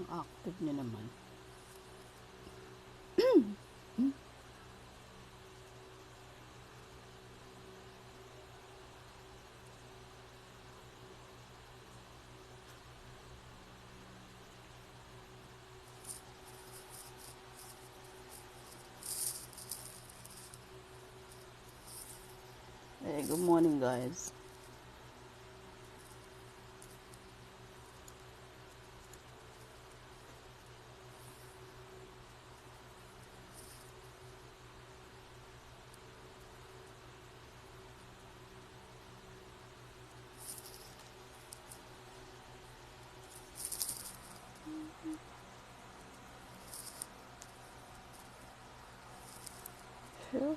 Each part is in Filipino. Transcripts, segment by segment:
Ang active niyo naman. Hey, good morning, guys. Sure.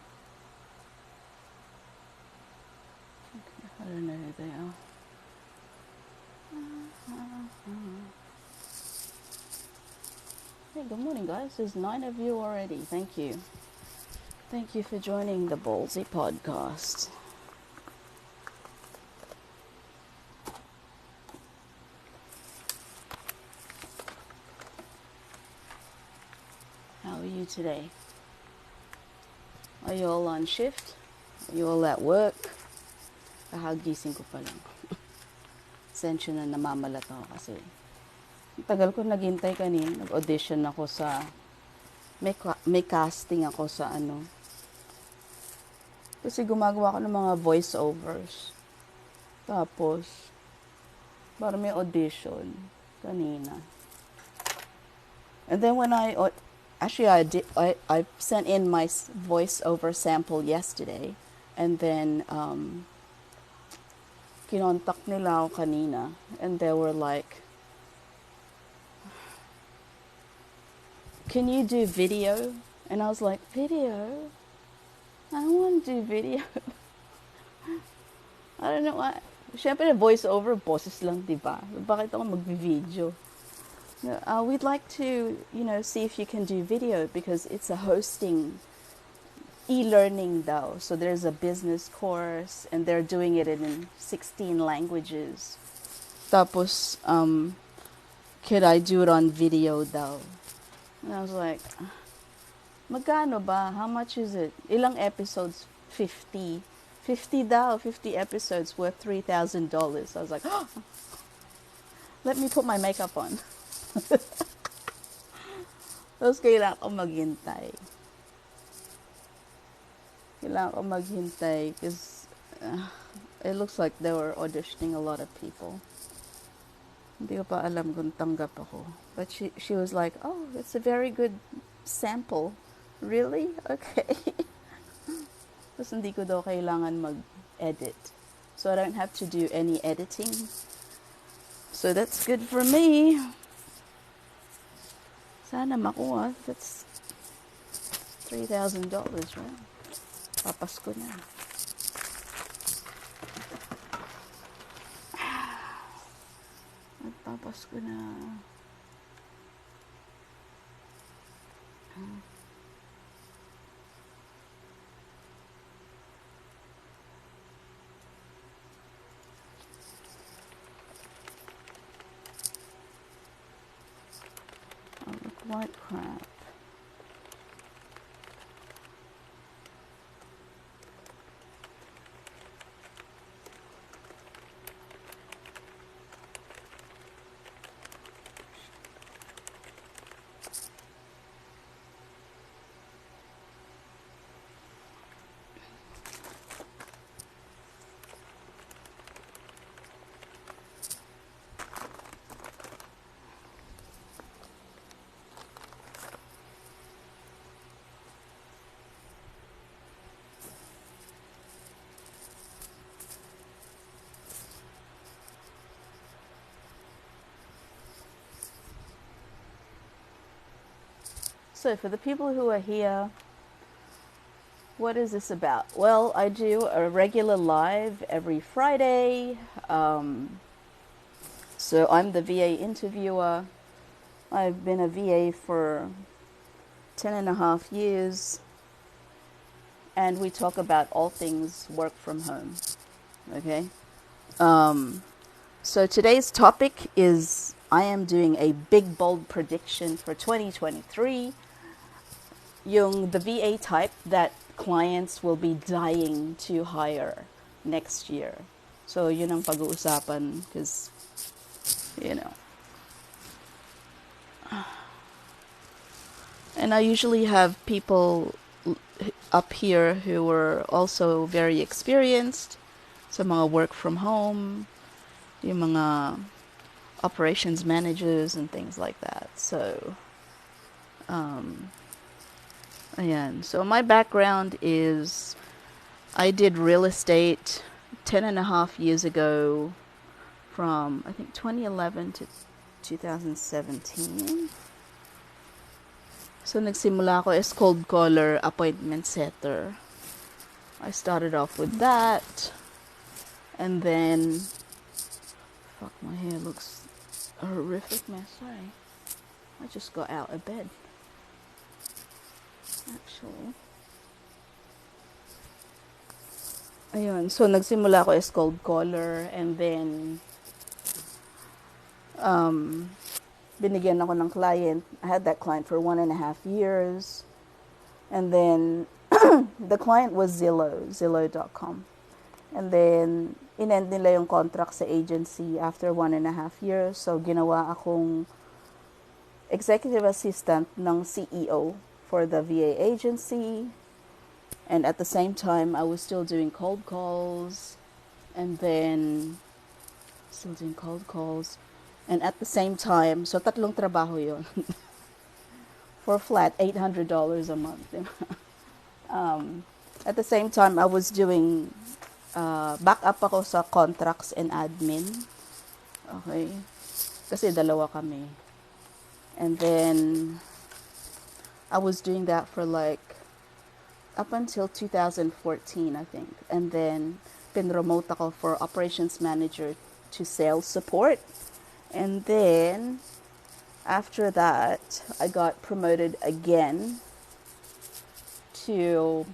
I don't know who they are. Hey, good morning, guys. There's 9 of you already. Thank you. Thank you for joining the Ballsy podcast. How are you today? Are you all on shift? Are you all at work? Kahagising ko pa lang. Sensya na namamalata ako kasi tagal ko naghintay kanina. Nag-audition ako sa may casting ako sa kasi gumagawa ko ng mga voiceovers. Tapos parang may audition kanina. And then when I sent in my voiceover sample yesterday, and then kinontak nila ako kanina, and they were like, "Can you do video?" And I was like, "Video? I don't want to do video." I don't know why. Siyempre, voiceover, boses lang, diba? Bakit ako mag-video? We'd like to, see if you can do video because it's a hosting e-learning though. So there's a business course and they're doing it in 16 languages. Tapos, could I do it on video though? And I was like, magkano ba? How much is it? Ilang episodes? 50. 50 daw. 50 episodes worth $3,000. I was like, oh, let me put my makeup on. Tapos kailangan ko maghintay. Because it looks like they were auditioning a lot of people. Hindi ko pa alam kung tanggap ako. But she was like, "Oh, it's a very good sample." Really? Okay. Tapos hindi ko daw kailangan mag-edit. So I don't have to do any editing. So that's good for me. Sana makuha. That's $3,000, right? Papasko na. Papasko na. I look like crap. So for the people who are here, what is this about? Well, I do a regular live every Friday. So I'm the VA interviewer. I've been a VA for 10 and a half years. And we talk about all things work from home. Okay? So today's topic is I am doing a big bold prediction for 2023. The VA type that clients will be dying to hire next year. So yun ang pag-uusapan because, you know. And I usually have people up here who were also very experienced sa mga work from home, yung mga operations managers and things like that. So, ayan. So my background is I did real estate 10.5 years ago from, I think, 2011 to 2017. So nagsimula ako as cold caller, appointment setter. I started off with that. And then, fuck, my hair looks a horrific mess. Sorry. I just got out of bed. Actually. Ayun. So nagsimula ako as cold caller. And then, binigyan ako ng client. I had that client for 1.5 years. And then, the client was Zillow.com. And then, in-end nila yung contract sa agency after 1.5 years. So, ginawa akong executive assistant ng CEO for the VA agency. And at the same time, I was still doing cold calls. And then, still doing cold calls. And at the same time, so tatlong trabaho yun. For flat $800 a month. At the same time, I was doing backup ako sa contracts and admin. Okay. Kasi dalawa kami. And then, I was doing that for like, up until 2014, I think. And then, pinromote ako for operations manager to sales support. And then, after that, I got promoted again to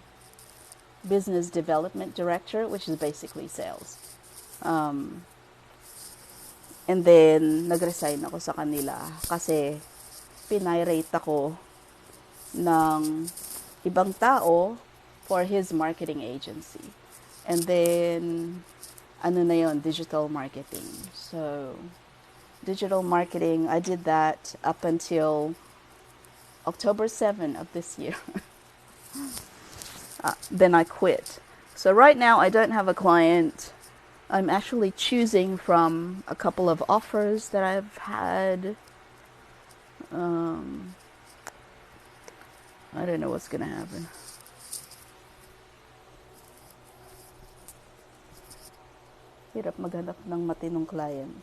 business development director, which is basically sales. And then, nag-resign ako sa kanila kasi pinirate ako ng ibang tao for his marketing agency. And then, ano na yun, digital marketing. So, digital marketing, I did that up until October 7 of this year. Then I quit. So right now I don't have a client. I'm actually choosing from a couple of offers that I've had. I don't know what's going to happen. Hirap maghanap ng matinong client.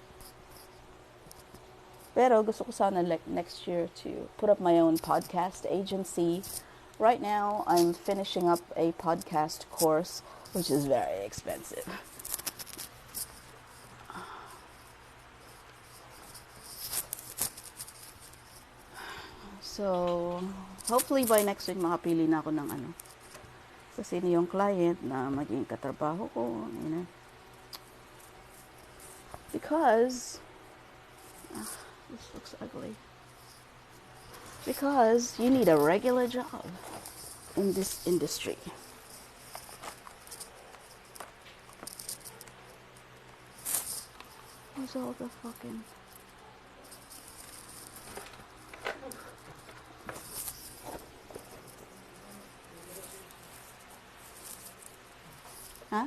Pero gusto ko sana next year to put up my own podcast agency. Right now, I'm finishing up a podcast course, which is very expensive. So, hopefully by next week makapili na ako ng ano. So, sino yung client na maging katrabaho ko, you know. Because, this looks ugly. Because you need a regular job in this industry. Where's all the fucking... Huh?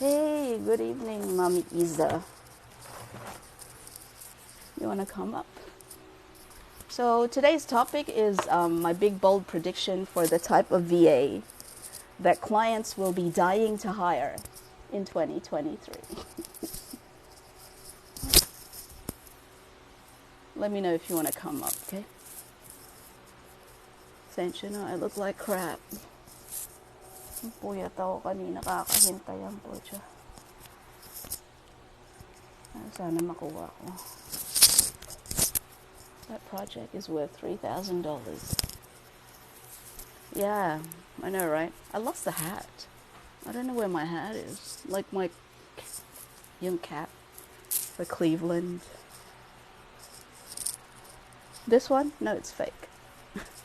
Hey, good evening, Mommy Isa. You want to come up? So today's topic is my big bold prediction for the type of VA that clients will be dying to hire in 2023. Let me know if you want to come up, okay? Since you know I look like crap. Puyat ako kanina, kakahintay ang pocha. Sana makuha ko. That project is worth $3,000. Yeah, I know, right? I lost the hat. I don't know where my hat is. Like my young cap for Cleveland. This one? No, it's fake.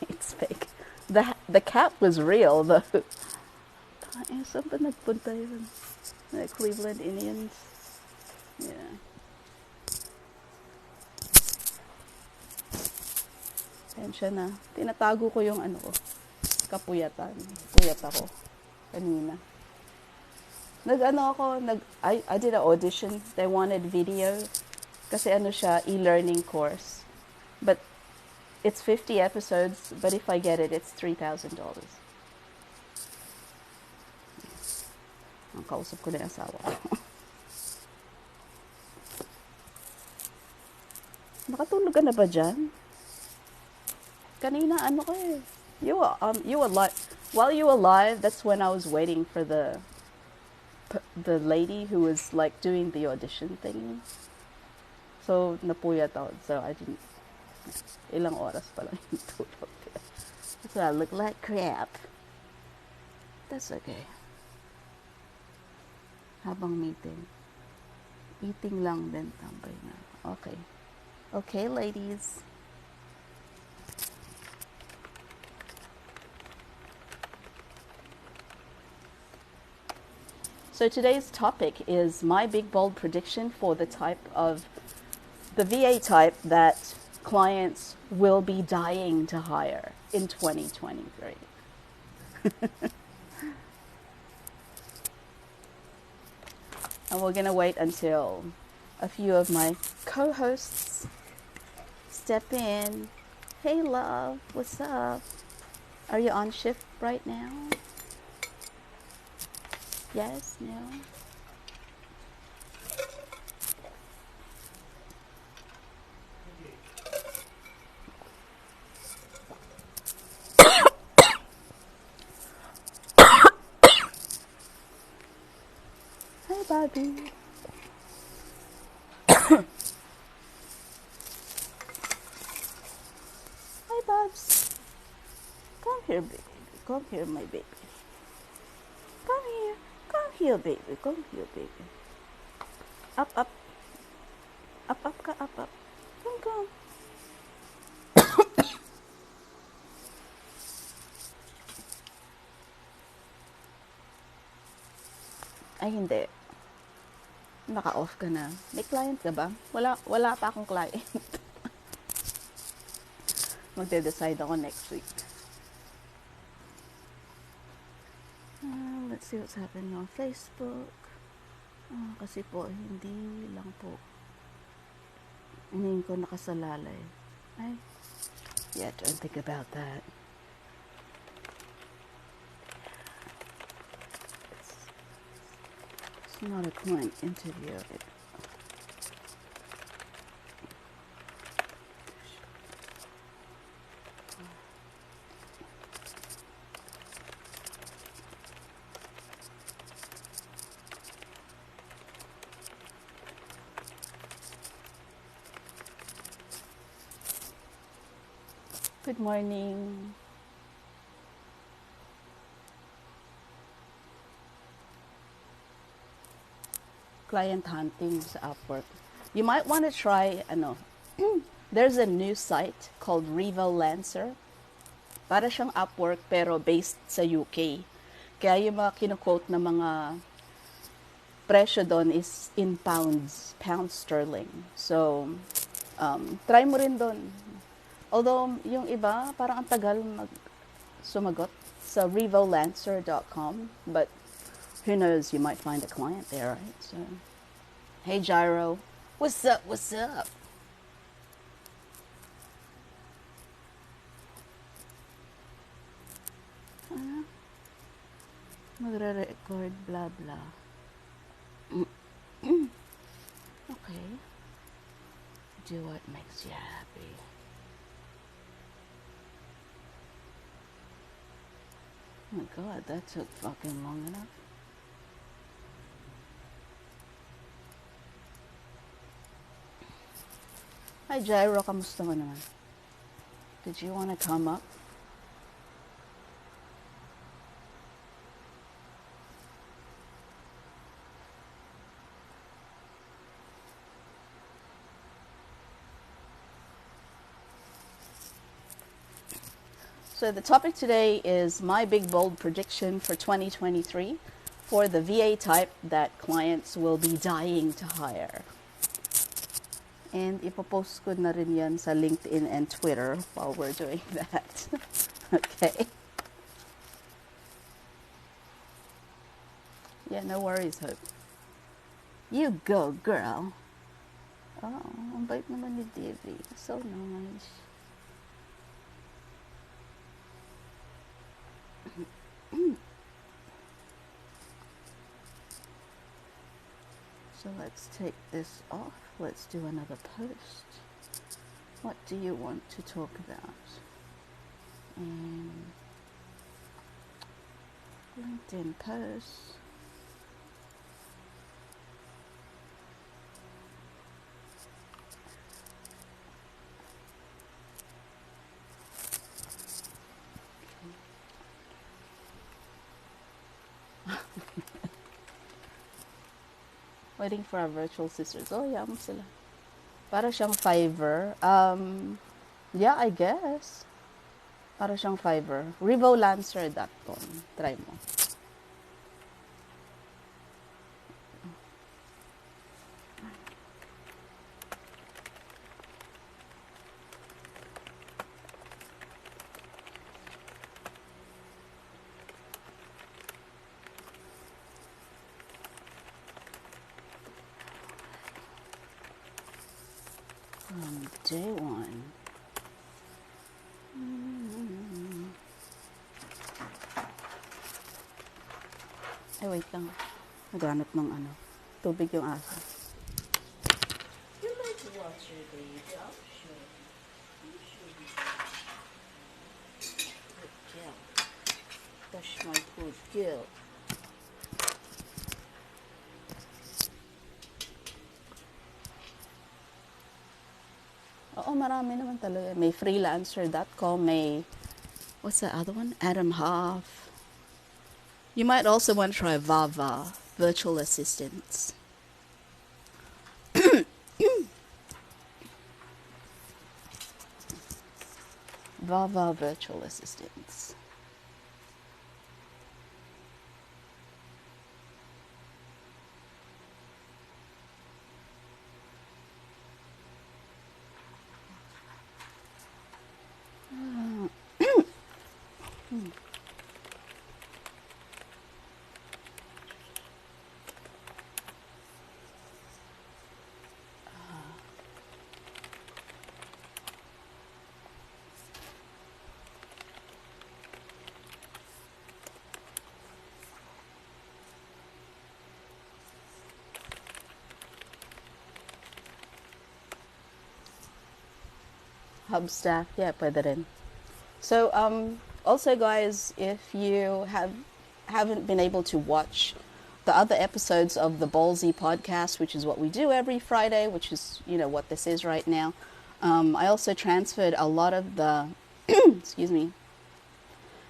It's fake. The cap was real though. Saan ba nagpunta yun? The Cleveland Indians. Yeah. Tensya na. Tinatago ko yung ano ko. Kapuyatan. Puyat ako. Kanina. I did an audition. They wanted video. Kasi ano siya, e-learning course. But it's 50 episodes, but if I get it, it's $3,000. Ang kausap ko na yung asawa ko. Nakatulog ka na ba dyan? Kanina ano ko eh. You were live. While you were live, that's when I was waiting for the lady who was like doing the audition thing. So napuyat ako. So I didn't. Ilang oras pa lang yung tulog. So I look like crap. That's okay. Habang meeting. Eating lang din tambay na. Okay. Okay, ladies. So today's topic is my big bold prediction for the VA type that clients will be dying to hire in 2023. And we're going to wait until a few of my co-hosts step in. Hey love, what's up? Are you on shift right now? Yes, no? Hi, Bobby. Hi, Bobs. Come here, baby. Come here, my baby. Come here. Come here, baby. Come here, baby. Up, up. Up, up, ka, up, up. Come, come. Ay, hindi. Naka-off ka na. May client ka ba? Wala pa akong client. Magde-decide ako next week. Let's see what's happening on Facebook. Kasi po, hindi lang po. Hindi ko nakasalalay. Ay, yeah, don't think about that. It's not a client interview. Good morning. Client hunting sa Upwork. You might want to try, there's a new site called Revalancer. Para siyang Upwork pero based sa UK. Kaya yung mga kino-quote na mga presyo doon is in pounds sterling. So, try mo rin doon. Although, yung iba, parang ang tagal sumagot sa revolancer.com. But, who knows, you might find a client there, right? So, hey, Gyro. What's up? What's up? Magre-record, blah, blah. Okay. Do what makes you happy. Oh my God, that took fucking long enough. Hi, Gyro. Kamusta mo naman? Did you want to come up? So the topic today is my big bold prediction for 2023 for the VA type that clients will be dying to hire. And ipopost ko na rin yan sa LinkedIn and Twitter while we're doing that. Okay. Yeah, no worries, Hope. You go, girl. Oh, ang bait naman ni Davy. So nice. So let's take this off. Let's do another post. What do you want to talk about? And LinkedIn posts. Waiting for our virtual sisters. Oh, yeah, mo sila. Para siyang Fiverr. Yeah, I guess. Para siyang Fiverr. Revolancer.com. Try mo. Day one. Ay, wait lang. Naghanap ng tubig yung aso. You like to watch your baby? I'll show you. You should be good girl. That's my good girl. Oo, marami naman talaga. May freelancer.com, may, what's the other one? Adam Hoff. You might also want to try Vava, virtual assistants. Vava virtual assistants. Hubstaff, yeah, pwede rin. So, also guys, if you haven't been able to watch the other episodes of the Ballsy podcast, which is what we do every Friday, which is, what this is right now, I also transferred a lot of the, excuse me,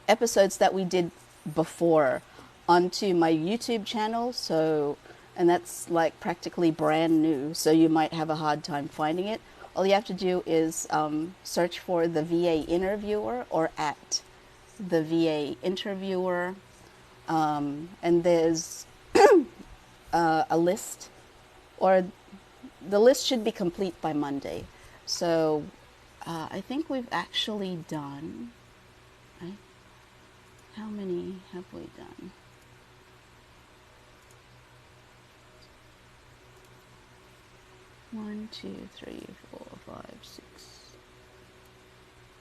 episodes that we did before onto my YouTube channel. So, and that's like practically brand new, so you might have a hard time finding it. All you have to do is search for the VA interviewer or at the VA interviewer, and there's a list, or the list should be complete by Monday. So I think we've actually done, right? How many have we done? One, two, three, 4, 5, 6.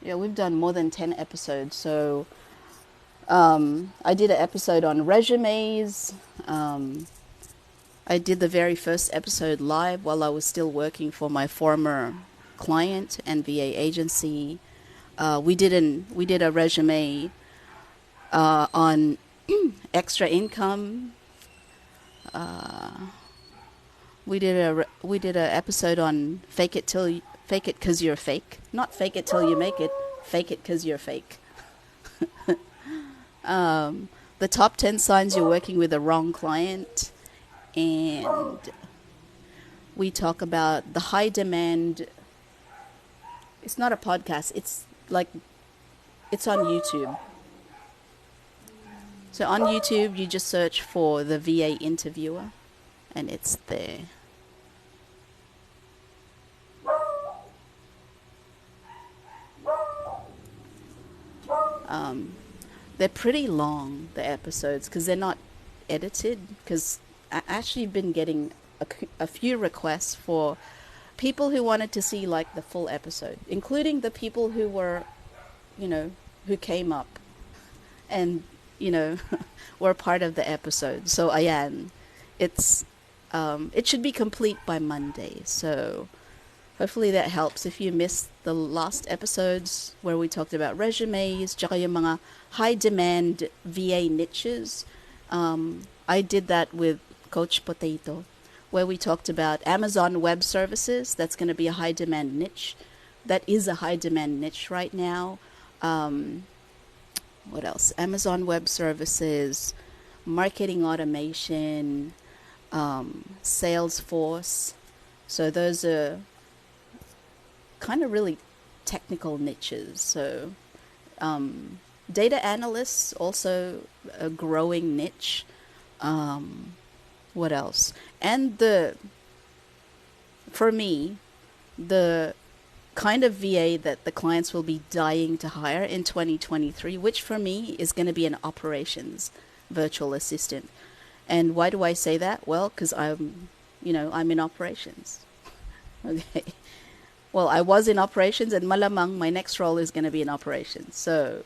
Yeah, we've done more than 10 episodes. So I did an episode on resumes. I did the very first episode live while I was still working for my former client and VA agency. We did a resume on extra income. We did a episode on fake it 'cause you're fake. Not fake it till you make it. Fake it 'cause you're fake. The top 10 signs you're working with the wrong client, and we talk about the high demand. It's not a podcast. It's like It's on YouTube. So on YouTube, you just search for the VA interviewer, and it's there. They're pretty long, the episodes, because they're not edited. Because I actually been getting a few requests for people who wanted to see like the full episode, including the people who were, you know, who came up and, you know, were part of the episode. So ayan, it's it should be complete by Monday. So hopefully that helps if you missed the last episodes where we talked about resumes, tsaka yung mga high demand VA niches. I did that with Coach Potato, where we talked about Amazon Web Services. That's going to be a high demand niche. That is a high demand niche right now. What else? Amazon Web Services, marketing automation, Salesforce. So those are kind of really technical niches. So data analysts, also a growing niche. What else? And for me, the kind of VA that the clients will be dying to hire in 2023, which for me is going to be an operations virtual assistant. And why do I say that? Well, because I'm in operations. Okay. Well, I was in operations, and malamang my next role is going to be in operations. So,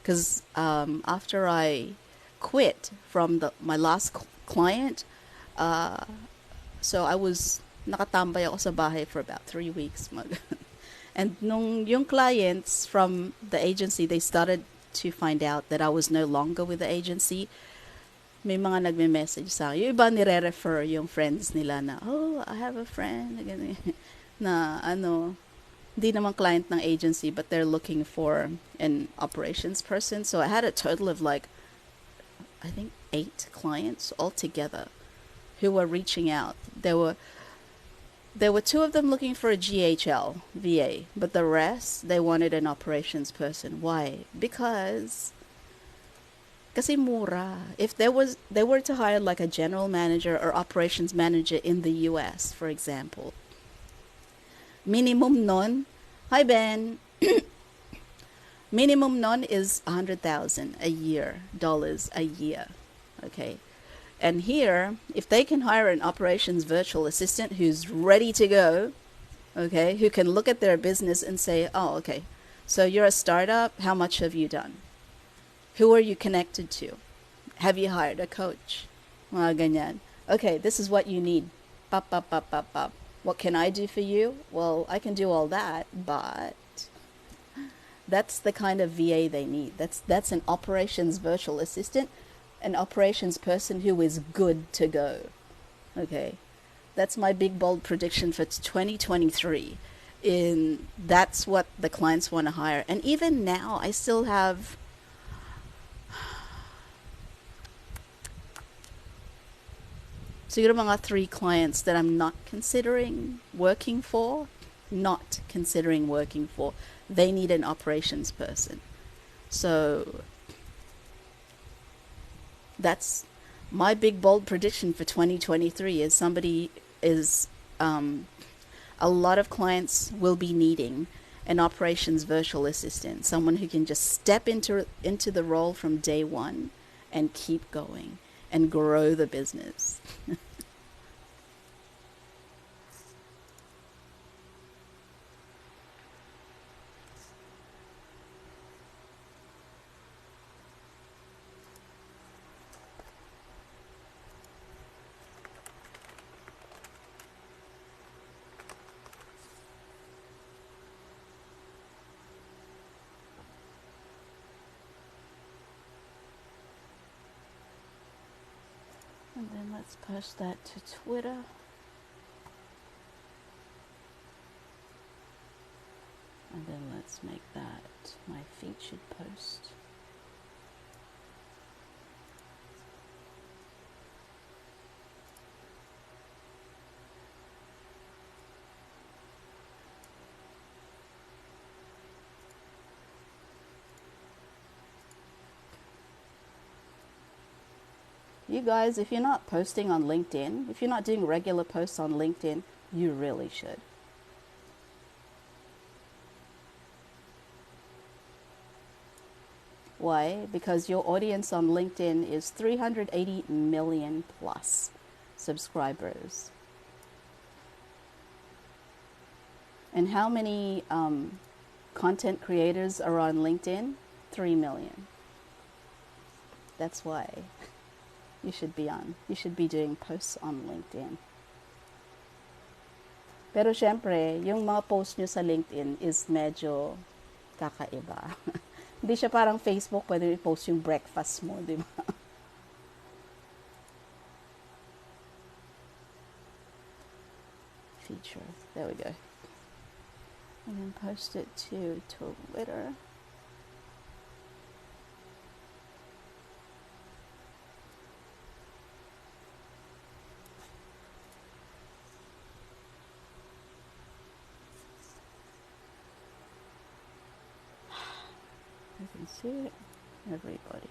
because after I quit from my last client, so I was nakatambay ako sa bahay for about 3 weeks. And nung yung clients from the agency, they started to find out that I was no longer with the agency. May mga nagme-message sa akin. Yung iba nire-refer yung friends nila na, oh, I have a friend. Na hindi naman client ng agency, but they're looking for an operations person. So I had a total of like, I think 8 clients altogether who were reaching out. There were 2 of them looking for a GHL VA, but the rest, they wanted an operations person. Why? Because kasi mura. If they were to hire like a general manager or operations manager in the US, for example, minimum non, hi Ben, minimum non is 100,000 a year, dollars a year. Okay. And here, if they can hire an operations virtual assistant who's ready to go, okay, who can look at their business and say, oh, okay, so you're a startup, how much have you done? Who are you connected to? Have you hired a coach? Mga ganyan. Okay, this is what you need. Pop, pop, pop, pop, pop. What can I do for you? Well, I can do all that, but that's the kind of VA they need. That's an operations virtual assistant, an operations person who is good to go. Okay. That's my big bold prediction for 2023. That's what the clients want to hire. And even now, I still have siguro mga 3 clients that I'm not considering working for. Not considering working for. They need an operations person. So that's my big bold prediction for 2023 is a lot of clients will be needing an operations virtual assistant, someone who can just step into the role from day one and keep going and grow the business. And then let's post that to Twitter. And then let's make that my featured post. You guys, if you're not posting on LinkedIn, if you're not doing regular posts on LinkedIn, you really should. Why? Because your audience on LinkedIn is 380 million plus subscribers. And how many content creators are on LinkedIn? 3 million. That's why you should be doing posts on LinkedIn. Pero syempre, yung mga post nyo sa LinkedIn is medyo kakaiba. Hindi siya parang Facebook, pwede i-post yung breakfast mo, di ba? Feature. There we go. And then post it to Twitter. I can see it. Everybody.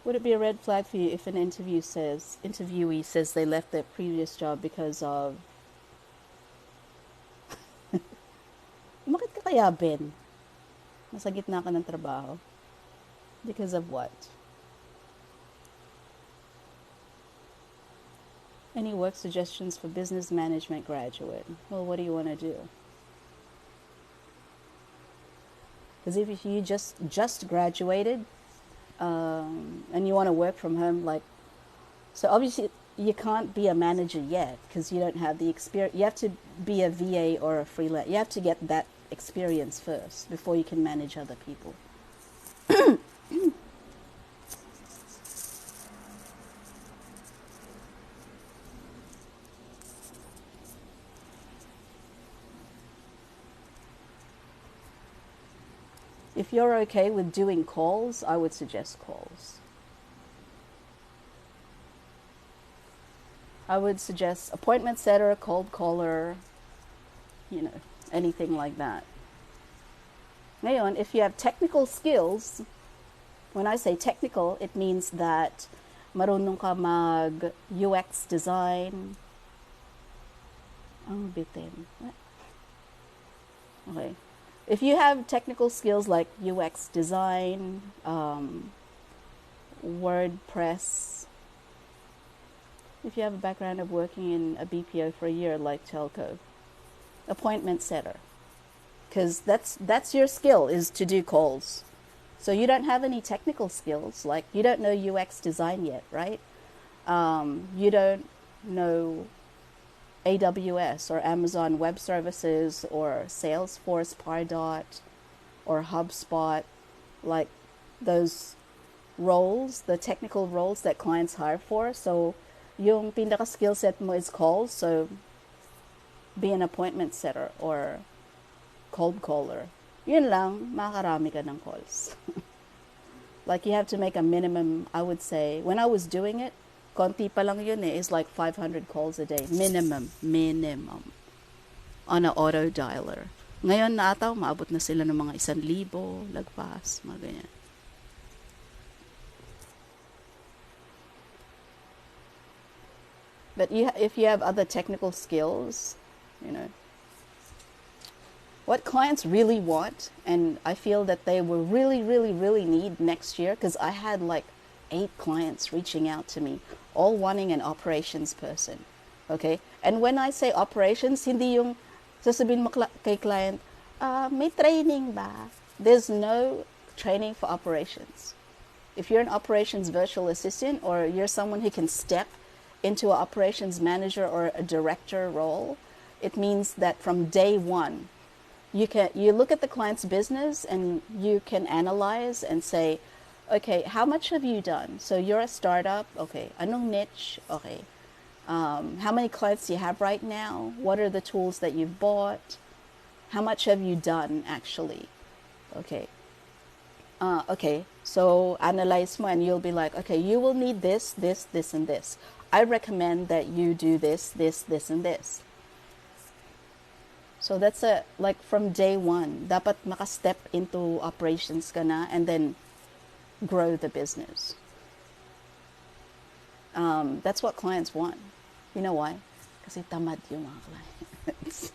Would it be a red flag for you if an interviewee says they left their previous job because of... Bakit ka kaya, Ben? Nasa gitna ka ng trabaho. Because of what? Any work suggestions for business management graduate? Well, what do you want to do? Because if you just graduated, and you want to work from home, so obviously you can't be a manager yet because you don't have the experience. You have to be a VA or a freelance. You have to get that experience first before you can manage other people. If you're okay with doing calls, I would suggest calls. I would suggest appointment setter, cold caller, anything like that. Ngayon, if you have technical skills, when I say technical, it means that marunong ka mag UX design. Ang bitin. Okay. If you have technical skills like UX design, WordPress, if you have a background of working in a BPO for a year like telco, appointment setter, because that's your skill, is to do calls. So you don't have any technical skills, like you don't know UX design yet, right? You don't know AWS or Amazon Web Services or Salesforce, Pardot, or HubSpot, like those roles, the technical roles that clients hire for. So yung pinaka skill set mo is calls, so be an appointment setter or cold caller. Yun lang, makarami ka ng calls. Like you have to make a minimum, I would say, when I was doing it, konti pa lang yun it's like 500 calls a day. Minimum. On an auto dialer. Ngayon na ata, maabot na sila ng mga 1,000, lagpas, mga ganyan. But if you have other technical skills, what clients really want, and I feel that they will really, really, really need next year, because I had like 8 clients reaching out to me, all wanting an operations person. Okay? And when I say operations, hindi yung sasabihin mo kay client, may training ba? There's no training for operations. If you're an operations virtual assistant, or you're someone who can step into an operations manager or a director role, it means that from day one, you look at the client's business and you can analyze and say, okay, how much have you done? So you're a startup, okay, anong niche, okay. How many clients do you have right now? What are the tools that you've bought? How much have you done actually? Okay. Okay, so analyze mo and you'll be like, okay, you will need this, this, this, and this. I recommend that you do this, this, this, and this. So that's like from day one, dapat maka-step into operations ka na and then grow the business. That's what clients want. You know why? Kasi tamad yung mga clients.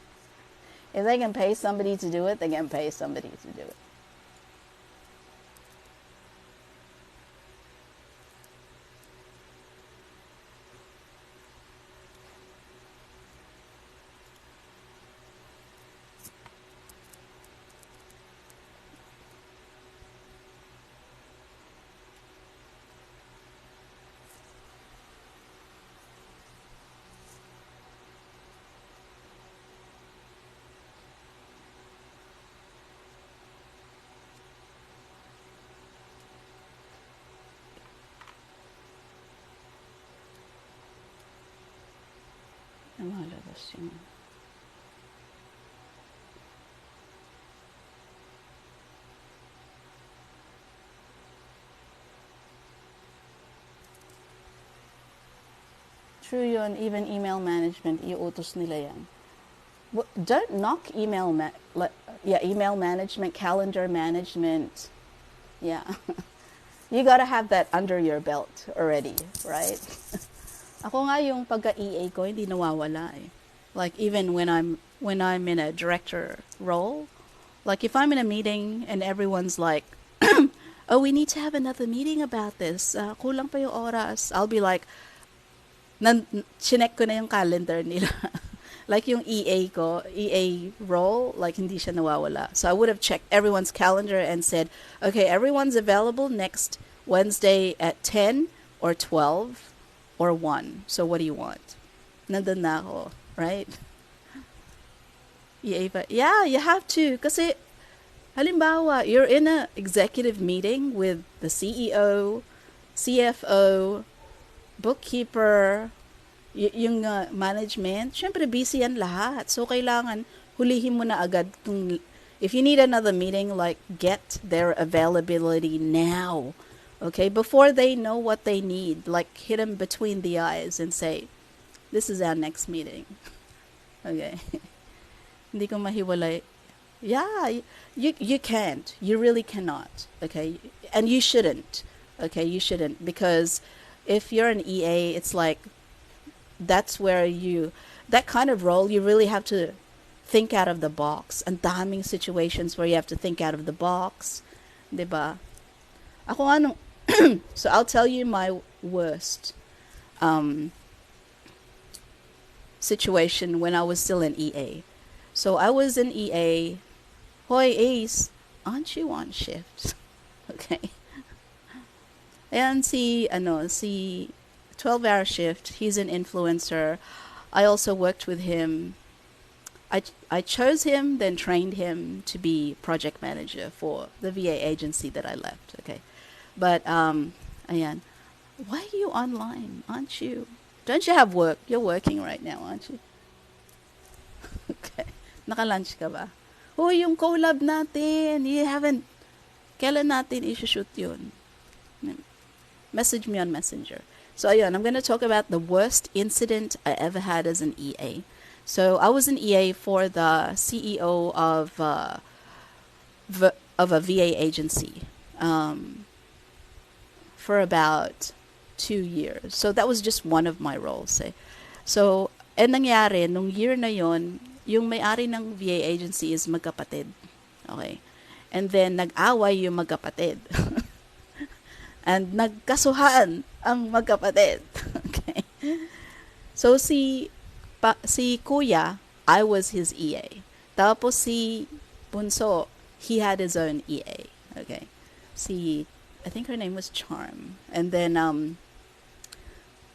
If they can pay somebody to do it, they can pay somebody to do it. Lumalabas yun. True yun, even email management, iutos nila yan. Don't knock email email management, calendar management. Yeah. You gotta have that under your belt already, right? Ako nga yung pagka-EA ko hindi nawawala eh. Like even when I'm in a director role, like if I'm in a meeting and everyone's like, "Oh, we need to have another meeting about this. Kulang pa yung oras." I'll be like, chinek ko na yung calendar nila. Like yung EA role, like hindi siya nawawala. So I would have checked everyone's calendar and said, okay, everyone's available next Wednesday at 10 or 12 or 1. So what do you want? Nandun na ako, right? EA pa. Yeah, you have to. Kasi, halimbawa, you're in a executive meeting with the CEO, CFO, bookkeeper, yung management, syempre busy yan lahat. So, kailangan hulihin mo na agad kung if you need another meeting, like get their availability now. Okay, before they know what they need, like hit them between the eyes and say, this is our next meeting. Okay. Hindi ko mahiwalay. Yeah, you can't. You really cannot. Okay, and you shouldn't. Okay, you shouldn't, because if you're an EA, it's like that's where that kind of role, you really have to think out of the box. Ang daming situations where you have to think out of the box, 'di ba? Ako anong so I'll tell you my worst situation when I was still an EA. So I was an EA. Hoy Ace, aren't you on shift? Okay. And si 12-hour shift, he's an influencer. I also worked with him. I chose him, then trained him to be project manager for the VA agency that I left. Okay. But ayan. Why are you online? Aren't you? Don't you have work? You're working right now, aren't you? Okay. Naka-lunch ka ba? Oh, yung collab natin. You haven't. Kailan natin i-shoot yun? Message me on Messenger. So ayun, I'm going to talk about the worst incident I ever had as an EA. So I was an EA for the CEO of a VA agency for about 2 years. So that was just one of my roles. Eh. So, nangyari, nung year na yon, yung may-ari ng VA agency is magkapatid. Okay. And then, nag-away yung magkapatid. And nagkasuhan ang magkapatid. Okay. So, si Kuya, I was his EA. Tapos si Bunso, he had his own EA. Okay. I think her name was Charm. And then,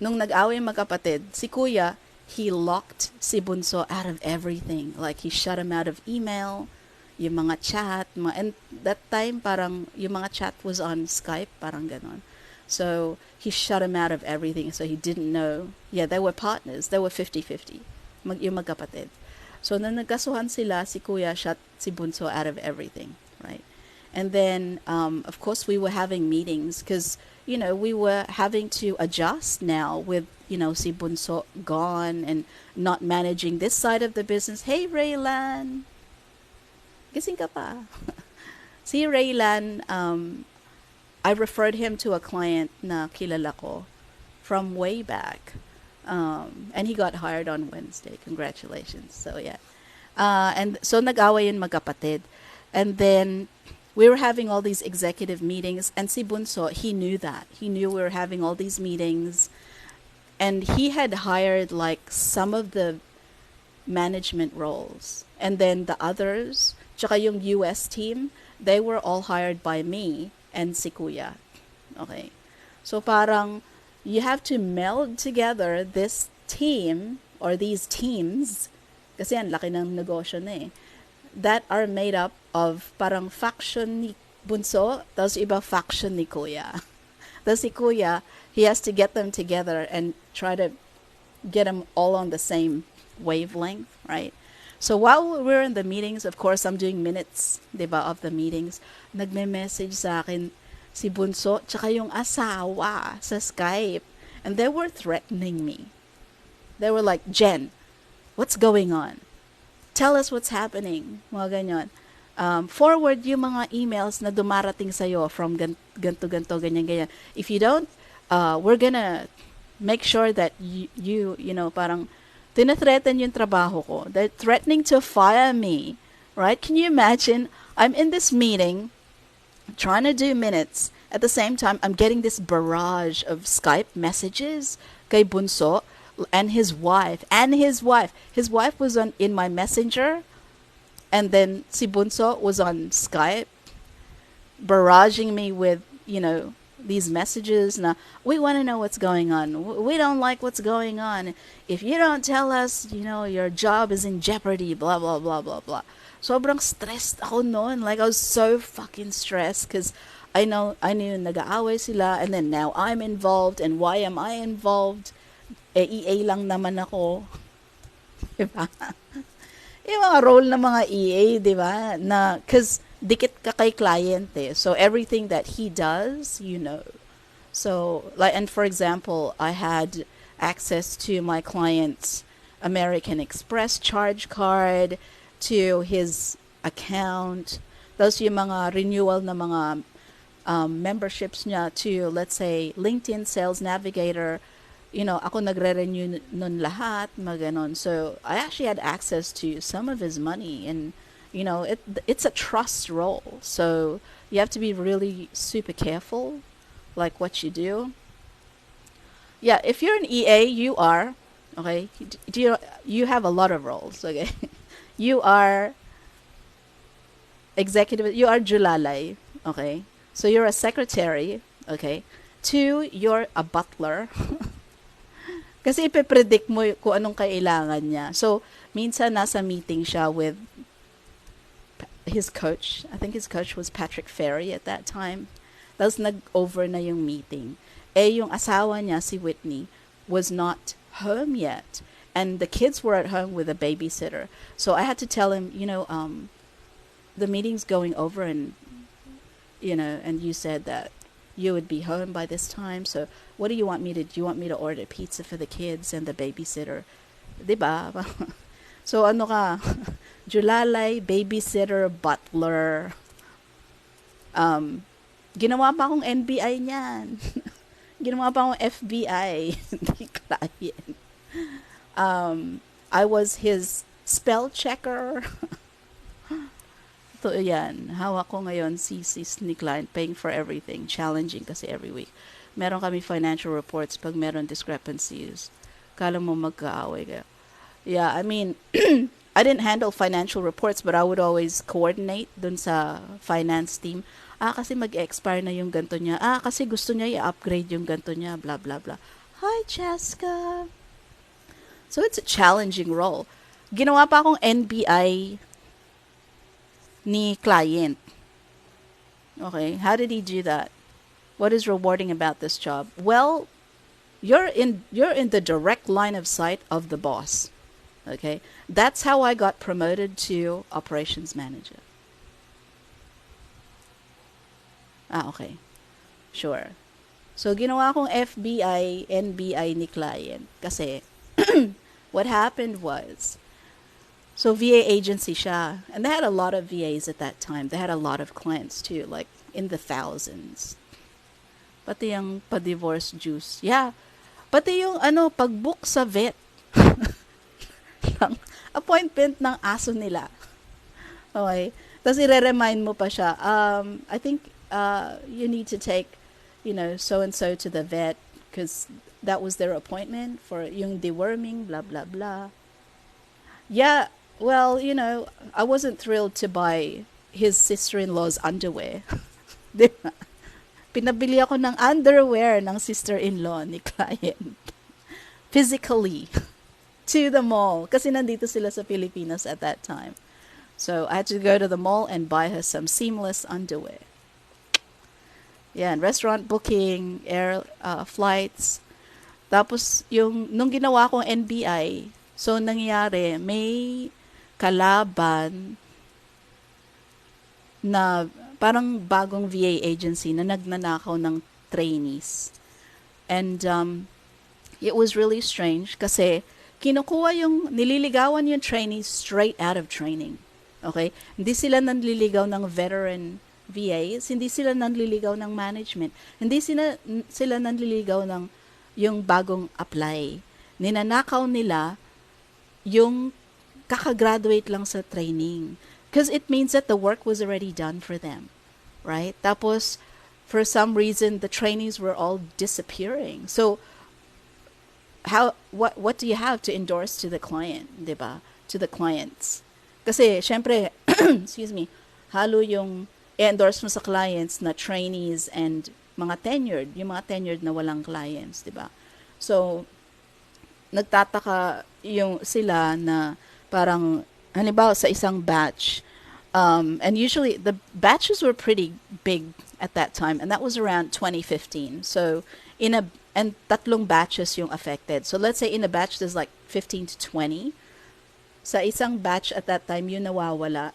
nung nag-away yung magkapatid, si Kuya, he locked si Bunso out of everything. Like, he shut him out of email. yung mga chat, and that time parang yung mga chat was on Skype, parang ganon. So he shut him out of everything. So he didn't know. Yeah, they were partners. They were 50-50. Yung magkapatid. So nung nagkasuhan sila, si Kuya shut si Bunso out of everything, right? And then, of course, we were having meetings because, we were having to adjust now with, si Bunso gone and not managing this side of the business. Hey, Raylan! Gising ka pa? Si Raylan, I referred him to a client na kilala ko from way back. And he got hired on Wednesday. Congratulations. So, yeah. And so nag-away yung magkapatid. And then we were having all these executive meetings. And si Bunso, he knew that. He knew we were having all these meetings. And he had hired like some of the management roles. And then the others, tsaka yung US team, they were all hired by me and si Kuya. Okay. So parang you have to meld together this team or these teams, kasi ang laki ng negosyo na eh, that are made up of parang faction ni Bunso, tapos iba faction ni Kuya. Tapos si Kuya, he has to get them together and try to get them all on the same wavelength, right? So while we're in the meetings, of course, I'm doing minutes, diba, of the meetings. Nagme-message sa akin si Bunso, tsaka yung asawa sa Skype. And they were threatening me. They were like, Jen, what's going on? Tell us what's happening. Mga ganyan. Forward yung mga emails na dumarating sa'yo from ganto, ganyan. If you don't, we're gonna make sure that you parang tinathreaten yung trabaho ko. They're threatening to fire me. Right? Can you imagine? I'm in this meeting, trying to do minutes. At the same time, I'm getting this barrage of Skype messages kay Bunso and his wife. His wife was in my messenger, and then si Bunso was on Skype, barraging me with, these messages na, we want to know what's going on. We don't like what's going on. If you don't tell us, your job is in jeopardy, blah, blah, blah, blah, blah. Sobrang stressed ako noon. Like, I was so fucking stressed because I knew nag-aaway sila, and then now I'm involved, and why am I involved? EA lang naman ako. Diba? Yung mga role ng mga EA, diba? Na, because dikit ka kay client eh. So everything that he does, So, and for example, I had access to my client's American Express charge card, to his account. Those yung mga renewal na mga memberships niya to, let's say, LinkedIn Sales Navigator. Ako nagre-renew nun lahat, maganon. So I actually had access to some of his money, and it's a trust role. So you have to be really super careful, like what you do. Yeah, if you're an EA, you are okay. You have a lot of roles. Okay, you are executive. You are Julalay. Okay, so you're a secretary. Okay, 2, you're a butler. Kasi ipe-predict mo kung anong kailangan niya. So, minsan nasa meeting siya with his coach. I think his coach was Patrick Ferry at that time. Tapos nag-over na yung meeting. Yung asawa niya, si Whitney, was not home yet. And the kids were at home with a babysitter. So, I had to tell him, the meeting's going over, and, and you said that you would be home by this time. So what do you want me to do? You want me to order pizza for the kids and the babysitter? Diba? So ano ka? Julalay, babysitter, butler. Ginawa pa akong NBI niyan. Ginawa pa akong FBI. Hindi client. I was his spell checker. So, yan. Hawak ko ngayon CCs ni client, paying for everything. Challenging kasi every week. Meron kami financial reports pag meron discrepancies. Kala mo magkaaway ka. Yeah, I mean, I didn't handle financial reports, but I would always coordinate dun sa finance team. Kasi mag-expire na yung ganto niya. Kasi gusto niya i-upgrade yung ganto niya, blah, blah, blah. Hi, Jessica! So, it's a challenging role. Ginawa pa akong NBI ni client. Okay, how did he do that? What is rewarding about this job? Well, you're in the direct line of sight of the boss. Okay, that's how I got promoted to operations manager. Okay, sure. So ginawa kong FBI, NBI ni client kasi what happened was, so VA agency siya, and they had a lot of VAs at that time. They had a lot of clients too, like in the thousands. Pati yung pa-divorce juice. Yeah. Pati yung pag-book sa vet ng appointment ng aso nila. Okay. Tapos i-remind mo pa siya, I think you need to take, so-and-so to the vet because that was their appointment for yung deworming, blah, blah, blah. Yeah, well, I wasn't thrilled to buy his sister-in-law's underwear. Diba? Pinabili ako ng underwear ng sister-in-law ni client. Physically. To the mall. Kasi nandito sila sa Pilipinas at that time. So, I had to go to the mall and buy her some seamless underwear. Yeah, and restaurant booking, air flights. Tapos, nung ginawa kong NBI, so nangyari, may kalaban na parang bagong VA agency na nagnanakaw ng trainees. And it was really strange kasi nililigawan yung trainees straight out of training. Okay? Hindi sila nanliligaw ng veteran VAs, hindi sila nanliligaw ng management, hindi sila nanliligaw ng yung bagong apply. Ninanakaw nila yung kakagraduate lang sa training. Because it means that the work was already done for them. Right? Tapos, for some reason, the trainees were all disappearing. So, what do you have to endorse to the client, diba? To the clients. Kasi, syempre, excuse me, halo yung endorse mo sa clients na trainees and mga tenured, yung mga tenured na walang clients, diba? So, nagtataka yung sila na parang, halimbawa sa isang batch, and usually the batches were pretty big at that time, and that was around 2015. So, and tatlong batches yung affected. So, let's say in a batch there's like 15 to 20. Sa isang batch at that time, yun nawawala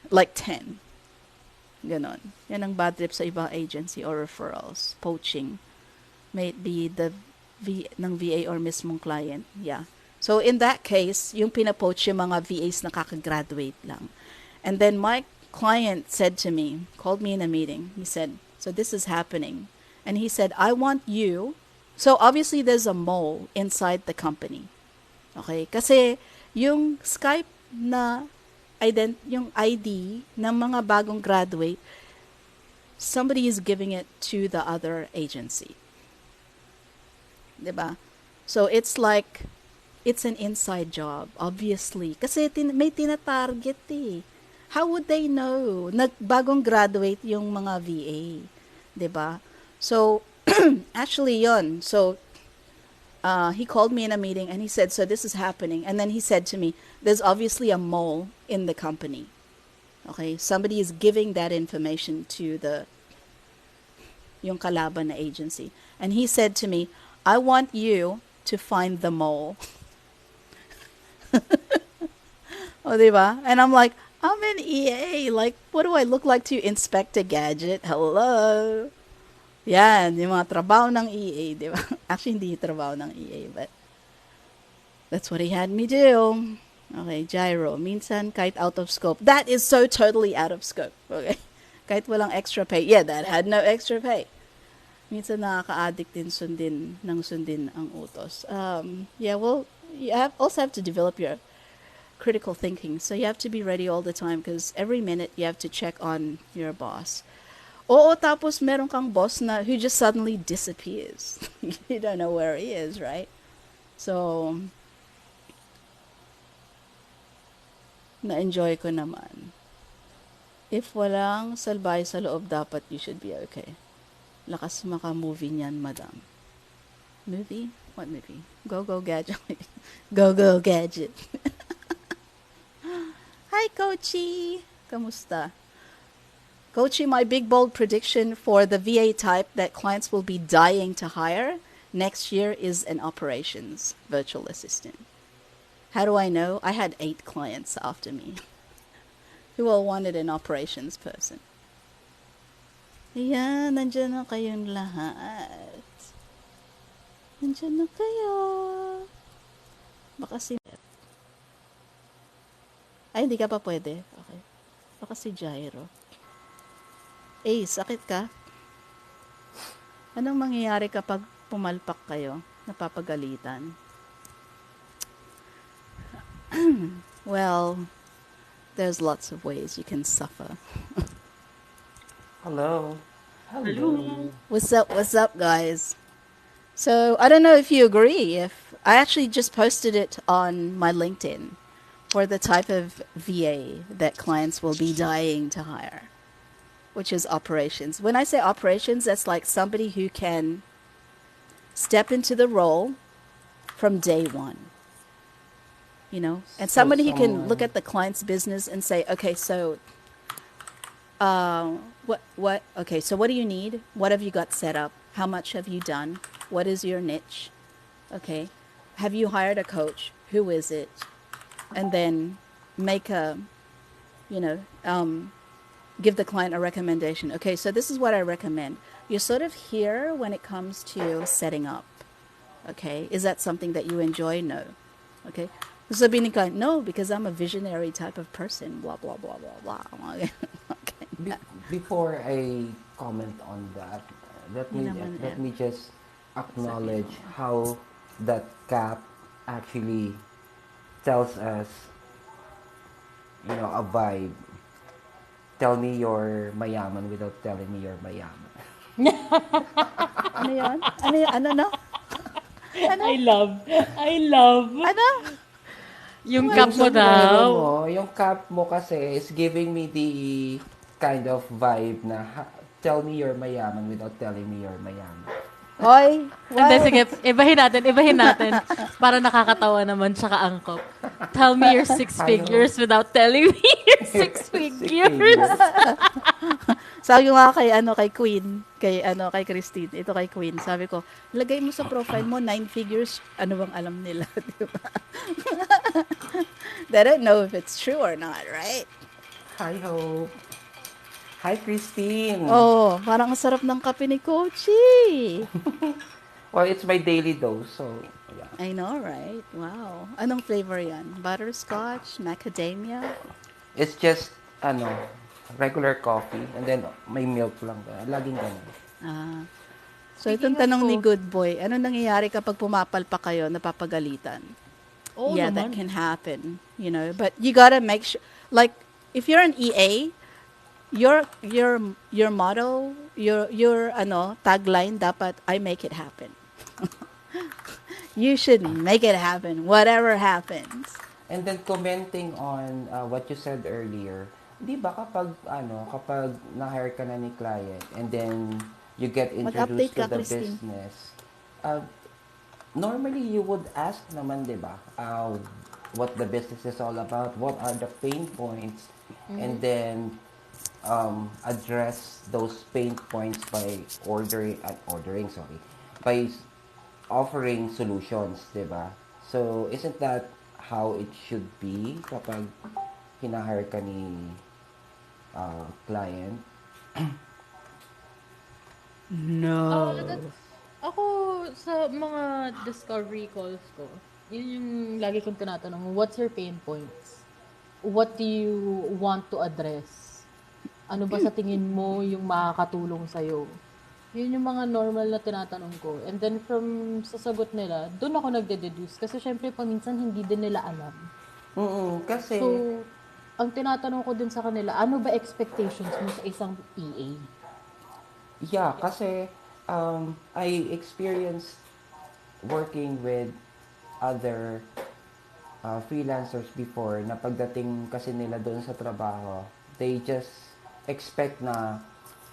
like 10. Ganon. Yan ang bad trip sa ibang agency or referrals. Poaching. May it be ng VA or mismong client. Yeah. So, in that case, yung pinapoach yung mga VAs na kakagraduate lang. And then my client said to me, called me in a meeting. He said, so this is happening. And he said, I want you. So, obviously, there's a mole inside the company. Okay? Kasi, yung Skype na yung ID ng mga bagong graduate, somebody is giving it to the other agency. Diba? So, it's like, it's an inside job, obviously. Kasi may tina-target eh. How would they know? Nagbagong graduate yung mga VA. Diba? So, actually yon. So, he called me in a meeting and he said, so this is happening. And then he said to me, there's obviously a mole in the company. Okay? Somebody is giving that information to yung kalaban na agency. And he said to me, I want you to find the mole. Oh, diba? And I'm like, I'm an EA. Like, what do I look like to inspect a gadget? Hello? Yan, yung mga trabaho ng EA, diba? Actually, hindi yung trabaho ng EA, but that's what he had me do. Okay, gyro. Minsan, kahit out of scope. That is so totally out of scope. Okay? Kahit walang extra pay. Yeah, that had no extra pay. Minsan nakaka-addict din sundin ang utos. Yeah, well, you also have to develop your critical thinking. So you have to be ready all the time because every minute you have to check on your boss. Oo, tapos meron kang boss na who just suddenly disappears. You don't know where he is, right? So, na-enjoy ko naman. If walang salbay sa loob, dapat you should be okay. Lakas maka-movie niyan, madam. Movie? What movie? Go Go Gadget. Go Go Gadget. Hi, Hi, Kochi! Kamusta? Kochi, my big bold prediction for the VA type that clients will be dying to hire next year is an operations virtual assistant. How do I know? I had 8 clients after me who all wanted an operations person. Ayan, nandiyan na kayong lahat. Nandiyan na kayo. Baka si... Ay, hindi ka pa pwede. Okay. Baka si Jairo. Sakit ka? Anong mangyayari kapag pumalpak kayo? Napapagalitan? Well, there's lots of ways you can suffer. Hello. Hello. Hello. What's up, guys? So, I don't know if you agree. If I actually just posted it on my LinkedIn for the type of VA that clients will be dying to hire, which is operations. When I say operations, that's like somebody who can step into the role from day one, and So somebody who can look someone at the client's business and say, okay, so okay, so what do you need? What have you got set up? How much have you done? What is your niche? Okay. Have you hired a coach? Who is it? And then make a, you know, give the client a recommendation. Okay, so this is what I recommend. You're sort of here when it comes to setting up. Okay, is that something that you enjoy? No. Okay. So being like, no, because I'm a visionary type of person. Blah blah blah blah blah. Okay. be- before I comment on that, Yun naman let eh. me just Sabihin acknowledge mo. how that cap actually tells us, a vibe. Tell me you're mayaman without telling me you're mayaman. Ano yon? Ano yon? Ano no? Ano? I love. I love. Ano? Yung What? Yung cup mo sombrero daw. mo, yung cap mo kasi is giving me the kind of vibe na tell me you're mayaman without telling me you're mayaman. Hoy, Hindi, what? sige. Ibahin natin. Ibahin natin. Para nakakatawa naman tsaka angkop. Tell me your six Ano? figures without telling me your six Six figures. figures. Sabi ko nga kay Queen, kay Christine, ito kay Queen. Sabi ko, lagay mo sa profile mo 9 figures, ano bang alam nila, di ba? They don't know if it's true or not, right? Hi, Hope. Hi, Christine. Oh, parang ang sarap ng kape ni Kochi. Well, it's my daily dose, so yeah. I know, right? Wow. Anong flavor yan? Butterscotch? Macadamia? It's just, ano, regular coffee and then may milk lang. Laging ganun. Ah. So, itong Speaking of tanong ni coffee. Good Boy, ano nangyayari kapag pumapalpak kayo, napapagalitan? Oo Yeah, that naman. can happen, but you gotta make sure, like, if you're an EA, your motto, your tagline dapat, I make it happen. You should make it happen, whatever happens. And then commenting on what you said earlier, di ba kapag na-hire ka na ni client and then you get Mag-update introduced to ka, the Christine. business, uh, normally you would ask naman, di ba, what the business is all about, what are the pain points, and then address those pain points by by offering solutions, 'di ba? So, isn't that how it should be kapag hinahire ka ni client? No. That's, ako, sa mga discovery calls ko, yun yung lagi kong tinatanong, what's your pain points? What do you want to address? Ano ba sa tingin mo yung makakatulong sa'yo? Yun yung mga normal na tinatanong ko. And then from sasagot nila, doon ako nagde-deduce. Kasi syempre, paminsan hindi din nila alam. Kasi So, ang tinatanong ko din sa kanila, ano ba expectations mo sa isang EA? yeah, kasi I experienced working with other freelancers before na pagdating kasi nila doon sa trabaho, they just expect na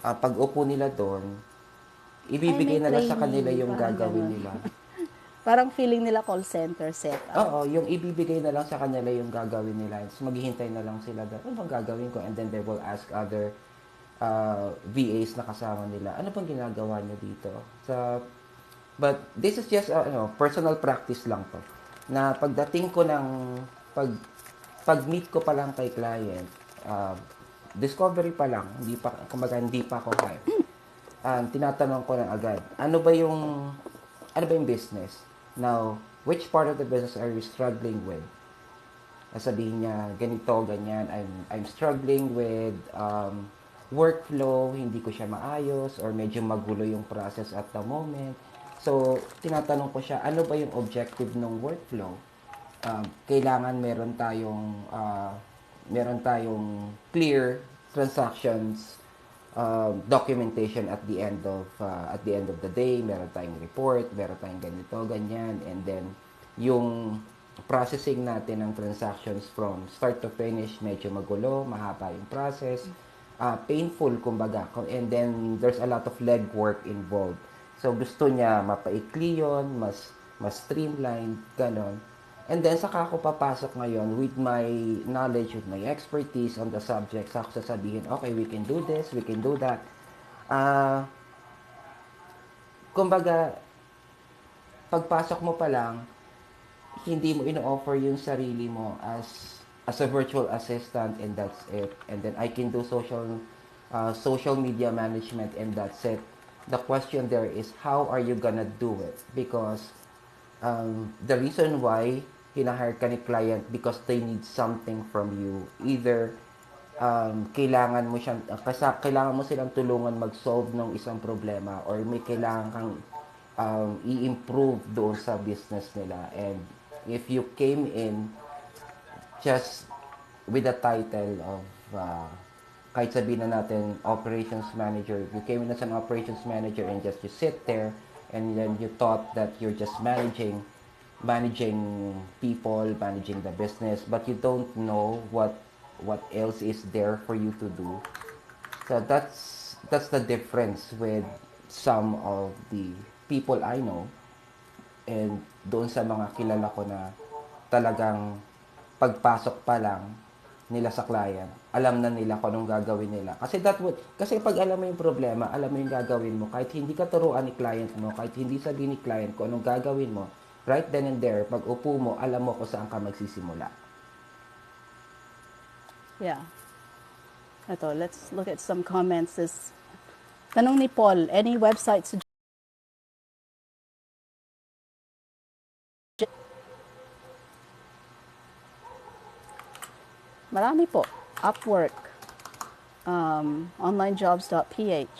pag upo nila doon, Ay, may ibibigay na lang sa kanila training. yung Parang gagawin ganon. nila. Parang feeling nila call center setup. Oo, yung ibibigay na lang sa kanila yung gagawin nila. So, maghihintay na lang sila doon. Ano bang gagawin ko? And then they will ask other VAs na kasama nila. Ano bang ginagawa niyo dito? But this is just personal practice lang to. Na pagdating ko ng pag pag-meet ko pa lang kay client, discovery pa lang, hindi pa ako hire. Tinatanong ko na agad, ano ba yung business? Now, which part of the business are you struggling with? Sabihin niya, ganito, ganyan, I'm struggling with workflow, hindi ko siya maayos, or medyo magulo yung process at the moment. So, tinatanong ko siya, ano ba yung objective ng workflow? Kailangan meron tayong clear transactions documentation at the end of the day. Meron tayong report, meron tayong ganito, ganyan, and then yung processing natin ng transactions from start to finish medyo magulo, mahaba yung process, painful kumbaga, and then there's a lot of legwork involved. So gusto niya mapaikli yun, mas streamlined, ganon. And then, saka ako papasok ngayon with my knowledge, with my expertise on the subject. Saka ako sasabihin, okay, we can do this, we can do that. Kumbaga, pagpasok mo pa lang, hindi mo ino-offer yung sarili mo as a virtual assistant, and that's it. And then, I can do social media management, and that's it. The question there is, how are you gonna do it? Because the reason why hinahire ka ni client, because they need something from you. Either kailangan mo silang tulungan mag-solve ng isang problema, or may kailangan kang i-improve doon sa business nila. And if you came in just with the title of kahit sabihin na natin operations manager, if you came in as an operations manager and just you sit there and then you thought that you're just managing people, managing the business, but you don't know what else is there for you to do. So that's the difference with some of the people I know, and doon sa mga kilala ko na talagang pagpasok pa lang nila sa client, alam na nila kung anong gagawin nila. Kasi pag alam mo yung problema, alam mo yung gagawin mo, kahit hindi ka turuan ni client mo, kahit hindi sabihin ni client kung anong gagawin mo, right then and there, pag upo mo, alam mo kung saan ka magsisimula. Yeah. Ito, let's look at some comments. Tanong ni Paul, any website suggestions? Marami po. Upwork, onlinejobs.ph.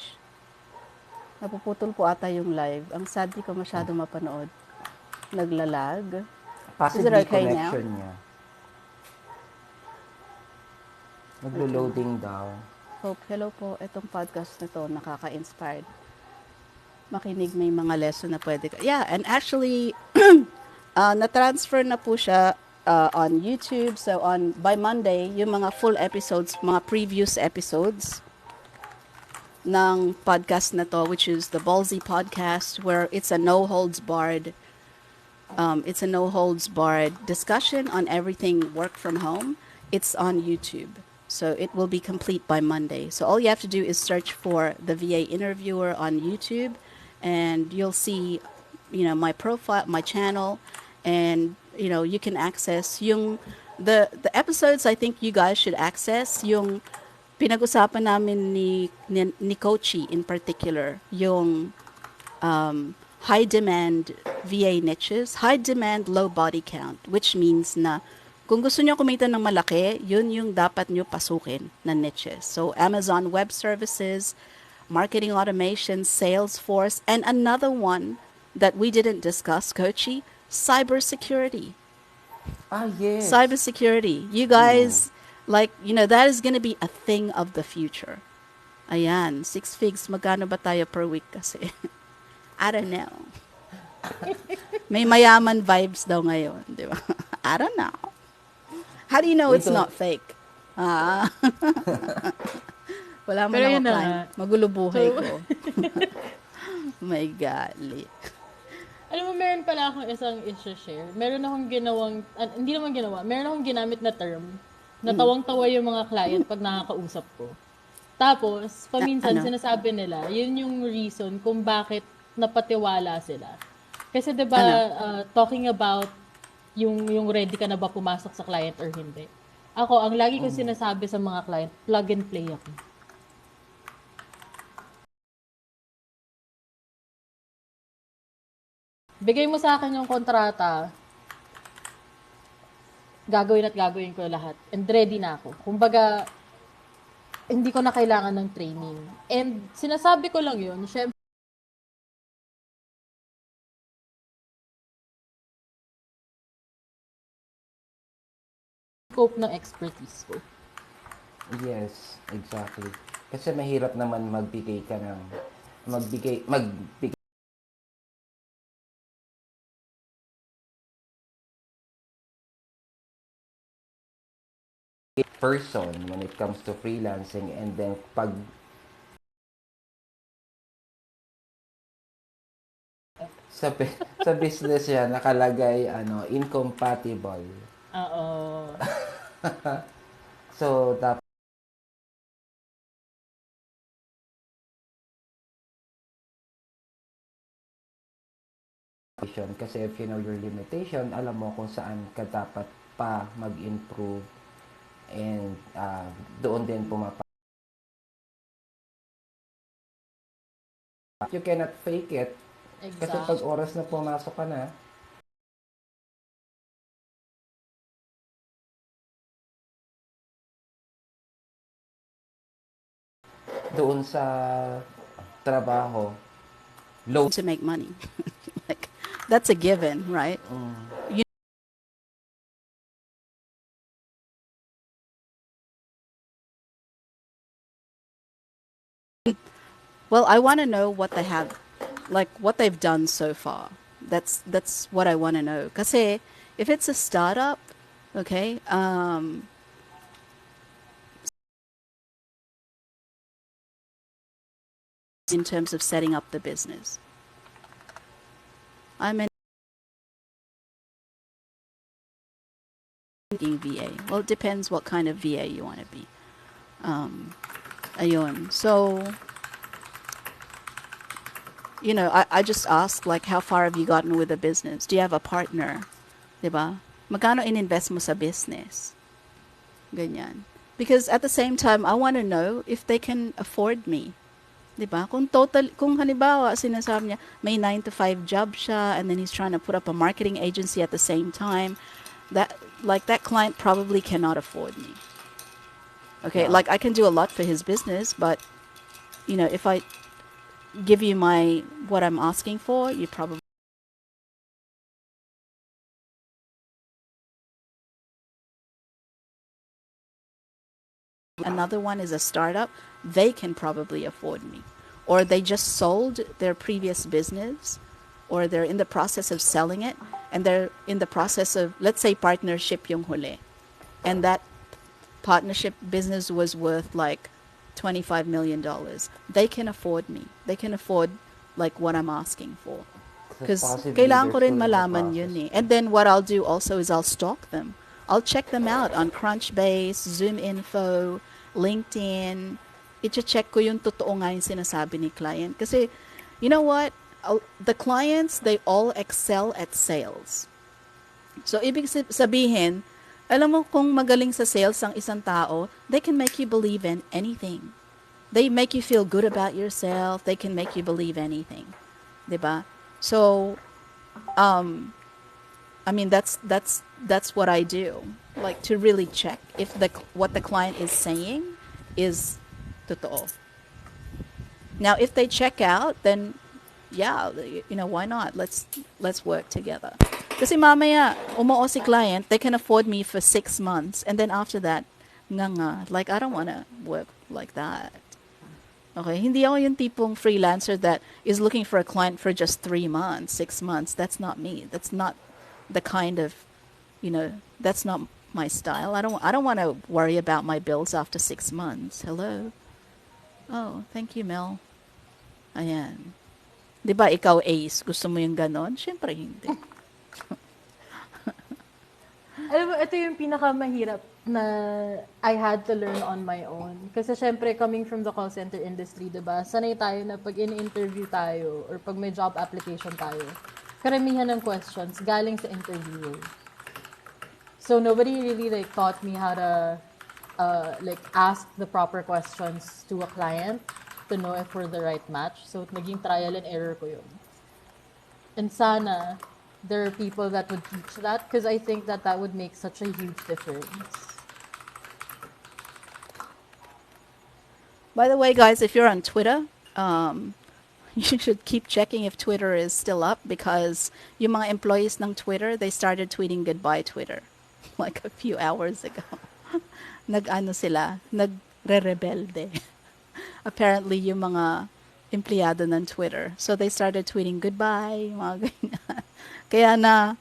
Napuputol po ata yung live. Ang sad, di ko masyado mapanood. Naglalag. Possibly Is it okay now? connection niya. Naglo-loading daw. Hope, hello po. Itong podcast na to, nakaka-inspired. Makinig, may mga lesson na pwede ka. Yeah, and actually, na-transfer na po siya on YouTube. So by Monday, yung mga full episodes, mga previous episodes ng podcast na to, which is the Ballsy podcast, where it's a no holds barred discussion on everything work from home. It's on YouTube. So it will be complete by Monday. So all you have to do is search for the VA interviewer on YouTube, and you'll see, my profile, my channel, and you can access the episodes. I think you guys should access yung pinag-usapan namin ni Coachy in particular, yung high demand VA niches, high demand low body count, which means na kung gusto nyo kumita ng malaki, yun yung dapat nyo pasukin na niches. So Amazon Web Services, marketing automation, Salesforce, and another one that we didn't discuss, Coachy, cybersecurity. Yes. Cybersecurity. You guys, that is going to be a thing of the future. Ayan, 6 figs, magkano ba tayo per week kasi? I don't know. May mayaman vibes daw ngayon, di ba? I don't know. How do you know it's not fake? Wala mo Pero na yun na time. nga. Magulo buhay So- ko. My God. Alam mo, meron pala akong isang issue-share. Meron akong ginawang, hindi naman ginawa, meron akong ginamit na term na tawang-tawa yung mga client pag nakakausap ko. Tapos, paminsan Ano? sinasabi nila, yun yung reason kung bakit napatiwala sila. Kasi 'di ba, Ano? talking about yung ready ka na ba pumasok sa client or hindi. Ako, ang lagi ko sinasabi sa mga client, plug and play ako. Bigay mo sa akin yung kontrata, gagawin at gagawin ko lahat. And ready na ako. Kumbaga, hindi ko na kailangan ng training. And sinasabi ko lang yun, syempre, scope ng expertise ko. Yes, exactly. Kasi mahirap naman magbigay person when it comes to freelancing, and then pag sa sa business yan nakalagay incompatible. Oo. So dapat kasi if you know your limitation, alam mo kung saan ka dapat pa mag-improve, and doon din pumapasok. You cannot fake it kasi pag Exact. oras na pumasok ka na, doon sa trabaho, low. To make money. Like, that's a given, right? You, well, I want to know what they have, like what they've done so far. That's what I want to know. Kasi if it's a startup, okay, in terms of setting up the business, I'm an VA. Well, it depends what kind of VA you want to be. Ayun. So, I just asked, like, how far have you gotten with the business? Do you have a partner? Diba? Magkano in-invest mo sa business? Ganyan. Because at the same time, I want to know if they can afford me. 'Di ba? Kung halimbawa sinasabi niya may 9 to 5 job siya, and then he's trying to put up a marketing agency at the same time, that client probably cannot afford me. Okay, Yeah. like I can do a lot for his business, but if I give you my what I'm asking for, you probably. Another one is a startup. They can probably afford me. Or they just sold their previous business, or they're in the process of selling it, and they're in the process of, let's say, partnership yung huli. And that partnership business was worth like $25 million. They can afford me. They can afford like what I'm asking for. Because Because possibly kailangan they're ko rin still in the malaman process. yun eh. And then what I'll do also is I'll stalk them. I'll check them out on Crunchbase, Zoom Info, LinkedIn. I-check ko yung totoo nga yung sinasabi ni client. Kasi, you know what? The clients, they all excel at sales. So, ibig sabihin, alam mo kung magaling sa sales ang isang tao, they can make you believe in anything. They make you feel good about yourself. They can make you believe anything. 'Di ba? So, I mean that's what I do. Like to really check if what the client is saying is totoo. Now, if they check out, then yeah, why not? Let's work together. Kasi mamaya, umuo si client, they can afford me for 6 months, and then after that, nga, like I don't want to work like that. Okay, hindi ako yung tipong freelancer that is looking for a client for just 3 months, 6 months. That's not me. That's not the kind of, that's not my style. I don't want to worry about my bills after 6 months. Hello. Oh, thank you, Mel. Ayan. Di ba ikaw ace, gusto mo yung ganon? Siyempre hindi. Alam mo, ito yung pinakamahirap na I had to learn on my own. Kasi syempre, coming from the call center industry, diba? Sanay tayo na pag in-interview tayo or pag may job application tayo, karamihan ng questions galing sa interviewer. So nobody really like taught me how to like ask the proper questions to a client to know if we're the right match. So naging trial and error ko yun. And sana there are people that would teach that because I think that that would make such a huge difference. By the way, guys, if you're on Twitter, you should keep checking if Twitter is still up because yung mga employees ng Twitter, they started tweeting goodbye Twitter like a few hours ago. Nag-ano sila, nagre-rebelde. Apparently, yung mga empleyado ng Twitter. So they started tweeting goodbye, mga ganyan. Kaya na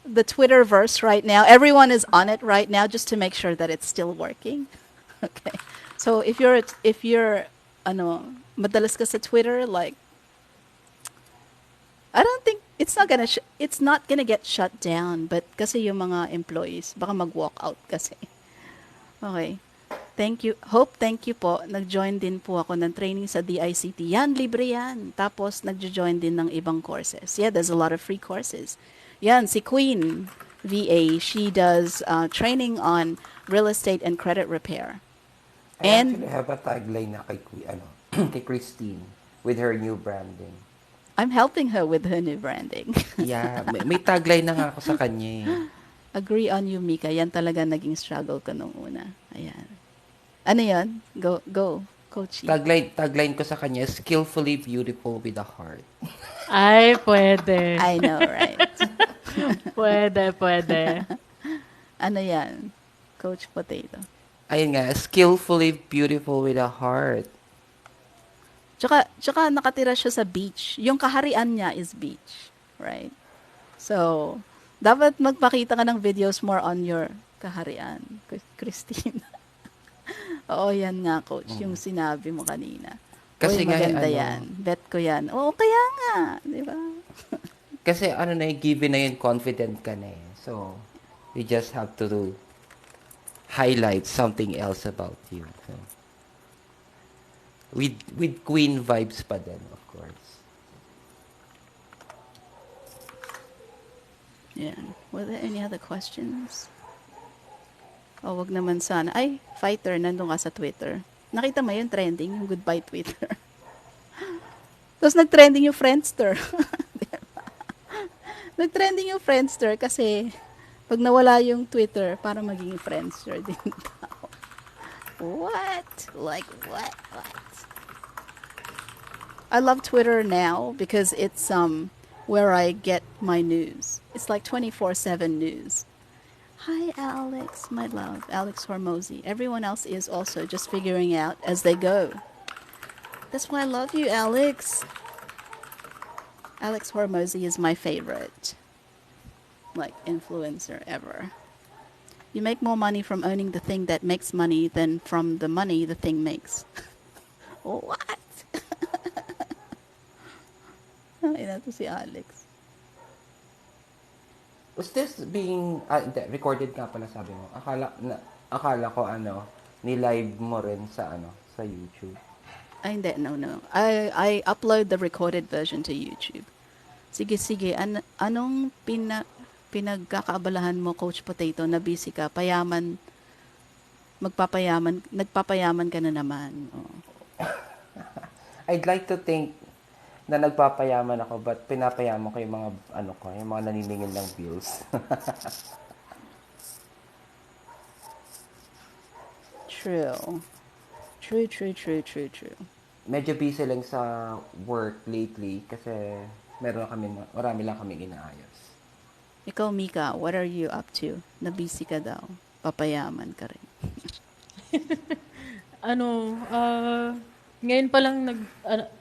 the Twitterverse right now, everyone is on it right now just to make sure that it's still working. Okay. So if you're madalas ka sa Twitter, like I don't think it's not gonna get shut down, but kasi yung mga employees baka mag-walk out kasi. Okay. Thank you. Thank you po. Nag-join din po ako ng training sa DICT. Yan, libre yan. Tapos, nag-join din ng ibang courses. Yeah, there's a lot of free courses. Yan, si Queen VA, she does training on real estate and credit repair. I And actually have a tagline na kay, kay Christine with her new branding. I'm helping her with her new branding. Yeah, may tagline na nga ako sa kanya eh. Agree on you, Mika. Yan talaga naging struggle ko nung una. Ayan. Ano yan? Go, Coachy. Tagline ko sa kanya, skillfully beautiful with a heart. Ay, pwede. I know, right? Pwede. Ano yan? Coach Potato. Ayun nga, skillfully beautiful with a heart. Tsaka nakatira siya sa beach. Yung kaharian niya is beach. Right? So, dapat magpakita ka ng videos more on your kaharian, Christine. Oo, yan nga, Coach. Yung sinabi mo kanina. Kasi Uy, maganda yan. Bet ko yan. Oo, kaya nga. Di ba? Kasi given na yun, confident ka na eh. So, we just have to highlight something else about you. So, with queen vibes pa din, of course. Yeah. Were there any other questions? Oh, wag naman sana. Ay, fighter, nandun ka sa Twitter. Nakita mo yun, trending, yung goodbye Twitter. Tapos nag-trending yung Friendster. Nag-trending yung Friendster kasi pag nawala yung Twitter, para maging Friendster din tao. What? Like, what? I love Twitter now because it's where I get my news. It's like 24/7 news. Hi, Alex, my love. Alex Hormozy. Everyone else is also just figuring out as they go. That's why I love you, Alex. Alex Hormozy is my favorite, like, influencer ever. You make more money from owning the thing that makes money than from the money the thing makes. What? Ay, nato si Alex. Was this being recorded nga pala sabi mo? Akala ko ni-live mo rin sa sa YouTube. Ay, hindi, no. I upload the recorded version to YouTube. Sige. Anong pinagkakaabalahan mo, Coach Potato, na busy ka? Nagpapayaman ka na naman. Oh. I'd like to think na nagpapayaman ako, but pinapayaman ko yung mga yung mga naniningil ng bills. True. Medyo busy lang sa work lately kasi marami lang kaming inaayos. Ikaw, Mika, what are you up to? Na busy ka daw. Papayaman ka rin. Ngayon pa lang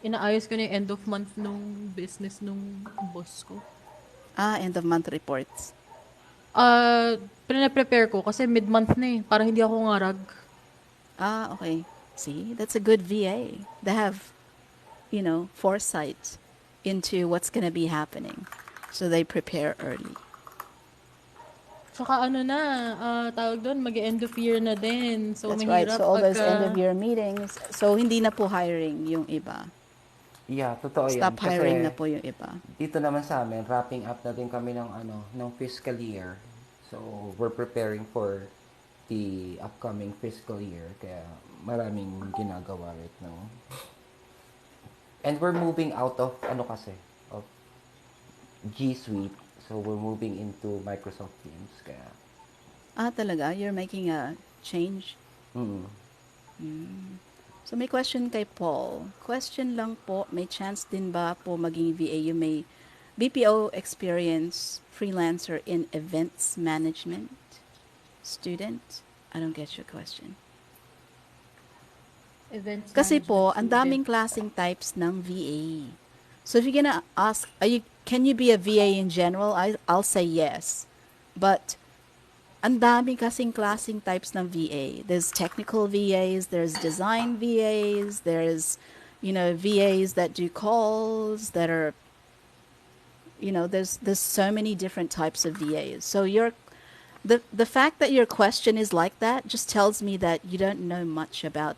inaayos ko na yung end of month nung business nung boss ko. End of month reports. Prepare ko kasi mid-month na eh. Para hindi ako ngarag. Okay. See, that's a good VA. They have foresight into what's going to be happening. So they prepare early. Tsaka ano na, tawag doon, mag-end of year na din. So, That's right. So mahirap all those end of pagka... year meetings, so hindi na po hiring yung iba. Yeah, totoo yan. Stop hiring na Kasi po yung iba. dito naman sa amin, wrapping up na din kami ng fiscal year. So, we're preparing for the upcoming fiscal year. Kaya maraming ginagawa right now. And we're moving out of, of G Suite. So, we're moving into Microsoft Teams. Kaya, Talaga? You're making a change? mm, So may question kay Paul. Question lang po, may chance din ba po maging VA yung may BPO experience freelancer in events management student? I don't get your question. Events Kasi po, management ang daming student. klaseng types ng VA. So if you're gonna ask, can you be a VA in general? I'll say yes. But ang dami kasing klaseng types ng VA. There's technical VAs, there's design VAs, there's, VAs that do calls, that are, there's so many different types of VAs. So the fact that your question is like that just tells me that you don't know much about,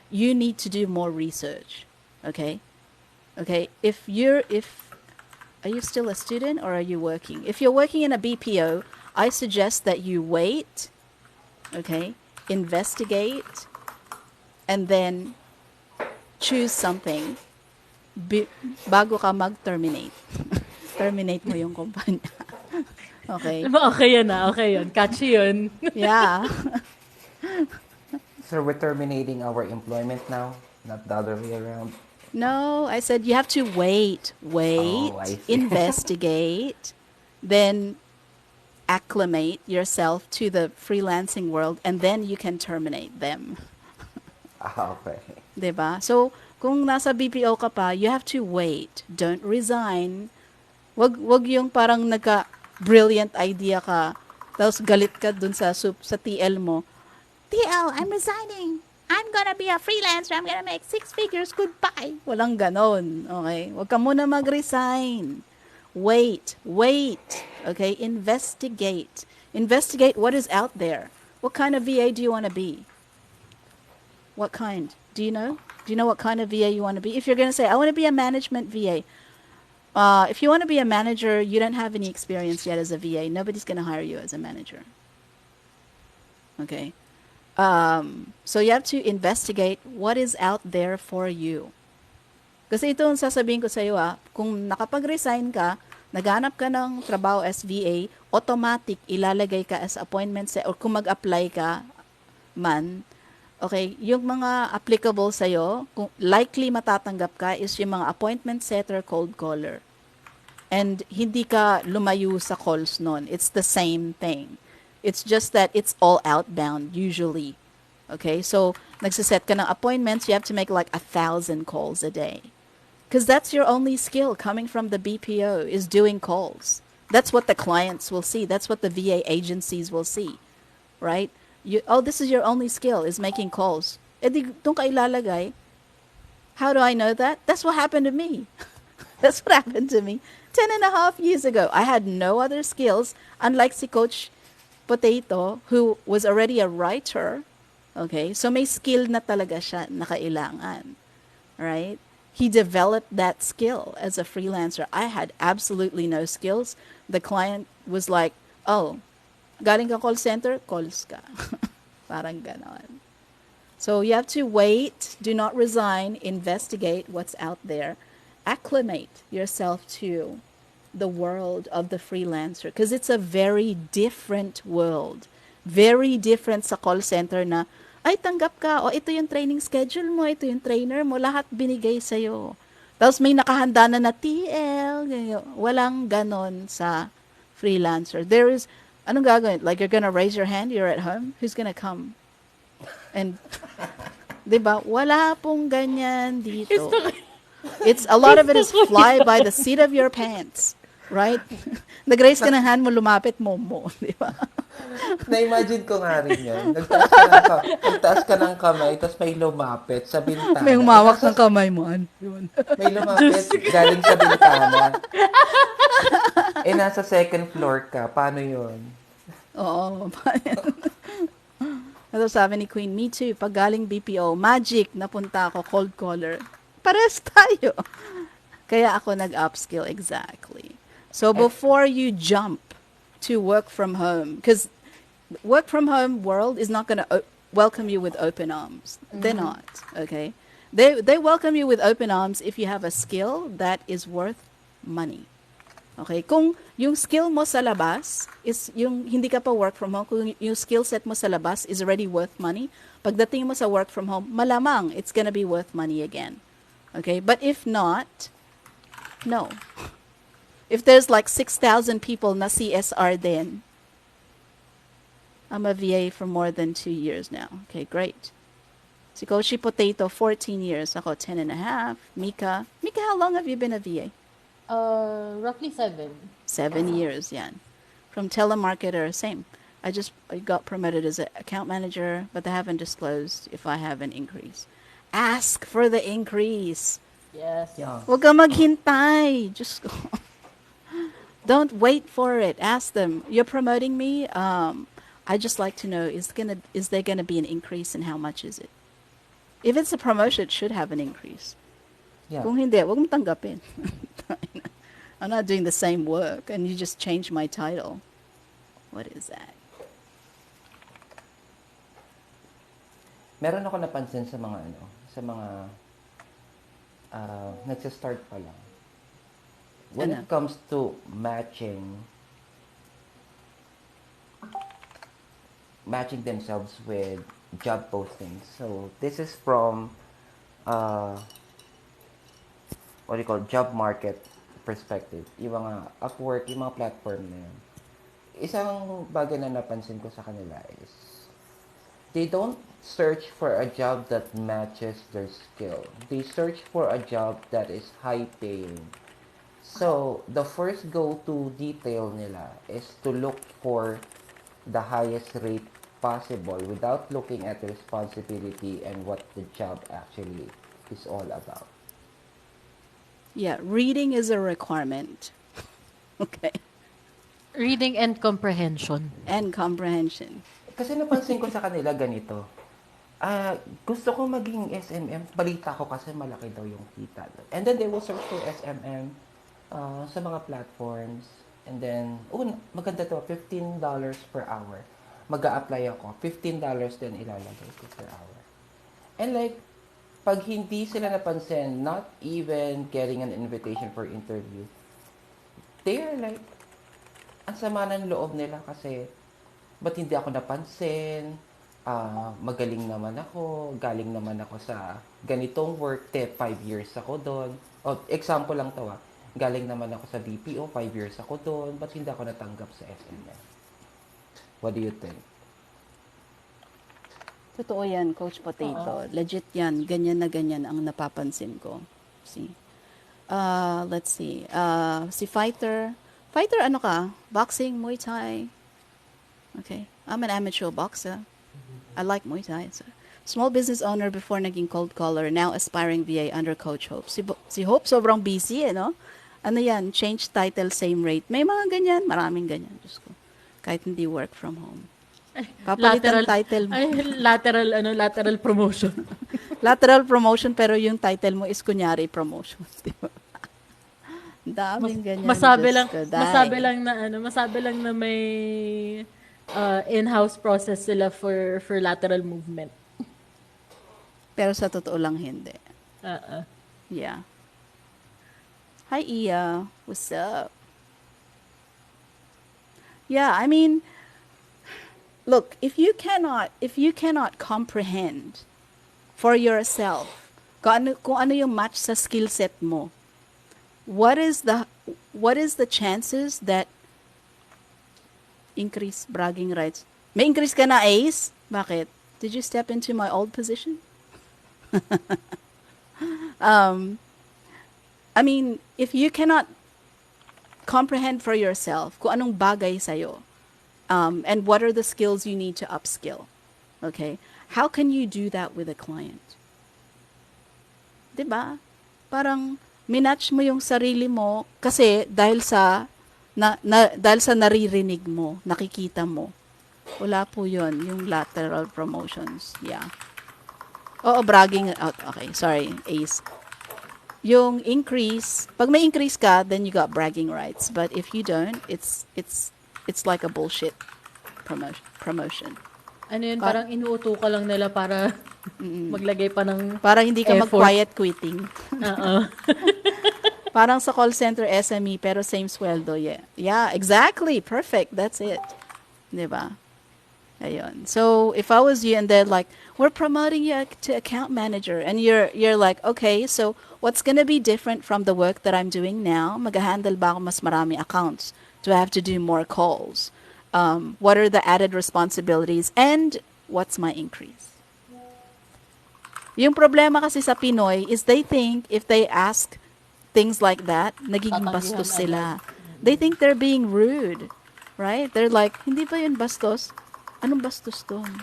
you need to do more research. Okay? Okay, are you still a student or are you working? If you're working in a BPO, I suggest that you wait, okay, investigate, and then choose something bago ka mag-terminate. Terminate mo yung kumpanya. Okay? Okay yun okay yun. Catchy yun. Yeah. so we're terminating our employment now, not the other way around. No, I said you have to wait, Oh, I see. investigate, then acclimate yourself to the freelancing world, and then you can terminate them. Okay. 'Di ba? So, kung nasa BPO ka pa, you have to wait. Don't resign. Wag yung parang nagka-brilliant idea ka, tapos galit ka dun sa TL mo. TL, I'm resigning. I'm gonna be a freelancer. I'm gonna make 6 figures. Goodbye. Walang ganon. Okay? Wag ka muna mag-resign. Wait. Okay? Investigate. Investigate what is out there. What kind of VA do you want to be? What kind? Do you know? Do you know what kind of VA you want to be? If you're going to say, I want to be a management VA. If you want to be a manager, you don't have any experience yet as a VA. Nobody's going to hire you as a manager. Okay? So you have to investigate what is out there for you. Kasi ito ang sasabihin ko sa iyo, kung nakapag-resign ka, naghanap ka ng trabaho as VA, automatic ilalagay ka as appointment or kung mag-apply ka man, okay, yung mga applicable sa iyo, kung likely matatanggap ka is yung mga appointment setter, cold caller. And hindi ka lumayo sa calls nun. It's the same thing. It's just that it's all outbound usually. Okay, so nagsiset ka ng appointments, you have to make like 1,000 calls a day. Because that's your only skill coming from the BPO is doing calls. That's what the clients will see. That's what the VA agencies will see. Right? This is your only skill is making calls. E di, doon ka ilalagay. How do I know that? That's what happened to me. That's what happened to me 10.5 years ago. I had no other skills, unlike si Coach Potato, who was already a writer. Okay? So may skill na talaga siya na kailangan. Right? He developed that skill as a freelancer. I had absolutely no skills. The client was like, oh, galing ka call center, calls ka. Parang ganon. So you have to wait, do not resign, investigate what's out there, acclimate yourself to the world of the freelancer because it's a very different world. Very different sa call center na, ay, tanggap ka, o ito yung training schedule mo, ito yung trainer mo, lahat binigay sa'yo. Tapos may nakahanda na TL, ganyan. Walang ganon sa freelancer. There is, anong gagawin? Like you're gonna raise your hand, you're at home, who's gonna come? And, diba, wala pong ganyan dito. It's, a lot of it is fly by the seat of your pants. Right? Nag-raise ka ng hand mo, lumapit mo, diba? Na-imagine ko nga rin yun. Nagtaas ka ng kamay, tapos may lumapit sa May bintana. humawak ng kamay mo. Ano yun? May lumapit galing sa bintana. Nasa second floor ka. Paano yun? Oo. Ano sabi ni Queen, me too. Pag galing BPO, magic, napunta ako, cold caller. Pares tayo. Kaya ako nag-upskill, exactly. So And, before you jump to work from home, because work from home world is not going to welcome you with open arms. They're not, okay? They welcome you with open arms if you have a skill that is worth money. Okay? Kung yung skill mo sa labas is yung hindi ka pa work from home, kung yung skill set mo sa labas is already worth money, pagdating mo sa work from home, malamang it's gonna be worth money again. Okay? But if not, no. If there's like 6,000 people na CSR din, I'm a VA for more than 2 years now. Okay, great. Si Koshi Potato, 14 years. Ako, 10 and a half. Mika, how long have you been a VA? Roughly 7. 7 years, yan. From telemarketer, same. I got promoted as an account manager, but they haven't disclosed if I have an increase. Ask for the increase. Yes. yeah. Huwag ka maghintay. Just go. Don't wait for it. Ask them. You're promoting me. I just like to know is there gonna be an increase and how much is it? If it's a promotion, it should have an increase. Yeah. Kung hindi, wag mo tanggapin. I'm not doing the same work and you just change my title. What is that? Meron ako napansin sa mga nagsa-start pa lang. When Ano? it comes to matching themselves with job postings. So this is from what do you call job market perspective. Yung mga Upwork, yung mga platform na yun. Isang bagay na napansin ko sa kanila is they don't search for a job that matches their skill. They search for a job that is high paying. So, the first go-to detail nila is to look for the highest rate possible without looking at the responsibility and what the job actually is all about. Yeah, reading is a requirement. Okay. Reading and comprehension. And comprehension. Kasi napansin ko sa kanila ganito. Gusto ko maging SMM. Balita ko kasi malaki daw yung kita. And then they will search for SMM sa mga platforms. And then, maganda to, $15 per hour. Mag-a-apply ako. $15 din ilalagay ko per hour. And like, pag hindi sila napansin, not even getting an invitation for interview, they are like, ang sama ng loob nila kasi, ba't hindi ako napansin? Magaling naman ako, galing naman ako sa ganitong work, 5 years ako doon. Example lang to galing naman ako sa BPO, 5 years ako doon, ba't hindi ako natanggap sa SMM? What do you think? Totoo yan, Coach Potato. Legit yan. Ganyan na ganyan ang napapansin ko. See? Let's see. Si Fighter. Fighter, ano ka? Boxing, Muay Thai? Okay. I'm an amateur boxer. I like Muay Thai. So. Small business owner before naging cold caller, now aspiring VA under Coach Hope. Si Hope sobrang busy, no? Ano yan? Change title, same rate. May mga ganyan. Maraming ganyan. Diyos ko. Kahit hindi work from home. Papalitan title mo. Lateral promotion. Lateral promotion pero yung title mo is kunyari promotion. Diba? Daming ganyan. Masabi lang na may in-house process sila for lateral movement. Pero sa totoo lang hindi. Yeah. Hi Iya, what's up? Yeah, I mean, look, if you cannot comprehend for yourself kung ano yung match sa skill set mo, what is the chances that increase bragging rights? May increase ka na, Ace? Bakit? Did you step into my old position? I mean, if you cannot comprehend for yourself kung anong bagay sa'yo, and what are the skills you need to upskill. Okay? How can you do that with a client? 'Di ba? Parang minatch mo yung sarili mo kasi dahil sa naririnig mo, nakikita mo. Wala po 'yon, yung lateral promotions. Yeah. Oo, bragging out. Okay, sorry, Ace. Yung increase, pag may increase ka, then you got bragging rights. But if you don't, it's like a bullshit promotion. Ano yun, Pa- parang inuuto ka lang nila para maglagay pa ng para hindi ka effort. mag-quiet quitting. Oo. Parang sa call center SME pero same sweldo. Yeah. Yeah, exactly. Perfect. That's it. 'Di ba? Ayun. So, if I was you and they're like, "We're promoting you to account manager." And you're like, "Okay, so what's going to be different from the work that I'm doing now? Mag-handle ba ako mas marami accounts? Do I have to do more calls? What are the added responsibilities and what's my increase?" Yung problema kasi sa Pinoy is they think if they ask things like that, nagiging Tatanggihan bastos agad. sila. They think they're being rude. Right? They're like, hindi ba yun bastos? Anong bastos doon?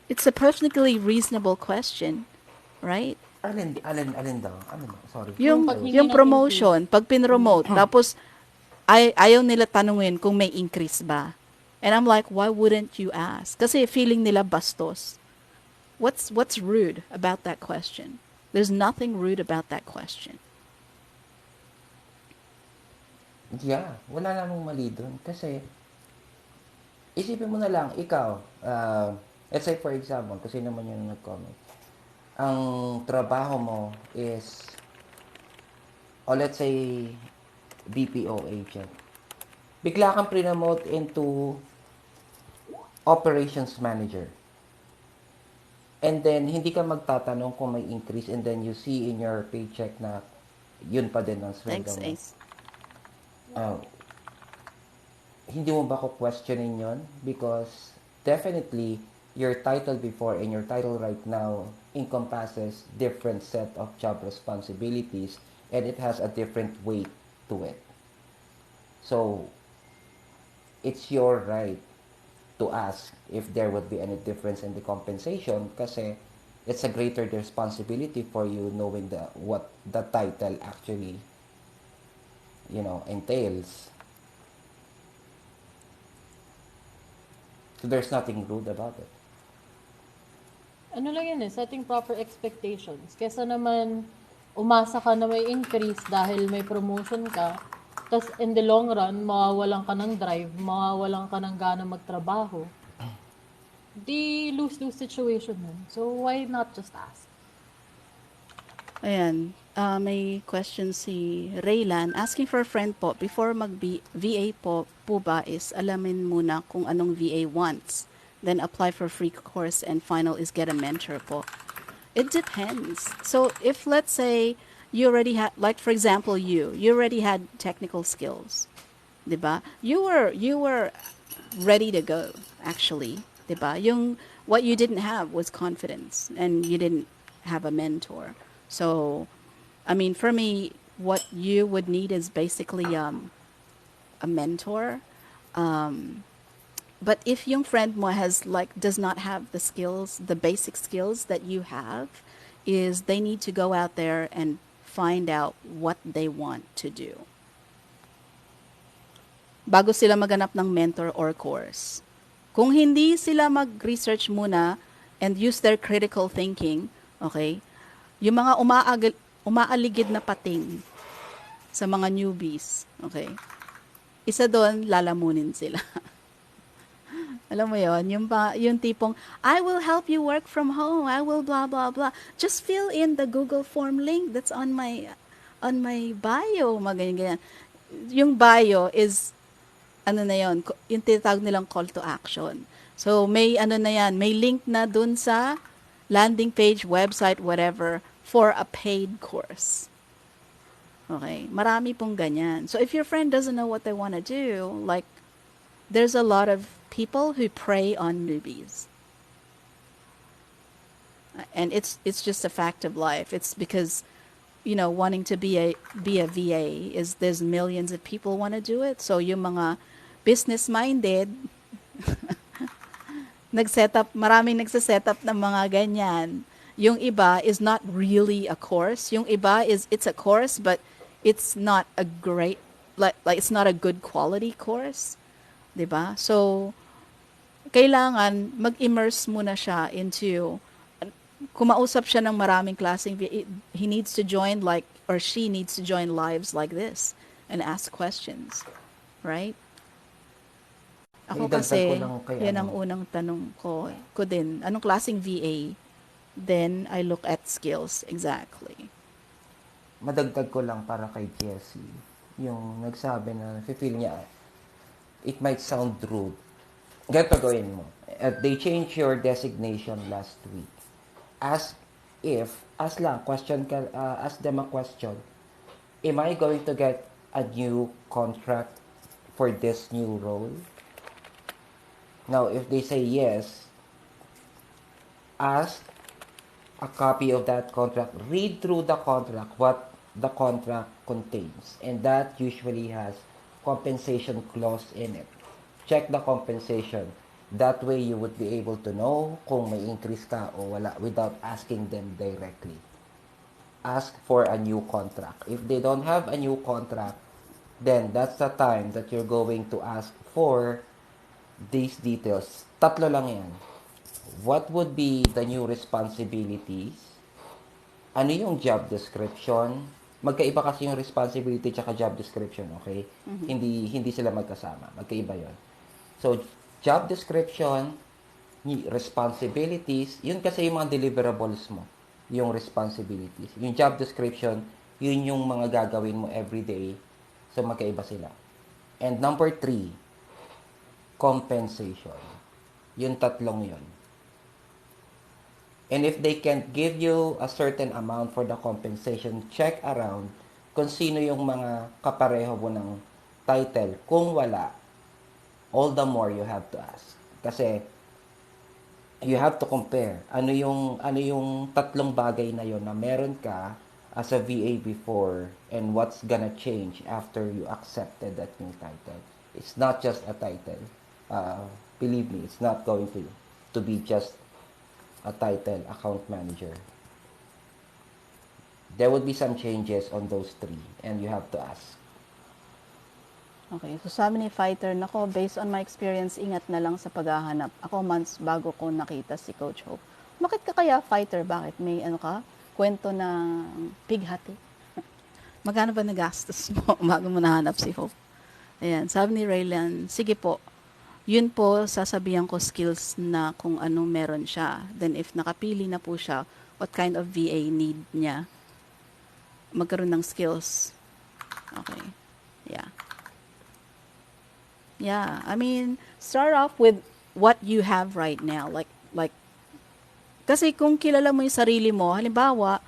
It's a perfectly reasonable question. Right? Alin daw? Ano ba? Sorry. Yung, paghingi yung ng promotion, pag pinromote, tapos ayaw nila tanungin kung may increase ba. And I'm like, why wouldn't you ask? Kasi feeling nila bastos. What's rude about that question? There's nothing rude about that question. Yeah, wala namang mali dun. Kasi, isipin mo na lang, ikaw, let's say for example, kasi naman yung nag-comment, ang trabaho mo is, or let's say, BPO agent. Bigla kang promote into operations manager. And then, hindi ka magtatanong kung may increase and then you see in your paycheck na yun pa din ang sweldo Thanks, mo. Ace. Uh, hindi mo ba ko questionin yon? Because definitely, your title before and your title right now encompasses different set of job responsibilities and it has a different weight to it. So, it's your right to ask if there would be any difference in the compensation kasi it's a greater responsibility for you knowing what the title actually entails. So there's nothing rude about it. Ano lang yun setting proper expectations. Kesa naman umasa ka na may increase dahil may promotion ka, tas in the long run, mawawalan ka ng drive, mawawalan ka ng gana magtrabaho. Di lose-lose situation yun. So why not just ask? Ayan. May question si Raylan. Asking for a friend po, before mag-VA po ba is alamin muna kung anong VA wants. Then apply for free course and final is get a mentor po. It depends. So if let's say you already had, like for example you already had technical skills. 'Di ba? You were ready to go actually. 'Di ba? Yung what you didn't have was confidence and you didn't have a mentor. So I mean, for me, what you would need is basically a mentor. But if yung friend mo does not have the skills, the basic skills that you have, is they need to go out there and find out what they want to do. Bago sila maganap ng mentor or course. Kung hindi sila mag-research muna and use their critical thinking, okay, yung mga umaaligid na pating sa mga newbies, okay, isa doon, lalamunin sila. Alam mo yon, yung tipong, I will help you work from home, I will blah, blah, blah. Just fill in the Google form link that's on my bio, mga ganyan. Yung bio is, ano na yon, yung tinatawag nilang call to action. So, may may link na dun sa landing page, website, whatever, for a paid course. Okay? Marami pong ganyan. So if your friend doesn't know what they want to do, like, there's a lot of people who prey on newbies. And it's just a fact of life. It's because, wanting to be a VA is there's millions of people want to do it. So yung mga business-minded, maraming nagse-setup ng mga ganyan. Yung iba is not really a course. Yung iba it's a course, but it's not a great, like it's not a good quality course. 'Di ba? So, kailangan mag-immerse muna siya into, kumausap siya ng maraming klaseng, he needs to join, like, or she needs to join lives like this and ask questions. Right? Ako Maidagdag ko kasi, lang kay yan ang ano, unang tanong ko din. Anong klaseng VA? Then, I look at skills. Exactly. madagdag ko lang para kay Jessie. Yung nagsabi na feel niya, it might sound rude. Ganito gawin mo. They changed your designation last week. Ask ask lang, ask them a question. Am I going to get a new contract for this new role? Now, if they say yes, ask a copy of that contract. Read through the contract, what the contract contains. And that usually has compensation clause in it. Check the compensation. That way, you would be able to know kung may increase ka o wala without asking them directly. Ask for a new contract. If they don't have a new contract, then that's the time that you're going to ask for these details. Tatlo lang yan. What would be the new responsibilities? Ano yung job description? Magkaiba kasi yung responsibility at job description, okay? Hindi sila magkasama. Magkaiba 'yon. So, job description, responsibilities, yun kasi yung mga deliverables mo, yung responsibilities. Yung job description, yun yung mga gagawin mo every day. So, magkaiba sila. And number 3, compensation. Yung tatlong yun. And if they can't give you a certain amount for the compensation, check around kung sino yung mga kapareho mo ng title. Kung wala, all the more you have to ask. Kasi you have to compare. Ano yung tatlong bagay na yon na meron ka as a VA before and what's gonna change after you accepted that new title. It's not just a title. Believe me, it's not going to be just a title, account manager. There would be some changes on those three and you have to ask. Okay, so sabi ni Fighter, nako, based on my experience, ingat na lang sa paghahanap. Ako months bago ko nakita si Coach Hope. Bakit ka kaya Fighter? Bakit? May ano ka? Kwento ng pighati? Magkano ba nagastos mo bago mo nahanap si Hope? Ayan, sabi ni Raylan, sige po, yun po, sasabihan ko skills na kung ano meron siya. Then if nakapili na po siya, what kind of VA need niya, magkaroon ng skills. Okay. Yeah. Yeah, I mean, start off with what you have right now. Like, kasi kung kilala mo yung sarili mo, halimbawa,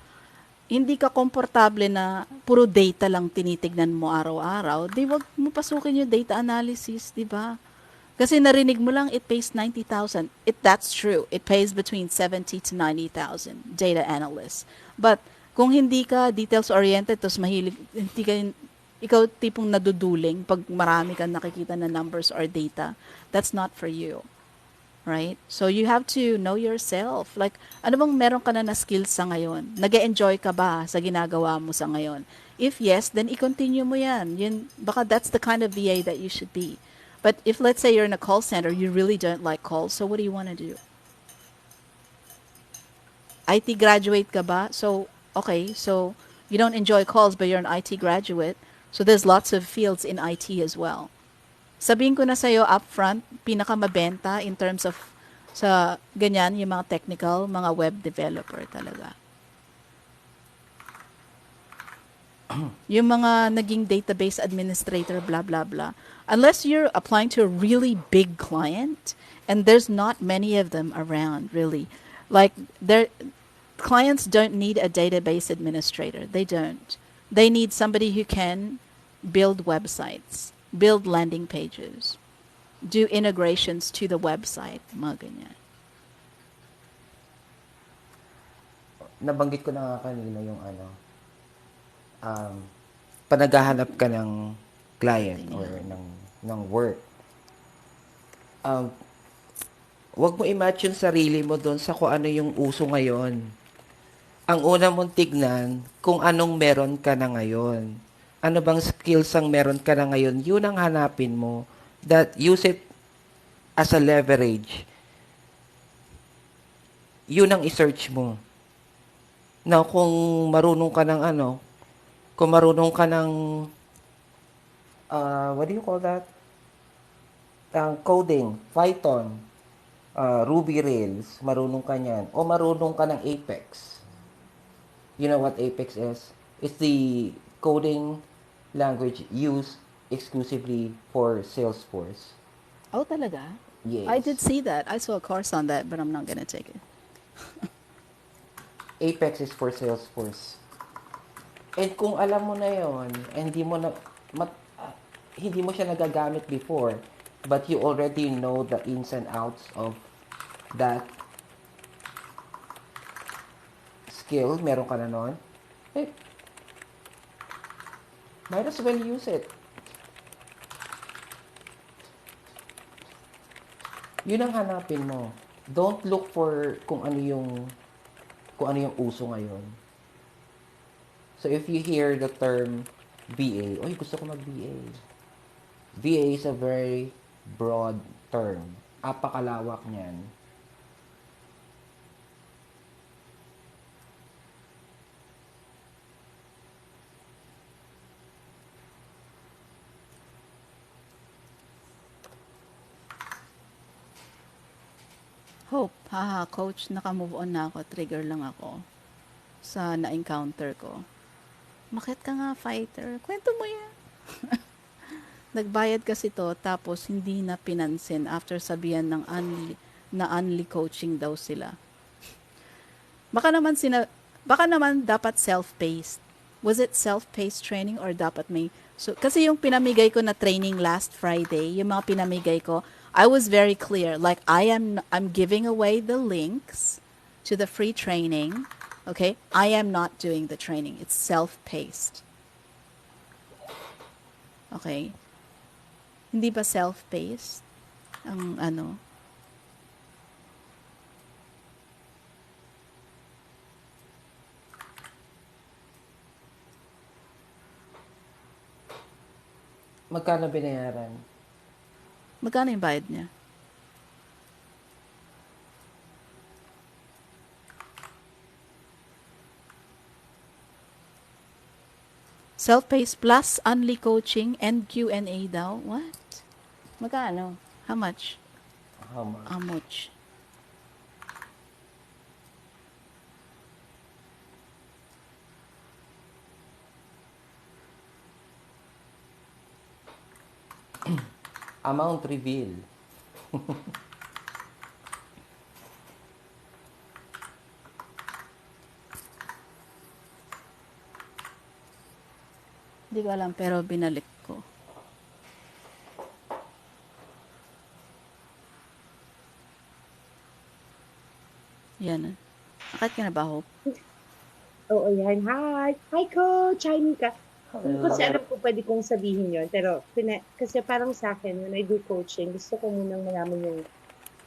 hindi ka komportable na puro data lang tinitignan mo araw-araw, di wag mo pasukin yung data analysis, di ba? Kasi narinig mo lang, it pays 90,000. That's true. It pays between 70 to 90,000 data analysts. But kung hindi ka details-oriented, tapos mahilig, hindi ka, ikaw tipong naduduling pag marami kang nakikita na numbers or data, that's not for you. Right? So you have to know yourself. Like, ano bang meron ka na skills sa ngayon? Nag-e-enjoy ka ba sa ginagawa mo sa ngayon? If yes, then i-continue mo yan. Baka that's the kind of VA that you should be. But if, let's say, you're in a call center, you really don't like calls, so what do you want to do? IT graduate ka ba? So, okay, so you don't enjoy calls, but you're an IT graduate. So there's lots of fields in IT as well. Sabihin ko na sa'yo upfront, pinakamabenta in terms of sa ganyan, yung mga technical, mga web developer talaga. Yung mga naging database administrator, blah, blah, blah. Unless you're applying to a really big client, and there's not many of them around, really. Like, clients don't need a database administrator. They don't. They need somebody who can build websites, build landing pages, do integrations to the website, mga ganyan. Nabanggit ko na nga kanina yung panaghahanap ka ng client or ng work. Um, wag mo i-match yung sarili mo doon sa kung ano yung uso ngayon. Ang una mong tignan kung anong meron ka na ngayon. Ano bang skills ang meron ka na ngayon, yun ang hanapin mo. That use it as a leverage. Yun ang i-search mo. Now, kung marunong ka ng ano, kung marunong ka ng, what do you call that? Coding, Python, Ruby Rails, marunong ka niyan. O marunong ka ng Apex. You know what Apex is? It's the coding language used exclusively for Salesforce. Oh, talaga? I did Yes. see that. I saw a course on that, but I'm not gonna take it. Apex is for Salesforce. And kung alam mo na yon, hindi mo na, mat, hindi mo siya nagagamit before, but you already know the ins and outs of that skill, meron ka na nun, eh, might as well use it. Yun ang hanapin mo. Don't look for kung ano yung uso ngayon. So if you hear the term VA, oy gusto ko mag-VA. VA is a very broad term. Apakalawak niyan. Hope, haha, coach, naka-move on na ako. Trigger lang ako sa na-encounter ko. Bakit ka nga fighter? Kwento mo yan. Nagbayad kasi to, tapos hindi na pinansin after sabihan ng unli coaching daw sila. Baka naman baka naman dapat self-paced. Was it self-paced training or dapat may so kasi yung pinamigay ko na training last Friday, yung mga pinamigay ko, I was very clear like I'm giving away the links to the free training. Okay? I am not doing the training. It's self-paced. Okay? Hindi ba self-paced ang ano? Magkano binayaran? Magkano yung bayad niya? Self-paced plus only coaching and Q&A daw. What? Magkano? How much? How much? How much? Amount reveal. Hindi ko alam pero binalik ko. Yan. Akit ka na ba, Hope? Oo, yan. Hi! Hi, Coach! Hi, Nika. Hindi ko kasi Hello. alam kung pwede kong sabihin yon pero kasi parang sa akin, when I do coaching, gusto ko munang malaman yung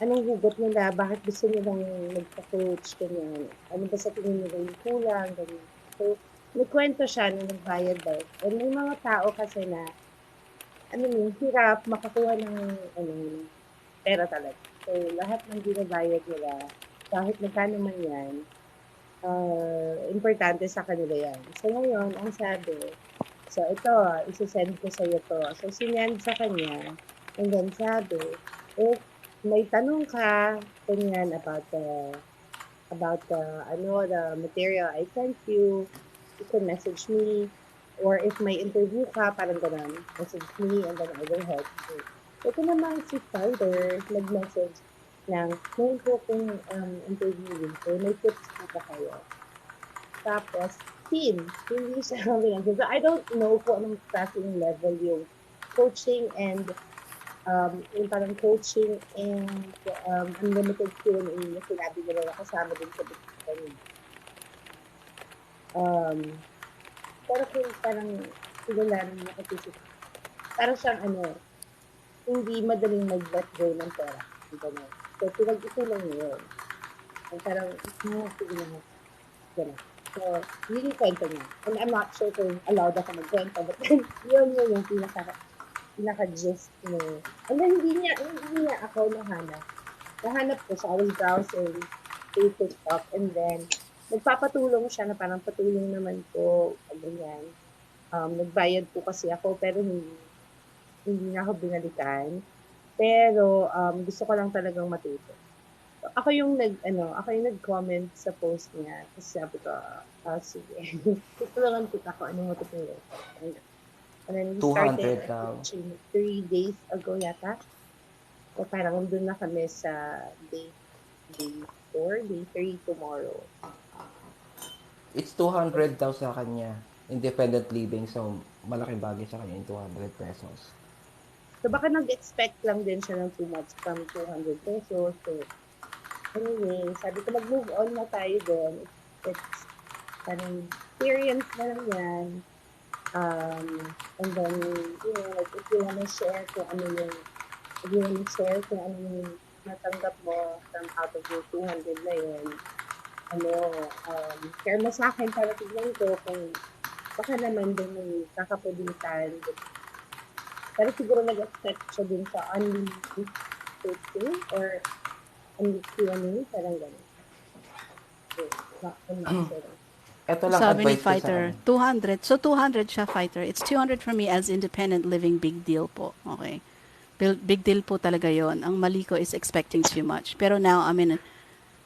anong hugot nila, bakit gusto nilang magpa-coach, ganyan. Ano ba sa tingin nila yung kulang, ganyan. So, nagkwento siya na nagbayad daw. And may mga tao kasi na, ano yung hirap makakuha ng, ano, pera talaga. So, lahat ng binabayad nila, kahit magkano man yan, importante sa kanila yan. So, ngayon, ang sabi, so, ito, isasend ko sa'yo to. So, sinend sa kanya, and then sabi, if may tanong ka, ganyan, the material I sent you, you can message me, or if may interview ka, parang ganun, message me, and then I will help you. Ito naman si Spider, nag-message ng, ngayon po kung interviewin ko, may tips po ba kayo? Tapos, hindi siya binansin. So, I don't know kung anong klaseng level yung coaching and yung parang coaching and unlimited Q&A na sinabi nila na kasama din sa bisita niya. Pero kung parang sila na nakikisip, parang siyang ano, hindi madaling mag-let go ng pera. Ganun. So, pinag-ikulan niya yun. And parang, sige na, gano'n. So, yun yung kwento niya. And I'm not sure kung allowed ako magkwento, but then, yun yung pinaka-gist niya. And then, hindi niya ako nahanap. Nahanap ko siya, I was browsing through TikTok, and then, nagpapatulong siya na parang patulong naman po, ganyan. Nagbayad po kasi ako, pero hindi na ako binalikan. Pero, gusto ko lang talagang matuto. Ako yung nag-comment sa post niya. Kasi sabi ko, sige. Tutulungan kita kung anong matutulong ko. And then we started 200 daw. teaching 3 days ago yata. So parang doon na kami sa day 4, day 3 tomorrow. It's 200 daw sa kanya. Independent living. So, malaking bagay sa kanya yung 200 pesos. So baka nag-expect lang din siya ng too much from 200 pesos. So anyway, sabi ko mag-move on na tayo doon. It's parang experience na lang yan. And then, like, if you wanna share kung ano yung, natanggap mo from out of your 200 na yun, share mo sa akin para tignan ko kung baka naman din may kakapulitan. Pero siguro nag-expect siya din sa unlimited coaching or unlimited Q&A, parang gano'n. So, I'm not sure. Ito lang Sabi ni advice ko sa Fighter, ano. 200. So 200 siya, Fighter. It's 200 for me as independent living, big deal po. Okay. Big deal po talaga yon. Ang mali ko is expecting too much. Pero now I'm in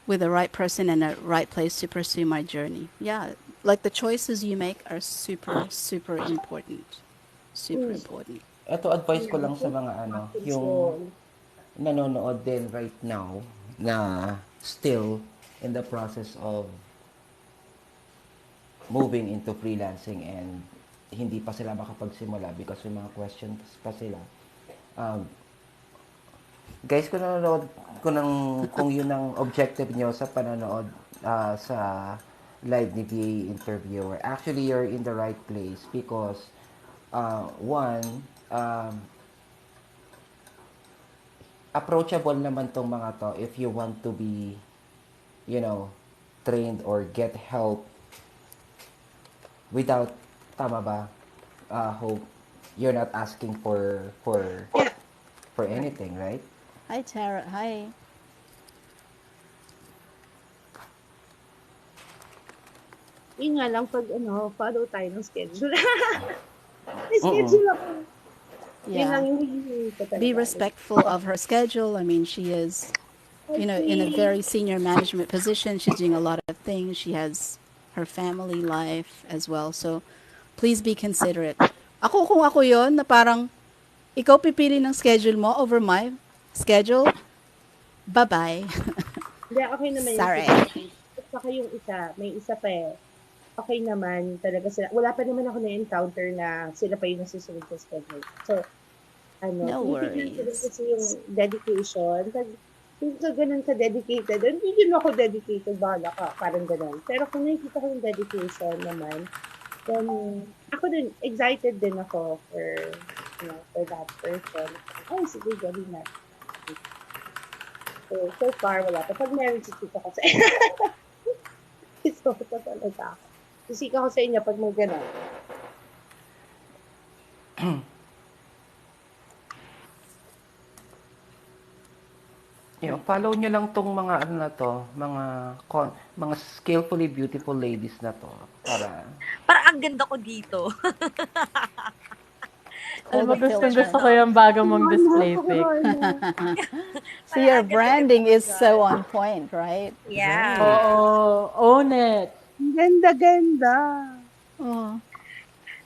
with the right person and the right place to pursue my journey. Yeah, like the choices you make are super, super important. Super important. Ito advice ko Yeah, lang sa mga yung control. nanonood din right now na still in the process of moving into freelancing and hindi pa sila makapagsimula because may mga questions pa sila. Um, Guys, kung yun ang objective nyo sa panonood sa live ni VA interviewer, actually you're in the right place because one, approachable naman tong mga to if you want to be, you know, trained or get help without, tama ba? Hope you're not asking for anything, right? Hi, Tara. Hi. Yun nga lang pag follow tayo ng schedule. May schedule ako. Yun lang Yeah. yung hinihingi ko Be talaga. respectful of her schedule. I mean, she is, in a very senior management position. She's doing a lot of things. She has her family life as well. So, please be considerate. Kung ako yon na parang ikaw pipili ng schedule mo over my schedule, bye-bye. Hindi, okay naman yung Sorry. situation. At saka yung may isa pa eh. Okay naman talaga sila. Wala pa naman ako na-encounter na sila pa yung nasusunod sa schedule. So, No tinitignan ko rin worries. kasi yung dedication. Kung ka ganun ka-dedicated, hindi din ako dedicated, bahala ka, parang ganun. Pero kung nakikita ko yung dedication naman, then ako din, excited din ako for that person. Ay, sige, gawin natin. So far, wala pa. Pag meron, sisika ko sa inyo. Gusto ko talaga ako. Sisika ko sa inyo pag may gano'n. Follow nyo lang tong mga mga skillfully beautiful ladies na to para Parang ang ganda ko dito. Alam All mo, the gusto filter. ko yung bago mong display pic. See, Parang your ang ganda branding ko is so on point, right? Yeah. Oo, own it. Ganda-ganda. Oh.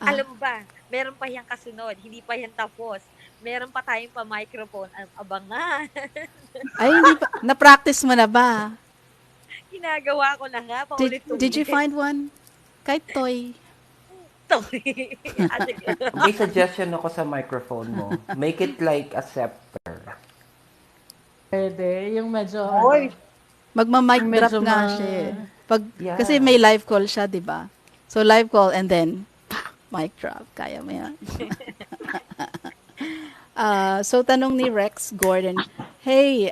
Alam mo ba, meron pa yang kasunod, hindi pa yan tapos. Meron pa tayong pa-microphone. Abangan. Ay, hindi pa. Na-practice mo na ba? Ginagawa ko na nga, Did you paulit-ulit. find one? Kahit toy. Sige. may suggestion ako sa microphone mo. Make it like a scepter. Pwede. Yung medyo, Hoy! Magma-mic Yung drop medyo nga siya eh. Yeah. Kasi may live call siya, di ba? So, live call and then, mic drop. Kaya mo yan. So tanong ni Rex Gordon, hey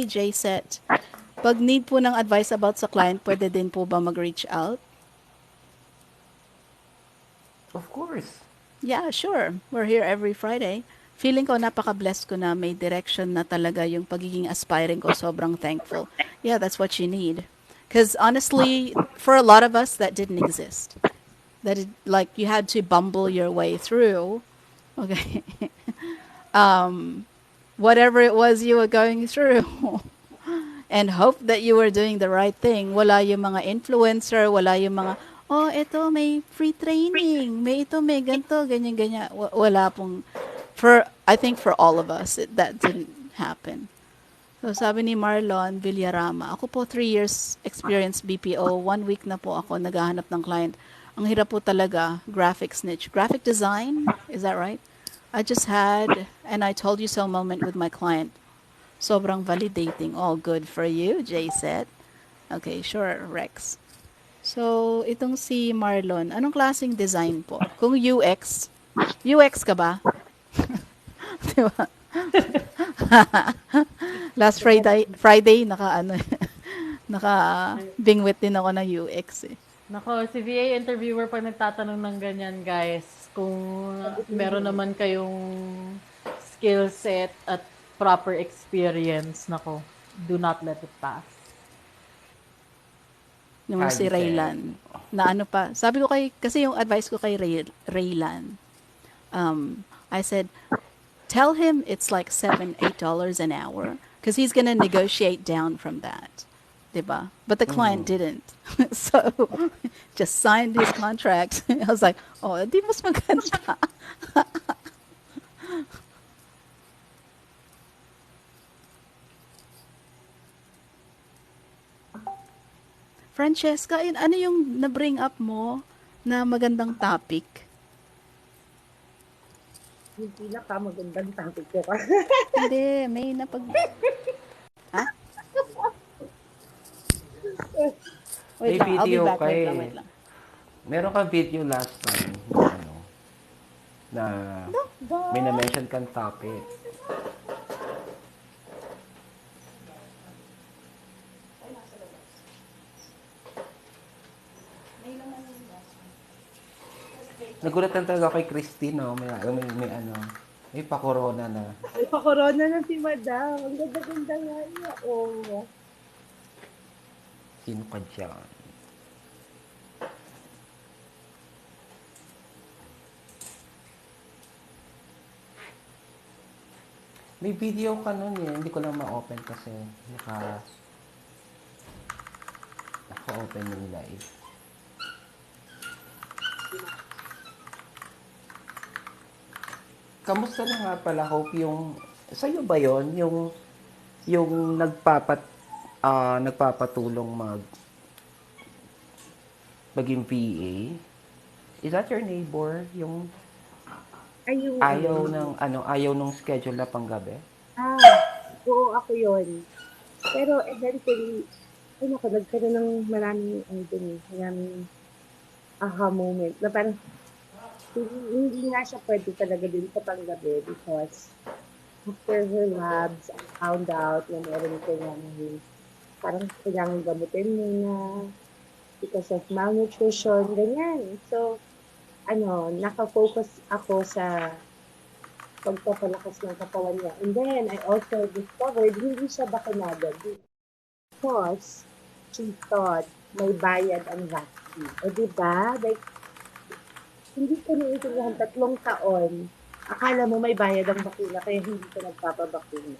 JSet, pag need po ng advice about sa client, pwede din po ba mag-reach out? Of course. Yeah, sure. We're here every Friday. Feeling ko napaka-blessed ko na may direction na talaga yung pagiging aspiring ko. Sobrang thankful. Yeah, that's what you need. Because honestly, for a lot of us, that didn't exist. Like you had to bumble your way through. Okay. Whatever it was you were going through. And hope that you were doing the right thing. Wala yung mga influencer, wala yung mga, oh, ito may free training, may ito, may ganito, ganyan, ganyan. Wala pong, I think for all of us, that didn't happen. So sabi ni Marlon Villarama, ako po 3 years experience BPO, 1 week na po ako naghahanap ng client. Ang hirap po talaga, graphics niche. Graphic design, is that right? I just had, and I told you so moment with my client. Sobrang validating. All good for you, JSet. Okay, sure, Rex. So, itong si Marlon, anong klaseng design po? Kung UX ka ba? Diba? Last Friday naka bingwit din ako ng UX eh. Nako, si VA interviewer pag nagtatanong ng ganyan, guys, kung meron naman kayong skill set at proper experience, nako, do not let it pass. Yung si Highly Raylan. Na ano pa, sabi ko kasi yung advice ko kay Raylan, I said, tell him it's like $7-8 an hour because he's gonna negotiate down from that. Diba? But the client didn't. So, just signed his contract. I was like, oh, di mas maganda. Francesca, ano yung na-bring up mo na magandang topic? Yung pinakamagandang topic ko ka. Hindi, may Ha? Wait May lang, I'll be video back. ka Wait eh. lang. Meron kang video last time na ano, na may na-mention kang topic. Nagulat lang talaga kay Christine, no? May ano, may pa-corona na. Ay, pa-corona na si Madam. Ang ganda-ganda nga niya. Oh. Sino ka dyan? May video ka nun eh. Hindi ko lang ma-open kasi naka-open yung live. Kamusta na nga pala, Hope, yung sa'yo ba yon yung nagpapatulong maging VA? Is that your neighbor? Yung Ay, yung ayaw nung schedule na panggabi? oo, ako yun. Pero eventually, ay naku, nagkaroon ng maraming aha moment na parang hindi nga siya pwede talaga din sa panggabi because after her labs, I found out na meron kailangan parang kailangan gamutin muna because of malnutrition, ganyan. So, nakafocus ako sa pagpapalakas ng katawan niya. And then, I also discovered hindi siya bakunado because she thought may bayad ang vaccine. O diba? Like, hindi ko naiintindihan 3 taon. Akala mo may bayad ang bakuna kaya hindi ko nagpapabakuna.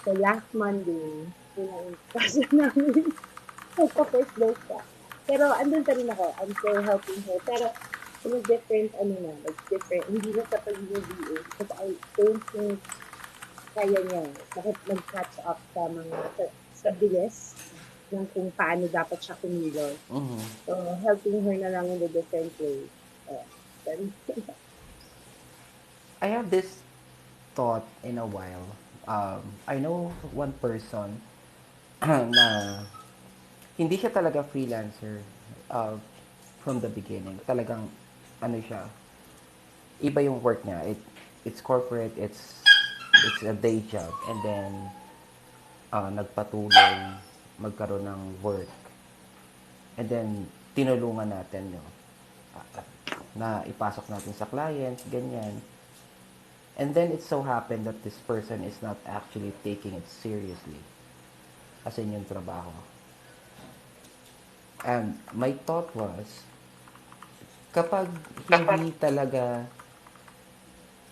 So last Monday, pinag-pasa namin magpa-first dose ka. Pero andun pa rin ako. I'm still helping her. Pero in a different, different, hindi na sa pagiging VA. Because I don't think kaya niya. Bakit mag-catch up sa bilis ng kung paano dapat siya kumilos. So, helping her na lang in a different way. I have this thought in a while. I know one person na hindi siya talaga freelancer from the beginning. Talagang, ano siya, iba yung work niya. it's corporate, it's a day job, and then nagpatuloy magkaroon ng work, and then tinulungan natin no, na ipasok natin sa client, ganyan. And then it so happened that this person is not actually taking it seriously as in yung trabaho. And my thought was, kapag hindi talaga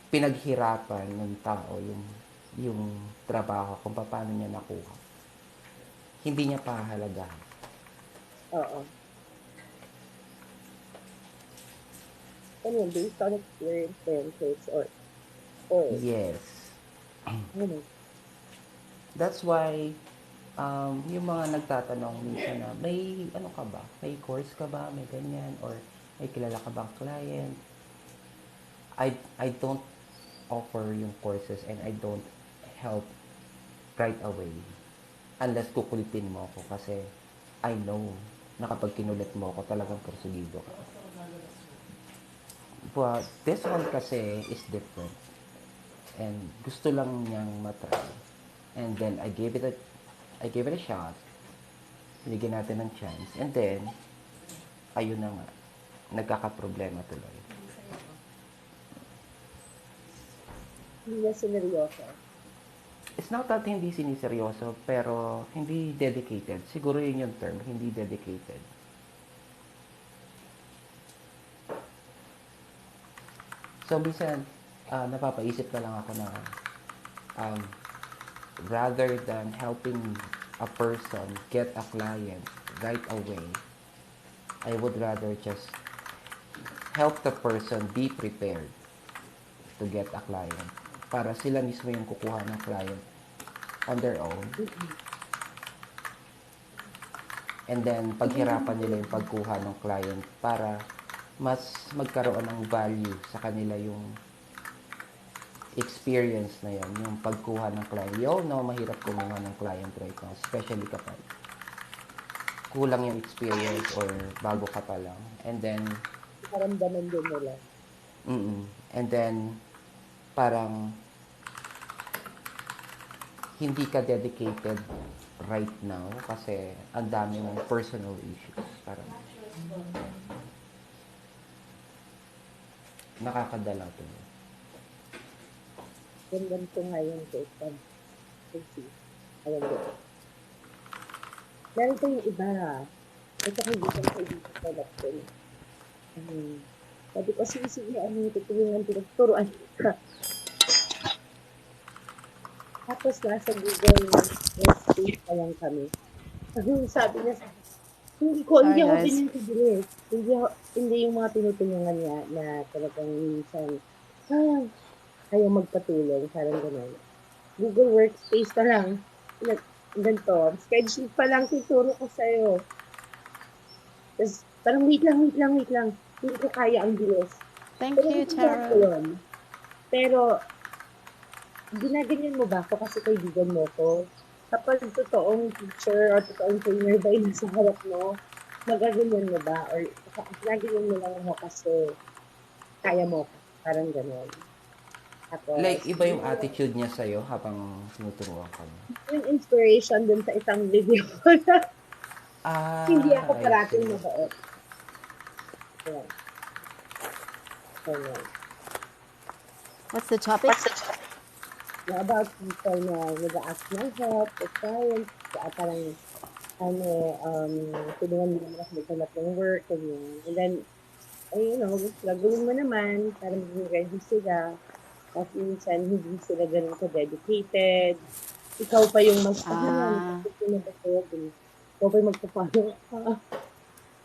pinaghirapan ng tao yung trabaho kung paano niya nakuha, hindi niya pahahalagahan. Oo. And yun, based on experience then, coach, or, Yes. ano, That's why yung mga nagtatanong minsan na may ano ka ba? May course ka ba? May ganyan or may kilala ka bang client? I don't offer yung courses and I don't help right away unless kukulitin mo ako kasi I know na kapag kinulit mo ako talagang porsugido ka. But this one kasi is different and gusto lang niyang matry. And then I gave it a shot. Binigyan natin ng chance. And then, ayun na nga. Nagkakaproblema tuloy. hindi na sineryoso. It's not that hindi siniseryoso, pero hindi dedicated. Siguro yun yung term, hindi dedicated. So, minsan, napapaisip na lang ako na um, rather than helping a person get a client right away, I would rather just help the person be prepared to get a client para sila mismo yung kukuha ng client on their own, and then paghirapan nila yung pagkuha ng client para mas magkaroon ng value sa kanila yung experience na yun, yung pagkuha ng client. You all know, mahirap kumuha ng client right now, especially kapag kulang yung experience or bago ka pa lang. And then, Karamdaman din nila. and then, parang hindi ka dedicated right now kasi ang dami mong personal issues. Parang nakakadala to. Yung ganito ngayon, coach, kasi, alam mo, meron pa yung iba, ito kaibigan ko lang ko. Sabi ko, sige, ano, tutulungan, turuan ka. Tapos nasa Google Workspace pa lang kami. Sabi niya, hindi Sorry, ako guys. pinipabilis. Hindi yung mga tinutulungan niya na talagang minsan, ah, ayaw magpatulong, parang gano'n. Google Workspace pa lang, ganito, spreadsheet pa lang tuturo ko sa'yo. Tapos, parang wait lang. Hindi ko kaya ang bilis. Pero Thank you, naintindihan ko Tara. yun. Pero, ginaganyan mo ba ako kasi kaibigan mo ko? Kapag totoong teacher or totoong trainer ba yung nasa harap mo, magaganyan mo ba? Or ginaganyan mo lang ako kasi kaya mo ka? Parang gano'n. Tapos, Like, iba yung attitude niya sa'yo habang tinuturuan ka niya. yung inspiration dun sa isang video ko na hindi ako I parating see. mabait. Ayan. Ganyan. What's the topic? Na about people na nag-a-ask ng help, the clients, parang, ano, tulungan nila ako maghanap ng work, ganyan. And then, gagawin mo naman para maging ready sila. Tapos minsan, hindi sila ganun ka-dedicated. Ikaw pa yung magpahanap, Ah, tapos yun na ba sa'yo, ikaw pa yung magpapahanap ka.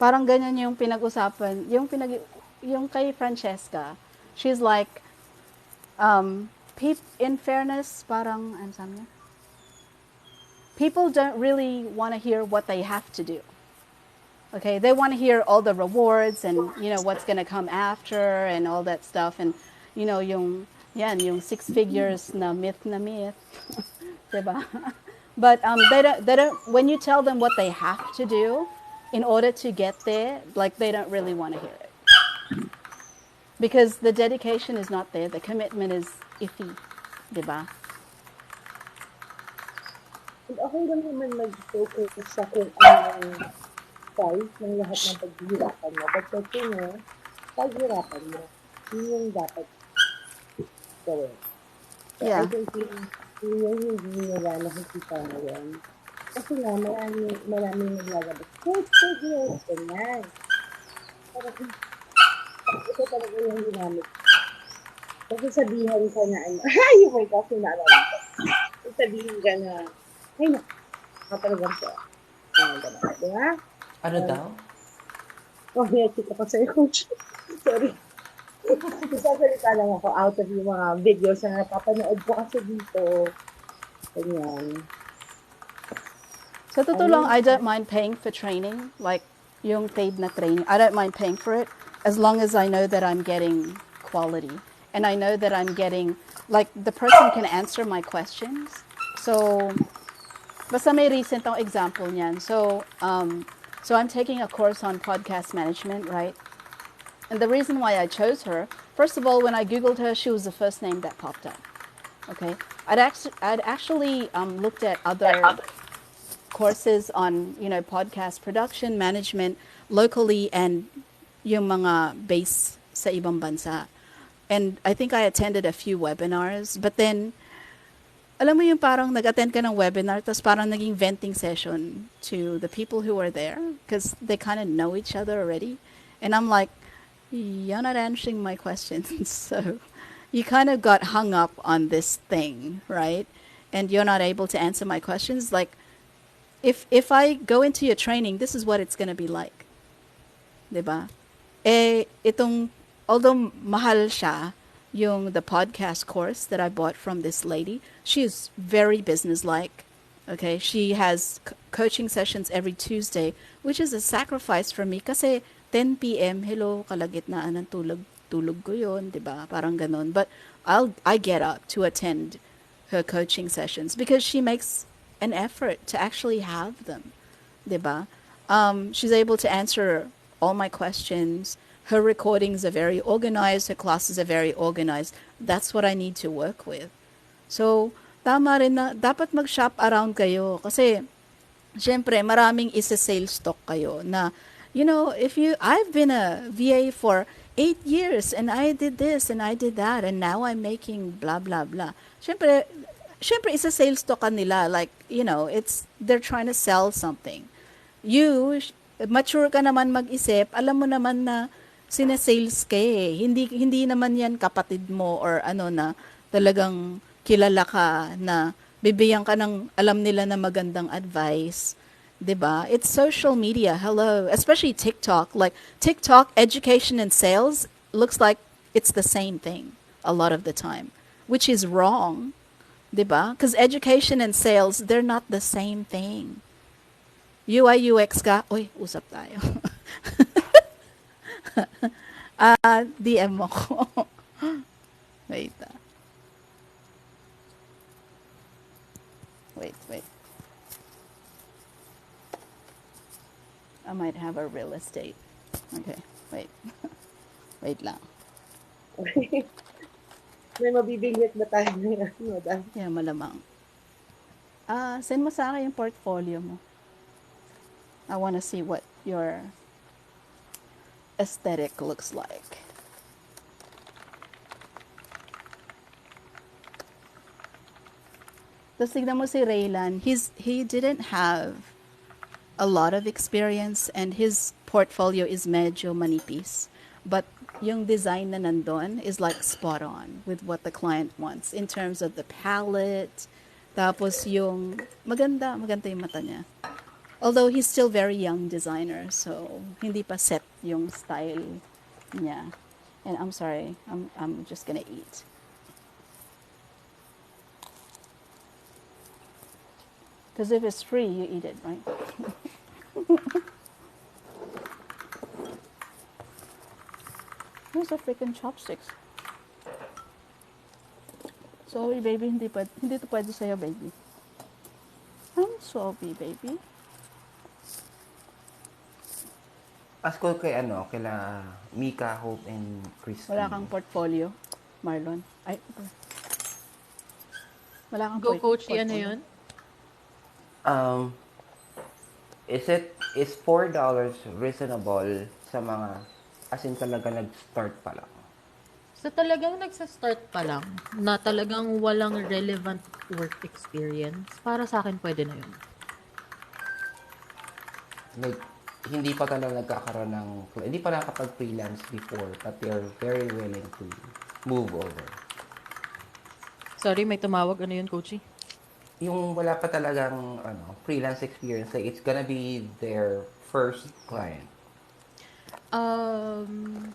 parang ganyan yung pinag-usapan. Yung kay Francesca, she's like, in fairness, parang, ano sabi niya? People don't really want to hear what they have to do. Okay, they want to hear all the rewards and what's going to come after and all that stuff and yung six figures na myth, diba? But they don't when you tell them what they have to do in order to get there, like they don't really want to hear it. Because the dedication is not there, the commitment is iffy, diba? And okay lang naman mag-focus sa kung ano yung price ng lahat ng paghihirapan mo. But the thing is, paghirapan mo, yun yung dapat gawin. So I Yeah. think yun yung hindi nila nakikita ngayon. Kasi nga, maraming naglalabas. Good, ganyan. Pero ito talaga yung ginamit. Kasi sabihan ka na ano, ay, oh my gosh, naalala ko. Sabihin ka na, ay, nakatalagang po. Gano'n. Diba? Ano daw? Oh, yeah, chika pa sa'yo, coach. Sorry. Nagsasalita lang ako out of yung mga videos na napapanood ko kasi dito. Ganyan. Sa totoo lang, Ano I don't mind paying for training, like yung paid na training. I don't mind paying for it as long as I know that I'm getting quality. And I know that I'm getting, like, the person can answer my questions. So, basta may recent akong example niyan. So I'm taking a course on podcast management, right? And the reason why I chose her, first of all, when I Googled her, she was the first name that popped up. Okay. I'd actually looked at other courses on, podcast production management locally and yung mga base sa ibang bansa. And I think I attended a few webinars, but then alam mo yung parang nag-attend ka ng webinar tapos parang naging venting session to the people who were there because they kind of know each other already. And I'm like, you're not answering my questions. So you kind of got hung up on this thing, right? And you're not able to answer my questions. Like, if I go into your training, this is what it's going to be like. 'Di ba? Itong although mahal siya, the podcast course that I bought from this lady, she is very businesslike. Okay, she has coaching sessions every Tuesday, which is a sacrifice for me kasi 10 p.m. hello, kalagitnaan ng tulog ko 'yon, 'di ba? Parang ganon. But I get up to attend her coaching sessions because she makes an effort to actually have them, 'di ba? She's able to answer all my questions. Her recordings are very organized. Her classes are very organized. That's what I need to work with. So, tama rin na dapat mag-shop around kayo kasi syempre maraming isa-sales stock kayo na I've been a VA for 8 years and I did this and I did that and now I'm making blah blah blah. Syempre isa-sales stock ka nila like, they're trying to sell something. Mature ka naman mag-isip, alam mo naman na sales ka eh. Hindi naman yan kapatid mo or na talagang kilala ka na bibigyan ka ng alam nila na magandang advice. 'Di ba? It's social media. Hello. Especially TikTok. Like TikTok, education and sales looks like it's the same thing a lot of the time, which is wrong. 'Di ba? Because education and sales, they're not the same thing. UI, UX ka, uy, usap tayo. DM mo ko. Wait. Wait. I might have a real estate. Okay, wait. Wait lang. may mabibingwit ba tayo ngayon, madam? Yeah, malamang. Send mo sa akin yung portfolio mo. I want to see what your aesthetic looks like. Tapos tignan mo si Raylan. He didn't have a lot of experience and his portfolio is medyo manipis. But yung design na nandun is like spot on with what the client wants in terms of the palette. Tapos yung maganda yung mata niya. Although he's still very young designer, so hindi pa set yung style niya. And I'm sorry, I'm just gonna eat. Because if it's free, you eat it, right? Where's the freaking chopsticks? Sorry, baby, hindi to pwede sa'yo, baby. I'm sorry, baby. Ask ko kay kila Mika, Hope, and Wala Christine. kang portfolio, Marlon? Ay, wala kang Go, Coach, ano portfolio? yun? Um, is $4 reasonable sa mga, as in talaga nag-start pa lang? Sa talagang nagsa-start pa lang, na talagang walang relevant work experience, para sa akin pwede na yun. Like, hindi pa talaga nagkakaroon ng, hindi pa nakapag-freelance before, but they're very willing to move over. Sorry, may tumawag. Ano yun, Coachy? Yung wala pa talagang freelance experience, like it's gonna be their first client. Um,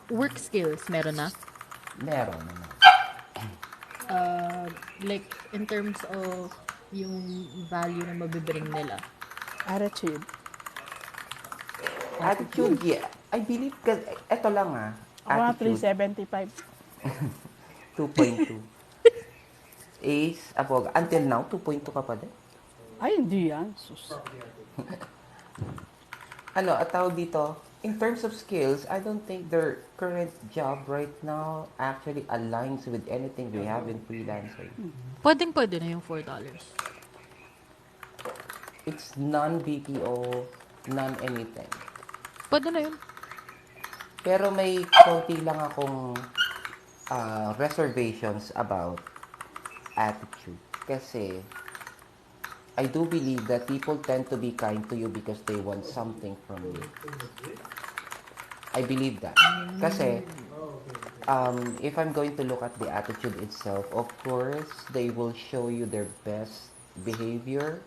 work skills, meron na? Meron naman. Like, in terms of yung value na mabibring nila. Attitude. Attitude, yeah. I believe, eto lang Ako nga attitude, 375. 2.2. Until now, 2.2 ka pa din? Ay, hindi yan. Sus. At tawag dito, in terms of skills, I don't think their current job right now actually aligns with anything we have in freelancing. Pwedeng-pwede na yung $4. It's non-BPO, non-anything. Pwede na yun. Pero may konti lang akong reservations about attitude. Kasi I do believe that people tend to be kind to you because they want something from you. I believe that. Kasi if I'm going to look at the attitude itself, of course, they will show you their best behavior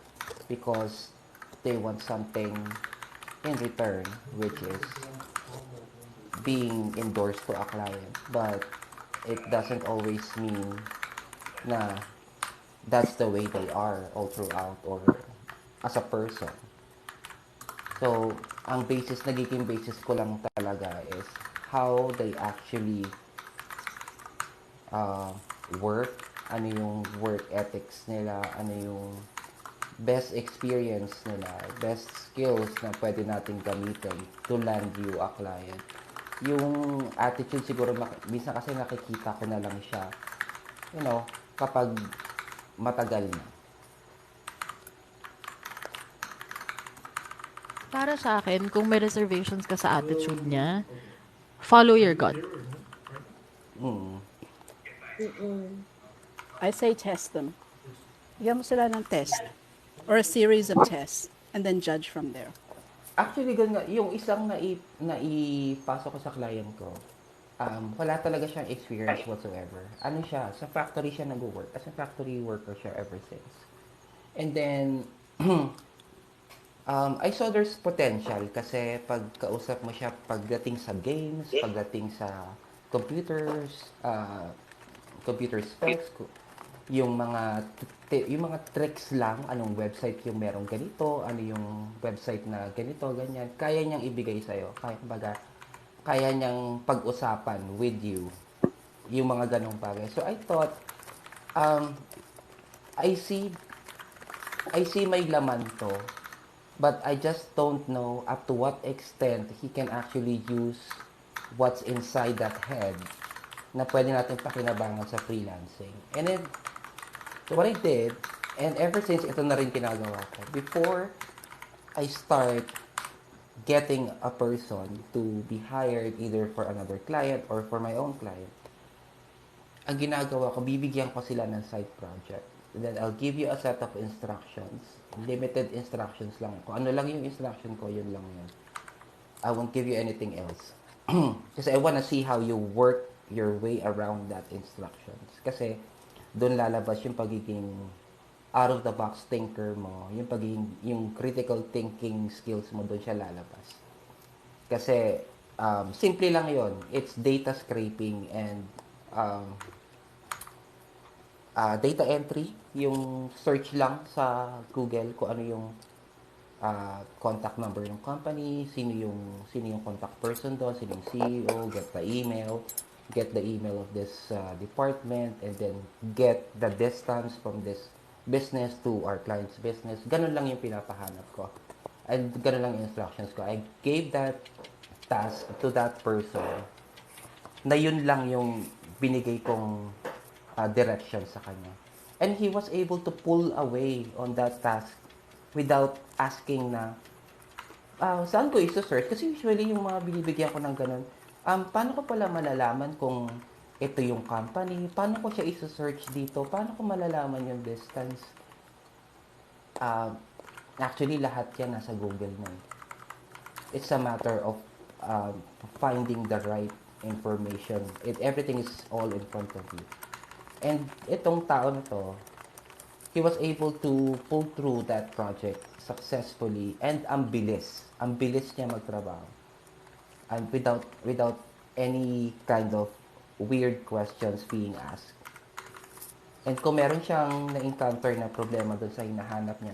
because they want something in return, which is being endorsed to a client. But it doesn't always mean na that's the way they are all throughout or as a person. So, nagiging basis ko lang talaga is how they actually uh, work, ano yung work ethics nila, ano yung best experience nila, best skills na pwede natin gamitin to land you a client. Yung attitude siguro, minsan kasi nakikita ko na lang siya, kapag matagal na. Para sa akin, kung may reservations ka sa attitude niya, follow your gut. Mm. Mm-mm. I say test them. Bigyan mo sila ng test. Or a series of tests. And then judge from there. Actually, yung isang naipasok ko sa client ko, wala talaga siyang experience whatsoever. Ano siya, sa factory siya nag-work. As a factory worker siya ever since. And then, I saw there's potential kasi pag kausap mo siya pagdating sa games, pagdating sa computers, computer specs, yung mga tricks lang, anong website yung merong ganito, ano yung website na ganito, ganyan, kaya niyang ibigay sa'yo. Kaya niyang pag-usapan with you yung mga ganong bagay. So I thought, um, I see I see may laman to, but I just don't know up to what extent he can actually use what's inside that head na pwede natin pakinabangan sa freelancing. And then, so what I did, and ever since ito na rin ginagawa ko, before I start getting a person to be hired either for another client or for my own client, ang ginagawa ko, bibigyan ko sila ng side project. And then I'll give you a set of instructions. Limited instructions lang. Kung ano lang yung instruction ko, yun lang yun. I won't give you anything else. Kasi I wanna see how you work your way around that instructions. Kasi doon lalabas yung pagiging out of the box thinker mo, yung critical thinking skills mo, doon siya lalabas. Kasi simple lang yon. It's data scraping and data entry, yung search lang sa Google kung ano yung contact number ng company, sino yung contact person doon, sino yung CEO, get the email of this department, and then get the distance from this business to our client's business. Ganun lang yung pinapahanap ko. And ganun lang yung instructions ko. I gave that task to that person na yun lang yung binigay kong direction sa kanya. And he was able to pull away on that task without asking na, saan ko isa-search? Kasi usually yung mga binibigyan ko ng ganun, paano ko pala malalaman kung ito yung company? Paano ko siya isa-search dito? Paano ko malalaman yung distance? Uh, Actually, lahat yan nasa Google na. It's a matter of finding the right information. Everything is all in front of you. And itong tao na to, he was able to pull through that project successfully and ang bilis. Ang bilis niya magtrabaho. And without any kind of weird questions being asked. And kung meron siyang na-encounter na problema doon sa hinahanap niya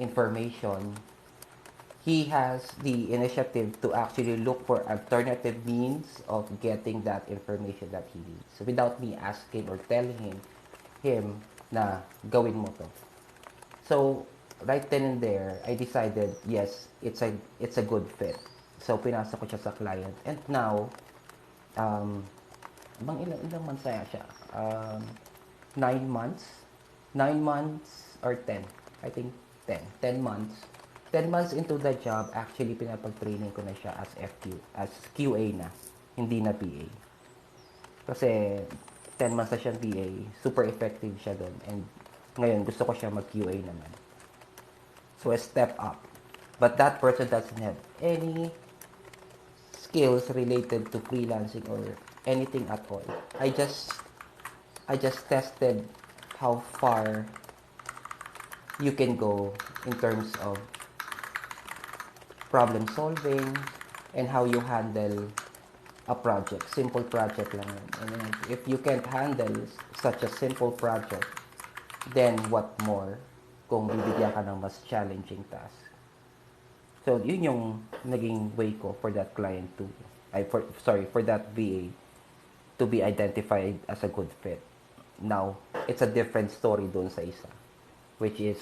information, he has the initiative to actually look for alternative means of getting that information that he needs. So without me asking or telling him na gawin mo to. So right then and there, I decided, yes, it's a good fit. So pinasa ko siya sa client. And now, ilang months na siya? 9 months? 9 months or 10? I think 10. 10 months. 10 months into the job, actually pinapag-training ko na siya as QA na, hindi na PA. Kasi 10 months na siyang PA, super effective siya doon. And ngayon, gusto ko siya mag-QA naman. So, a step up. But that person doesn't have any skills related to freelancing or anything at all. I just tested how far you can go in terms of problem solving and how you handle a project. Simple project lang yun. And if you can't handle such a simple project, then what more kung bibigyan ka ng mas challenging task. So, yun yung naging way ko for that client to, for that VA to be identified as a good fit. Now, it's a different story doon sa isa, which is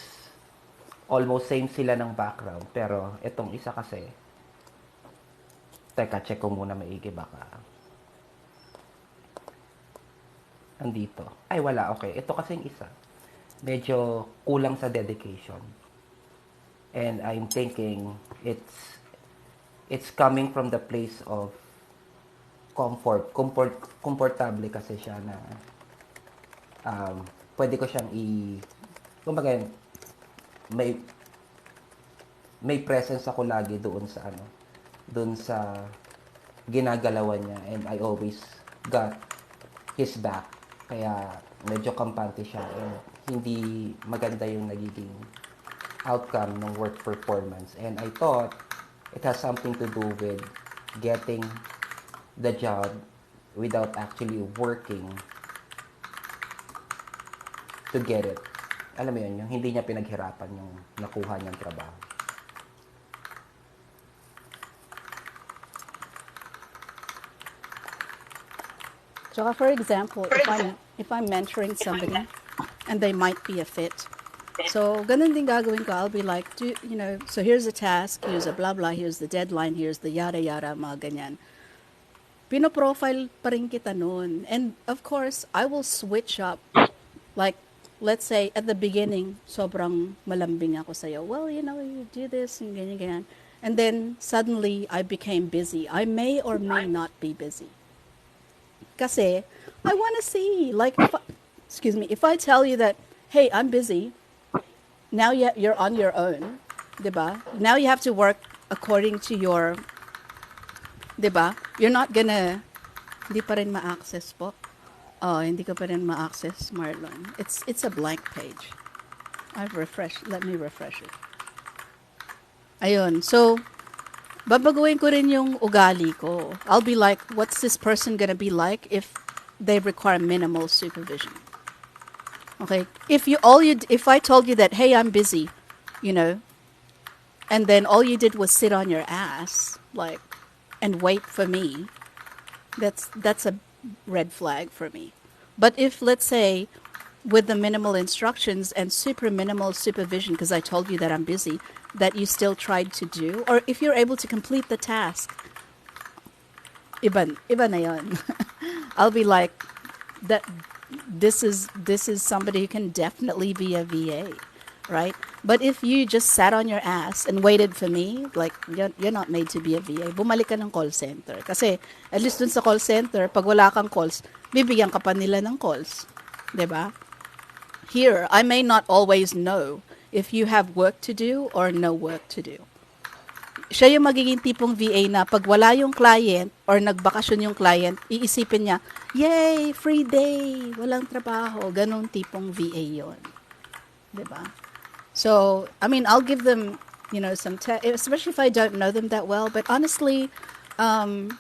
almost same sila ng background, pero itong isa kasi, teka, check ko muna maigi baka andito. Ay, wala, okay. Ito kasi yung isa, medyo kulang sa dedication. And I'm thinking it's coming from the place of comfortable kasi siya na pwede ko siyang kumbaga, may presence ako lagi doon sa ginagalawan niya, and I always got his back. Kaya medyo kampante siya and hindi maganda yung nagiging outcome ng work performance. And I thought it has something to do with getting the job without actually working to get it. Alam mo yun, yung hindi niya pinaghirapan yung nakuha niyang trabaho. So, for example, if I'm mentoring somebody and they might be a fit, so ganun din gagawin ko. I'll be like, so here's a task, here's a blah blah, here's the deadline, here's the yada yada, mga ganyan. Pino-profile pa rin kita noon. And of course, I will switch up. Like, let's say, at the beginning, sobrang malambing ako sa'yo. Well, you do this, and ganyan, ganyan. And then, suddenly, I became busy. I may or may not be busy. Kasi, I want to see, like, if I tell you that, hey, I'm busy, now you're on your own, diba? Now you have to work according to your, diba? You're not gonna, hindi pa rin ma-access po. Oh, hindi ko pa rin ma-access, Marlon. It's a blank page. I've refreshed. Let me refresh it. Ayun. So, babaguhin ko rin yung ugali ko. I'll be like, what's this person gonna be like if they require minimal supervision? Okay. If I told you that, hey, I'm busy, and then all you did was sit on your ass, like, and wait for me, that's a red flag for me. But if, let's say, with the minimal instructions and super minimal supervision, because I told you that I'm busy, that you still tried to do, or if you're able to complete the task, iba na yun. I'll be like, that this is somebody who can definitely be a VA, right? But if you just sat on your ass and waited for me, like you're not made to be a VA. Bumalik ka ng call center. Kasi at least dun sa call center, pag wala kang calls, bibigyan ka pa nila ng calls. 'Di ba? Here, I may not always know if you have work to do or no work to do. Siya yung magiging tipong VA na pag wala yung client or nagbakasyon yung client, iisipin niya, yay, free day, walang trabaho. Ganong tipong VA yon, 'di ba? So, I mean, I'll give them, some especially if I don't know them that well. But honestly, I'm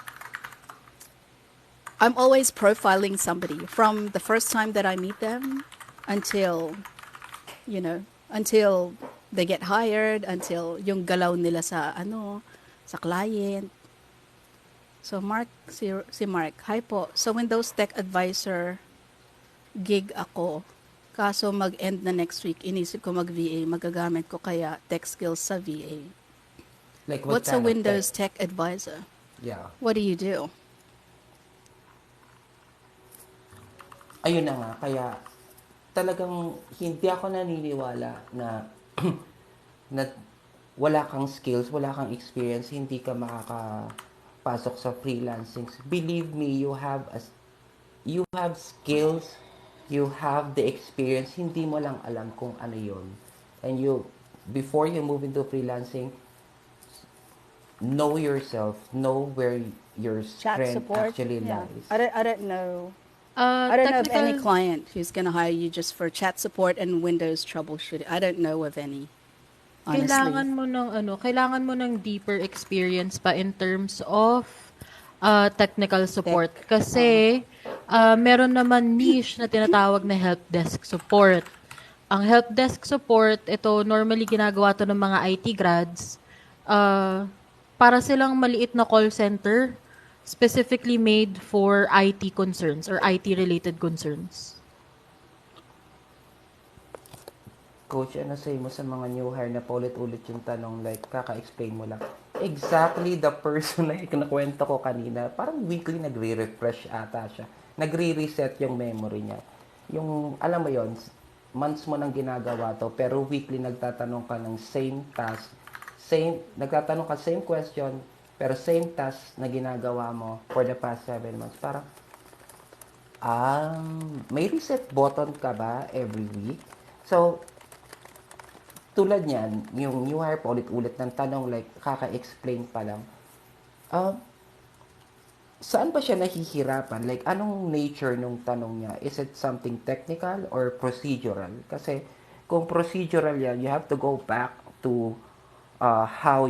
always profiling somebody from the first time that I meet them until, until they get hired, until yung galaw nila sa client. So si Mark, hi po. So Windows Tech Advisor gig ako. Kaso mag-end na next week, inisip ko mag-VA, magagamit ko kaya tech skills sa VA. Like what What's a kind of Windows Tech Advisor? Yeah. What do you do? Ayun na nga, kaya talagang hindi ako naniniwala na na wala kang skills, wala kang experience, hindi ka makakapasok sa freelancing. Believe me, you have skills, you have the experience, hindi mo lang alam kung ano yun. And before you move into freelancing, know yourself, know where your Chat strength support? actually Yeah. lies. I don't know. I don't know of any Technical, client who's going to hire you just for chat support and Windows troubleshooting. I don't know of any, honestly. kailangan mo ng deeper experience pa in terms of technical Tech. support. Kasi meron naman niche na tinatawag na help desk support. Ang help desk support, ito normally ginagawa to ng mga IT grads. Para silang maliit na call center specifically made for IT concerns or IT-related concerns. Coach, ano say mo sa mga new hire na paulit-ulit yung tanong, like, kaka-explain mo lang. Exactly the person na kinakwento ko kanina, parang weekly nagre-refresh ata siya. Nagre-reset yung memory niya. Yung, alam mo yon, months mo nang ginagawa to, pero weekly nagtatanong ka ng same task, nagtatanong ka same question, pero same task na ginagawa mo for the past 7 months. Parang, may reset button ka ba every week? So, tulad niyan, yung new hire pa ulit-ulit ng tanong, like, kaka-explain pa lang, saan ba siya nahihirapan? Like, anong nature nung tanong niya? Is it something technical or procedural? Kasi, kung procedural yan, you have to go back to how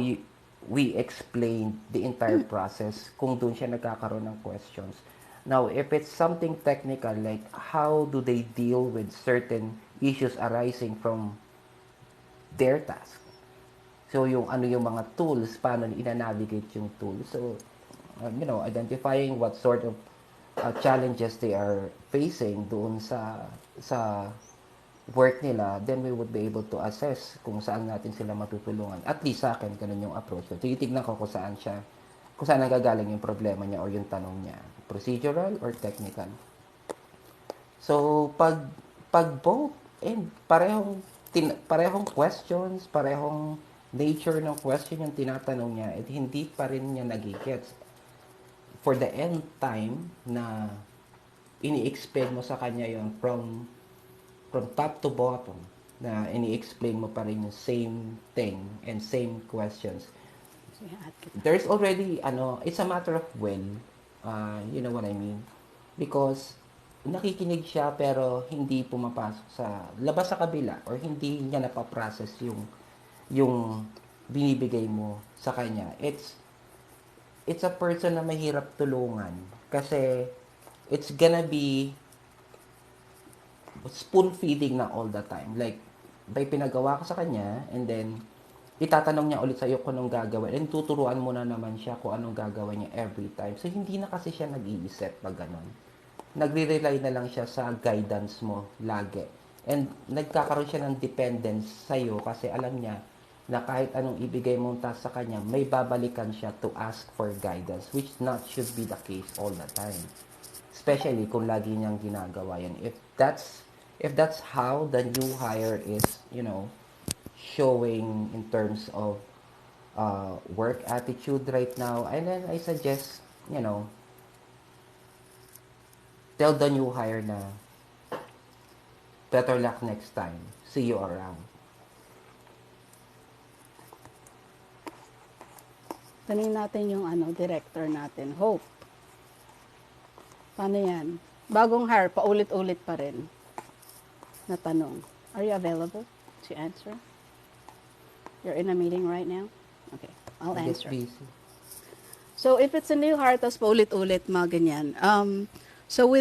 we explained the entire process kung doon siya nagkakaroon ng questions. Now, if it's something technical, like how do they deal with certain issues arising from their task? So, yung yung mga tools, paano ina-navigate yung tools. So, identifying what sort of challenges they are facing doon sa work nila, then we would be able to assess kung saan natin sila matutulungan. At least sa akin, ganun yung approach ko. Titignan ko kung saan nanggagaling yung problema niya or yung tanong niya. Procedural or technical. So, pag both, and parehong questions, parehong nature ng question yung tinatanong niya, at hindi pa rin niya nagigets for the end time na ini-explain mo sa kanya yon from top to bottom, na ini-explain mo pa rin yung same thing and same questions. There's already, it's a matter of when, you know what I mean? Because, nakikinig siya pero hindi pumapasok sa labas sa kabila or hindi niya napaprocess yung binibigay mo sa kanya. It's a person na mahirap tulungan kasi it's gonna be spoon feeding na all the time. Like, may pinagawa ka sa kanya, and then, itatanong niya ulit sa'yo kung anong gagawin. And tuturuan mo na naman siya kung anong gagawin niya every time. So, hindi na kasi siya nag-iisip pag ganun. nagre-rely na lang siya sa guidance mo lagi. And nagkakaroon siya ng dependence sa'yo kasi alam niya na kahit anong ibigay mong task sa kanya, may babalikan siya to ask for guidance, which not should be the case all the time. Especially kung lagi niyang ginagawa yan. If that's how the new hire is, showing in terms of work attitude right now, and then I suggest, tell the new hire na better luck next time. See you around. Tanungin natin yung director natin. Hope. Paano yan? Bagong hire, paulit-ulit pa rin na tanong. Are you available to answer? You're in a meeting right now? Okay, I'll I guess answer. busy. So if it's a new hire, tapos paulit-ulit, mga ganyan. So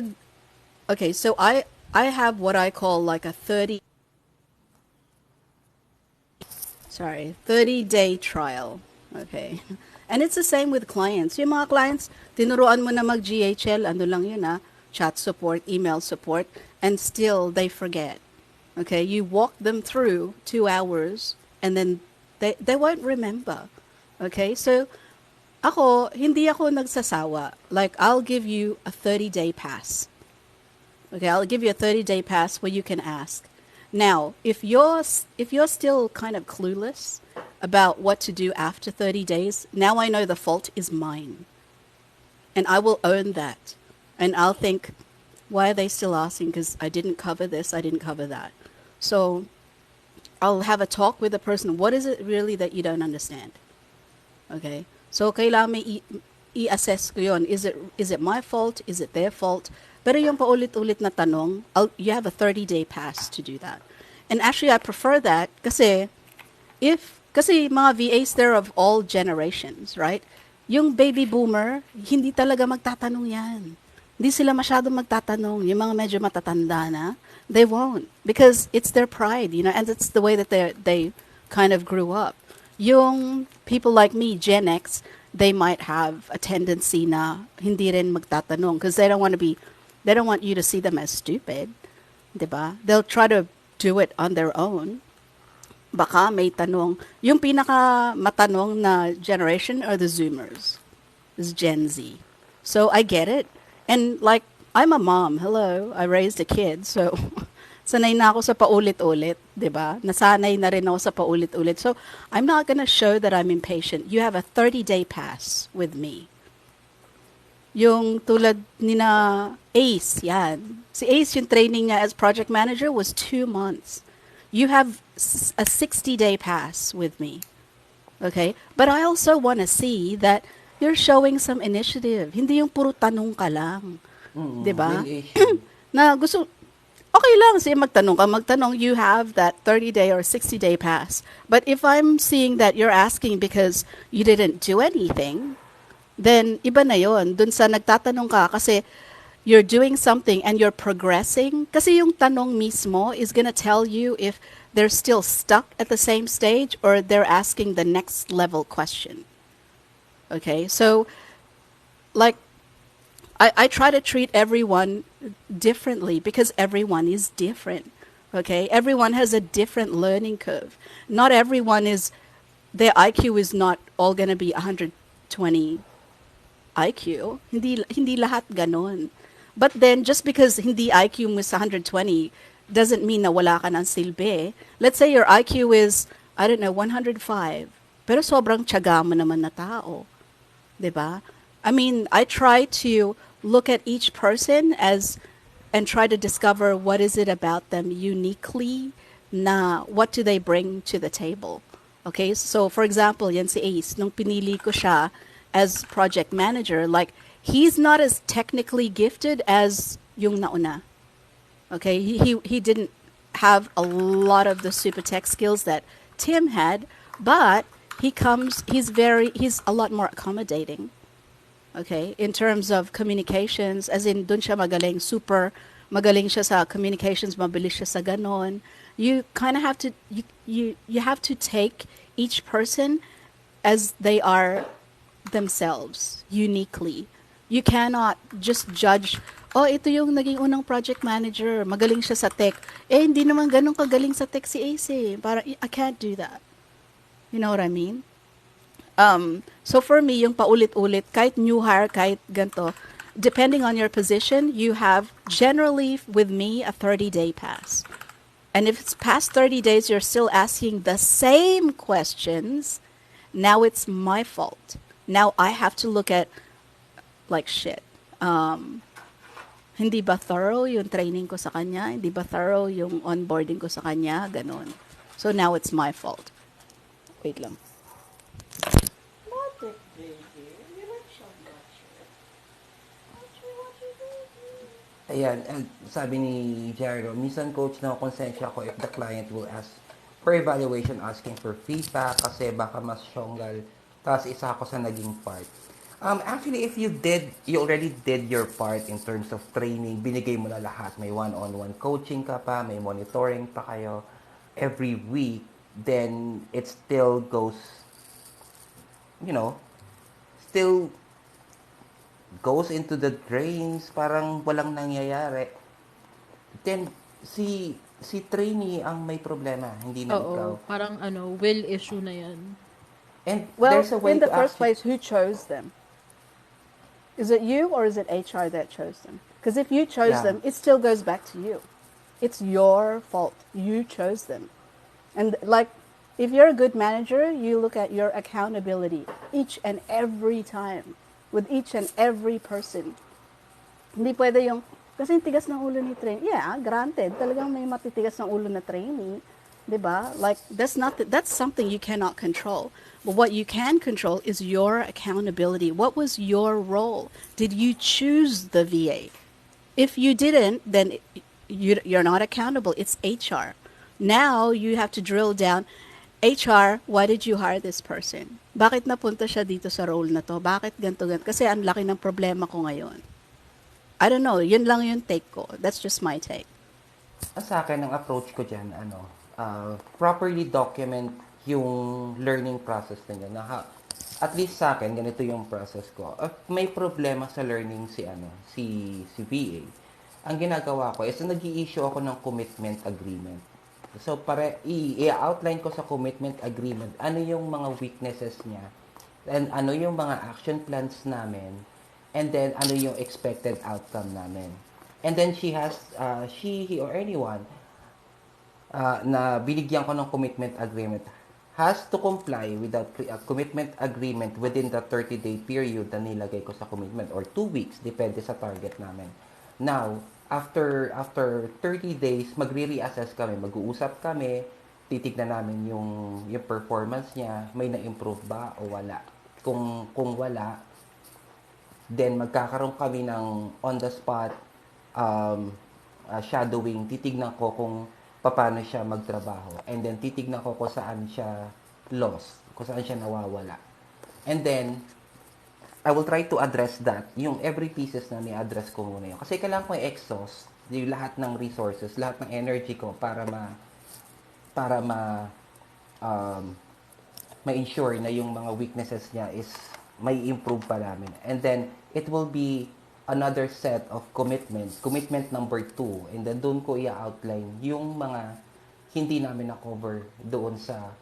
I have what I call like a 30-day trial. Okay. And it's the same with clients. Yung mga clients, tinuruan mo na mag-GHL, ano lang yun chat support, email support, and still they forget. Okay, you walk them through 2 hours, and then they won't remember. Okay, so hindi ako nagsasawa. Like, I'll give you a 30-day pass. Okay, I'll give you a 30-day pass where you can ask. Now, if you're still kind of clueless about what to do after 30 days, now I know the fault is mine. And I will own that. And I'll think, why are they still asking? Because I didn't cover this, I didn't cover that. So I'll have a talk with the person. What is it really that you don't understand? Okay? So kailangan may i-assess ko yun. Is it my fault? Is it their fault? Pero yung paulit-ulit na tanong, you have a 30-day pass to do that. And actually, I prefer that kasi mga VAs, they're of all generations, right? Yung baby boomer, hindi talaga magtatanong yan. Hindi sila masyadong magtatanong. Yung mga medyo matatanda na, they won't. Because it's their pride, and it's the way that they kind of grew up. Yung people like me, Gen X, they might have a tendency na hindi rin magtatanong because they don't want you to see them as stupid. Diba? They'll try to do it on their own. Baka may tanong. Yung pinaka matanong na generation are the Zoomers. Is Gen Z. So I get it. And like, I'm a mom. Hello. I raised a kid. So sanay na ako sa paulit-ulit, 'di ba? Nasanay na rin ako sa paulit-ulit. So I'm not gonna show that I'm impatient. You have a 30-day pass with me. Yung tulad ni na Ace, yan. Si Ace, yung training niya as project manager was 2 months. You have a 60-day pass with me. Okay? But I also want to see that you're showing some initiative. Hindi yung puro tanong ka lang. 'Di ba? Na gusto okay lang siya magtanong, you have that 30-day or 60-day pass. But if I'm seeing that you're asking because you didn't do anything, then iba na yon. Dun sa nagtatanong ka kasi you're doing something and you're progressing. Kasi yung tanong mismo is gonna tell you if they're still stuck at the same stage or they're asking the next level question. Okay, so like I try to treat everyone differently because everyone is different. Okay, everyone has a different learning curve. Not everyone their IQ is not all going to be 120 IQ. Hindi lahat ganon. But then just because hindi IQ mo is 120 doesn't mean na wala ka ng silbi. Let's say your IQ is, I don't know, 105. Pero sobrang tiyaga mo naman na tao. 'Di ba? I mean, I try to look at each person and try to discover what is it about them uniquely na what do they bring to the table. Okay, so for example, yan si Ace, nung pinili ko siya as project manager, like he's not as technically gifted as yung nauna. Okay, he didn't have a lot of the super tech skills that Tim had, but he's a lot more accommodating. Okay, in terms of communications, as in dun siya magaling, super magaling siya sa communications, mabilis siya sa ganon. You kind of have to you have to take each person as they are themselves uniquely. You cannot just judge oh, ito yung naging unang project manager, magaling siya sa tech. Eh, hindi naman ganun kagaling sa tech si Ace eh. Parang, I can't do that. You know what I mean? So for me, yung paulit-ulit, kahit new hire, kahit ganito, depending on your position, you have generally with me a 30-day pass. And if it's past 30 days, you're still asking the same questions, now it's my fault. Now I have to look at, like, shit. Hindi ba thorough yung training ko sa kanya? Hindi ba thorough yung onboarding ko sa kanya? Ganon. So now it's my fault. Wait lang. Ayan, and sabi ni Jericho, minsan coach na konsensya ko if the client will ask for evaluation asking for feedback kasi baka mas syonggal. Tapos isa ako sa naging part. Actually, if you already did your part in terms of training, binigay mo na lahat. May one-on-one coaching ka pa, may monitoring pa kayo every week, then it still goes, you know, still goes into the drains, parang walang nangyayari. Then, si trainee ang may problema, hindi na ikaw. Oo, parang will issue na yan. And Well, there's a way in the to first actually... place, who chose them? Is it you or is it HR that chose them? Because if you chose Yeah. them, it still goes back to you. It's your fault. You chose them. And like, if you're a good manager, you look at your accountability each and every time with each and every person. Hindi pwede yung, kasi yung tigas ng ulo ni trainee. Yeah, granted, talagang may matitigas ng ulo na trainee. Diba? Like, that's something you cannot control. But what you can control is your accountability. What was your role? Did you choose the VA? If you didn't, then you're not accountable. It's HR. Now you have to drill down. HR, why did you hire this person? Bakit napunta siya dito sa role na to? Bakit ganito, ganito? Kasi ang laki ng problema ko ngayon. I don't know. Yun lang yung take ko. That's just my take. Sa akin, ang approach ko dyan, properly document yung learning process ninyo. At least sa akin, ganito yung process ko. May problema sa learning si VA. Ang ginagawa ko is nag-i-issue ako ng commitment agreement. So, i-outline ko sa commitment agreement ano yung mga weaknesses niya and ano yung mga action plans namin and then ano yung expected outcome namin. And then she, he, or anyone na binigyan ko ng commitment agreement has to comply with that commitment agreement within the 30-day period na nilagay ko sa commitment or 2 weeks, depende sa target namin. Now, after 30 days, magre-reassess kami, mag-uusap kami, titignan namin yung performance niya, may na-improve ba o wala. Kung wala, then magkakaroon kami ng on the spot shadowing. Titignan ko kung paano siya magtrabaho. And then titignan ko kung saan siya lost, kung saan siya nawawala. And then I will try to address that. Yung every pieces na ni-address ko muna yun. Kasi kailangan ko i-exhaust yung lahat ng resources, lahat ng energy ko para ma-ensure na yung mga weaknesses niya is may improve pa namin. And then, it will be another set of commitments. Commitment number 2. And then, doon ko i-outline yung mga hindi namin na-cover doon sa,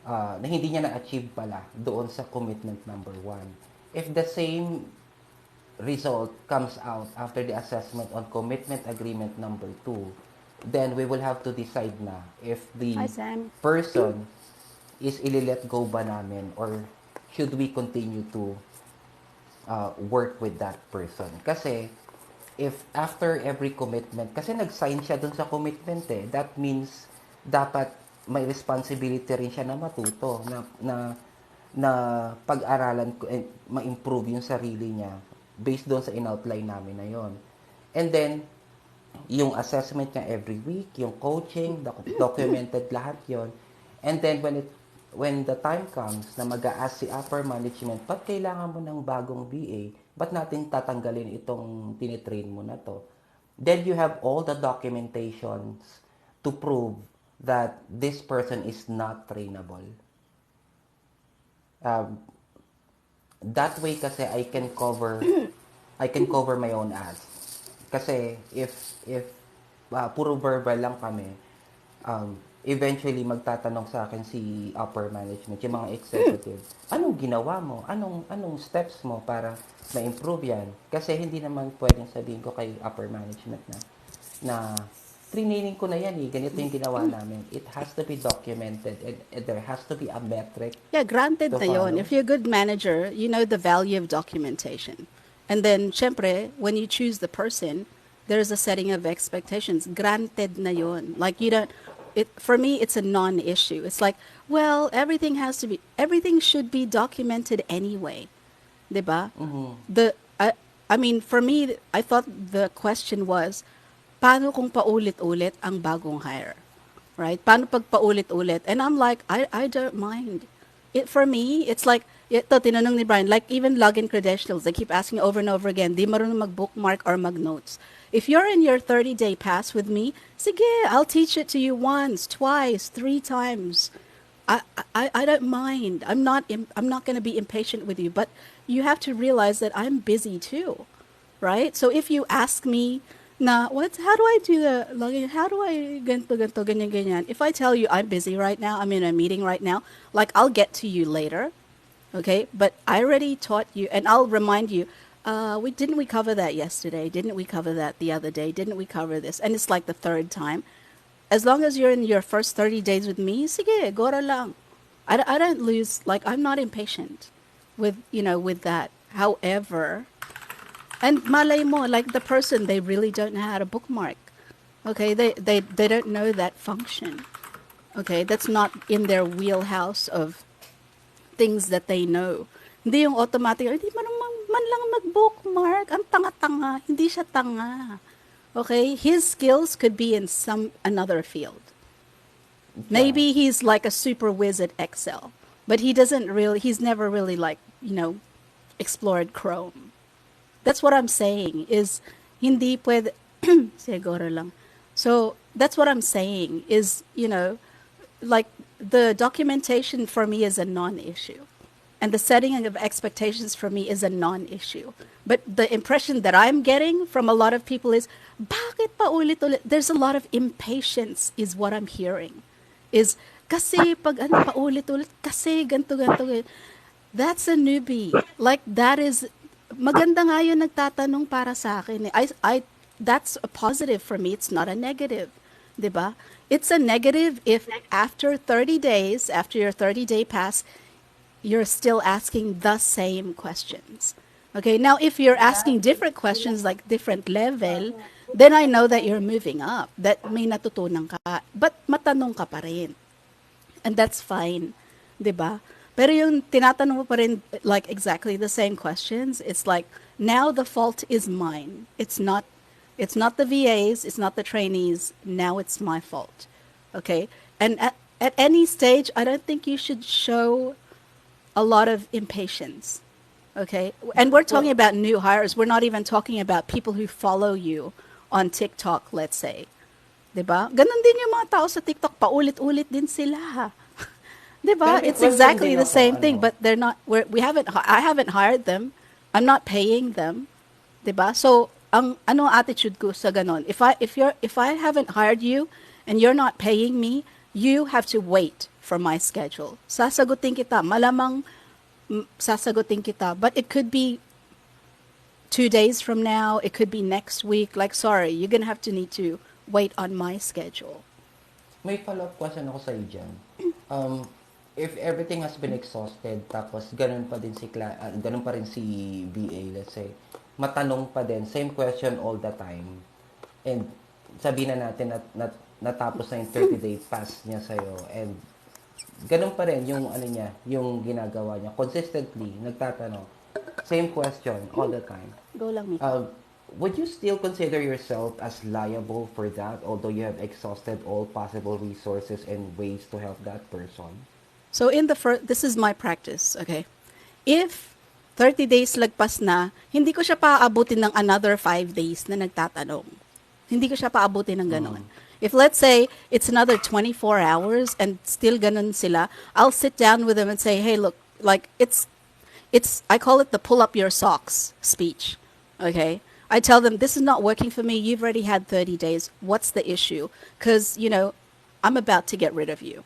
na hindi niya na-achieve pala doon sa commitment number 1. If the same result comes out after the assessment on commitment agreement number 2, then we will have to decide na if the Hi, Sam. person is ili-let go ba namin or should we continue to work with that person. Kasi if after every commitment, kasi nag-sign siya dun sa commitment that means dapat may responsibility rin siya na matuto, na pag-aralan ko and ma-improve yung sarili niya based doon sa in-outline namin na yon. And then, yung assessment niya every week, yung coaching, documented lahat yon. And then, when the time comes na mag-a-ask si upper management, ba't kailangan mo ng bagong BA? Ba't natin tatanggalin itong tinitrain mo na to? Then you have all the documentations to prove that this person is not trainable. That way kasi I can cover my own ass. Kasi if puro verbal lang kami, eventually magtatanong sa akin si upper management, yung mga executive, anong ginawa mo? Anong steps mo para ma-improve yan? Kasi hindi naman pwedeng sabihin ko kay upper management na training ko na yan eh, ganito yung ginawa namin. It has to be documented and there has to be a metric Yeah, granted to na yon. follow. If you're a good manager, you know the value of documentation. And then, syempre, when you choose the person, there's a setting of expectations. Granted na yon. Like you don't, for me, it's a non-issue. It's like, well, everything should be documented anyway. 'Di ba? The, I mean, for me, I thought the question was, paano kung paulit-ulit ang bagong hire? Right? Paano pag paulit-ulit? And I'm like, I don't mind. For me, it's like, ito, tinanong ni Brian, like even login credentials, they keep asking over and over again, di marunong mag-bookmark or mag-notes. If you're in your 30-day pass with me, sige, I'll teach it to you once, twice, 3 times. I don't mind. I'm not going to be impatient with you, but you have to realize that I'm busy too, right? So if you ask me, how do I do the login? How do I ganto ganto ganyan ganyan? If I tell you I'm busy right now, I'm in a meeting right now, like I'll get to you later, okay? But I already taught you, and I'll remind you. We cover that yesterday? Didn't we cover that the other day? Didn't we cover this? And it's like the third time. As long as you're in your first 30 days with me, sige, gora lang. I don't lose, like, I'm not impatient with, with that. However, and malay mo, like the person, they really don't know how to bookmark. Okay, they don't know that function. Okay, that's not in their wheelhouse of things that they know. Hindi yung automatic, hindi man lang mag-bookmark. Ang tanga-tanga. Hindi siya tanga. Okay, his skills could be in another field. Maybe he's like a super whiz at Excel, but he's never really like, explored Chrome. That's what I'm saying is hindi pwede, siguro lang. So that's what I'm saying is, like the documentation for me is a non-issue. And the setting of expectations for me is a non-issue. But the impression that I'm getting from a lot of people is, bakit pa ulit-ulit? There's a lot of impatience is what I'm hearing. Is, kasi pag pa ulit-ulit, kasi ganto. That's a newbie. Like that is, maganda nga yun nagtatanong para sa akin. That's a positive for me. It's not a negative. Diba? It's a negative if after 30 days, after your 30-day pass, you're still asking the same questions. Okay, now if you're asking different questions, like different level, then I know that you're moving up, that may natutunan ka, but matanong ka pa rin. And that's fine, diba? Pero yung tinatanong mo pa rin, like exactly the same questions, it's like, now the fault is mine. It's not the VAs, it's not the trainees, now it's my fault. Okay? And at any stage, I don't think you should show a lot of impatience. Okay? And we're talking about new hires. We're not even talking about people who follow you on TikTok, let's say. Diba? Ganon din yung mga tao sa TikTok, paulit-ulit din sila. Diba? It's exactly the same thing, but they're not, I haven't hired them. I'm not paying them. Diba? So, ano attitude ko sa ganon? If I haven't hired you and you're not paying me, you have to wait for my schedule. Sasagutin kita. Malamang sasagutin kita. But it could be 2 days from now. It could be next week. Like, sorry, you're going to have to need to wait on my schedule. May follow-up question ako sa'yo dyan. If everything has been exhausted, tapos ganun pa rin si BA, let's say, matanong pa din, same question all the time, and sabihin na natin na natapos na yung 30-day pass niya sa'yo, and ganun pa rin yung yung ginagawa niya. Consistently, nagtatanong. Same question all the time. Go lang, Mika. Would you still consider yourself as liable for that, although you have exhausted all possible resources and ways to help that person? So this is my practice, okay? If 30 days lagpas na, hindi ko siya paabutin ng another 5 days na nagtatanong. Hindi ko siya paabutin ng ganon. If let's say it's another 24 hours and still ganon sila, I'll sit down with them and say, hey, look, like it's I call it the pull up your socks speech. Okay? I tell them, this is not working for me. You've already had 30 days. What's the issue? Because, I'm about to get rid of you.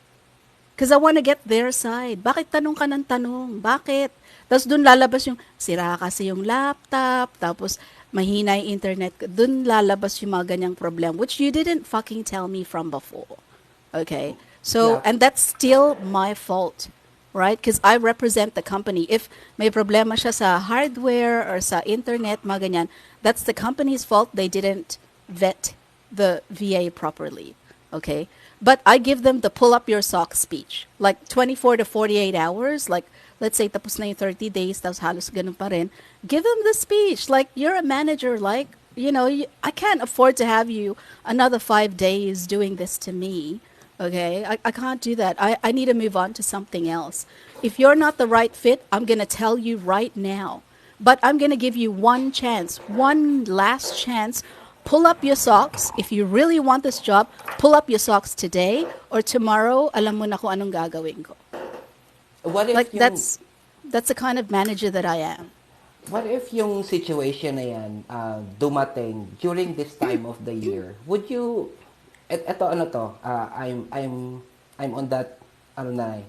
Because I want to get their side. Bakit tanong ka ng tanong? Bakit? Tapos dun lalabas yung, sira kasi yung laptop, tapos mahina yung internet. Dun lalabas yung mga ganyang problem, which you didn't fucking tell me from before. Okay? So, Yeah. and that's still my fault. Right? Because I represent the company. If may problema siya sa hardware or sa internet, mga ganyan, that's the company's fault. They didn't vet the VA properly. Okay? But I give them the pull up your socks speech. Like 24 to 48 hours. Like, let's say tapos na yung 30 days, tapos halos ganun pa rin. Give them the speech. Like, you're a manager. Like, I can't afford to have you another 5 days doing this to me. Okay, I can't do that. I need to move on to something else. If you're not the right fit, I'm going to tell you right now. But I'm going to give you one chance, one last chance. Pull up your socks. If you really want this job, pull up your socks today or tomorrow, alam mo na kung anong gagawin ko. What Like, if yung that's the kind of manager that I am. what if yung situation na yan dumating during this time of the year? Would you eto ano to? I'm on that ano na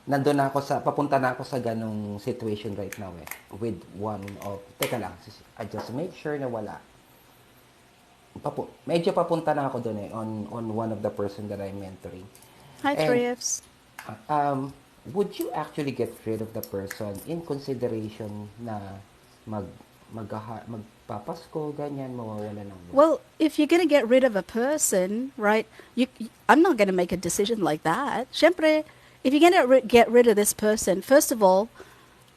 nandun na ako sa papunta na ako sa ganong situation right now with one of teka lang I just make sure na wala medyo papunta na ako doon on one of the person that I'm mentoring. Hi, And Trips. um, would you actually get rid of the person in consideration na mag magpapasko, ganyan, mawawala ng work? Well, if you're going to get rid of a person, right, I'm not going to make a decision like that. Siyempre, if you're going to get rid of this person, first of all,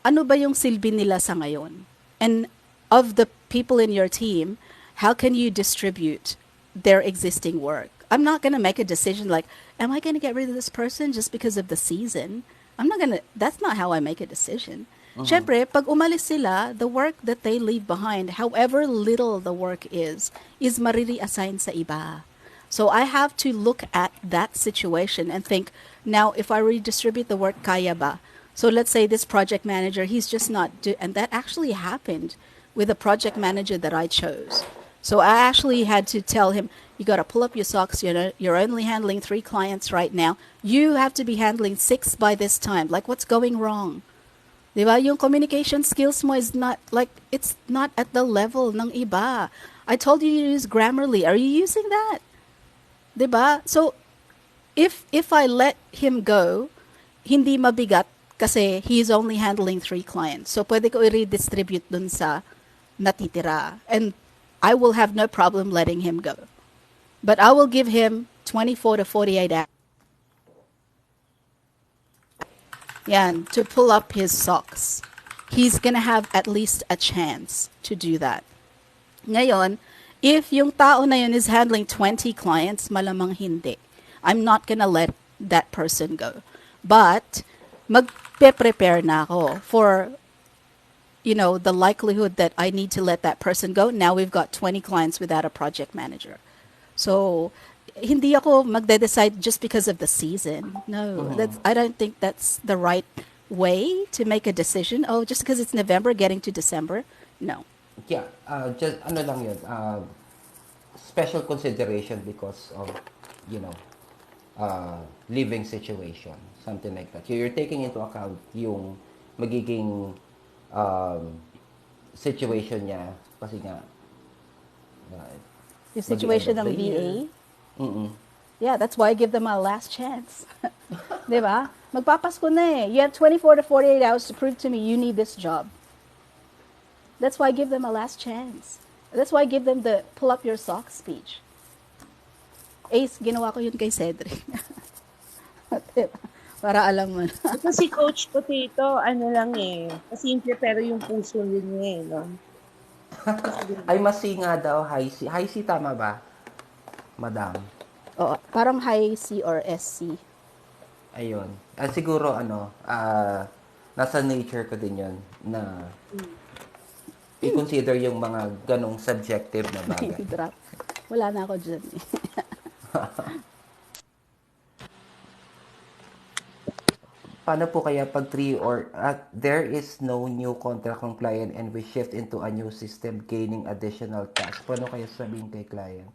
ano ba yung silbi nila sa ngayon? And of the people in your team, how can you distribute their existing work? I'm not going to make a decision like, am I going to get rid of this person just because of the season? That's not how I make a decision. Siyempre, pag umalis sila, the work that they leave behind, however little the work is mariri-assign sa iba. So I have to look at that situation and think, now, if I redistribute the work, kaya ba? So let's say this project manager, he's just not, and that actually happened with a project manager that I chose. So I actually had to tell him, you got to pull up your socks. You're only handling 3 clients right now. You have to be handling 6 by this time. Like, what's going wrong? Diba? Yung communication skills mo is not, like, it's not at the level ng iba. I told you to use Grammarly. Are you using that? Diba? So, if I let him go, hindi mabigat kasi he's only handling 3 clients. So, pwede ko i-redistribute dun sa natitira. And I will have no problem letting him go. But I will give him 24 to 48 hours. Yan, to pull up his socks. He's gonna have at least a chance to do that. Ngayon, if yung tao na yun is handling 20 clients, malamang hindi. I'm not gonna let that person go. But, magpe-prepare na ako for, the likelihood that I need to let that person go. Now we've got 20 clients without a project manager. So, hindi ako magde-decide just because of the season. No, I don't think that's the right way to make a decision. Oh, just because it's November getting to December? No. Yeah, just ano lang yun, special consideration because of, living situation, something like that. You're taking into account yung magiging situation niya kasi nga Yung situation ng VA? Yeah, that's why I give them a last chance. Diba? Magpapasko na eh. You have 24 to 48 hours to prove to me you need this job. That's why I give them a last chance. That's why I give them the pull up your socks speech. Ace, ginawa ko yun kay Cedric. Diba? Para alam mo na. Ito si Coach Potato, ano lang kasimple pero yung puso rin niya no? ay masinga daw, high C. High C tama ba, madam? Oo, parang high C or SC. Ayun. Siguro nasa nature ko din yun na i-consider yung mga ganong subjective na bagay. Drop. Wala na ako dyan eh. Paano po kaya pag 3 or there is no new contract ng client and we shift into a new system gaining additional tasks? Paano kaya sabihin kay client?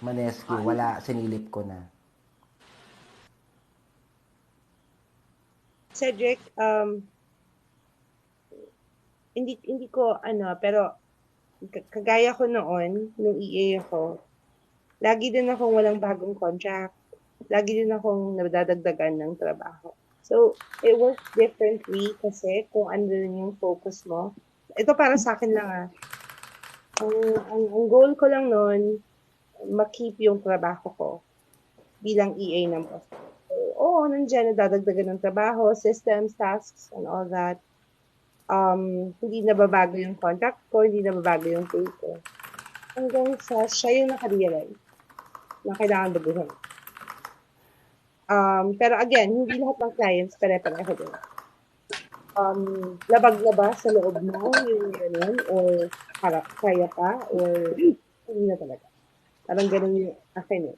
Maneski, wala, sinilip ko na. Cedric, hindi ko ano, pero kagaya ko noon, nung EA ako, lagi din akong walang bagong contract. Lagi din akong nadadagdagan ng trabaho. So, it works differently kasi kung ano rin yung focus mo. Ito para sa akin lang ah. Ang goal ko lang noon, ma-keep yung trabaho ko bilang EA ng boss. So, oo, nandiyan, nadadagdagan ng trabaho, systems, tasks, and all that. Hindi nababago yung contract ko, hindi nababago yung pay ko. Hanggang sa siya yung nakarealize na kailangan baguhin. Pero again, hindi lahat ng clients pare-pareho din. Labag-labas sa loob mo yung ganun, or kaya pa, or hindi na talaga. Parang ganun yung akin eh.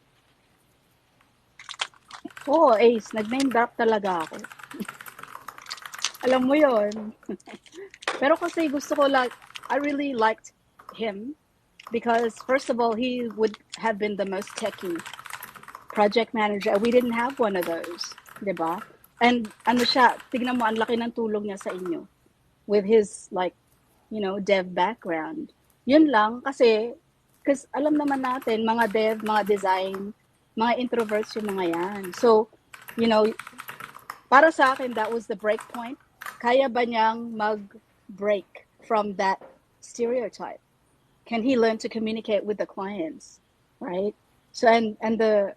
Oo, Ace, nag-name drop talaga ako. Alam mo yon. Pero kasi gusto ko I really liked him because first of all, he would have been the most techie project manager. We didn't have one of those, 'di ba? And ano siya, tignan mo, ang laki ng tulong niya sa inyo with his dev background. Yun lang kasi alam naman natin, mga dev, mga design, mga introverts yung mga yan. So, you know, para sa akin, that was the break point. Kaya ba niyang mag-break from that stereotype? Can he learn to communicate with the clients, right? So, and the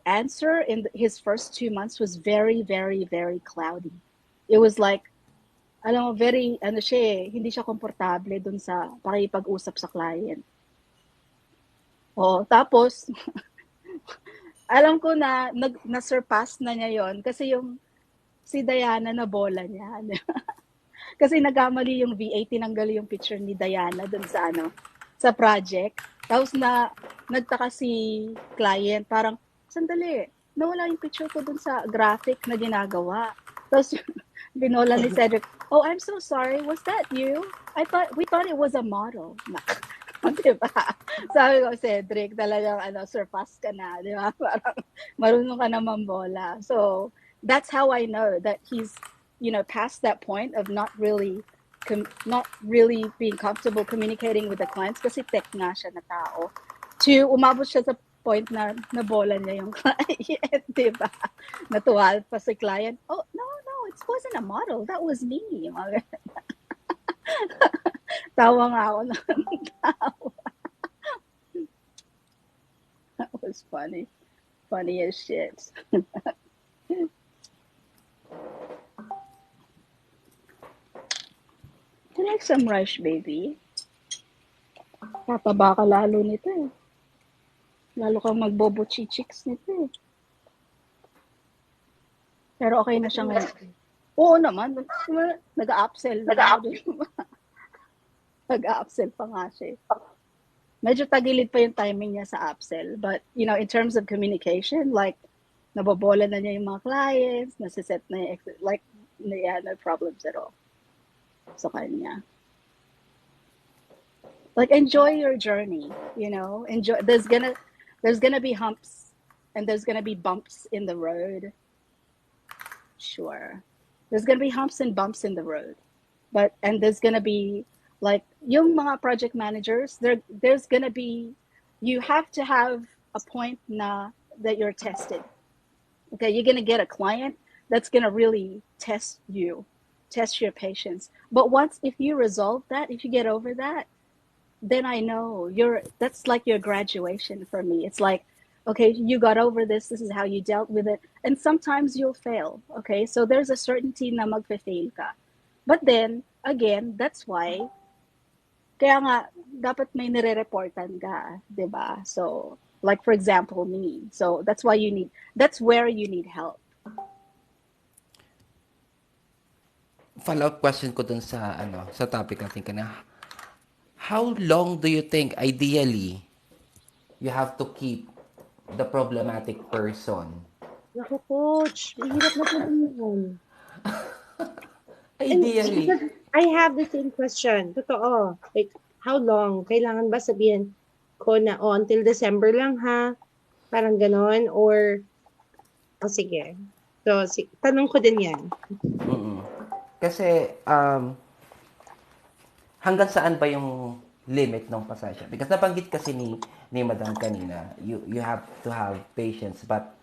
answer in his first 2 months was very, very, very cloudy. It was like, alam mo, very, hindi siya komportable dun sa pakipag-usap sa client. Tapos, alam ko na-surpass na niya yon kasi yung si Diana na bola niya. Kasi nagkamali yung VA, tinanggal yung picture ni Diana dun sa project. Tapos nagtaka si client, parang, sandali, nawala yung picture ko dun sa graphic na ginagawa. Tapos binola ni Cedric, oh, I'm so sorry, was that you? We thought it was a model. Diba? Sabi ko, Cedric, talagang surpass ka na, di ba? Parang marunong ka naman bola. So, that's how I know that he's, past that point of not really being comfortable communicating with the clients kasi tech nga siya na tao. To umabot siya sa point na nabola niya yung client, di ba? Natuwa pa si client, oh, no, it wasn't a model, that was me. Tawa nga ako ng tawa. That was funny. Funny as shit. You like some rush, baby? Tataba ka lalo nito eh. Lalo kang magbobo chichiks nito eh. Pero okay na siya ngayon. Oo naman. Nag-upsell na. Nag-upsell pa nga siya. Medyo tagilid pa yung timing niya sa upsell. But, in terms of communication, like, nabobola na niya yung mga clients, nasiset na yung, no problems at all sa kanya. Like, enjoy your journey, enjoy. There's gonna be humps and there's gonna be bumps in the road. Sure. There's gonna be humps and bumps in the road. And there's gonna be, like, yung mga project managers, there's gonna be, you have to have a point that you're tested. Okay, you're gonna get a client that's gonna really test your patience. But if you resolve that, if you get over that, then I know that's like your graduation for me. It's like, okay, you got over this is how you dealt with it. And sometimes you'll fail, okay? So there's a certainty na magfe-fail ka. But then, again, that's why, kaya nga, dapat may nire-reportan ka, diba? So, like for example, me. So that's where you need help. Follow-up question ko dun sa topic natin kanina. How long do you think ideally you have to keep the problematic person. Naku, coach, mahirap na po yun. And Ideally, because I have the same question. Totoo. Like, how long? Kailangan ba sabihin ko na, oh, until December lang ha? Parang ganon? Or, oh, sige. So, tanong ko din yan. kasi hanggang saan ba yung limit ng pasensya? Because nabanggit kasi ni Madam kanina, you have to have patience, but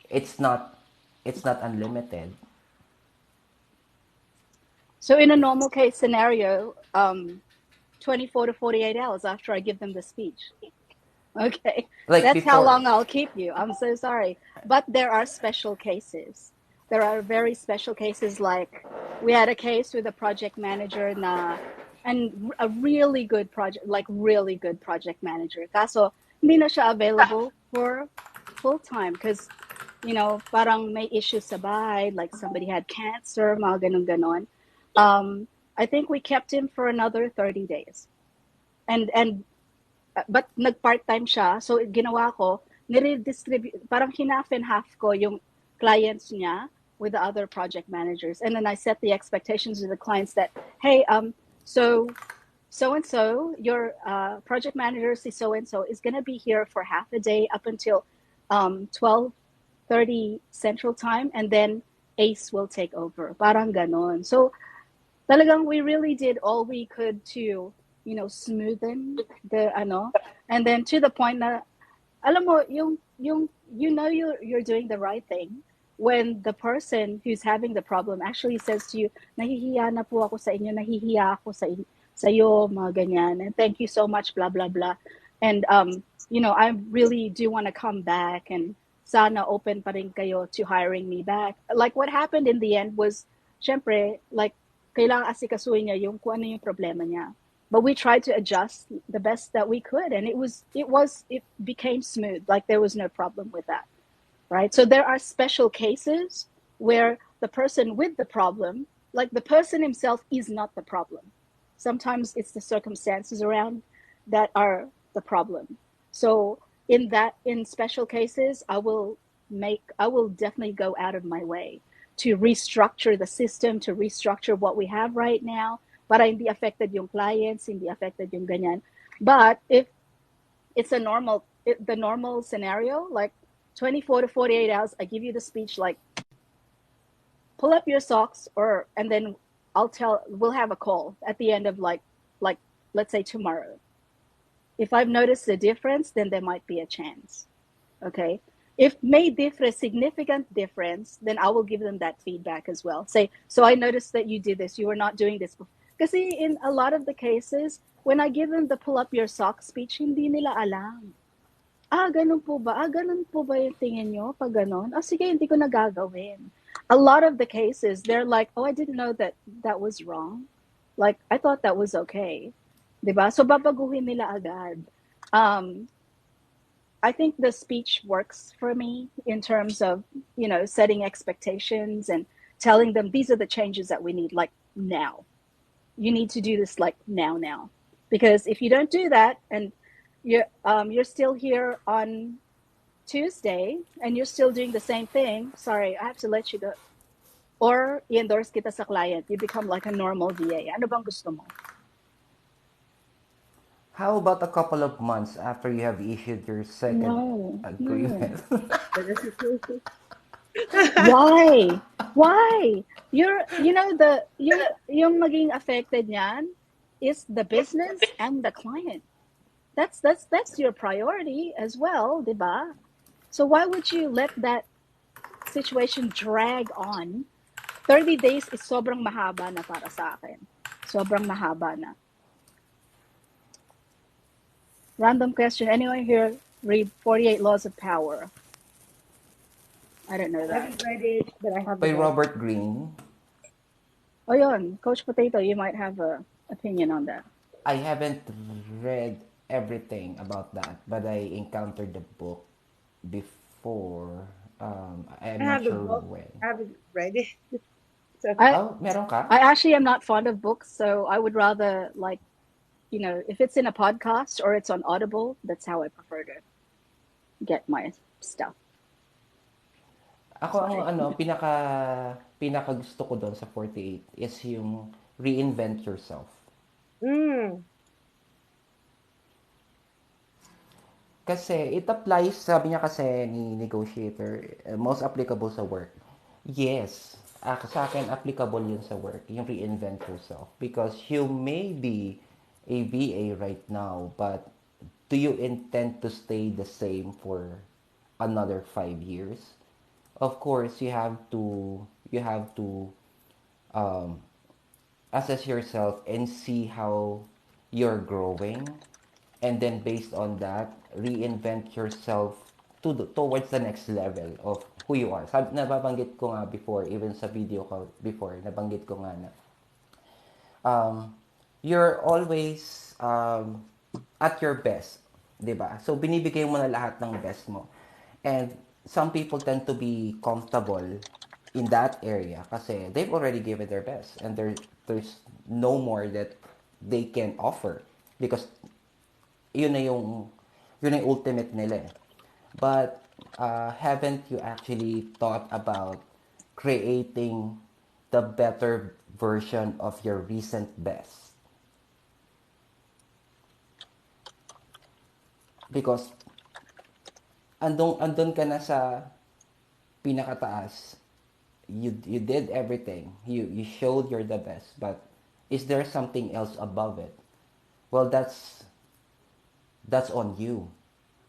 it's not it's not unlimited. So in a normal case scenario, 24 to 48 hours after I give them the speech. Okay, Like that's how before. long I'll keep you. I'm so sorry. But there are special cases. There are very special cases, like we had a case with a project manager and a really good project, like really good project manager. Kaso, hindi na siya available for full time because, parang may issues sa bahay, like somebody had cancer, mga ganon-ganon. I think we kept him for another 30 days. And but nag-part-time siya. So, ginawa ko, nire-distribute, parang half and half ko yung clients niya with the other project managers. And then I set the expectations of the clients that, hey, so and so, your project manager, si so and so, is going to be here for half a day up until 12:30 Central Time, and then Ace will take over. Parang ganon. So, talagang we really did all we could to, smoothen the and then to the point na alam mo yung you're doing the right thing when the person who's having the problem actually says to you, nahihiya na po ako sa inyo, nahihiya ako sa iyo, mga ganyan, and thank you so much, blah blah blah. And I really do want to come back, and sana open pa rin kayo to hiring me back. Like what happened in the end was, syempre, like kailangan asikasuhin niya yung kung ano yung problema niya. But we tried to adjust the best that we could, and it became smooth. Like there was no problem with that, right? So there are special cases where the person with the problem, like the person himself, is not the problem. Sometimes it's the circumstances around that are the problem. So in special cases, I will definitely go out of my way to restructure the system, to restructure what we have right now, para hindi affected yung clients, hindi affected yung ganyan. But if it's the normal scenario, like 24 to 48 hours, I give you the speech, like pull up your socks, and then we'll have a call at the end of like let's say tomorrow. If I've noticed a difference, then there might be a chance. Okay. If may differ significant difference, then I will give them that feedback as well. Say, so I noticed that you did this. You were not doing this before. Because in a lot of the cases, when I give them the pull up your socks speech, hindi nila alam. Ganun po ba? Ganun po ba yung tingin nyo? Pag ganun? Sige, hindi ko na gagawin. A lot of the cases, they're like, oh, I didn't know that was wrong. Like, I thought that was okay. Diba? So, babaguhin nila agad. I think the speech works for me in terms of, setting expectations and telling them these are the changes that we need, like now. You need to do this like now. Because if you don't do that and you're still here on Tuesday and you're still doing the same thing, sorry, I have to let you go. Or i-endorse kita sa client, you become like a normal VA. Ano bang gusto mo? How about a couple of months after you have issued your second No. agreement? Why? Why? Yung maging affected niyan is the business and the client. That's your priority as well, diba? So why would you let that situation drag on? 30 days is sobrang mahaba na para sa akin. Sobrang mahaba na. Random question. Anyone here read 48 Laws of Power? I don't know I that. haven't read it, but I have the By book. Robert Greene. Oh, yun. Coach Potato, you might have an opinion on that. I haven't read everything about that, but I encountered the book before. I I'm not have the sure book. when. I haven't read it. So, I Oh, meron ka? I actually am not fond of books, so I would rather like if it's in a podcast or it's on Audible, that's how I prefer to get my stuff. Ako ang Sorry. pinaka gusto ko doon sa 48 is yung reinvent yourself. Mm. Kasi it applies, sabi niya kasi ni negotiator, most applicable sa work. Yes, sa akin applicable yun sa work, yung reinvent yourself. Because you may be a VA right now, but do you intend to stay the same for another 5 years? Of course, you have to um, assess yourself and see how you're growing, and then based on that reinvent yourself towards the next level of who you are. Nababanggit ko nga before, even sa video ko before, nabanggit ko nga na um, you're always at your best, 'di ba? So binibigay mo na lahat ng best mo. And some people tend to be comfortable in that area kasi they've already given their best, and there's no more that they can offer because yun na yung ultimate nila eh. But haven't you actually thought about creating the better version of your recent best? Because andun ka na sa pinakataas. You did everything. You showed you're the best, but is there something else above it? Well, that's on you.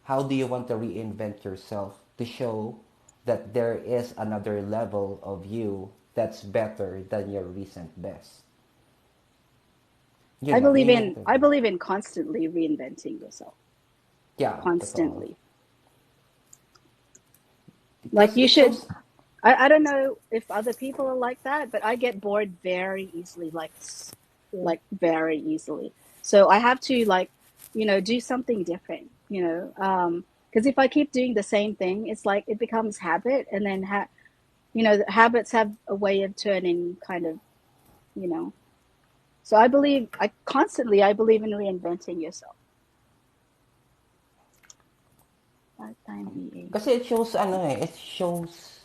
How do you want to reinvent yourself to show that there is another level of you that's better than your recent best? I Yun lang, believe yun yung in I believe in constantly reinventing yourself. yeah, totoo. Constantly. Like Because you it should shows, I don't know if other people are like that, but I get bored very easily, Yeah. like very easily. So I have to like, do something different, because if I keep doing the same thing, it's like it becomes habit, and then habits have a way of turning kind of, you know. So I believe in reinventing yourself. Part-time VA. kasi it shows it shows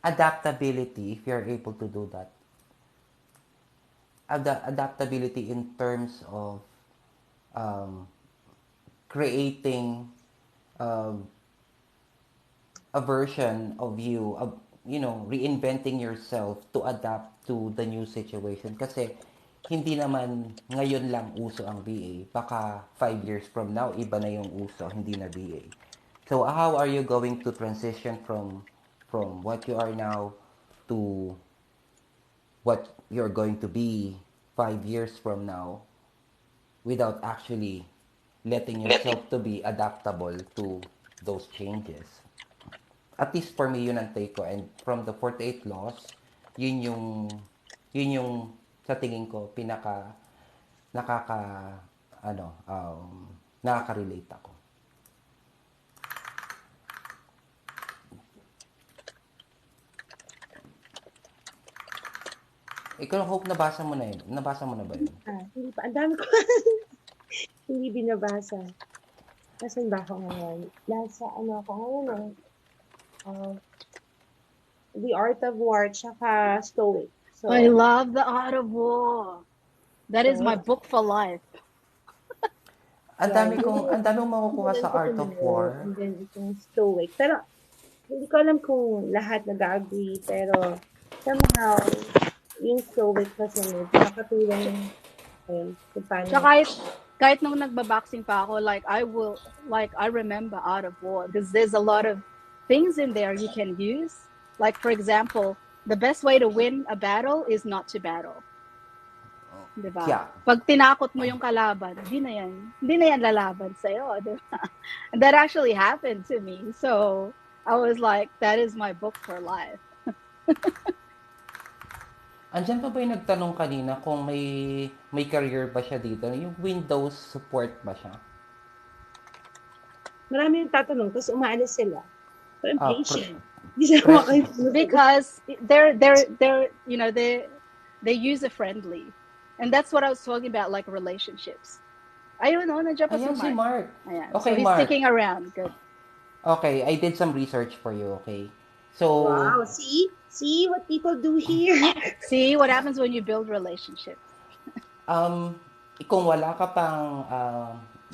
adaptability if you're able to do that. Adaptability in terms of um, creating um, a version of you, of, reinventing yourself to adapt to the new situation. Kasi hindi naman ngayon lang uso ang VA. Baka 5 years from now, iba na yung uso, hindi na VA. So how are you going to transition from what you are now to what you're going to be 5 years from now without actually letting yourself to be adaptable to those changes? At least for me, yun ang take ko. And from the 48 laws, yun yung, yun yung sa tingin ko, nakaka, nakaka-relate ako. Ikaw, Hope, nabasa mo na yun? Nabasa mo na ba yun? Hindi pa. Ang dami ko hindi binabasa. Nasaan ba ako ngayon? Nasa ako ngayon eh. The Art of War, tsaka Stoic. So, I love the Art of War. That is my so book for life. yeah, Ang dami kong makukuha simulan sa ko Art of tomorrow, War. and then itong Stoic. Pero, hindi ko alam kung lahat nag-agree, pero somehow, yung Stoic kasi medyo nakatulong kung paano. Tsaka kahit nung nagbaboxing pa ako, I remember Art of War because there's a lot of things in there you can use. Like, for example, the best way to win a battle is not to battle. Diba? Yeah. Pag tinakot mo yung kalaban, hindi na yan lalaban sa'yo, diba? And that actually happened to me. So, I was like, that is my book for life. Andiyan pa ba yung nagtanong kanina kung may career ba siya dito? Yung Windows support ba siya? Marami yung tatanong, tapos umaalis sila. So, I'm Ah, patient. Hindi sila makakisunod. Because they're user friendly, and that's what I was talking about, like relationships. Ayun, no, nandiyan pa si Ayan si Mark. Mark. Ayan. So Okay, he's Mark. sticking around. Good. Okay, I did some research for you, okay? So, Wow, see what people do here. See what happens when you build relationships. um, kung wala ka pang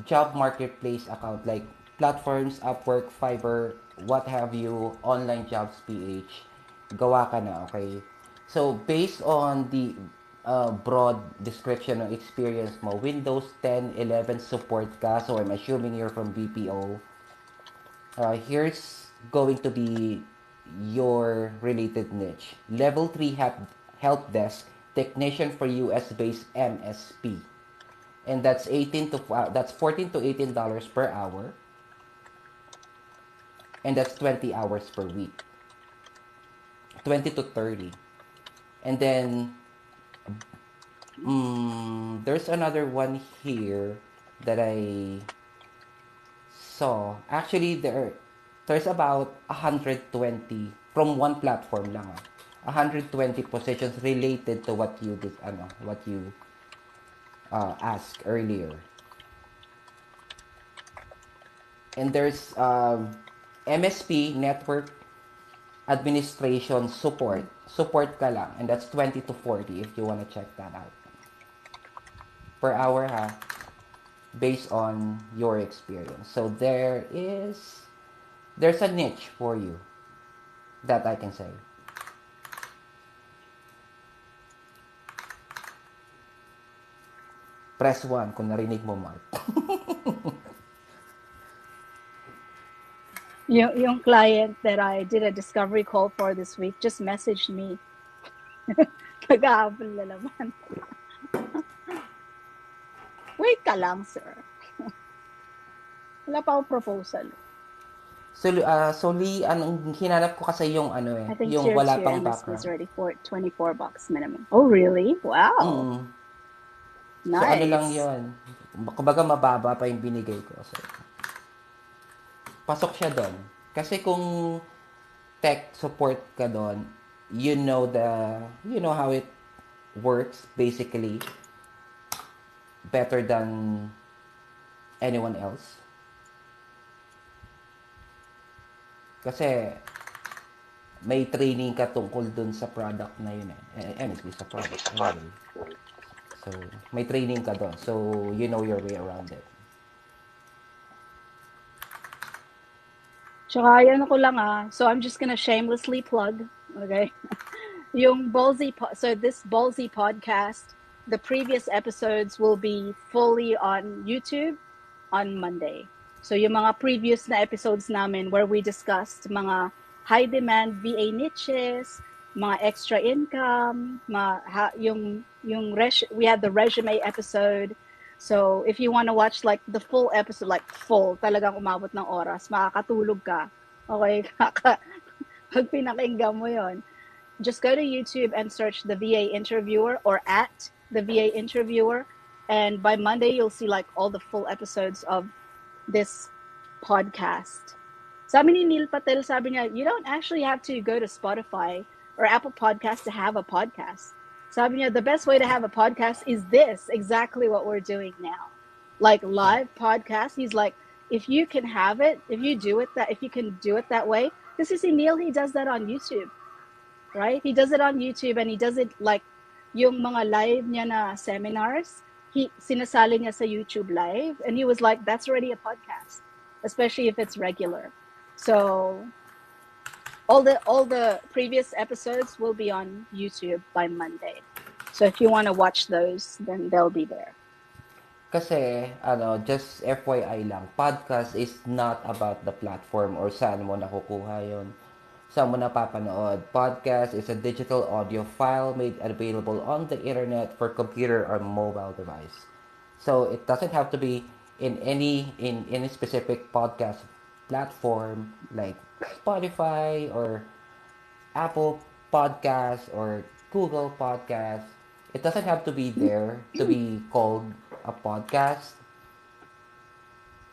job marketplace account like platforms, Upwork, Fiverr, what have you, online jobs PH, gawa ka na, okay? So, based on the broad description ng experience mo, Windows 10, 11 support ka, so I'm assuming you're from BPO. Here's going to be your related niche. Level 3 help desk technician for US-based MSP. And that's 14 to $18 per hour, and that's 20 hours per week. 20 to 30. And then there's another one here that I saw. Actually, there's about 120 from one platform lang. 120 positions related to what you did, what you asked earlier. And there's MSP, network administration support. Support ka lang, and that's 20 to 40 if you want to check that out. Per hour ha, based on your experience. So there's a niche for you that I can say. Press 1 kung narinig mo, Mark. Yung client that I did a discovery call for this week just messaged me. Nag-aabol na naman. Wait ka lang, sir. Wala pa akong proposal. So Lee, anong hinanap ko kasi yung I think yung tier wala 2 pang MSP is background. ready for $24 minimum. Oh, really? Wow. So ano lang Nice. yon. Kumbaga mababa pa yung binigay ko. So, pasok siya doon. Kasi kung tech support ka doon, you know how it works basically better than anyone else. Kasi may training ka tungkol dun sa product na yun eh. Honestly, sa product. Anyway. So, may training ka doon. So, you know your way around it. Tsaka yan ako lang So I'm just gonna shamelessly plug, okay? Yung Ballsy, so this Ballsy podcast, the previous episodes will be fully on YouTube on Monday. So yung mga previous na episodes namin where we discussed mga high demand VA niches, mga extra income, we had the resume episode. So if you want to watch like the full episode, like full, talagang umabot ng oras, makakatulog ka. Okay, pag pinakinggan mo yon, just go to YouTube and search the VA interviewer or at the VA interviewer. And by Monday, you'll see like all the full episodes of this podcast. Sabi ni Neil Patel, sabi niya, you don't actually have to go to Spotify or Apple Podcasts to have a podcast. Sabi niya, the best way to have a podcast is this, exactly what we're doing now. Like live podcast. He's like, if you can have it, if you can do it that way, because you see Neil, he does that on YouTube. Right? He does it on YouTube and he does it like yung mga live niya na seminars, sinasali niya sa YouTube live, and he was like, that's already a podcast, especially if it's regular. So all the previous episodes will be on YouTube by Monday. So if you want to watch those, then they'll be there. Kasi, just FYI lang, podcast is not about the platform or saan mo nakukuha yun. Saan mo napapanood. Podcast is a digital audio file made available on the internet for computer or mobile device. So, it doesn't have to be in any specific podcast platform like Spotify or Apple Podcast or Google Podcast. It doesn't have to be there to be called a podcast.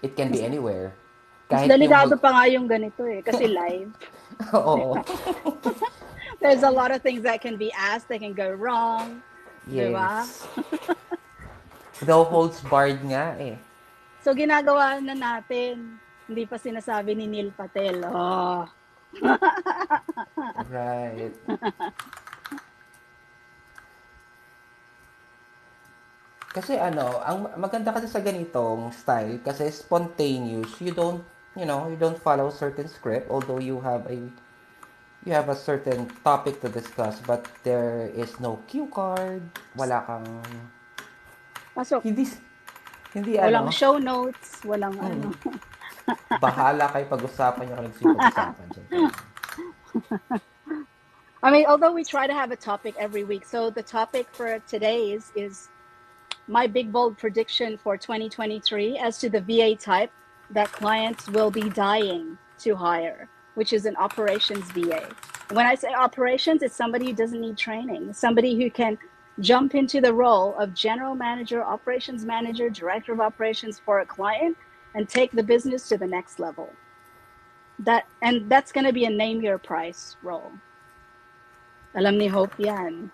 It can be anywhere. Mas Kahit yung delikado pa nga yung ganito kasi live. Oo. There's a lot of things that can be asked that can go wrong. Diba? Yes. No holds barred nga eh. So, ginagawa na natin. Hindi pa sinasabi ni Neil Patel. Oh. Right. Kasi ano, ang maganda kasi sa ganitong style kasi spontaneous. You don't follow certain script although you have a certain topic to discuss but there is no cue card, wala kang Pasok. hindi hindi Walang ano, show notes. Walang ano. bahala kayo pag-usapan niyo kung ano gusto niyo pag-usapan dyan. I mean, although we try to have a topic every week. So, the topic for today's is my big bold prediction for 2023 as to the VA type that clients will be dying to hire, which is an operations VA. When I say operations, it's somebody who doesn't need training, somebody who can jump into the role of general manager, operations manager, director of operations for a client and take the business to the next level. That's going to be a name your price role. Alam ni Hope yan.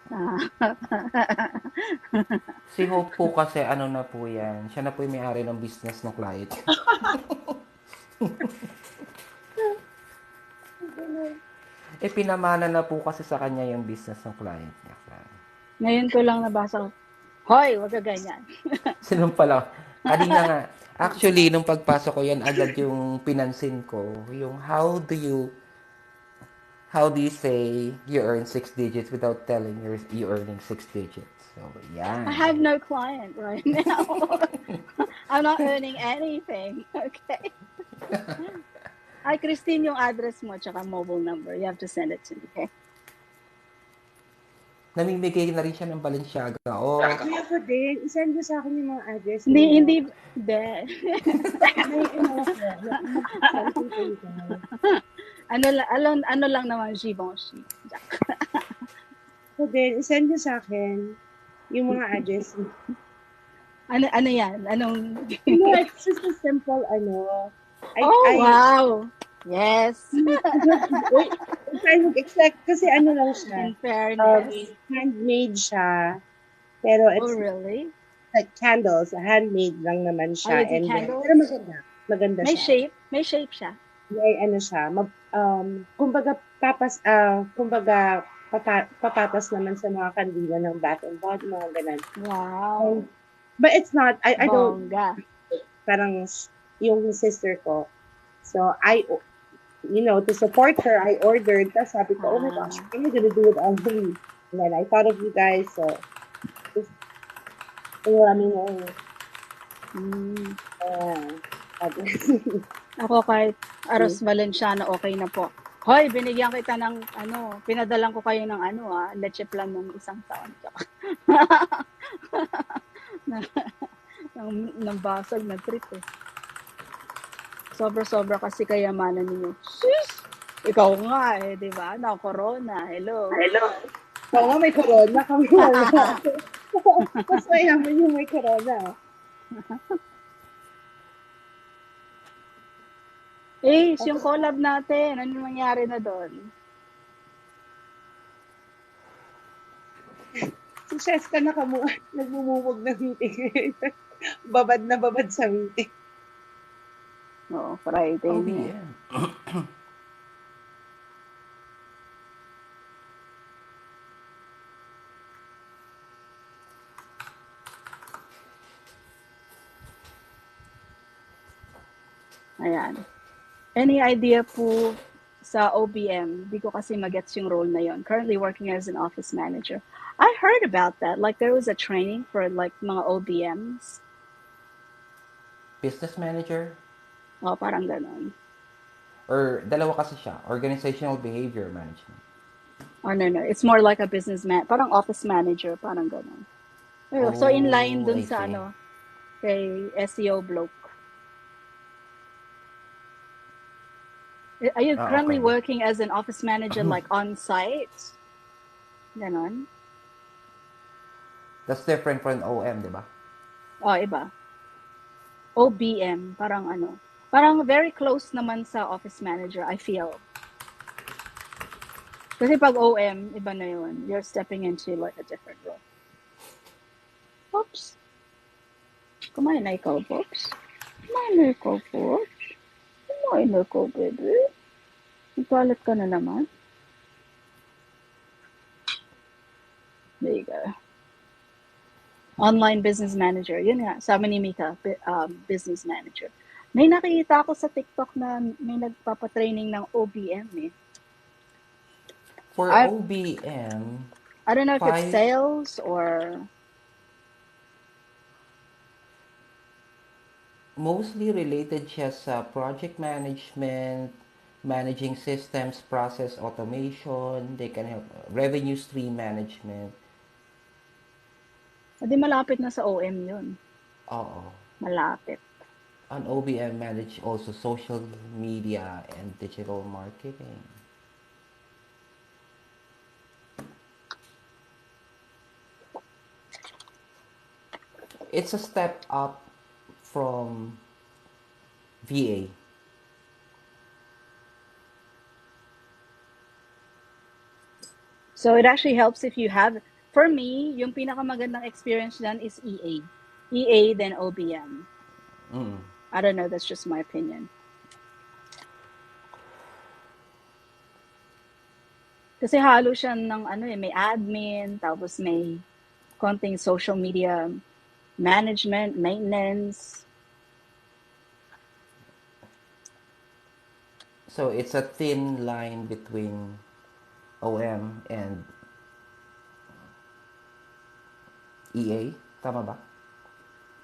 Si Hope po kasi ano na po yan, siya na po yung may-ari ng business ng client. Pinamana na po kasi sa kanya yung business ng client niya. Ngayon ko lang nabasa. Hoy, wag ka ganyan. Sinong pala? Kanina nga, actually, nung pagpasok ko yan, agad yung pinansin ko, yung how do you say you earn 6 digits without telling you earning 6 digits? So, yan. I have no client right now. I'm not earning anything. Okay. Ay, Christine, yung address mo tsaka mobile number. You have to send it to me, okay? Namimigay na rin siya ng Balenciaga. Oh, Kuya ko din, isend mo sa akin yung mga address mo. Hindi. May ano ako. Something for you guys. Ano lang naman, Givenchy. So din, isend mo sa akin yung mga address mo. Ano yan? Anong... No, it's just a simple, wow! Yes! Wait, I'm trying to expect kasi ano lang siya. In fairness. Handmade siya. Pero it's really? like candles. Handmade lang naman siya. You do candles? Pero maganda. Maganda May siya. May shape siya. May ano siya. Kumbaga papatas naman sa mga kandila ng Bath and Body, mga ganun. Wow. But it's not, I don't, Bongga. parang yung sister ko. So, to support her, I ordered. Tapos sabi ko, oh my gosh, I'm gonna do it on me. And then I thought of you guys, so, just, Ako kahit Aros Valenciano, okay na po. Hoy, binigyan kita ng pinadalan ko kayo ng leche plan ng isang taon. ng basag na trip eh. Sobra-sobra kasi kayamanan ninyo. Sis! Ikaw nga eh, di ba? Na corona. Hello. Ikaw nga may corona. Kami wala. Mas mayaman yung may corona. Yung collab natin, ano nangyari na doon? Si Cheska nagmumumog ng meeting. babad na babad sa meeting. Oo, Friday. Oh, yeah. Ayan. Any idea po sa OBM? Di ko kasi magets yung role na yon. Currently working as an office manager. I heard about that. Like there was a training for like mga OBMs. Business manager? Oh, parang ganon. Or dalawa kasi siya, organizational behavior management. Oh, no. It's more like a businessman. Parang office manager, parang ganon. So in line dun sa kay SEO bloke. Are you currently working as an office manager like on site? Ganon? That's different from OM, di ba? Oh, iba. OBM, parang parang very close naman sa office manager, I feel. Kasi pag OM, iba na yun. You're stepping into like a different role. Oops. Kumain na ikaw, Pops. Kumain na ikaw, Pops. Kumain na ikaw, baby. Nagpalat ka na naman. There you go. Online business manager. Yun nga, sabi ni Mika, business manager. May nakikita ako sa TikTok na may nagpapatraining ng OBM eh. For OBM, I don't know if it's 5 sales or mostly related siya sa project management, managing systems, process automation, they can help revenue stream management. di malapit na sa OM yun. Oo. Malapit. An OBM manage also social media and digital marketing. It's a step up from VA. So it actually helps if you have, for me, yung pinakamagandang experience dyan is EA. EA then OBM. I don't know, that's just my opinion. Kasi halo siya ng ano eh, may admin, tapos may konting social media management, maintenance. So it's a thin line between OM and EA. Tama ba?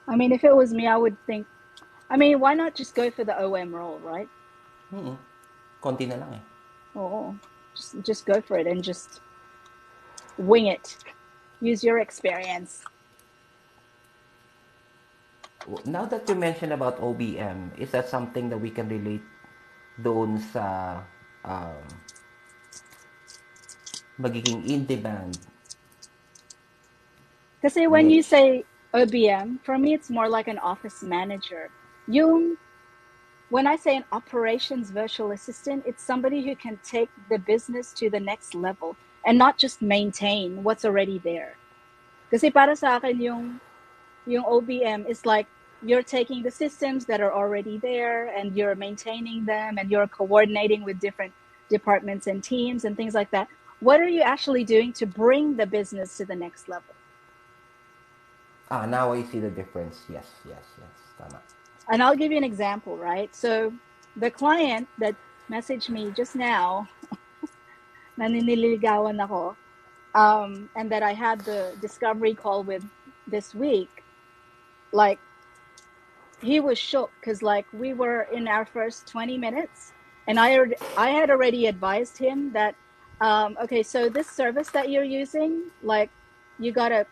I mean, if it was me, I would think, I mean, why not just go for the OM role, right? Konti na lang eh. Oo. Just go for it and just wing it. Use your experience. Now that you mentioned about OBM, is that something that we can relate doon sa magiging in-demand? Kasi when you niche? say OBM, for me, it's more like an office manager. When I say an operations virtual assistant, it's somebody who can take the business to the next level and not just maintain what's already there. Kasi para sa akin, yung OBM is like you're taking the systems that are already there and you're maintaining them and you're coordinating with different departments and teams and things like that. What are you actually doing to bring the business to the next level? Now I see the difference. Yes. Tama. And I'll give you an example, right? So the client that messaged me just now, naniniligawan ako, and that I had the discovery call with this week, like, he was shocked because like we were in our first 20 minutes and I had already advised him that, okay, so this service that you're using, like you gotta,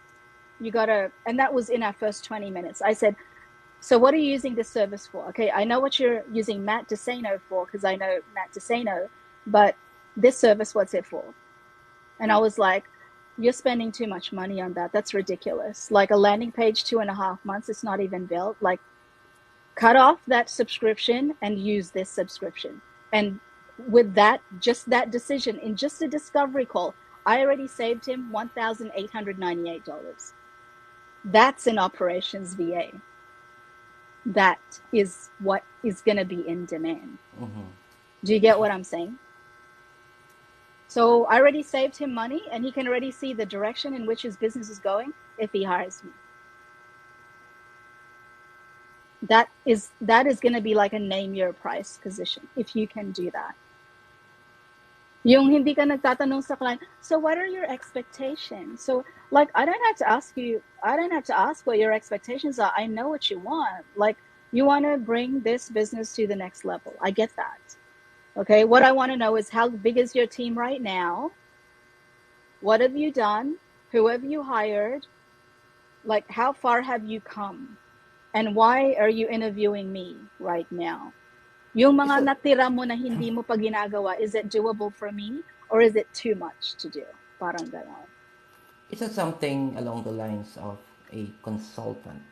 and that was in our first 20 minutes. I said, so what are you using this service for? Okay, I know what you're using Matt DeSano for because I know Matt DeSano, but this service, what's it for? And I was like, you're spending too much money on that. That's ridiculous. Like a landing page, 2.5 months, it's not even built. Like, cut off that subscription and use this subscription. And with that, just that decision in just a discovery call, I already saved him $1,898. That's an operations VA. That is what is going to be in demand. Do you get what I'm saying? So I already saved him money and he can already see the direction in which his business is going if he hires me. That is going to be like a name your price position if you can do that. Yung hindi ka nagtatanong sa client, so what are your expectations? So like, I don't have to ask what your expectations are. I know what you want. Like, you want to bring this business to the next level. I get that. Okay, what I want to know is how big is your team right now? What have you done? Who have you hired? Like, how far have you come? And why are you interviewing me right now? Yung mga natira mo na hindi mo pa ginagawa, is it doable for me? Or is it too much to do? Parang gano'n. Is it something along the lines of a consultant?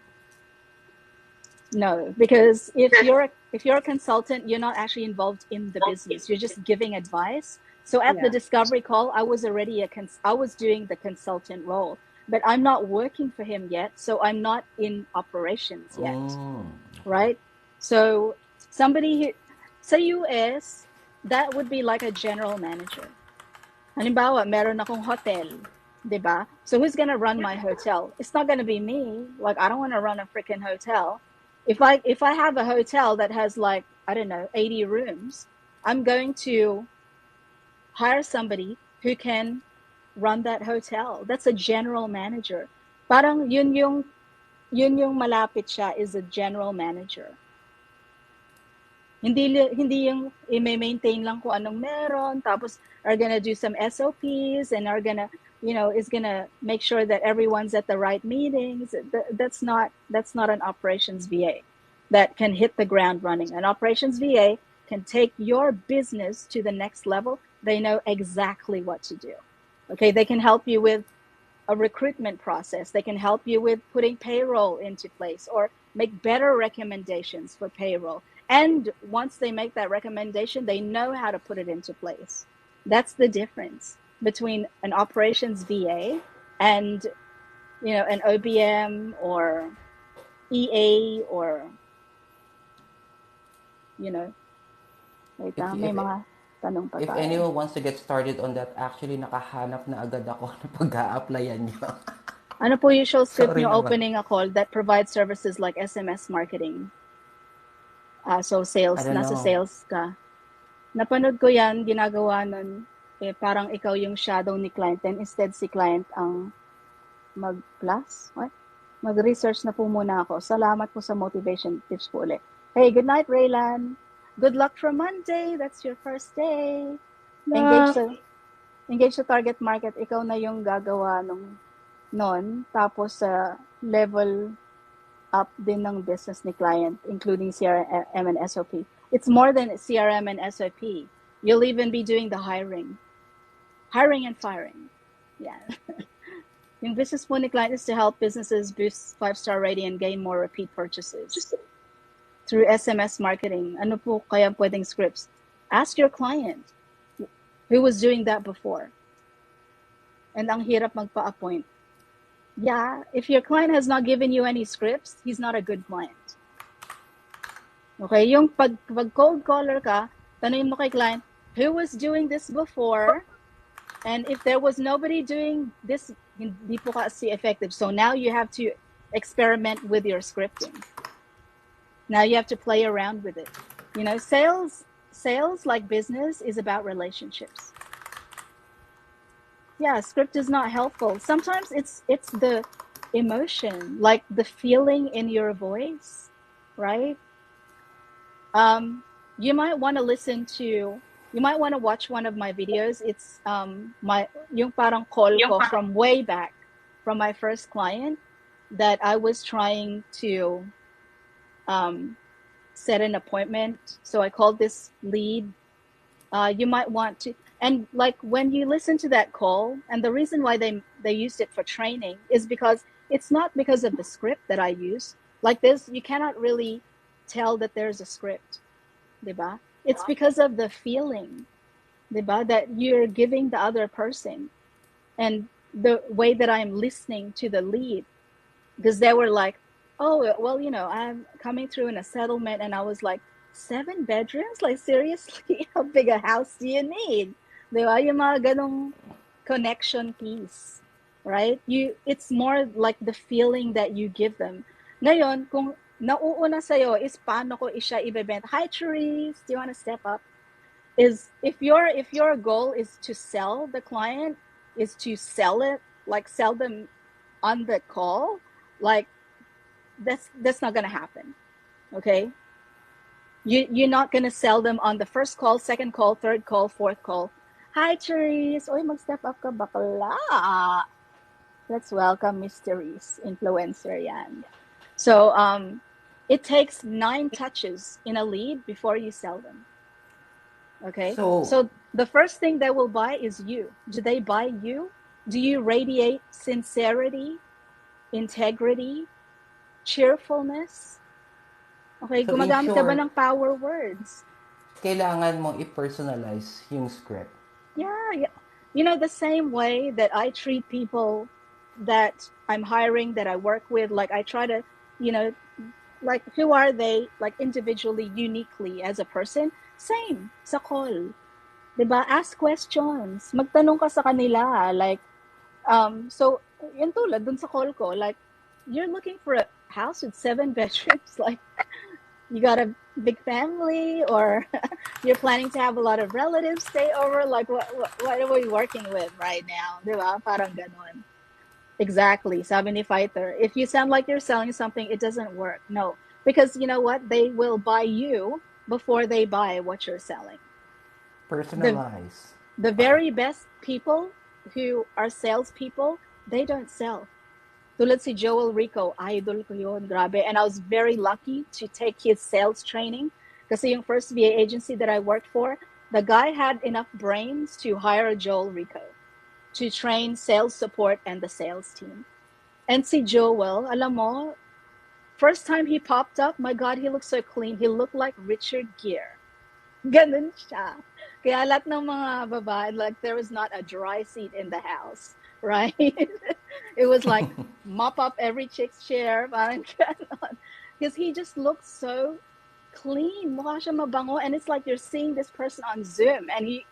No, because if you're a consultant, you're not actually involved in the business. You're just giving advice. So at the discovery call, I was already I was doing the consultant role. but I'm not working for him yet, so I'm not in operations yet, right? So somebody here, sa US, that would be like a general manager. Halimbawa, meron akong hotel, 'di ba? So who's gonna run my hotel? It's not gonna be me. Like I don't want to run a freaking hotel. If I have a hotel that has like, I don't know, 80 rooms, I'm going to hire somebody who can run that hotel. That's a general manager. Parang yun yung malapit siya is a general manager. Hindi yung i-maintain lang kung anong meron, tapos are gonna do some SOPs and are gonna, is gonna make sure that everyone's at the right meetings. That's not an operations VA that can hit the ground running. An operations VA can take your business to the next level. They know exactly what to do. Okay, they can help you with a recruitment process. They can help you with putting payroll into place or make better recommendations for payroll. And once they make that recommendation, they know how to put it into place. That's the difference between an operations VA and, an OBM or EA or, wait If, may if, mga tanong pa if tayo. anyone wants to get started on that, actually nakahanap na agad ako na pag-a-applyan nyo. Ano po usual script Sorry nyo naman. opening a call that provides services like SMS marketing? So sales, I don't nasa know. sales ka. Napanood ko yan, ginagawa nun, parang ikaw yung shadow ni client, and instead si client ang mag-plus? What? Mag-research na po muna ako. Salamat po sa motivation tips po ulit. Hey, good night, Raylan. Good luck for Monday. That's your first day. Engage sa target market. Ikaw na yung gagawa nun. Tapos level up din ng business ni client, including CRM and SOP. It's more than CRM and SOP. You'll even be doing the hiring and firing. Yeah. Yung business po ni client is to help businesses boost 5-star rating and gain more repeat purchases through SMS marketing. Ano po kaya pwedeng scripts? Ask your client who was doing that before. And ang hirap magpa-appoint. Yeah, if your client has not given you any scripts, he's not a good client. Okay, yung pag cold caller ka, tanungin mo kay client, who was doing this before? And if there was nobody doing this, hindi po kasi effective. So now you have to experiment with your scripting. Now you have to play around with it. Sales like business is about relationships. Yeah, script is not helpful. Sometimes it's the emotion, like the feeling in your voice, right? You might want to watch one of my videos. It's yung parang call ko from way back, from my first client that I was trying to set an appointment. So I called this lead. You might want to, and like when you listen to that call, and the reason why they used it for training is because it's not because of the script that I use. Like this, you cannot really tell that there's a script, diba? It's because of the feeling, diba, that you're giving the other person, and the way that I'm listening to the lead, because they were like, oh, well, I'm coming through in a settlement, and I was like, 7 bedrooms? Like, seriously? How big a house do you need? Diba? Yung mga ganong connection piece, right? It's more like the feeling that you give them. Ngayon, kung nauuna sa'yo is paano ko siya ibebenta. Hi, Therese, do you want to step up? Is if your goal is to sell the client, is to sell it, like sell them on the call, like that's not gonna happen. Okay? You're not gonna sell them on the first call, second call, third call, fourth call. Hi, Therese. Oy, mag-step up ka, bakla. Let's welcome Miss Therese, influencer yan. So, it takes 9 touches in a lead before you sell them. Okay? So the first thing they will buy is you. Do they buy you? Do you radiate sincerity, integrity, cheerfulness? Okay, So in gumagamit ka ba short, ng power words? kailangan mong i-personalize yung script. Yeah. The same way that I treat people that I'm hiring, that I work with, like I try to, you know, like who are they, like individually, uniquely as a person. Same sa call, 'di ba? Ask questions, magtanong ka sa kanila, like so yun tulad dun sa call ko, like you're looking for a house with 7 bedrooms, like you got a big family, or you're planning to have a lot of relatives stay over, like what are we working with right now, 'di ba? Parang ganon. Exactly. Sabi ni Fighter, if you sound like you're selling something, it doesn't work. No, because you know what? They will buy you before they buy what you're selling. The Personalize. the Okay. very best people who are salespeople, they don't sell. Tulad si Joel Rico, idol ko yun, grabe. And I was very lucky to take his sales training. Kasi yung first VA agency that I worked for, the guy had enough brains to hire Joel Rico to train sales support and the sales team. And si Joel, alam mo, first time he popped up, my God, he looked so clean. He looked like Richard Gere. Ganun siya. Kaya lahat ng mga babae, like there was not a dry seat in the house, right? It was like mop up every chick's chair, parang ganon. Because he just looked so clean. Mukha siya mabango. And it's like you're seeing this person on Zoom and he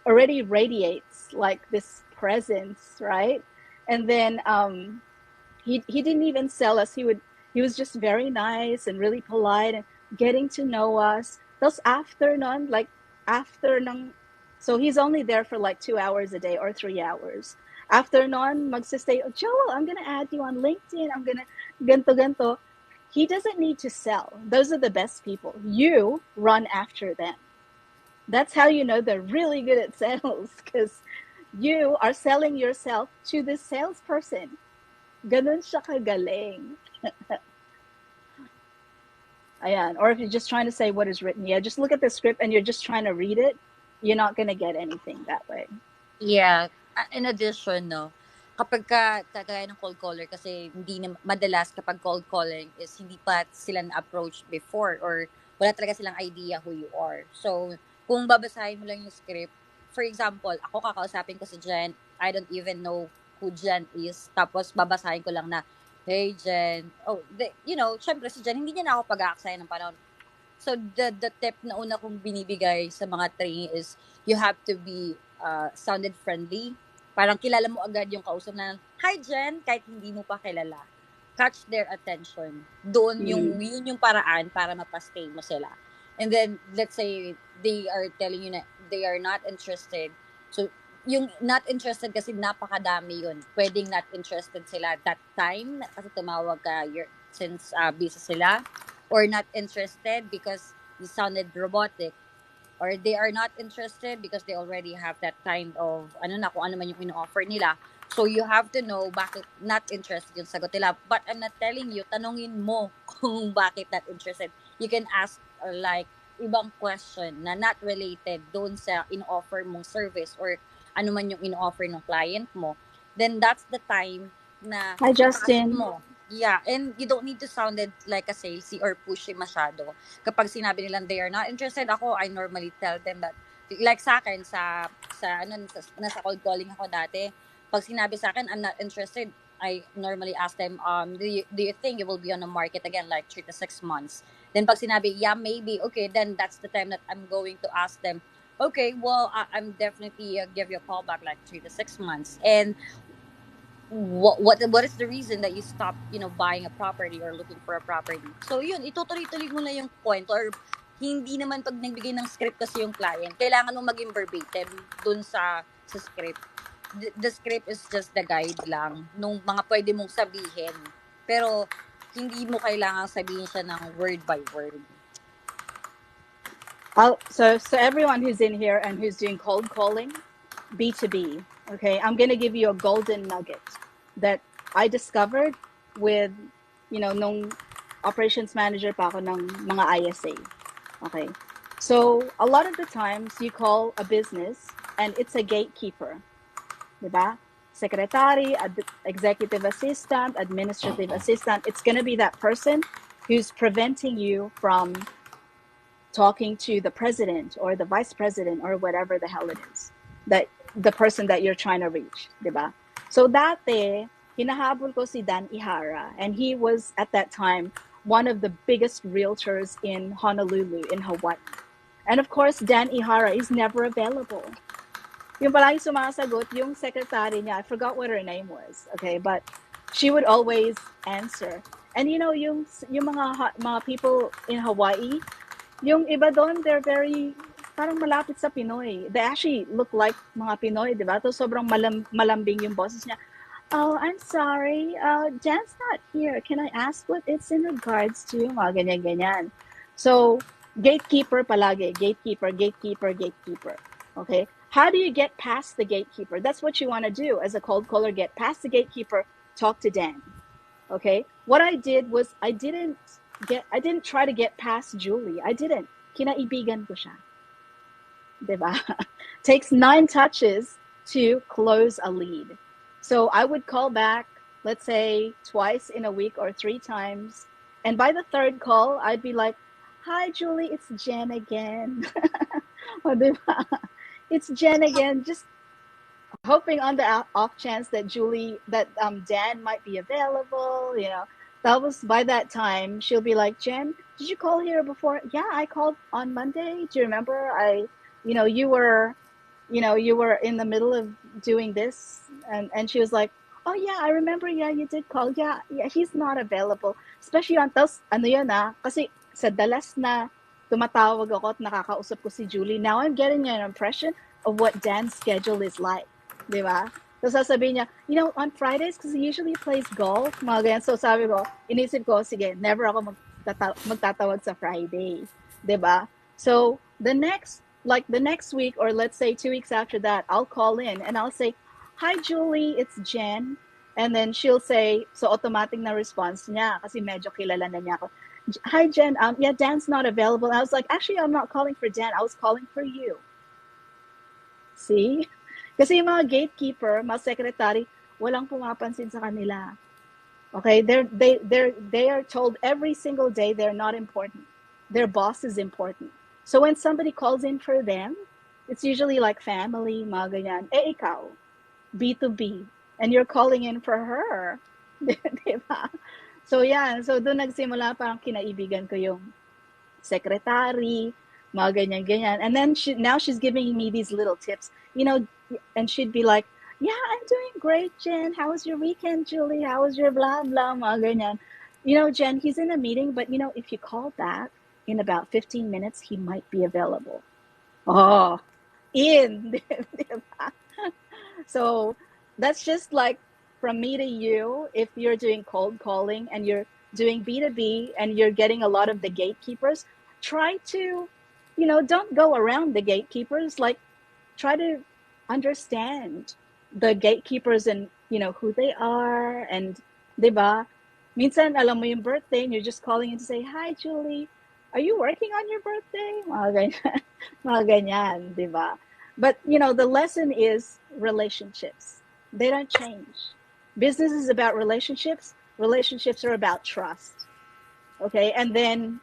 already radiates like this presence, right? And then he didn't even sell us. He was just very nice and really polite and getting to know us. Thus after nun, like after nung, so he's only there for like 2 hours a day or 3 hours. After nun, magsistay, oh, Joel, I'm gonna add you on LinkedIn. I'm gonna ganto ganto. He doesn't need to sell. Those are the best people. You run after them. That's how you know they're really good at sales, because you are selling yourself to this salesperson. Ganun siya kagaling. Ayan. Or if you're just trying to say what is written, yeah, just look at the script and you're just trying to read it, you're not going to get anything that way. Yeah. In addition, no, kapag kagaya ng cold caller, kasi hindi na, madalas kapag cold calling is hindi pa sila na-approach before or wala talaga silang idea who you are. So, kung babasahin mo lang yung script, for example, ako kakausapin ko si Jen, I don't even know who Jen is, tapos babasahin ko lang na, hey Jen, syempre si Jen, hindi niya na ako pag-aaksaya ng panahon. So, the tip na una kong binibigay sa mga trainee is you have to be sounded friendly. Parang kilala mo agad yung kausap na, hi Jen, kahit hindi mo pa kilala. Catch their attention. Doon yun yung paraan para mapastay mo sila. And then, let's say, they are telling you na they are not interested. So, yung not interested kasi napakadami yun. Pwedeng not interested sila that time kasi tumawag ka since busy sila. Or not interested because you sounded robotic, or they are not interested because they already have that kind of kung ano man yung ino-offer nila. So you have to know bakit not interested yung sagot nila. But I'm not telling you, tanungin mo kung bakit not interested. You can ask like ibang question na not related doon sa ino-offer mong service or ano man yung ino-offer ng client mo. Then that's the time na Hi, ipasok Justin. mo. Yeah, and you don't need to sound it like a salesy or pushy masyado. Kapag sinabi nilang they are not interested, I normally tell them that, like sa akin, nasa cold calling ako dati, pag sinabi sa akin, I'm not interested, I normally ask them, do you think you will be on the market again, like 3 to 6 months? Then pag sinabi, yeah, maybe, okay, then that's the time that I'm going to ask them, okay, well, I'm definitely give you a call back like 3 to 6 months. And what is the reason that you stopped, buying a property or looking for a property? So yun, itutuloy-tuloy mo na yung kwento, or hindi naman pag nagbigay ng script kasi yung client, kailangan mo maging verbatim dun sa script. The script is just the guide lang nung mga pwede mong sabihin. Pero hindi mo kailangan sabihin siya ng word by word. So everyone who's in here and who's doing cold calling, B2B, okay, I'm going to give you a golden nugget that I discovered with, nung operations manager pa ako ng mga ISA. Okay. So a lot of the times you call a business and it's a gatekeeper. Diba? Secretary, executive assistant, administrative assistant. It's going to be that person who's preventing you from talking to the president or the vice president or whatever the hell it is, that the person that you're trying to reach, diba? So dati, hinahabol ko si Dan Ihara, and he was at that time one of the biggest realtors in Honolulu, in Hawaii. And of course, Dan Ihara is never available. Yung palagi sumasagot, yung secretary niya, I forgot what her name was, okay, but she would always answer. And you know, yung mga people in Hawaii, yung iba doon, they're very, parang malapit sa Pinoy. They actually look like mga Pinoy, di ba? So sobrang malambing yung boses niya. Oh, I'm sorry, Jan's not here. Can I ask what it's in regards to? Mga ganyan-ganyan. So, gatekeeper palagi. Gatekeeper, gatekeeper, gatekeeper. Okay? How do you get past the gatekeeper? That's what you want to do as a cold caller. Get past the gatekeeper, talk to Dan. Okay? What I did was I didn't try to get past Julie. I didn't. Kinaibigan ko siya. Diba? Takes 9 touches to close a lead. So I would call back, let's say twice in a week or 3 times. And by the third call, I'd be like, hi, Julie, it's Jen again. O, diba? It's Jen again. Just hoping on the off chance that Dan might be available, you know. That was by that time, she'll be like, Jen, did you call here before? Yeah, I called on Monday. Do you remember? You were in the middle of doing this, and she was like, oh yeah, I remember. Yeah, you did call. Yeah, he's not available. Especially on tos, ano yun kasi sa dalas na tumatawag ako at nakakausap ko si Julie. Now I'm getting an impression of what Dan's schedule is like. Di ba? So sasabihin niya, on Fridays, because he usually plays golf, mga ganyan. So sabi ko, inisip ko, sige, never ako magtatawag sa Friday. Di ba? So the next week, or let's say 2 weeks after that, I'll call in and I'll say, hi, Julie, it's Jen. And then she'll say, so automatic na response niya kasi medyo kilala na niya ako. Hi, Jen. Yeah, Dan's not available. And I was like, actually, I'm not calling for Dan. I was calling for you. See? Kasi yung mga gatekeeper, mga secretary, walang pumapansin sa kanila. Okay? They are told every single day they're not important. Their boss is important. So when somebody calls in for them, it's usually like family, mga ganyan. Ikaw, B2B, and you're calling in for her. Diba? So yeah, so doon nagsimula parang kinaibigan ko yung secretary, mga ganyan-ganyan. And then now she's giving me these little tips, and she'd be like, yeah, I'm doing great, Jen. How was your weekend, Julie? How was your blah, blah, mga ganyan. Jen, he's in a meeting, but if you call back in about 15 minutes, he might be available. Oh, So that's just like from me to you. If you're doing cold calling and you're doing B2B and you're getting a lot of the gatekeepers, try to, don't go around the gatekeepers. Like, try to understand the gatekeepers and, who they are. And, diba? Minsan, alam mo yung birthday, and you're just calling in to say, hi, Julie, are you working on your birthday? Mga ganyan, diba? But, the lesson is relationships. They don't change. Business is about relationships. Relationships are about trust. Okay? And then,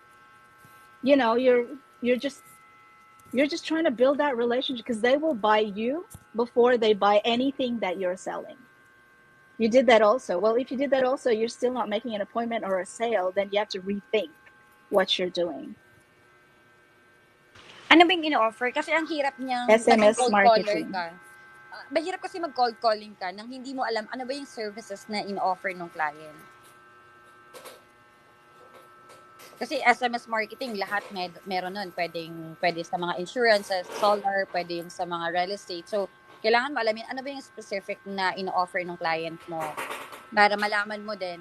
you're just trying to build that relationship because they will buy you before they buy anything that you're selling. You did that also. Well, if you did that also, you're still not making an appointment or a sale, then you have to rethink what you're doing. Ano ba yung ino-offer? Kasi ang hirap niyang SMS cold marketing. caller ka. Mahirap kasi mag-cold calling ka nang hindi mo alam ano ba yung services na in-offer ng client. Kasi SMS marketing, lahat meron nun. Pwede sa mga insurances, solar, pwede yung sa mga real estate. So, kailangan mo alamin ano ba yung specific na in-offer ng client mo para malaman mo din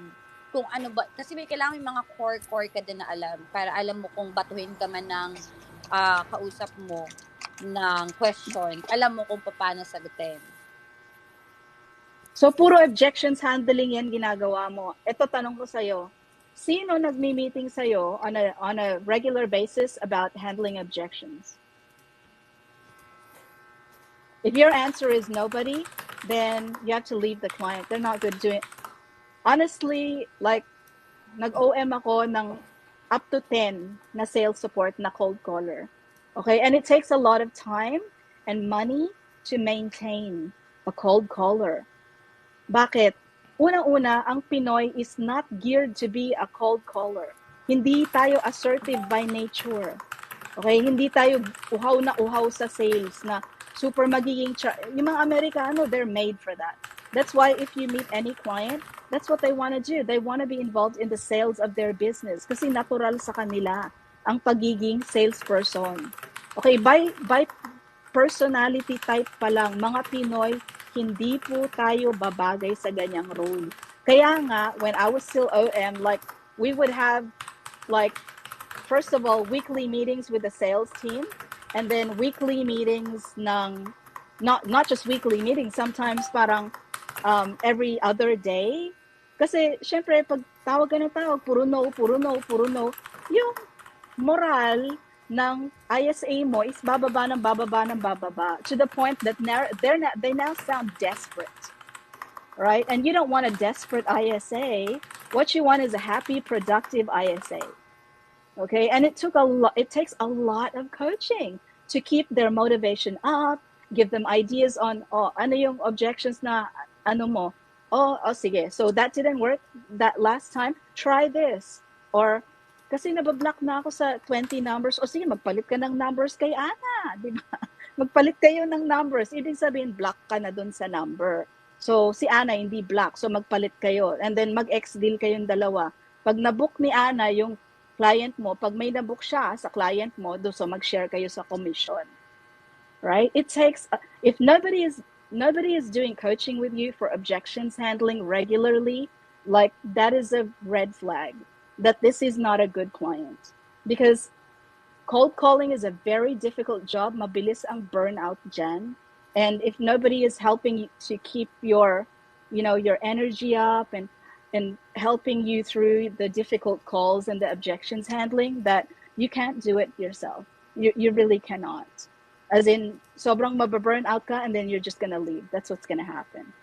kung ano ba. Kasi may kailangan yung mga core ka din na alam para alam mo kung batuhin ka man ng kausap mo ng question, alam mo kung paano sagutin. So, puro objections handling yan ginagawa mo. Ito, tanong ko sa'yo. Sino nagmi-meeting sa'yo on a regular basis about handling objections? If your answer is nobody, then you have to leave the client. They're not good doing it. Honestly, like, nag-OM ako ng up to 10 na sales support na cold caller. Okay? And it takes a lot of time and money to maintain a cold caller. Bakit? Unang-una, ang Pinoy is not geared to be a cold caller. Hindi tayo assertive by nature. Okay? Hindi tayo uhaw na uhaw sa sales na super magiging... Yung mga Amerikano, they're made for that. That's why if you meet any client, that's what they want to do. They want to be involved in the sales of their business kasi natural sa kanila ang pagiging salesperson. Okay, by personality type pa lang, mga Pinoy, hindi po tayo babagay sa ganyang role. Kaya nga, when I was still OM, like, we would have, like, first of all, weekly meetings with the sales team, and then weekly meetings ng, not just weekly meetings, sometimes parang every other day. Kasi, syempre, pag tawag ka ng tawag, puro no, puro no, puro no, yung moral ng ISA mo is bababa ng bababa ng bababa to the point that they now sound desperate, right? And you don't want a desperate ISA. What you want is a happy, productive ISA. Okay, and it takes a lot of coaching to keep their motivation up, give them ideas on ano yung objections na ano mo. Sige, so that didn't work that last time, try this. Or kasi nabablock na ako sa 20 numbers, o sige, magpalit ka ng numbers kay Ana, di ba? Magpalit kayo ng numbers, ibig sabihin block ka na dun sa number. So si Ana hindi block, so magpalit kayo, and then mag-ex-deal kayong dalawa. Pag nabook ni Ana yung client mo, pag may nabook siya sa client mo, so mag-share kayo sa commission. Right? It takes, if nobody is doing coaching with you for objections handling regularly, like, that is a red flag that this is not a good client. Because cold calling is a very difficult job. Mabilis ang burnout dyan. And if nobody is helping you to keep your energy up and helping you through the difficult calls and the objections handling, that you can't do it yourself. You really cannot. As in, sobrang mababurn out ka and then you're just gonna leave. That's what's gonna happen.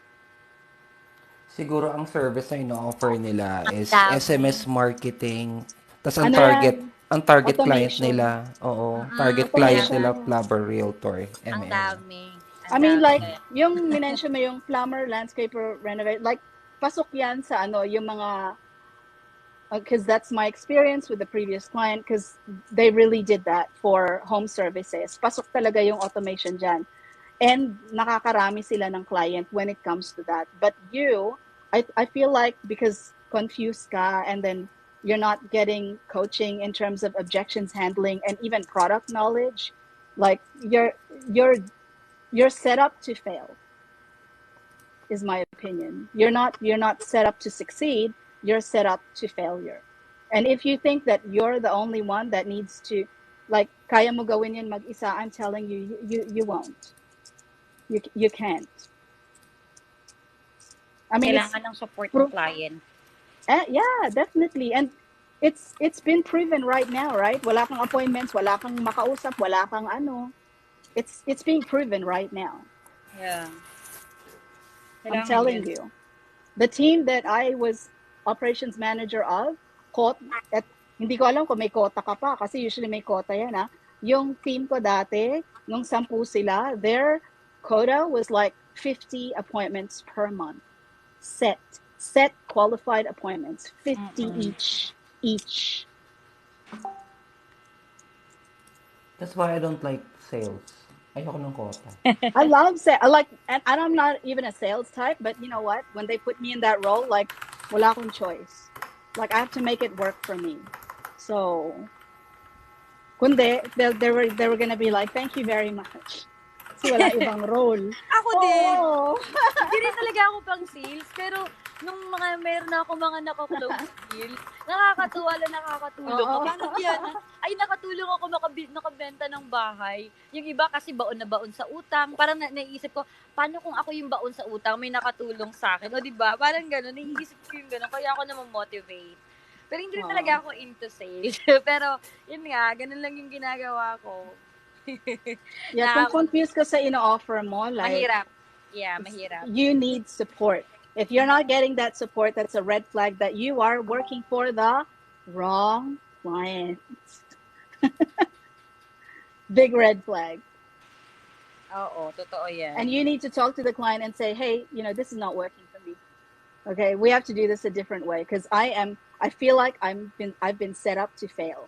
Siguro ang service na ino-offer nila is Dami. SMS marketing. Tas Ano yan? ang target client Automation. nila, target Kaya client nga. nila Automation. plumber, realtor, Ang ML. dami. I Ang mean, dami like, kaya. yung minention mo yung plumber, landscaper, renovate, like, pasok yan sa yung mga, because that's my experience with the previous client, because they really did that for home services. Pasok talaga yung automation dyan. And nakakarami sila ng client when it comes to that. But I feel like because confused ka and then you're not getting coaching in terms of objections handling and even product knowledge, like, you're set up to fail, is my opinion. You're not set up to succeed, you're set up to failure. And if you think that you're the only one that needs to, like, kaya mo gawin yan mag-isa, I'm telling you, you won't. You can't. I mean, Kailangan ng support ng client. yeah, definitely. And it's been proven right now, right? Wala kang appointments, wala kang makausap, wala kang ano. It's being proven right now. Yeah. I'm telling you. The team that I was operations manager of, at hindi ko alam kung may quota ka pa kasi usually may quota yan, ha. Yung team ko dati, nung 10 sila, their quota was like 50 appointments per month. Set qualified appointments, 50 each. That's why I don't like sales. Ayoko ng quota. I love and I'm not even a sales type, but you know what? When they put me in that role, like, wala akong choice. Like, I have to make it work for me. So, kundi, they were gonna be like, thank you very much. Kasi wala ibang role. Ako din. Oo. Hindi rin talaga ako pang sales, pero nung meron na ako mga naka-close deal, nakakatuwa lang, nakakatulong ako. Paano yan? Ay, nakatulong ako nakabenta ng bahay. Yung iba kasi baon na baon sa utang. Parang naiisip ko, paano kung ako yung baon sa utang, may nakatulong sa akin? O diba? Parang gano'n, naiisip ko yung gano'n. Kaya ako naman motivate. Pero hindi rin talaga ako into sales. Pero, yun nga, gano'n lang yung ginagawa ko. Yeah, kung confused ka sa ino-offer mo, like, mahirap. Yeah, mahirap. You need support. If you're not getting that support, that's a red flag that you are working for the wrong client. Big red flag. Oo, totoo yan. And you need to talk to the client and say, hey, this is not working for me. Okay, we have to do this a different way because I feel like I've been set up to fail.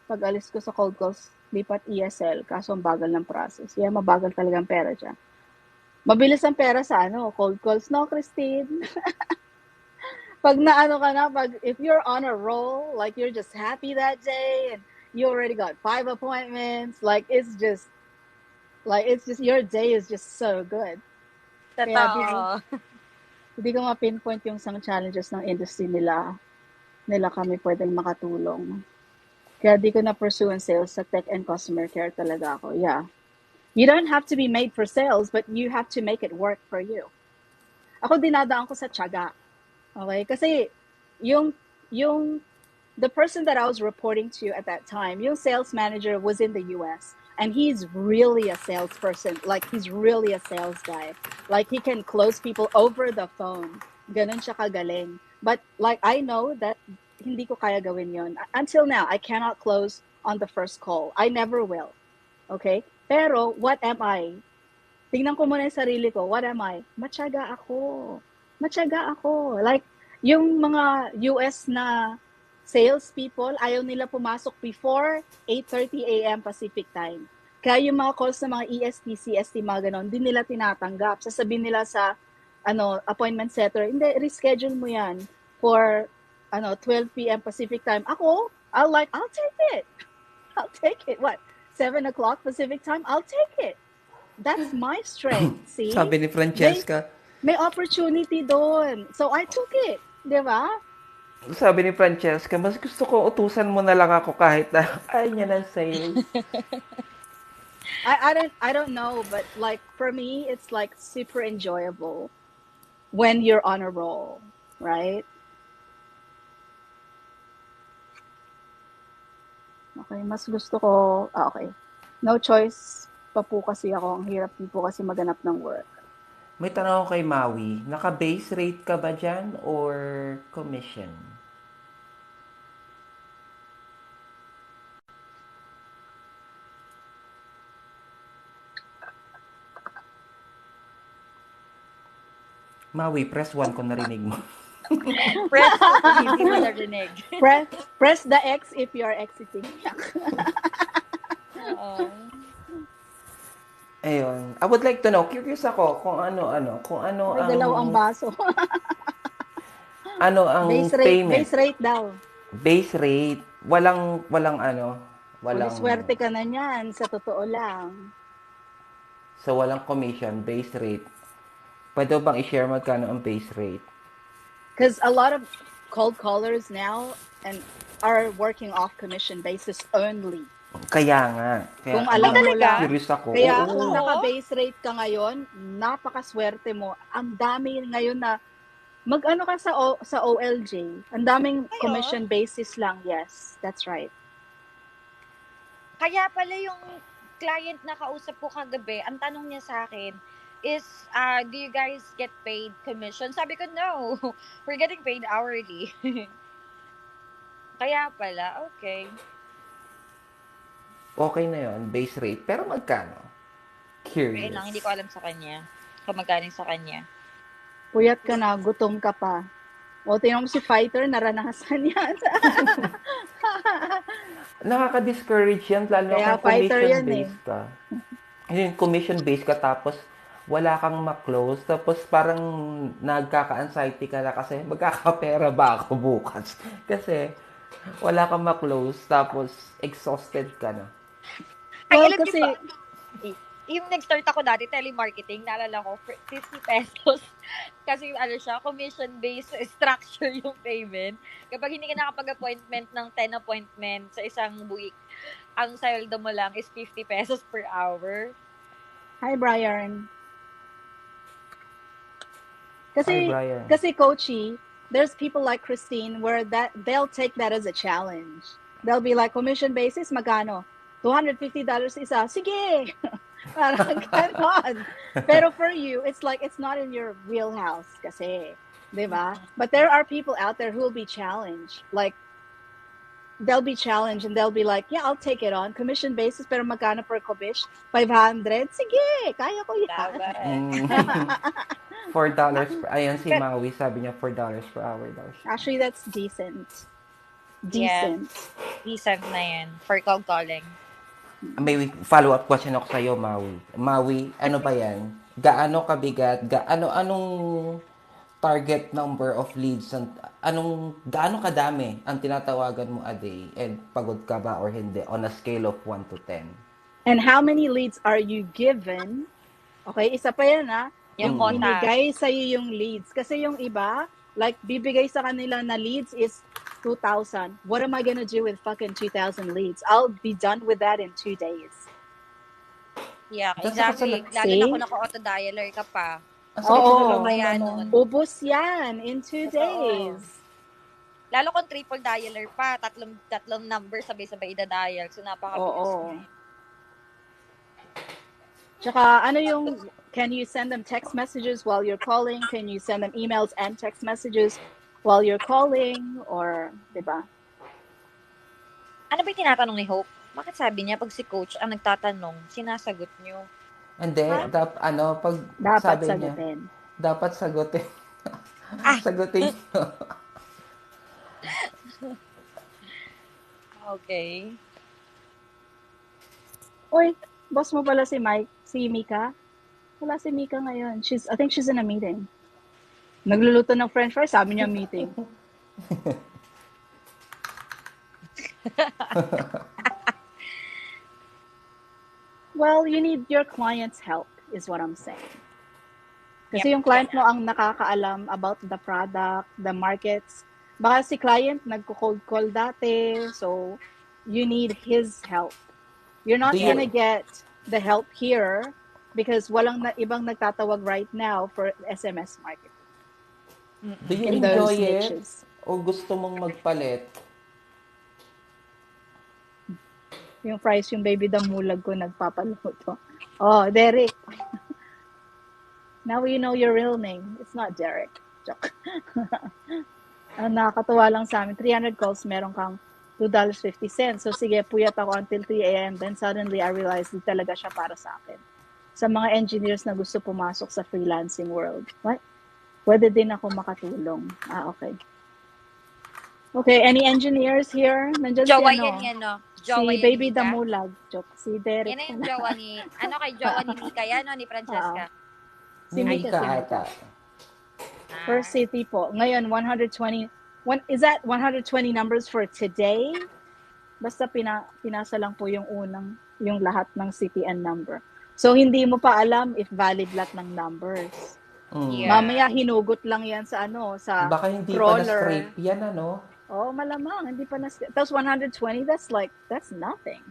Pag alis ko sa cold calls, lipat ESL, kaso ang bagal ng process. Yeah, mabagal talaga ang pera dyan. Mabilis ang pera sa cold calls, no, Christine? Pag naano ka na, if you're on a roll, like you're just happy that day and you already got 5 appointments, your day is just so good. Kaya Totoo. hindi ko ma-pinpoint yung isang challenges ng industry nila kami pwedeng makatulong. Kaya di ko na-pursue ang sales sa tech and customer care talaga ako. Yeah. You don't have to be made for sales, but you have to make it work for you. Ako dinadaan ko sa tiyaga. Okay? Kasi the person that I was reporting to at that time, yung sales manager was in the US. And he's really a salesperson. Like, he's really a sales guy. Like, he can close people over the phone. Ganun siya kagaling. But, like, I know that hindi ko kaya gawin yon. Until now, I cannot close on the first call. I never will. Okay? Pero, what am I? Tingnan ko muna yung sarili ko. What am I? Matyaga ako. Like, yung mga US na salespeople, ayaw nila pumasok before 8:30 a.m. Pacific time. Kaya yung mga calls ng mga EST, CST, mga ganon, di nila tinatanggap. Sasabihin nila sa appointment setter, hindi, reschedule mo yan for 12 p.m. Pacific time. Ako, I'll take it. I'll take it. What? 7 o'clock Pacific time? I'll take it. That's my strength. See? Sabi ni Francesca. May opportunity doon. So, I took it. Di ba? Sabi ni Francesca, mas gusto ko utusan mo na lang ako kahit na ay niya ng sales. I don't know, but like for me, it's like super enjoyable when you're on a roll, right? Okay, mas gusto ko, okay. No choice pa po kasi ako. Ang hirap din po kasi maganap ng work. May tanong ako kay Maui, naka-base rate ka ba dyan or commission? Maui, press 1 kung narinig mo. Press 2 kung hindi mo narinig. Press the X if you are exiting. Oo. Ayun. I would like to know, curious ako kung ano May dalawang baso. ano ang payment? Base rate daw. Base rate. Walang Swerte ka na niyan, sa totoo lang. So, walang commission, base rate. Pwede bang i-share magkano ang base rate? Because a lot of cold callers now are working off commission basis only. Kaya nga. Kung alam mo lang. Curious ako. Kaya kung naka-base rate ka ngayon, napakaswerte mo. Ang dami ngayon na mag-ano ka sa OLJ. Ang daming commission basis lang. Yes, that's right. Kaya pala yung client na kausap ko kagabi, ang tanong niya sa akin is, do you guys get paid commission? Sabi ko, no. We're getting paid hourly. Kaya pala, okay. Okay na yon, base rate. Pero magkano? Curious. Lang, hindi ko alam sa kanya. Kung magkano sa kanya. Puyat ka na, gutom ka pa. O, tingnan mo si Fighter, naranasan yan. Nakaka-discourage yan, lalo Kaya kung fighter yan commission-based ka. Yung commission-based ka, tapos wala kang ma-close, tapos parang nagkaka-anxiety ka na kasi magkakapera ba ako bukas? Kasi wala kang ma-close, tapos exhausted ka na. Ay, alam kasi, yung nag-start ako dati, telemarketing, naalala ko, 50 pesos. Kasi siya, commission-based structure yung payment. Kapag hindi ka nakapag-appointment ng 10 appointment sa isang week, ang sweldo mo lang is 50 pesos per hour. Hi, Brian. Hi, Brian. Kasi coachy, there's people like Christine where they'll take that as a challenge. They'll be like, commission basis, magkano? $250 isa. Sige! Parang ganon. Pero for you, it's like, it's not in your wheelhouse kasi. Diba? But there are people out there who will be challenged. Like, they'll be challenged and they'll be like, yeah, I'll take it on. Commission basis, pero magkano per commission? 500? Sige, kaya ko yan. $4 per, ayan si But Maui, sabi niya $4 per hour daw siya. actually, that's decent. Yeah, Decent. decent na yan for cold calling. May follow-up question ako sa'yo, Maui. Maui, ano ba yan? Gaano kabigat? Anong target number of leads? Gaano kadami ang tinatawagan mo a day? And pagod ka ba or hindi? On a scale of 1 to 10. And how many leads are you given? Okay, isa pa yan Yung yung quota. binigay sa'yo yung leads. Kasi yung iba, like, bibigay sa kanila na leads is 2,000. What am I gonna do with fucking 2,000 leads? I'll be done with that in 2 days. Yeah, That's ako exactly. Lalo na kung See? naka-auto dialer ka pa. Ang sakit sa Oo. dalawang Kaya ano. nun. Ubus yan in 2 Totoo. days. Lalo kung triple dialer pa, tatlong number sabay-sabay ida-dial. So, napakabilis Oo. niya. Tsaka, can you send them text messages while you're calling? Can you send them emails and text messages while you're calling? Or, diba? Ano ba yung tinatanong ni Hope? Bakit sabi niya, pag si coach ang nagtatanong, sinasagot niyo? Hindi, pag Dapat sabi niya, sagutin. dapat sagutin. Ah! Sagutin niyo. Okay. Uy, boss mo pala si Mika? Wala si Mika ngayon. I think she's in a meeting. Nagluluto ng french fries, sabi niya meeting. Well, you need your client's help, is what I'm saying. Kasi yung client mo ang nakakaalam about the product, the markets. Baka si client nagko-cold call dati, so you need his help. You're not gonna get the help here because walang ibang nagtatawag right now for SMS marketing. Do you In those enjoy it? niches. O gusto mong magpalit? Yung fries, yung baby damulag ko nagpapaluto. Oh, Derek. Now you know your real name. It's not Derek. Joke. Ang nakakatuwa lang sa amin, 300 calls, meron kang $2.50. So sige, puyat ako until 3 a.m. Then suddenly I realized di talaga siya para sa akin. Sa mga engineers na gusto pumasok sa freelancing world. What? Pwede din ako makatulong. Okay. Okay, any engineers here? Nandiyan Jowa si yan, no? Jowa si yan Baby ni Mika? Damulag. Joke. Si Derek. Yan na yung jowa ni, kay jowa ni Mika yan, no? Ni Francesca. Si Ni Mika, Mika si Mika. ata. First city po. Ngayon, 120. Is that 120 numbers for today? Basta pinasa lang po yung lahat ng city and number. So, hindi mo pa alam if valid lahat ng numbers. Yeah. Mamaya hinugot lang yan sa sa Baka hindi crawler. pa na-scrape yan, ano? Oh, malamang. Hindi pa na-scrape. Tapos 120, that's nothing.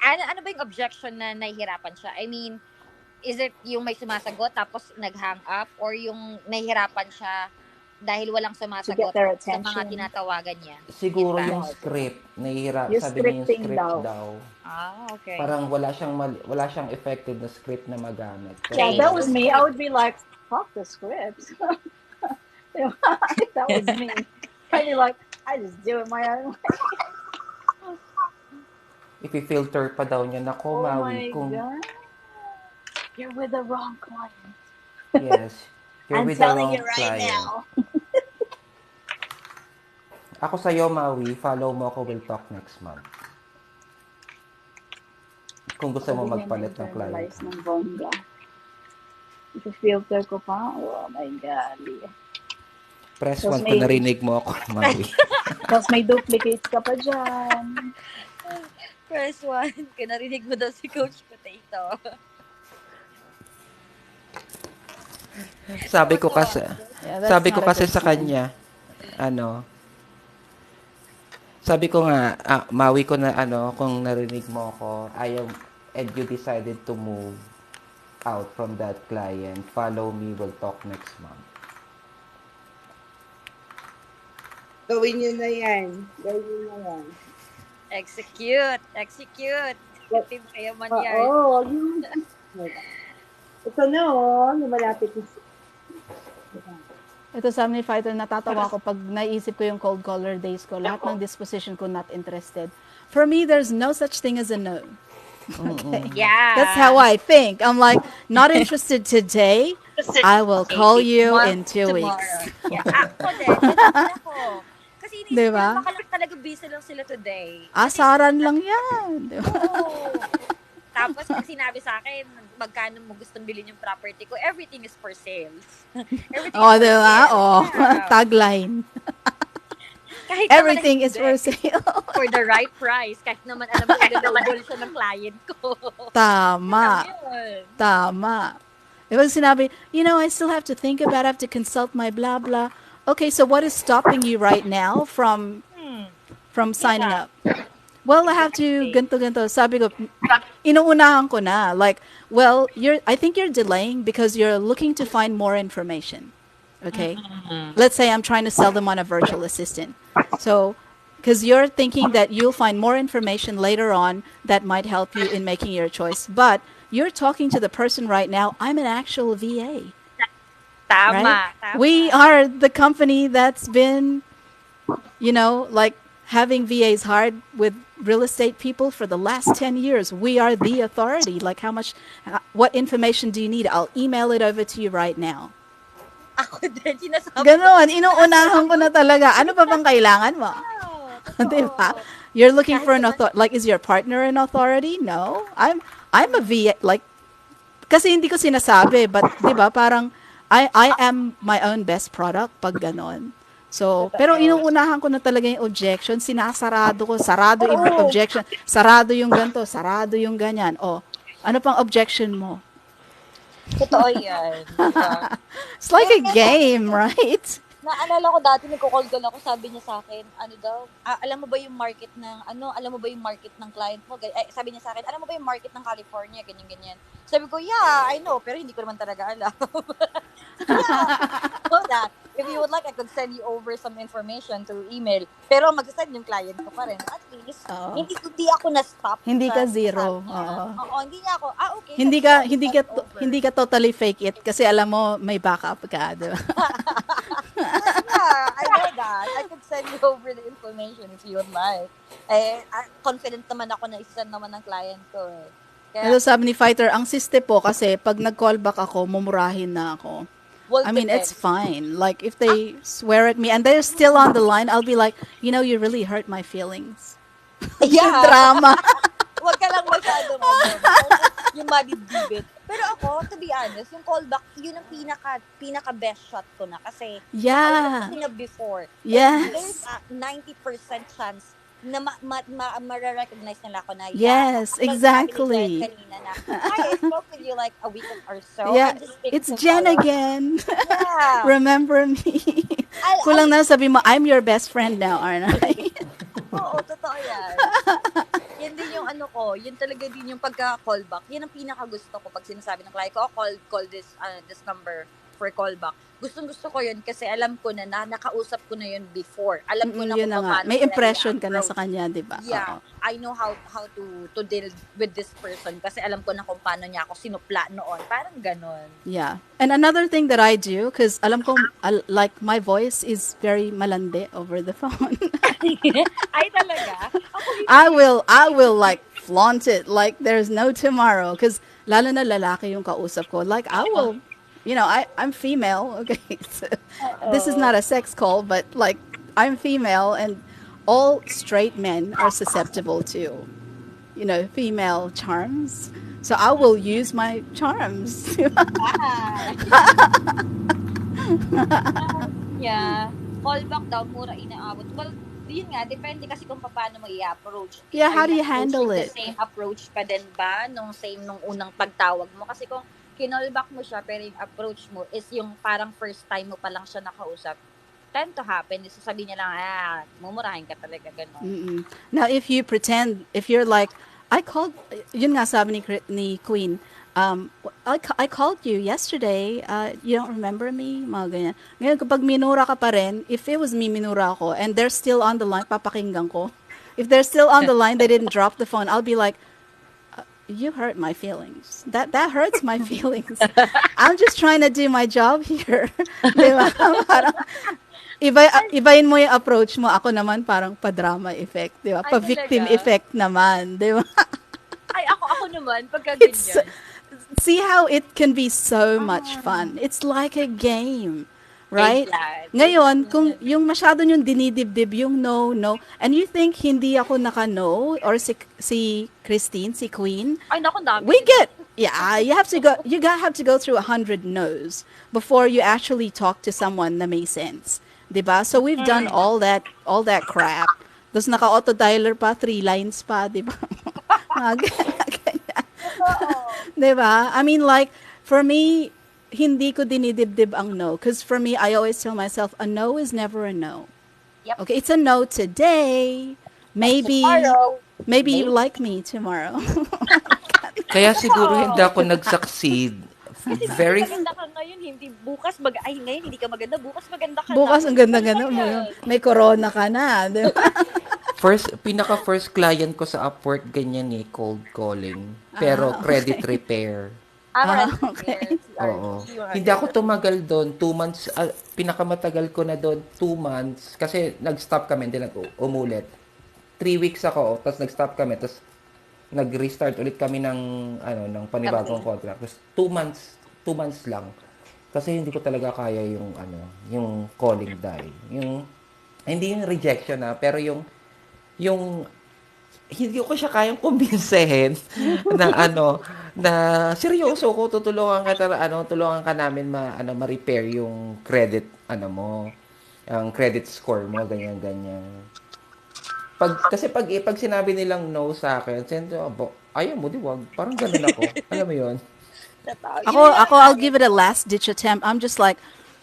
Ano ba yung objection na nahihirapan siya? I mean, is it yung may sumasagot tapos nag-hang up or yung nahihirapan siya dahil walang sumasagot their sa mga attention. tinatawagan niya? Siguro Yun ba? yung script. Yung Sabi niya yung scripting script daw. daw. Okay. Parang wala siyang effective na script na magamit. Yeah, Change that the was me. I would be like, fuck the script. If that was me. I'd be like, I just do it my own way. Ipi-filter pa daw niya. Nako, Oh Maui. my God. You're with the wrong client. Yes. You're I'm with the telling wrong you right client. now. Ako sa'yo, Maui. Follow mo ako. We'll talk next month. Kung gusto mo magpalit ng client. Ng bongga. Ipi-filter ko pa. Oh my God. Press Tapos 1 kung narinig mo ako, Maui. Tapos may duplicates ka pa dyan. First one, narinig mo daw si Coach Potato. Sabi ko kasi, Yeah, sabi ko not a kasi good sa sign. kanya, sabi ko nga, Maui ko na kung narinig mo ako, and you decided to move out from that client, follow me, we'll talk next month. Gawin nyo na yan. Gawin nyo na yan. Execute. Team Kayaman yan. Oo. Ito na, yung malapit na. Ito sa amin, fighter, natatawa ko pag naisip ko yung cold caller days ko. Lahat ng disposition ko not interested. For me, there's no such thing as a no. Okay. Yeah. That's how I think. I'm like, not interested today. I will Okay, call you tomorrow, in 2 weeks. tomorrow. Yeah, ako din. Ganun din ako. Kasi Di iniisip ko lang ba? baka lang talaga busy lang sila today. Kasi Asaran lang yan. Di ba? oo. Tapos pag sinabi sa akin, magkano mo gustong bilhin yung property ko, everything is for sale. Everything is O, for di ba? sale. O, Yeah. tagline. Kahit naman na Everything is hindi. for sale. For the right price. Kahit naman alam ko ilalowball siya ng client ko. Yun lang Tama. yun. Tama. It was sinabi, I still have to think about it, I have to consult my blah blah. Okay, so what is stopping you right now Hmm. from signing Yeah, up? Well, I have to exactly. ganto ganto. Sabi ko, inuunahan ko na. Like, well, I think you're delaying because you're looking to find more information. Okay? Mm-mm. Let's say I'm trying to sell them on a virtual assistant. So, because you're thinking that you'll find more information later on that might help you in making your choice. But you're talking to the person right now. I'm an actual VA, right? Tama, We tama. are the company that's been, like having VAs hard with real estate people for the last 10 years. We are the authority. Like, what information do you need? I'll email it over to you right now. Ako din, sinasabi ko. Ganon, Kasi inuunahan ko ako, na talaga. Ano pa bang kailangan mo? Diba? totoo. You're looking Kahit for an naman, authority. Like, is your partner an authority? No. I'm a VA. Like, kasi hindi ko sinasabi, but, diba, parang, I am my own best product pag ganon. So, pero totoo. inuunahan ko na talaga yung objection, sinasarado ko, sarado Oo, objection, sarado yung ganto, sarado yung ganyan. O, ano pang objection mo? totoo yan, di ba? It's like Meron a nga sa akin, game, right? naalala ko dati, nagko-call ako, sabi niya sa akin, ano daw, alam mo ba yung market ng, alam mo ba yung market ng client mo? Sabi niya sa akin, alam mo ba yung market ng California? Ganyan, ganyan. Sabi ko, yeah, I know, pero hindi ko naman talaga alam. Sabi niya, so that, if you would like, I could send you over some information through email. Pero mag-send yung client ko pa rin. At least, Oo. hindi ako na-stop Hindi ka sa sinasabi zero. niya. Oo. Oo, hindi niya ako, okay, Hindi sige, ka I will hindi send ka it over. hindi ka totally fake it kasi alam mo may backup ka, 'di ba? But yeah, I know that. I could send you over the information if you would like. Confident naman ako na isa naman ng client ko eh. Pero Kaya, sabi ni Fighter, ang siste po kasi pag nag-call back ako, mumurahin na ako. well, I mean, it's depends. fine. Like, if they swear at me and they're still on the line, I'll be like, you really hurt my feelings. Yeah. Drama. Huwag ka lang masyadong yung madidibit. Pero ako, to be honest, yung callback, yun ang pinaka best shot ko na kasi nakausap ko Yeah. sila before. And there's Yes. a 90% chance na ma-recognize nila ako na, Yes, katulad sinabi ni Jen exactly. kanina na, hi, I spoke with you like a week or so. Yeah, I'm just speaking it's to Jen follow. again. Yeah. Remember me. I'll Kulang na sabi mo, I'm your best friend now, aren't I? Oo, totoo yan. Yan din yung ano ko, yun talaga din yung pagka-callback. Yan ang pinaka-gusto ko pag sinasabi ng client ko, call this number for callback. Gustong-gusto ko yun kasi alam ko na nakausap ko na yun before. Alam ko na Yun kung na nga. paano May sila impression ka na sa i-approach. kanya, di ba? Oo. Yeah, I know how to deal with this person kasi alam ko na kung paano niya ako sinupla noon. Parang ganon. Yeah. And another thing that I do, because alam ko, like, my voice is very malandi over the phone. Ay, talaga? Ako I will like flaunt it like there's no tomorrow. Because lalo na lalaki yung kausap ko. Like, I will, I'm female. Okay. So, this is Oo. not a sex call, but like, I'm female and all straight men are susceptible to, female charms. So I will use my charms. Yeah. Callback daw, mura inaabot. Well, yun nga, depende kasi kung paano mo i-approach. Yeah, Are how do you you handle approaching the it? same approach pa din ba nung unang pagtawag mo? Kasi kung kinallback mo siya, pero yung approach mo is yung parang first time mo pa lang siya nakausap, tend to happen. Sasabihin niya lang, mumurahin ka talaga, gano'n. Mm-mm. Now, if you pretend, if you're like, I called, yun nga sabi ni Queen, I called you yesterday, you don't remember me? Mga ganyan. Ngayon, kapag minura ka pa rin, if it was me, minura ako, and they're still on the line, papakinggan ko. If they're still on the line, they didn't drop the phone, I'll be like, you hurt my feelings. That hurts my feelings. I'm just trying to do my job here. Di ba? Parang, ibahin mo yung approach mo. Ako naman parang pa-drama effect, di ba? Ay, Pa-victim talaga? effect naman, di ba? Ay, ako naman, pagka It's, ganyan. See how it can be so much Ah, fun. It's like a game, may right? plan. Ngayon, kung yung masyado yung dinidibdib, yung no, no, and you think hindi ako naka-no, or si Christine, si Queen, Ay, naku, ang dami we nila. get, yeah, have to go through 100 no's before you actually talk to someone na may sense. 'Di ba? So we've done Mm. all that crap. Tapos naka-auto dialer pa, 3 lines pa, 'di ba? Totoo. 'Di ba? I mean, like, for me, hindi ko dinidibdib ang no. Because for me, I always tell myself, a no is never a no. Yep. Okay, it's a no today. But Maybe, tomorrow, maybe you maybe. like me tomorrow. Kaya siguro hindi Totoo. ako nag-succeed. Kasi bakit Very maganda ka ngayon, hindi bukas ay ngayon hindi ka maganda, bukas maganda ka na. Bukas ang Ganun ganda-ganda lang mo. yan. May corona ka na, 'di ba? first client ko sa Upwork ganyan eh, cold calling. Pero Ah, credit okay. repair. Credit Okay. repair, Oo. CRT, mga Hindi ako ganun. tumagal doon. 2 months, pinakamatagal ko na doon, 2 months. Kasi nag-stop kami, hindi umulit. 3 weeks ako, tapos nag-stop kami, tapos nag-restart ulit kami ng panibagong Company. contract. Tapos 2 months lang. Kasi hindi ko talaga kaya yung calling die. Hindi yung rejection pero yung hindi ko siya kayang kumbinsihin na na seryoso ko tutulungan ka tulungan ka namin ma-repair yung credit mo, ang credit score mo ganyan ganyan. Kasi pag sinabi nilang no sa akin, sento ayaw mo di wag. Parang ganun ako. Alam mo 'yon? Totoo. Yun Ako, yung ako, I'll nangyayari give it a ko. last ditch attempt. I'm just like,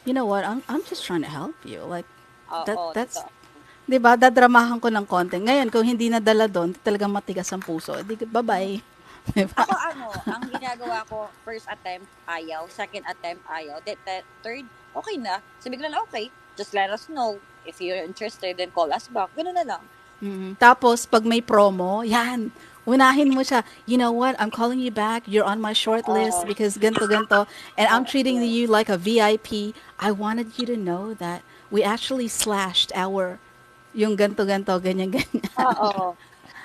you know what? I'm just trying to help you. Like, Oo, that's, totoo. 'di ba? Dadramahan ko ng konti. Ngayon, kung hindi nadala doon, talagang matigas ang puso. Di, bye-bye. 'Di ba? Ako ang ginagawa ko, first attempt, ayaw. Second attempt, ayaw. Third, okay na. Sabi ko na lang, okay, just let us know. If you're interested, then call us back. Ganun na lang. Tapos, pag may promo, yan, unahin mo siya. You know what? I'm calling you back. You're on my short list Oo. because ganto ganto, and I'm treating Oo. you like a VIP. I wanted you to know that we actually slashed our yung ganto ganto ganyan ganyan. Oo.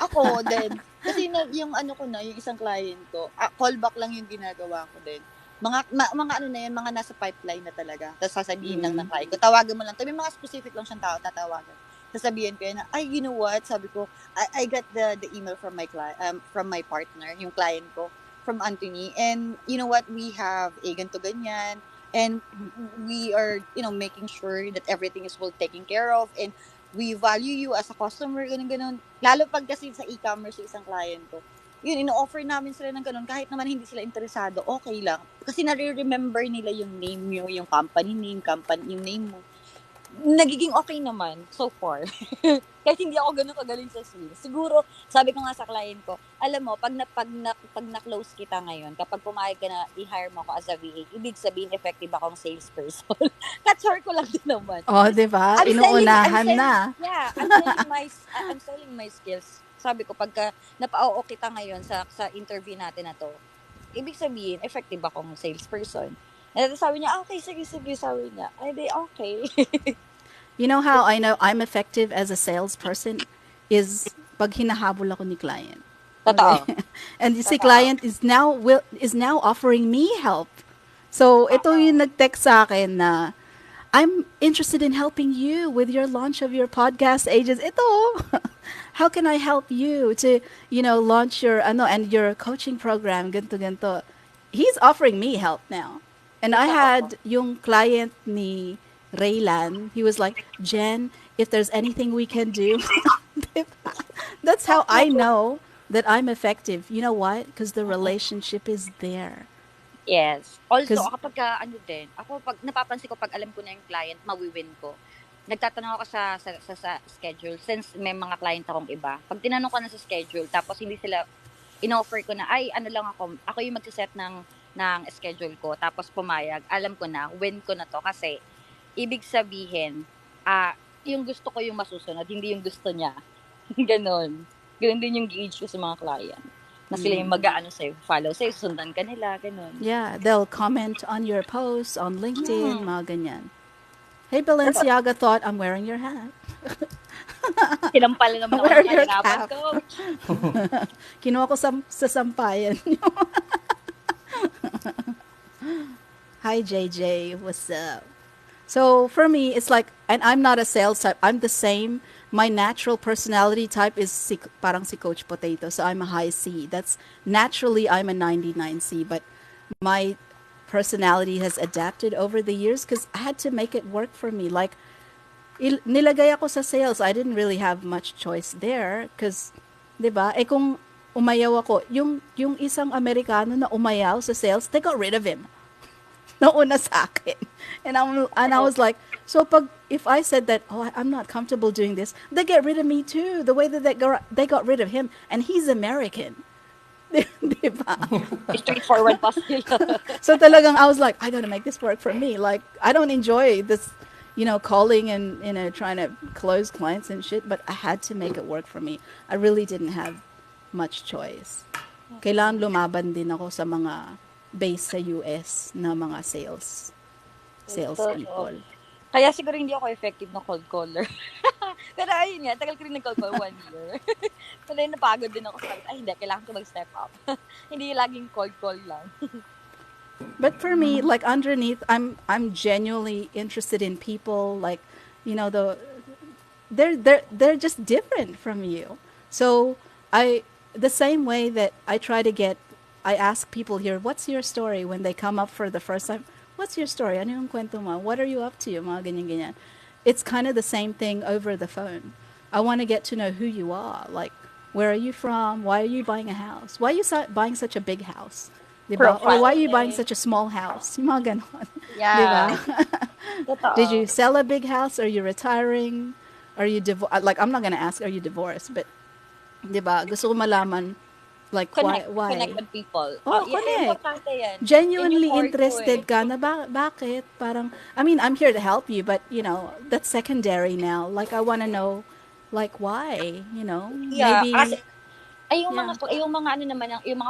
Ako din. Kasi yung ano ko na, yung isang client ko, callback lang yung ginagawa ko din. Mga ano na yan, mga nasa pipeline na talaga. Tapos sasabihin lang ng client ko, tawagan mo lang. Tabi mga specific lang siyang tao, tatawagan. Sasabihin ko yan na, ay, you know what? Sabi ko, I got the email from from my partner, yung client ko, from Anthony. And you know what? We have a ganito ganyan. And we are, making sure that everything is well taken care of. And we value you as a customer, ganun, ganun. Lalo pag kasi sa e-commerce, yung isang client ko, yun, ino-offer namin sila ng ganun, kahit naman hindi sila interesado, okay lang. Kasi nare-remember nila yung name nyo, yung company name, yung name mo. Nagiging okay naman, so far. Kahit hindi ako ganun kagaling sa sales. Siguro, sabi ko nga sa client ko, alam mo, pag na-close kita ngayon, kapag pumayag ka na i-hire mo ako as a VA, ibig sabihin effective akong salesperson. Katsar ko lang din naman. Oh, 'di ba? I'm Inuunahan selling, na. yeah, I'm selling my skills. Sabi ko, pagka napao kita ngayon sa interview natin na to, ibig sabihin, effective akong salesperson. And then sabi niya, okay, sige, sabi niya. Ay, di, okay. You know how I know I'm effective as a salesperson is pag hinahabol ako ni client. Okay. Totoo. And si Totoo. client is now offering me help. So, ito yung Oo. nag-text sa akin na I'm interested in helping you with your launch of your podcast agents. Ito, how can I help you to, launch your and your coaching program ganto ganto. He's offering me help now. And I Totoo. had yung client ni Raylan, he was like, "Jen, if there's anything we can do." That's how I know that I'm effective. You know what? Because the relationship is there. Yes. Also, Because kapag ako pag napapansin ko pag alam ko na yung client, mawi-win ko. Nagtatanong ako sa schedule since may mga client akong iba. Pag tinanong ko na sa schedule tapos hindi sila inoffer ko na ay ano lang ako yung magse-set ng schedule ko tapos pumayag. Alam ko na win ko na to kasi ibig sabihin yung gusto ko yung masusunod, hindi yung gusto niya. Ganon. Ganon din yung gauge ko sa mga client. Na sila yung mag-aano sa'yo, follow sa'yo, susundan ka nila, ganon. yeah, they'll comment on your posts on LinkedIn, Hmm. mga ganyan. Hey, Balenciaga thought I'm wearing your hat. Sinampal na naman ako Wear ng your kahirapan, cap. coach. Kinuha ko sa sampayan. Hi, JJ. What's up? So for me, it's like, and I'm not a sales type. I'm the same. My natural personality type is parang si Coach Potato. So I'm a high C. That's naturally I'm a 99 C. But my personality has adapted over the years because I had to make it work for me. Like nilagay ako sa sales. I didn't really have much choice there because, 'di ba? Eh kung umayaw ako, yung isang Amerikano na umayaw sa sales, they got rid of him. Nauna sa akin. And I was like, so pag if I said that, oh, I'm not comfortable doing this, they get rid of me too. The way that they got rid of him, and he's American. Di ba? Straightforward pa sila. So talagang I was like, I gotta make this work for me. Like I don't enjoy this, calling and trying to close clients and shit. But I had to make it work for me. I really didn't have much choice. Kailangan lumaban din ako sa mga base sa US na mga Totoo. salespeople. Kaya siguro hindi ako effective na cold caller. Pero ayun nga, tagal ko rin nag-cold call 1 year. Pero napagod din ako sa ay hindi, kailangan ko mag-step up. Hindi laging cold call lang. But for me, like underneath, I'm genuinely interested in people. Like, the they're just different from you. So the same way that I ask people here, what's your story when they come up for the first time? What's your story? Ano yung kwento mo? What are you up to? Mga ganyan ganyan. It's kind of the same thing over the phone. I want to get to know who you are. Like, where are you from? Why are you buying a house? Why are you buying such a big house? Diba? Or why are you buying Profiling. such a small house? Yung mga ganon. Diba? Yeah. Did you Totoo. sell a big house? Are you retiring? Are you like I'm not gonna ask are you divorced, but 'di ba? Gusto ko malaman like Connect. why? Connect with people. Oh, Yeah, connect. importante yan. Yan yung Genuinely core ko interested eh. ka na bakit? Parang I mean, I'm here to help you, but that's secondary now. Like I want to know like why, Yeah, maybe kasi yeah. yung mga ano naman yung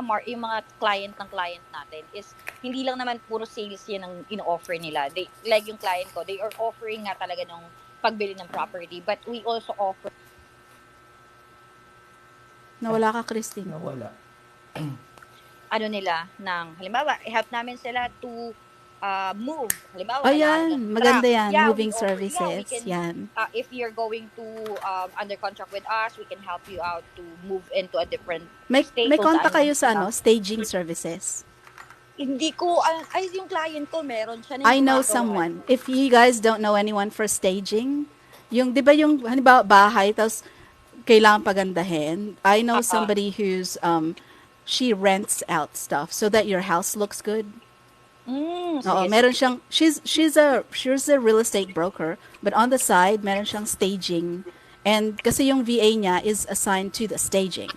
mga client ng client natin is hindi lang naman puro sales yan ang ino-offer nila. They like yung client ko, they are offering nga talaga ng pagbili ng property, but we also offer Nawala ka, Christine. Nawala. ano nila ng halimbawa, help namin sila to move. Halimbawa, kailangan nila Ayan, ng truck. maganda yan. Yeah, Moving we services. can Yan. if you're going to under contract with us, we can help you out to move into a different state May kung saan contact kayo sa sila. staging services. Hindi ko, ay yung client ko, meron siya na I yung know gumagawa. someone. If you guys don't know anyone for staging, di ba yung, halimbawa, bahay, tapos kailangan pagandahin. I know Uh, somebody who's, she rents out stuff so that your house looks good. Oo, sige, meron sige. siyang, she's a real estate broker, but on the side, meron siyang staging. And kasi yung VA niya is assigned to the staging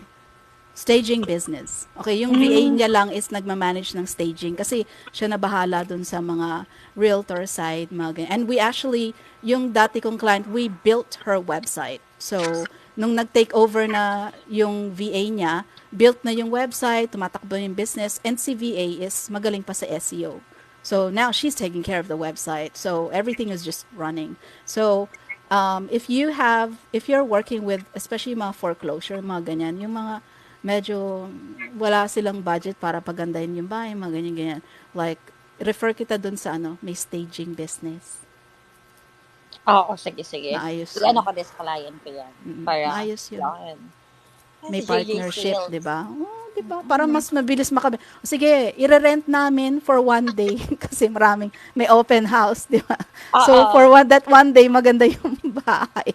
business. Okay, yung VA Mm. niya lang is nagmamanage ng staging kasi siya na bahala dun sa mga realtor side, mga ganyan. And we actually, yung dati kong client, we built her website. So, nung nag-take over na yung VA niya, built na yung website, tumatakbo yung business, and si VA is magaling pa sa SEO. So, now she's taking care of the website. So, everything is just running. So, if you're working with, especially mga foreclosure, mga ganyan, yung mga medyo wala silang budget para pagandahin yung bahay, mga ganyan-ganyan. Like, refer kita dun sa may staging business. Oo, sige, sige. Maayos Ano yun. ko din sa client ko yan. Para, Maayos yun. yan. May Si JJ partnership, Sales. di ba? Oh, di ba? Para mas mabilis Sige, ire-rent namin for one day kasi may open house, di ba? So, for Oo. that one day, maganda yung bahay.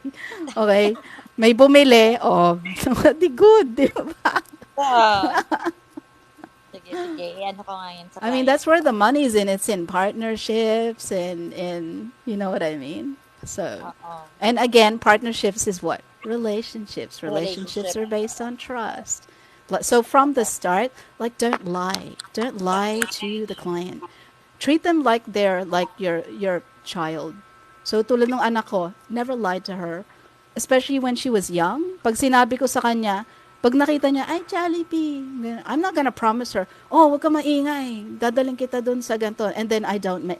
Okay? May bumili, di good, di ba? Ah, sige, sige. Ano ko nga yan sa I mean, client that's where ko. the money is in. It's in partnerships and you know what I mean? So, Oo. and again, partnerships is what? Relationships. Relationships Relationship. are based on trust. So from the start, like don't lie. Don't lie to the client. Treat them like they're like your child. So tulad ng anak ko, never lied to her. Especially when she was young. Pag sinabi ko sa kanya, pag nakita niya, ay, Jollibee. I'm not gonna promise her, oh, wag ka maingay. Dadaling kita dun sa ganito. And then I don't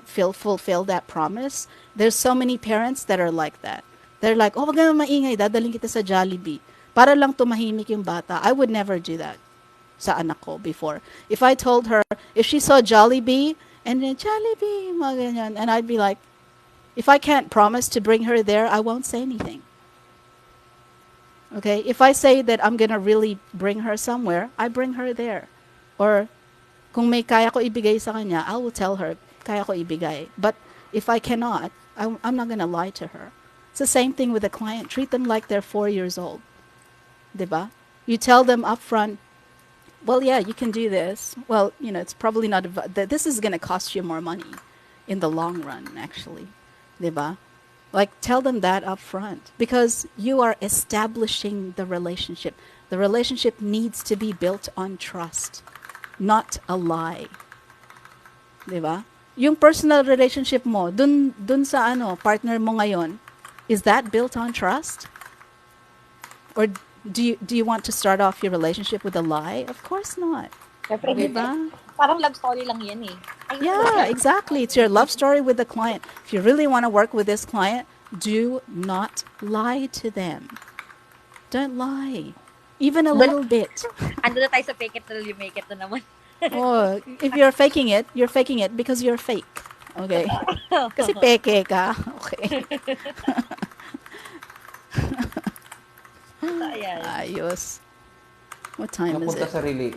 fulfill that promise. There's so many parents that are like that. They're like, oh, wag ka maingay. Dadaling kita sa Jollibee. Para lang tumahimik yung bata. I would never do that sa anak ko before. If I told her, if she saw Jollibee, and then Jollibee, mga ganyan, and I'd be like, if I can't promise to bring her there, I won't say anything. Okay? If I say that I'm gonna really bring her somewhere, I bring her there. Or kung may kaya ko ibigay sa kanya, I will tell her, kaya ko ibigay. But if I cannot, I'm not gonna lie to her. It's the same thing with a client. Treat them like they're 4 years old. Diba? You tell them up front, well, yeah, you can do this. Well, it's probably not, this is going to cost you more money in the long run, actually. Diba? Like, tell them that up front because you are establishing the relationship. The relationship needs to be built on trust, not a lie. Diba? Yung personal relationship mo, dun sa partner mo ngayon, is that built on trust? Or do you want to start off your relationship with a lie? Of course not. Siyempre, Diba? parang love story lang yan eh. Yeah, exactly. It's your love story with the client. If you really want to work with this client, do not lie to them. Don't lie. Even a little bit. Ando na tayo sa fake it till you make it na naman. Oh, if you're faking it because you're fake. Okay? Kasi peke ka. Okay. Ayan. Ayos. What time is it?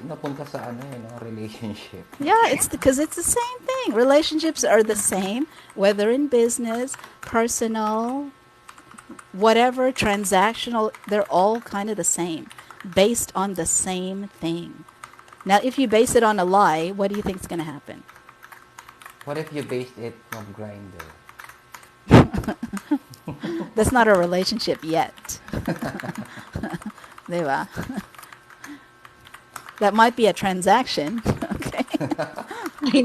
Napunta sa relationship. Yeah, it's because it's the same thing. Relationships are the same, whether in business, personal, whatever, transactional, they're all kind of the same, based on the same thing. Now, if you base it on a lie, what do you think is going to happen? What if you based it from Grindr? That's not a relationship yet. Diba? That might be a transaction. Okay.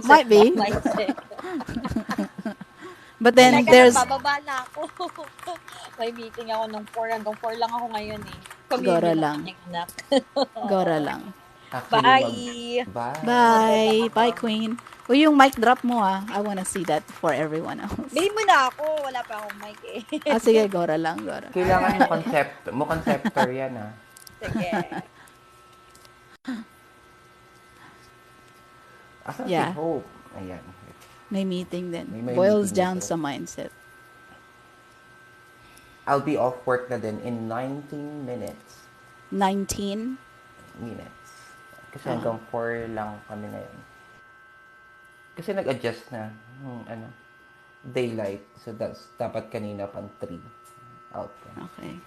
Might be. But then there's... Bababa na ako. May meeting ako ng 4 hanggang 4 lang ako ngayon eh. Gora lang. Anak. Gora lang. Bye. Bye. Bye, Queen. O yung mic drop mo I wanna see that for everyone else. Bilhin mo na ako. Wala pa akong mic eh. Sige, Gora lang, Gora. Kailangan mo conceptor yan Sige. Asan Yeah. si Hope? Ayan. May meeting then. May Boils meeting down dito. sa mindset. I'll be off work na din in 19 minutes. 19? Kasi hanggang 4 lang kami ngayon. Kasi nag-adjust na daylight. So that's dapat kanina pang 3 out. Okay.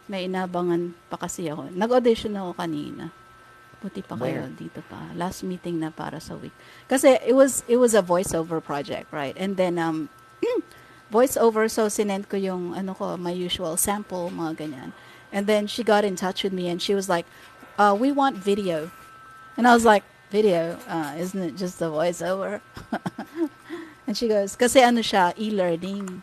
May inabangan pa kasi ako. Nag-audition ako kanina. Buti pa kayo Where? dito pa. Last meeting na para sa week. Kasi it was a voiceover project, right? And then voiceover, so sinend ko yung my usual sample, mga ganyan. And then she got in touch with me and she was like, we want video. And I was like, video? Isn't it just a voiceover? And she goes, kasi siya, e-learning.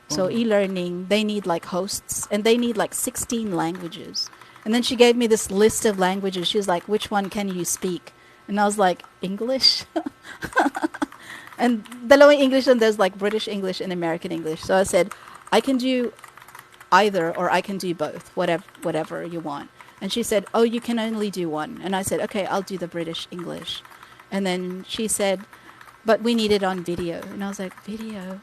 So e-learning, they need like hosts and they need like 16 languages. And then she gave me this list of languages. She was like, which one can you speak? And I was like, English? And dalawang English, and there's like British English and American English. So I said, I can do either or I can do both, whatever you want. And she said, oh, you can only do one. And I said, okay, I'll do the British English. And then she said, but we need it on video. And I was like, video?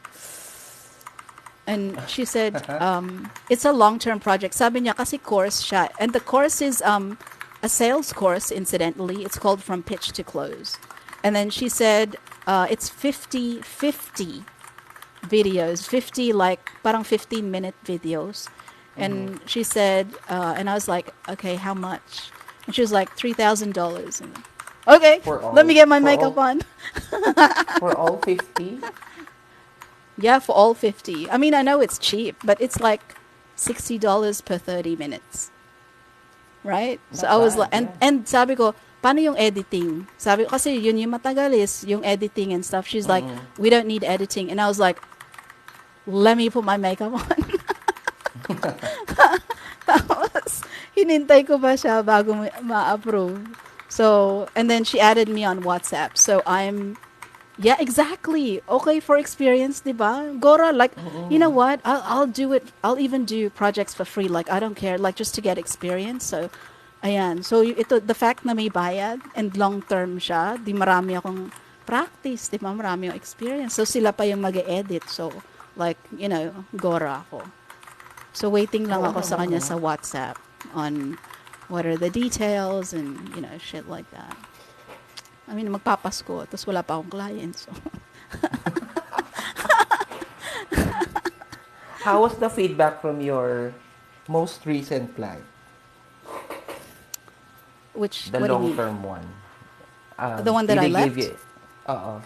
And she said, it's a long-term project. Sabi niya, kasi course siya. And the course is a sales course, incidentally. It's called From Pitch to Close. And then she said, it's 50 videos, 50 like parang 15-minute videos. And she said, and I was like, okay, how much? And she was like, $3,000. Okay, let me get my makeup on. For all 50? Yeah, for all 50. I mean, I know it's cheap, but it's like $60 per 30 minutes. Right? Not So I was bad, like, and sabi ko, paano yung editing? Sabi ko, kasi yun yung matagal is yung editing and stuff. She's like, we don't need editing. And I was like, let me put my makeup on. Tapos, hinintay ko pa siya bago ma-approve. So, and then she added me on WhatsApp. So yeah, exactly. Okay for experience, diba? Gora, like, you know what? I'll do it. I'll even do projects for free. Like, I don't care. Like, just to get experience. So, Ayan. So, ito, the fact na may bayad and long-term siya, di marami akong practice, di ba? Marami akong experience. So, sila pa yung mag-edit. So, like, gora ako. So, waiting lang Oo ako sa naman, kanya no? sa WhatsApp on what are the details and, shit like that. I mean, magpapasko, tapos wala pa akong client. So, How was the feedback from your most recent client? The what do you mean? long-term one. The one that Did I they give left? you, oo.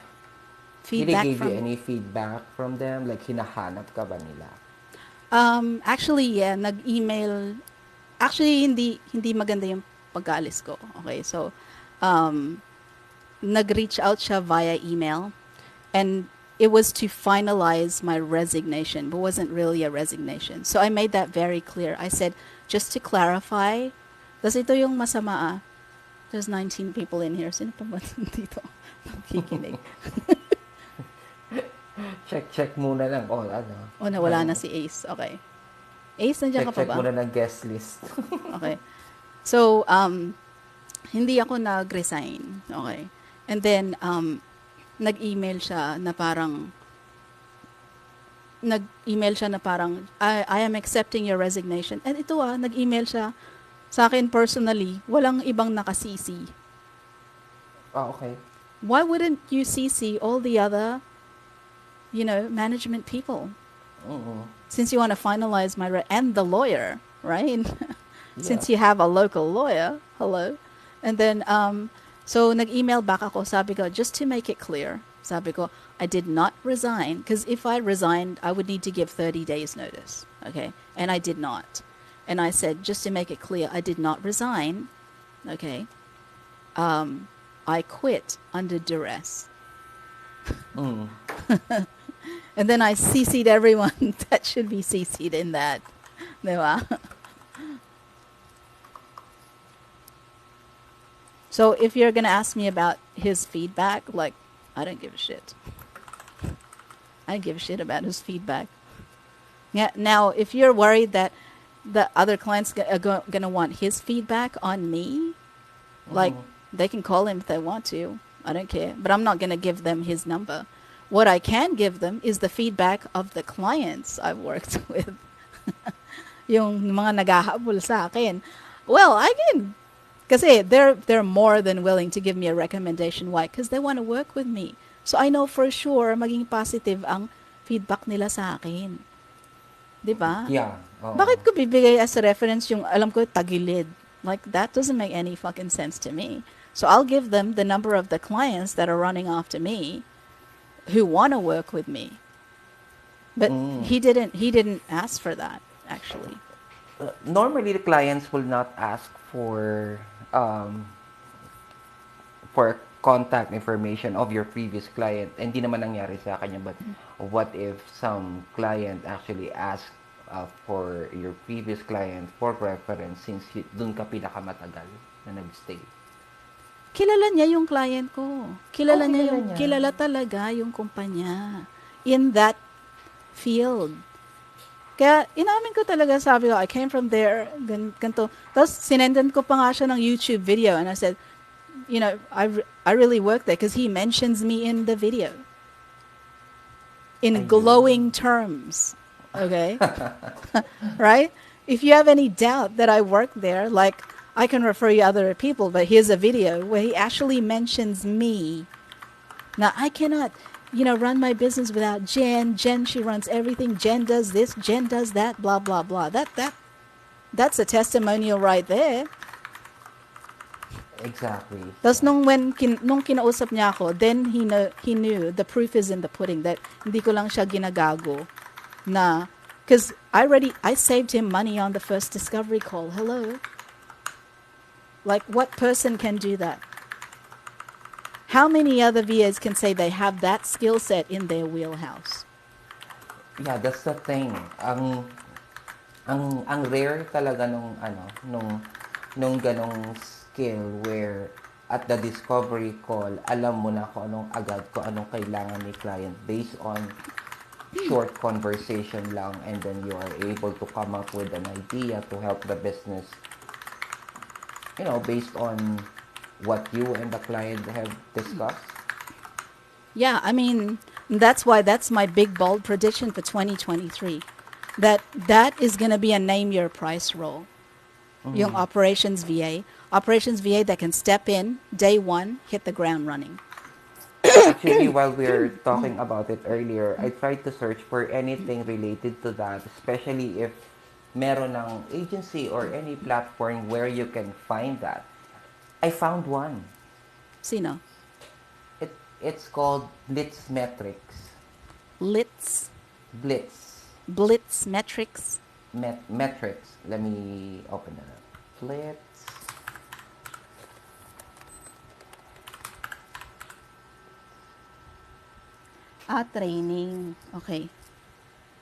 Did they Feedback give you from any feedback from them? Like, hinahanap ka ba nila? Actually, yeah, nag-email. Actually, hindi maganda yung pag-aalis ko. Okay, so um, nag-reach out siya via email, and it was to finalize my resignation, but wasn't really a resignation. So I made that very clear. I said, just to clarify, tas ito yung masama There's 19 people in here. Sino pa ba dito? Nakikinig. Check muna lang. Oh, ano? O, nawala na si Ace. Okay. Ace, nandiyan ka pa Check ba? muna ng guest list. Okay. So, hindi ako nag-resign. Okay. And then, nag-email siya na parang, I am accepting your resignation. And ito nag-email siya sa akin personally. Walang ibang naka-CC. Okay. Why wouldn't you CC all the other, management people? Oo. Since you want to finalize and the lawyer, right? Yeah. Since you have a local lawyer, hello. And then, so nag-email back ako, sabi ko, just to make it clear, sabi ko, I did not resign, because if I resigned, I would need to give 30 days notice, okay? And I did not. And I said, just to make it clear, I did not resign, okay? I quit under duress. Mm. And then I CC'd everyone that should be CC'd in that. Diba? So if you're going to ask me about his feedback, like, I don't give a shit. I don't give a shit about his feedback. Yeah. Now, if you're worried that the other clients are going to want his feedback on me, like, they can call him if they want to. I don't care. But I'm not going to give them his number. What I can give them is the feedback of the clients I've worked with. Yung mga naghahabol sa akin. Well, I can. Kasi they're more than willing to give me a recommendation. Why? Because they want to work with me. So I know for sure maging positive ang feedback nila sa akin. Diba? Yeah. Oo. Bakit ko bibigay as a reference yung alam ko tagilid? Like, that doesn't make any fucking sense to me. So I'll give them the number of the clients that are running after me who want to work with me. But he didn't ask for that, actually. Normally, the clients will not ask for contact information of your previous client. Hindi naman nangyari sa kanya, but what if some client actually asked for your previous client for reference since dun ka pinakamatagal na nag-stay? Kilala niya yung client ko. Kilala niya kilala niya. kilala talaga yung kumpanya in that field. Kaya inamin ko talaga, sabi ko, I came from there, ganito. Tapos sinendan ko pa nga siya ng YouTube video and I said, I really worked there because he mentions me in the video. In Ayun. glowing terms. Okay? Right? If you have any doubt that I worked there, like, I can refer you other people, but here's a video where he actually mentions me. Now, I cannot, run my business without Jen. Jen, she runs everything. Jen does this. Jen does that. Blah, blah, blah. That's a testimonial right there. Exactly. Tapos nung kinausap niya ako, then he knew the proof is in the pudding that hindi ko lang siya ginagago na, because I saved him money on the first discovery call. Hello? Like, what person can do that? How many other VAs can say they have that skill set in their wheelhouse? Yeah, that's the thing. Ang rare talaga nung ganong skill where at the discovery call, alam mo na kung anong kailangan ni client based on short conversation lang, and then you are able to come up with an idea to help the business based on what you and the client have discussed. Yeah, I mean, that's why that's my big bold prediction for 2023. That is going to be a name your price role. Yung operations VA. Operations VA that can step in day one, hit the ground running. Actually, while we were talking about it earlier, I tried to search for anything related to that, especially if meron ng agency or any platform where you can find that. I found one. Sino? It's called Blitz Metrics. Litz, Blitz Blitz Metrics. Metrics. Let me open that up. Blitz. Training. Okay.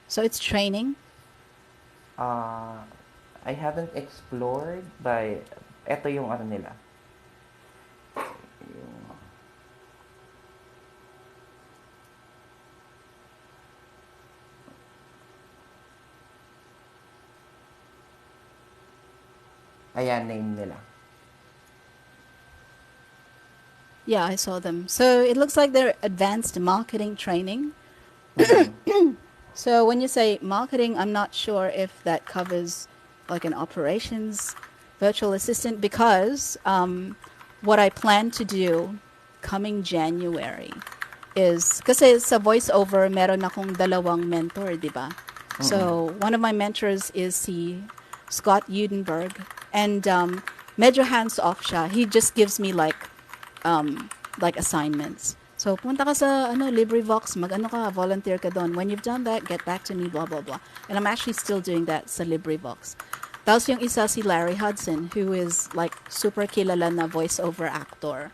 So it's training. Uh, I haven't explored by eto yung ano nila. Yung, ayan, name nila. Yeah, I saw them. So it looks like they're advanced marketing training. So when you say marketing, I'm not sure if that covers like an operations virtual assistant because what I plan to do coming January is kasi sa voiceover meron akong dalawang mentor, di ba? So one of my mentors is si Scott Udenberg and medyo hands off siya. He just gives me like assignments. So, punta ka sa LibriVox, mag-ano ka, volunteer ka doon. When you've done that, get back to me, blah, blah, blah. And I'm actually still doing that sa LibriVox. Tapos yung isa si Larry Hudson, who is like super kilala na voiceover actor.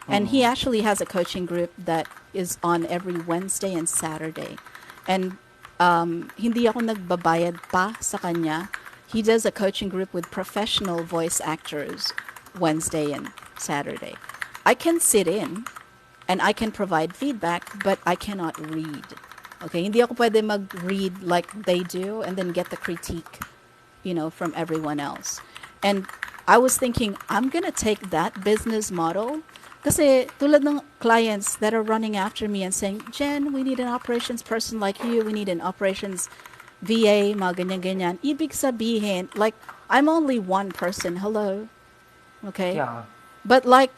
And he actually has a coaching group that is on every Wednesday and Saturday. And hindi ako nagbabayad pa sa kanya. He does a coaching group with professional voice actors Wednesday and Saturday. I can sit in and I can provide feedback, but I cannot read. Okay, hindi ako pwede mag-read like they do and then get the critique, from everyone else. And I was thinking, I'm going to take that business model kasi tulad ng clients that are running after me and saying, Jen, we need an operations person like you. We need an operations VA, mga ganyan-ganyan. Ibig sabihin, like, I'm only one person. Hello? Okay? Yeah. But like,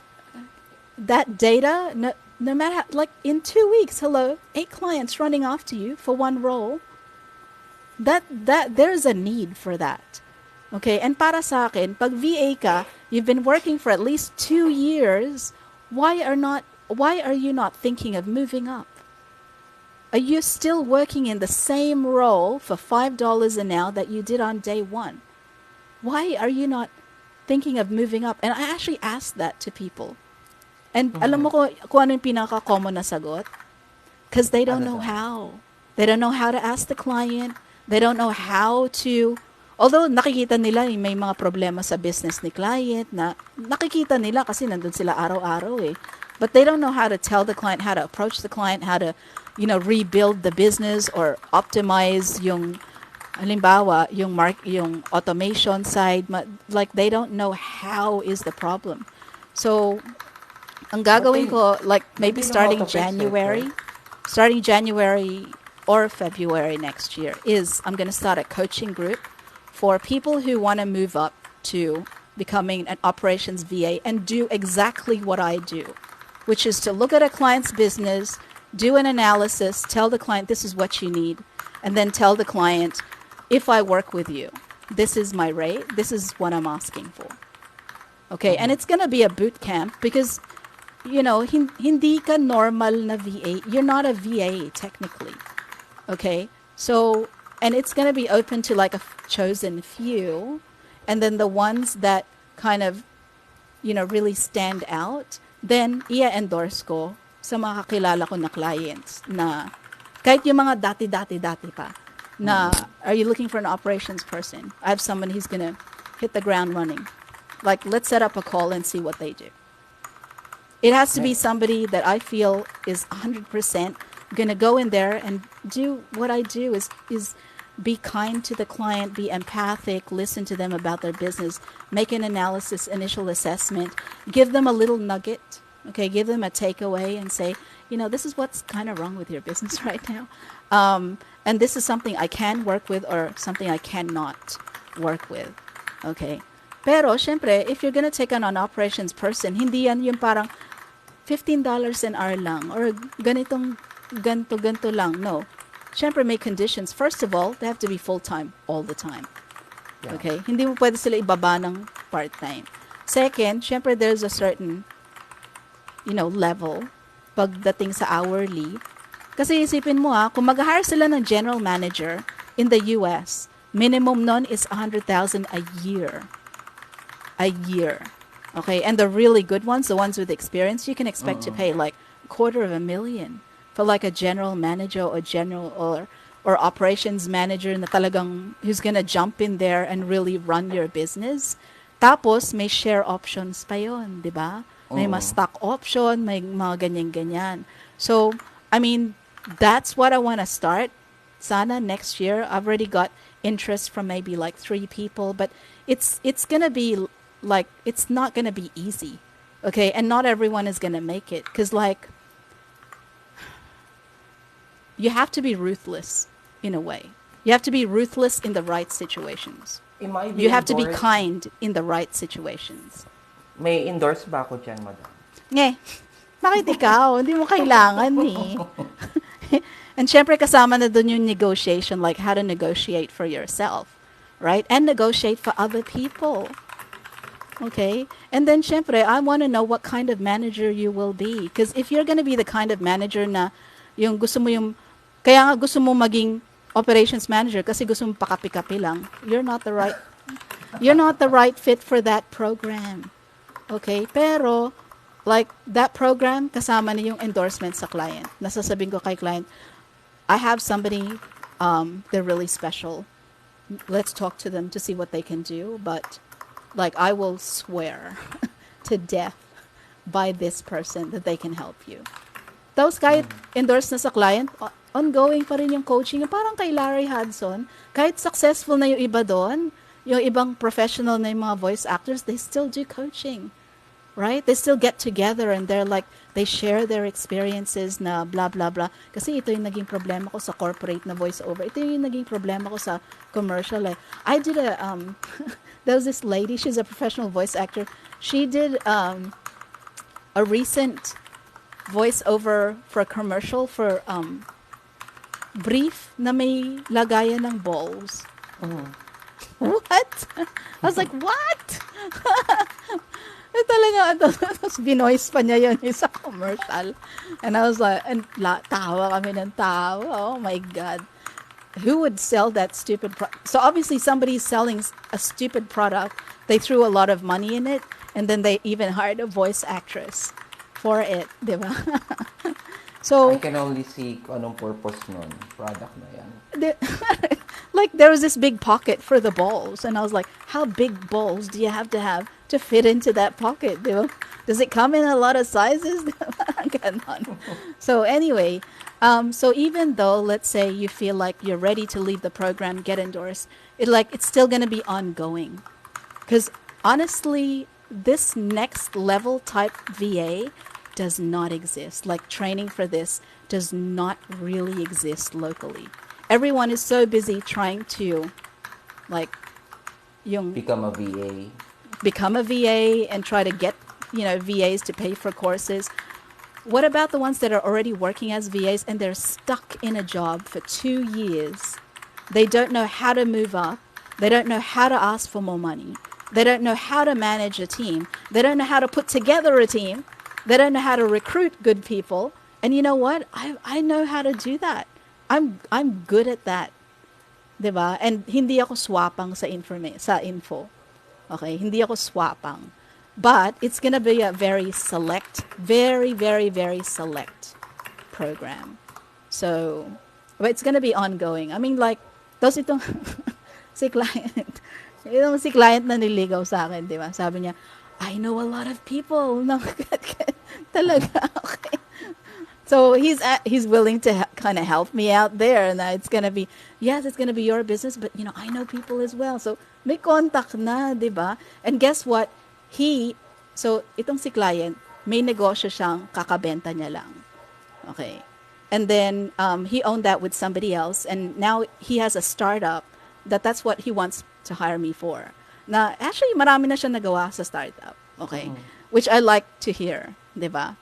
that data, no matter how, like in 2 weeks, 8 clients running after you for one role. That there's a need for that. Okay, and para sa akin, pag VA ka, you've been working for at least 2 years. Why are you not thinking of moving up? Are you still working in the same role for $5 an hour that you did on day one? Why are you not thinking of moving up? And I actually asked that to people. And alam mo kung ano yung pinaka-common na sagot? Because they don't know how. They don't know how to ask the client. They don't know how to... Although nakikita nila may mga problema sa business ni client na nakikita nila kasi nandun sila araw-araw eh. But they don't know how to tell the client, how to approach the client, how to, rebuild the business or optimize yung halimbawa, yung automation side. Like they don't know how is the problem. So... Ang gagawin ko, like maybe starting January or February next year, is I'm going to start a coaching group for people who want to move up to becoming an operations VA and do exactly what I do, which is to look at a client's business, do an analysis, tell the client this is what you need, and then tell the client, if I work with you, this is my rate, this is what I'm asking for. Okay, and it's going to be a boot camp because... hindi ka normal na VA. You're not a VA, technically. Okay? So, and it's going to be open to like a chosen few. And then the ones that kind of, really stand out, then i-endorse ko sa mga kakilala ko na clients na kahit yung mga dati pa na, are you looking for an operations person? I have someone who's going to hit the ground running. Like, let's set up a call and see what they do. It has to be somebody that I feel is 100% going to go in there and do what I do is be kind to the client, be empathic, listen to them about their business, make an analysis, initial assessment, give them a little nugget, okay, give them a takeaway and say, this is what's kind of wrong with your business right now. And this is something I can work with or something I cannot work with. Okay. Pero, syempre, if you're gonna take on an operations person, hindi yan yung parang $15 an hour lang or ganto lang. No. Syempre, may conditions. First of all, they have to be full-time all the time. Yeah. Okay? Hindi mo pwede sila ibaba ng part-time. Second, syempre, there's a certain, level pagdating sa hourly. Kasi isipin mo kung mag-hire sila ng general manager in the US, minimum nun is $100,000 a year. A year. Okay? And the really good ones, the ones with experience, you can expect to pay like $250,000 for like a general manager or or operations manager na talagang who's gonna jump in there and really run your business. Tapos, may share options pa yun, di ba? May mas stock option, may mga ganyan-ganyan. So, I mean, that's what I want to start. Sana next year, I've already got interest from maybe like 3 people, but it's gonna be like, it's not gonna be easy, okay? And not everyone is gonna make it, because like, you have to be ruthless in a way. You have to be ruthless in the right situations. You have to be kind in the right situations. May endorse ba ako dyan, madam? Bakit ikaw? Hindi mo kailangan eh. And syempre kasama na dun yung negotiation, like how to negotiate for yourself, right? And negotiate for other people. Okay? And then syempre, I want to know what kind of manager you will be. Because if you're going to be the kind of manager na yung gusto mo yung, kaya nga gusto mo maging operations manager kasi gusto mo pakapi-kapi lang, you're not the right fit for that program. Okay? Pero, like, that program, kasama na yung endorsement sa client. Nasasabihin ko kay client, I have somebody, they're really special. Let's talk to them to see what they can do. But, like, I will swear to death by this person that they can help you. Tapos kahit endorse na sa client, ongoing pa rin yung coaching. Parang kay Larry Hudson, kahit successful na yung iba doon, yung ibang professional na yung mga voice actors, they still do coaching. Right? They still get together and they're like, they share their experiences na blah, blah, blah. Kasi ito yung naging problema ko sa corporate na voiceover. Ito yung naging problema ko sa commercial. Like, I did there was this lady, she's a professional voice actor. She did a recent voiceover for a commercial for brief na may lagayan ng balls. What? I was like, what? Tapos binoise pa niya yun sa commercial. And I was like, and tawa kami ng tawa. Oh my God. Who would sell that stupid product? So obviously somebody's selling a stupid product. They threw a lot of money in it. And then they even hired a voice actress for it. Diba? So, I can only see anong purpose nun, product na yan. Like, there was this big pocket for the balls. And I was like, how big balls do you have to fit into that pocket? Does it come in a lot of sizes? So anyway, so even though, let's say you feel like you're ready to leave the program, get endorsed, it's still going to be ongoing. Because honestly, this next level type VA does not exist. Like, training for this does not really exist locally. Everyone is so busy trying to, like, become a VA. Become a VA and try to get, VAs to pay for courses. What about the ones that are already working as VAs and they're stuck in a job for 2 years? They don't know how to move up. They don't know how to ask for more money. They don't know how to manage a team. They don't know how to put together a team. They don't know how to recruit good people. And you know what? I know how to do that. I'm good at that. Diba? And hindi ako swapang sa info. Okay? Hindi ako swapang. But it's going to be a very select, very, very, very select program. So, but it's going to be ongoing. I mean, like, tapos itong si client na niligaw sa akin, di ba? Sabi niya, I know a lot of people. Talaga, okay. So he's willing to kind of help me out there, and it's gonna be yes, it's gonna be your business, but I know people as well, so may contact na, di ba? And guess what? He so itong si client may negosyo siyang kakabenta niya lang. Okay. And then he owned that with somebody else, and now he has a startup that's what he wants to hire me for. Na actually marami na siya nagawa sa startup. Okay. Which I like to hear, 'di ba?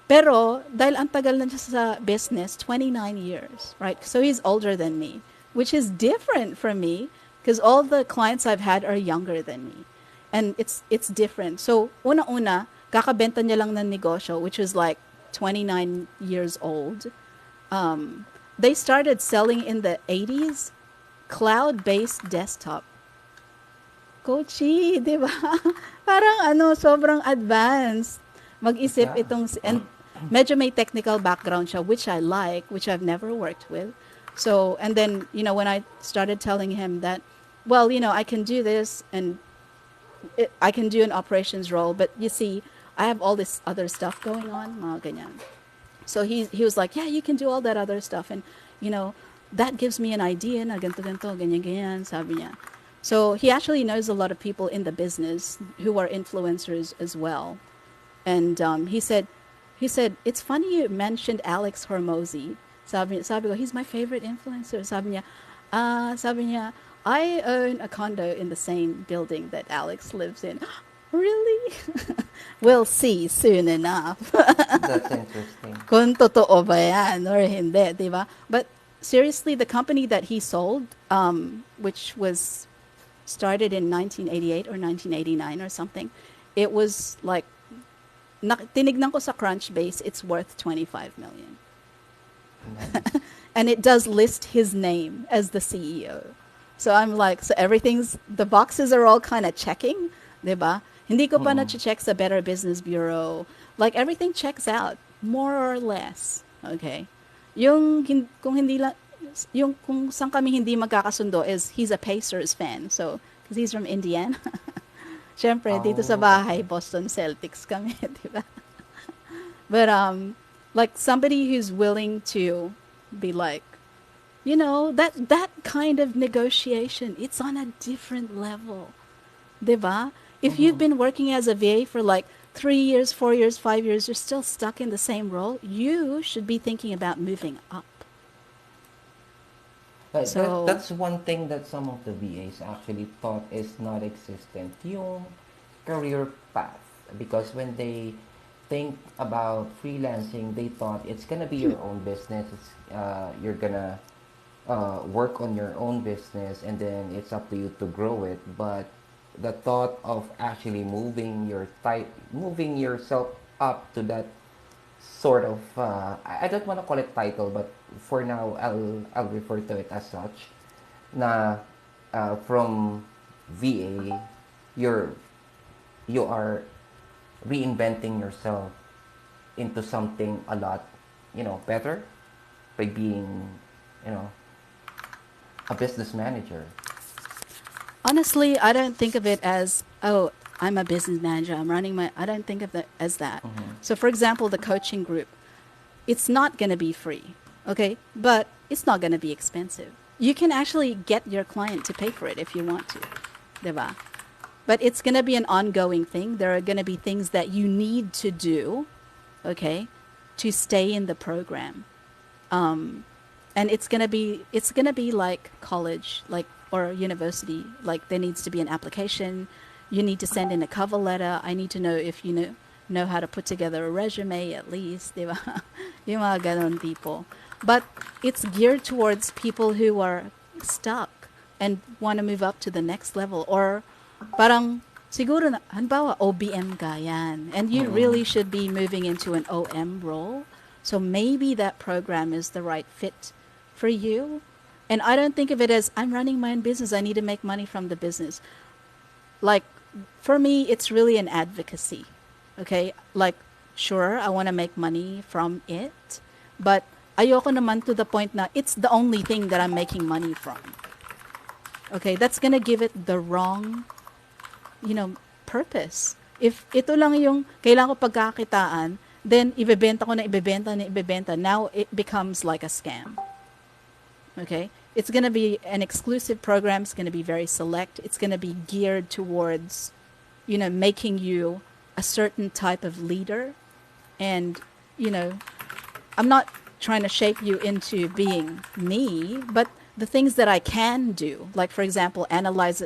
Pero dahil ang tagal na siya sa business, 29 years, right? So he's older than me, which is different from me because all the clients I've had are younger than me. And it's different. So una-una, kakabenta niya lang ng negosyo, which is like 29 years old. They started selling in the 80s cloud-based desktop. Kochi, di ba? Parang sobrang advanced. Mag-isip Yeah. and medyo may technical background siya, which I like, which I've never worked with. So, and then, when I started telling him that, well, I can do this and I can do an operations role, but you see, I have all this other stuff going on, mga ganyan. So he was like, yeah, you can do all that other stuff, and that gives me an idea na ganito ganito ganyan ganyan, sabi niya. So he actually knows a lot of people in the business who are influencers as well, and he said it's funny you mentioned Alex Hormozy. Sabi ko, he's my favorite influencer. Sabi niya, I own a condo in the same building that Alex lives in. Really? We'll see soon enough. That's interesting. Kung totoo ba yan or hindi, di ba? But seriously, the company that he sold, which was started in 1988 or 1989 or something, it was like, tinignan ko sa Crunchbase, it's worth 25 million. Nice. And it does list his name as the CEO. So I'm like, so the boxes are all kind of checking, di ba? Hindi ko pa na-check sa Better Business Bureau. Like, everything checks out, more or less. Okay? Kung saan kami hindi magkakasundo is he's a Pacers fan. So, because he's from Indiana. Siyempre, dito sa bahay, Boston Celtics kami, di ba? But, like, somebody who's willing to be like, that kind of negotiation, it's on a different level. Di ba? If you've been working as a VA for like 3 years, 4 years, 5 years, you're still stuck in the same role, you should be thinking about moving up. But So- that's one thing that some of the VAs actually thought is not existent, yung career path. Because when they think about freelancing, they thought it's gonna be your own business. You're gonna work on your own business, and then it's up to you to grow it. But the thought of actually moving yourself up to that sort of I don't want to call it title, but for now I'll refer to it as such, na from VA you are reinventing yourself into something a lot better by being a business manager. Honestly, I don't think of it as, oh, I'm a business manager, I don't think of it as that. So, for example, the coaching group, it's not going to be free, okay? But it's not going to be expensive. You can actually get your client to pay for it if you want to, diba? But it's going to be an ongoing thing. There are going to be things that you need to do, okay, to stay in the program. And it's gonna be like college, like or university. Like there needs to be an application. You need to send in a cover letter. I need to know if you know how to put together a resume at least, di ba? Yung mga ganon tipo. But it's geared towards people who are stuck and want to move up to the next level, or parang siguro na hanbawa OBM ka yan, and you really should be moving into an OM role. So maybe that program is the right fit for you. And I don't think of it as I'm running my own business, I need to make money from the business. Like for me, it's really an advocacy. Okay? Like sure, I want to make money from it, but ayoko naman to the point na it's the only thing that I'm making money from. Okay, that's gonna give it the wrong, purpose. If ito lang yung kailangan ko pagkakitaan, then ibebenta ko na ibebenta na ibebenta. Now it becomes like a scam. Okay? It's going to be an exclusive program. It's going to be very select. It's going to be geared towards, making you a certain type of leader. And, I'm not trying to shape you into being me, but the things that I can do, like, for example, analyze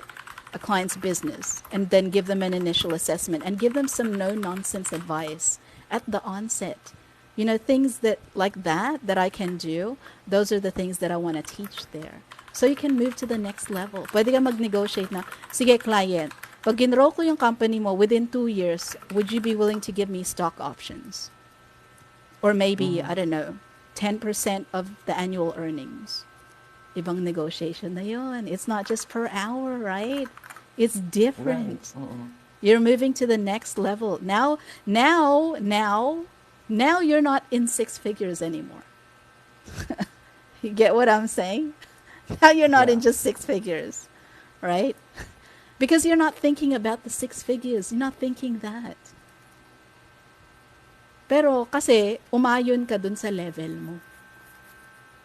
a client's business and then give them an initial assessment and give them some no nonsense advice at the onset. Things that like that I can do, those are the things that I want to teach there. So you can move to the next level. Pwede ka mag-negotiate na, sige client, pag ginroll ko yung company mo within 2 years, would you be willing to give me stock options? Or maybe, I don't know, 10% of the annual earnings. Ibang negotiation na yun. It's not just per hour, right? It's different. Right. You're moving to the next level. Now you're not in 6 figures anymore. You get what I'm saying? Now you're not in Yeah. just 6 figures, right? Because you're not thinking about the 6 figures. You're not thinking that. Pero kasi umayon ka dun sa level mo.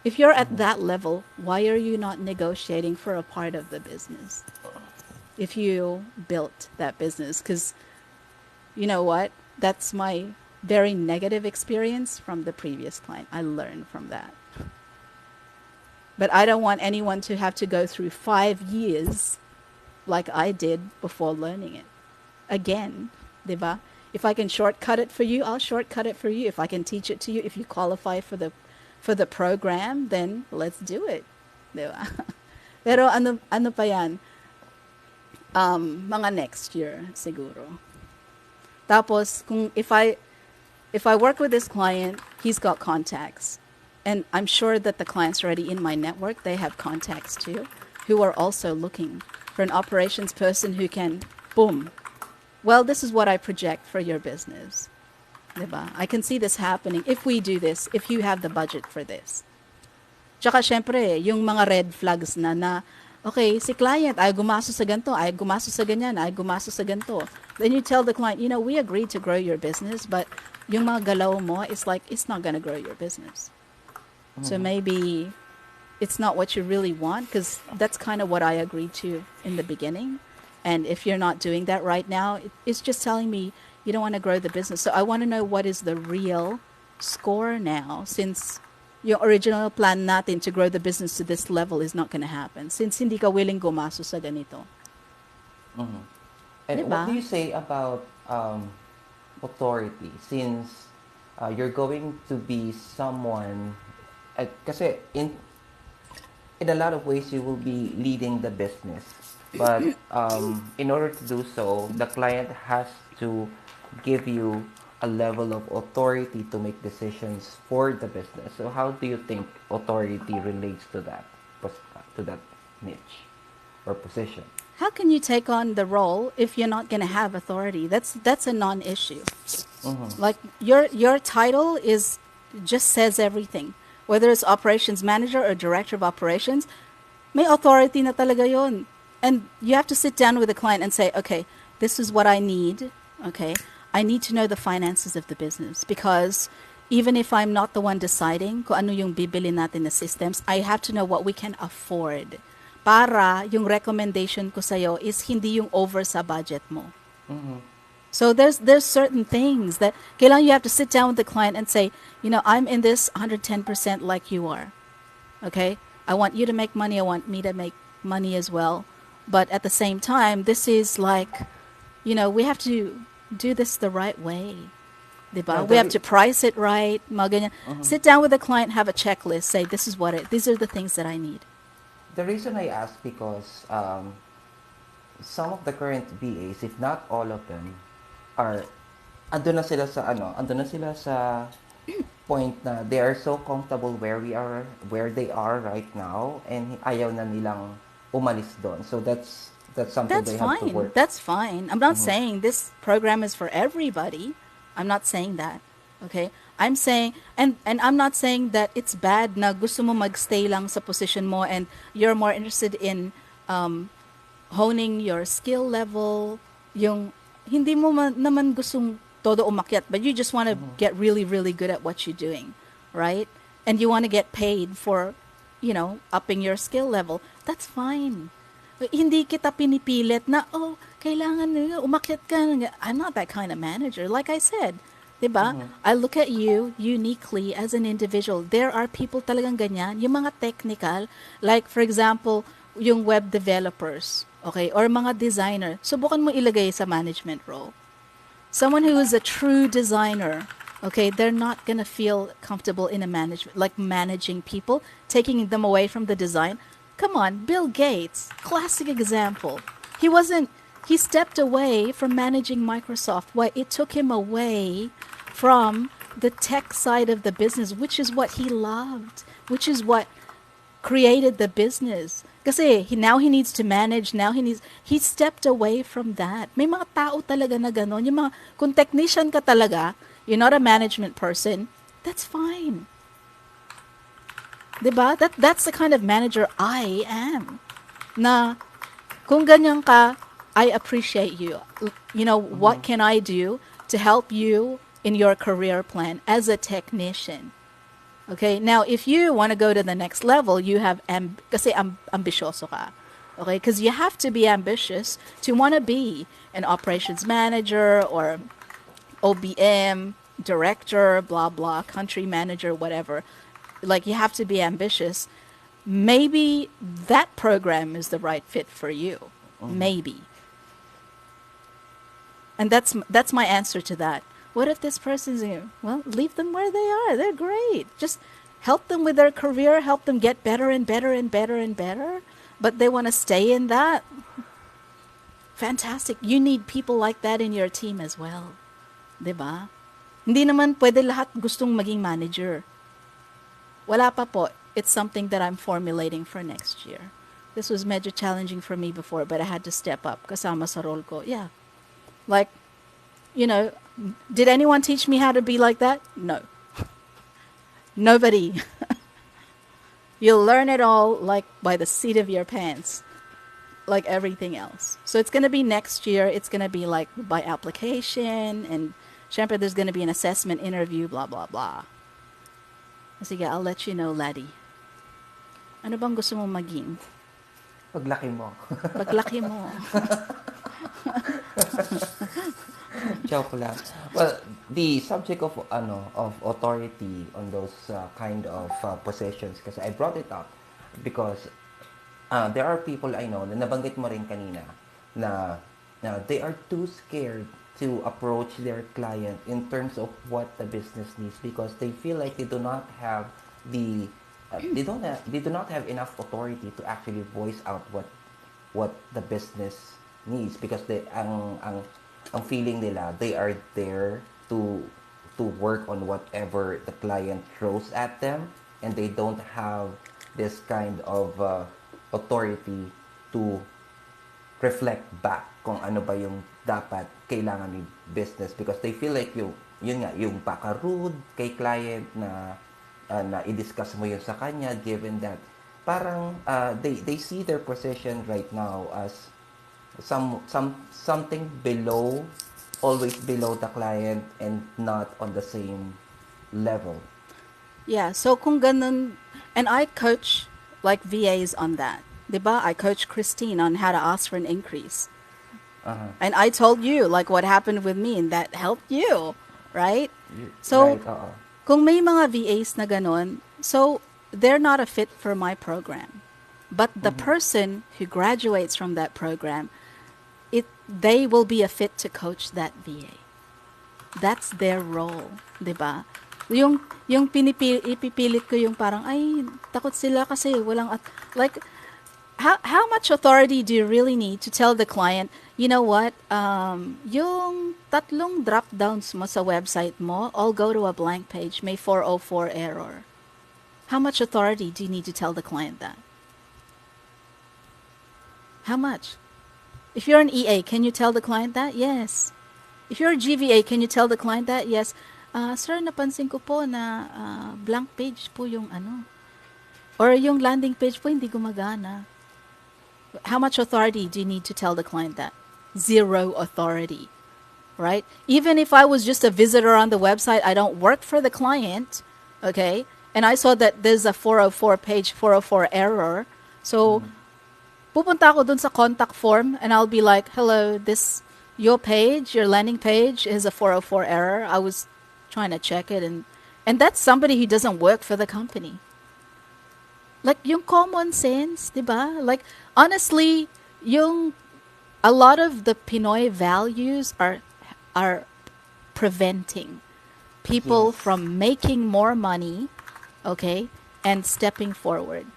If you're at that level, why are you not negotiating for a part of the business? If you built that business, because you know what? That's my very negative experience from the previous client. I learned from that. But I don't want anyone to have to go through 5 years like I did before learning it. Again, diba? If I can shortcut it for you, I'll shortcut it for you. If I can teach it to you, if you qualify for the program, then let's do it. Diba? Pero ano pa yan? Mga next year siguro. Tapos kung if I work with this client, he's got contacts. And I'm sure that the clients already in my network, they have contacts too, who are also looking for an operations person who can, boom. Well, this is what I project for your business. Diba? I can see this happening if we do this, if you have the budget for this. Tsaka syempre, yung mga red flags na, okay, si client, ay gumastos sa ganito, ay gumastos sa ganyan, ay gumastos sa ganito. Then you tell the client, we agreed to grow your business, but yung mga galaw mo, it's like, it's not going to grow your business. So maybe it's not what you really want, because that's kind of what I agreed to in the beginning. And if you're not doing that right now, it's just telling me you don't want to grow the business. So I want to know what is the real score now, since your original plan natin to grow the business to this level is not going to happen, since hindi ka willing gumastos sa ganito. And Diba? what do you say about authority, since you're going to be someone, kasi in a lot of ways you will be leading the business, but in order to do so, the client has to give you a level of authority to make decisions for the business. So how do you think authority relates to that niche or position? How can you take on the role if you're not going to have authority? That's a non-issue. Like your title just says everything. Whether it's operations manager or director of operations, may authority na talaga yun. And you have to sit down with the client and say, okay, this is what I need. Okay, I need to know the finances of the business, because even if I'm not the one deciding kung ano yung bibili natin na systems, I have to know what we can afford. Para yung recommendation ko sa'yo is hindi yung over sa budget mo. So there's certain things that kailangan you have to sit down with the client and say, I'm in this 110% like you are. Okay? I want you to make money. I want me to make money as well. But at the same time, this is like, we have to do this the right way. Diba? We have to price it right. Mga ganyan. Sit down with the client, have a checklist, say, these are the things that I need. The reason I ask, because some of the current VAs, if not all of them, andun na sila sa point na they are so comfortable where they are right now, and ayaw na nilang umalis doon. So that's something That's they have to fine. work. That's fine. I'm not saying this program is for everybody. I'm not saying that. Okay? I'm saying, and I'm not saying that it's bad na gusto mo magstay lang sa position mo and you're more interested in honing your skill level. Yung hindi mo naman gustong todo umakyat, but you just want to get really, really good at what you're doing, right? And you want to get paid for, upping your skill level. That's fine. Hindi kita pinipilit na, oh, kailangan umakyat ka. I'm not that kind of manager. Like I said, diba? I look at you uniquely as an individual. There are people talagang ganyan. Yung mga technical, like for example, yung web developers, okay, or mga designer, subukan mo ilagay sa management role. Someone who is a true designer, okay, they're not going to feel comfortable in a management, like managing people, taking them away from the design. Come on, Bill Gates, classic example. He stepped away from managing Microsoft. Why? It took him away from the tech side of the business, which is what he loved, which is what created the business. Kasi now he needs to manage, he stepped away from that. May mga tao talaga na ganon. Yung mga, kung technician ka talaga, you're not a management person, that's fine. Diba? That's the kind of manager I am. Na, kung ganyan ka, I appreciate you. What can I do to help you in your career plan as a technician? Okay, now if you want to go to the next level, you have kasi ambisyoso ka. Okay, because you have to be ambitious to want to be an operations manager or OBM director, blah blah, country manager, whatever. Like you have to be ambitious. Maybe that program is the right fit for you. Maybe. And that's my answer to that. What if this person's here? Well, leave them where they are. They're great. Just help them with their career, help them get better and better and better and better. But they want to stay in that. Fantastic. You need people like that in your team as well. Diba? Hindi naman pwede lahat gustong maging manager. Wala pa po. It's something that I'm formulating for next year. This was medyo challenging for me before, but I had to step up kasama sa role ko. Yeah. Like, did anyone teach me how to be like that? No. Nobody. You'll learn it all like by the seat of your pants, like everything else. So it's going to be next year. It's going to be like by application, and syempre there's going to be an assessment interview, blah, blah, blah. Sige, I'll let you know, laddie. Ano bang gusto mong maging? Paglaki mo. Paglaki mo. Joke lang. Well, the subject of authority on those kind of positions, kasi I brought it up because there are people I know na nabanggit mo rin kanina na they are too scared to approach their client in terms of what the business needs because they feel like they do not have they do not have enough authority to actually voice out what the business needs because ang feeling nila they are there to work on whatever the client throws at them and they don't have this kind of authority to reflect back kung ano ba yung dapat kailangan ni business because they feel like yun nga yung paka-rude kay client na i-discuss mo yun sa kanya given that parang they see their position right now as something below, always below the client and not on the same level. Yeah, so kung ganun, and I coach like VAs on that. Diba? I coach Christine on how to ask for an increase. And I told you like what happened with me and that helped you, right? So Right, kung may mga VAs na ganun, so they're not a fit for my program. But the person who graduates from that program, they will be a fit to coach that VA. That's their role, 'di ba? Yung ipipilit ko yung parang ay takot sila kasi walang like how much authority do you really need to tell the client, you know what, yung tatlong drop downs mo sa website mo all go to a blank page, may 404 error. How much authority do you need to tell the client that? How much? If you're an EA, can you tell the client that? Yes. If you're a GVA, can you tell the client that? Yes. Sir, napansin ko po na blank page po yung ano. Or yung landing page po hindi gumagana. How much authority do you need to tell the client that? Zero authority. right? Even if I was just a visitor on the website, I don't work for the client, okay? And I saw that there's a 404 page 404 error. So, Mm-hmm. pupunta ako dun sa contact form and I'll be like, hello, your page, your landing page is a 404 error. I was trying to check it and that's somebody who doesn't work for the company. Like, yung common sense, di ba? Like, honestly, yung a lot of the Pinoy values are preventing people Yes. from making more money, okay, and stepping forward.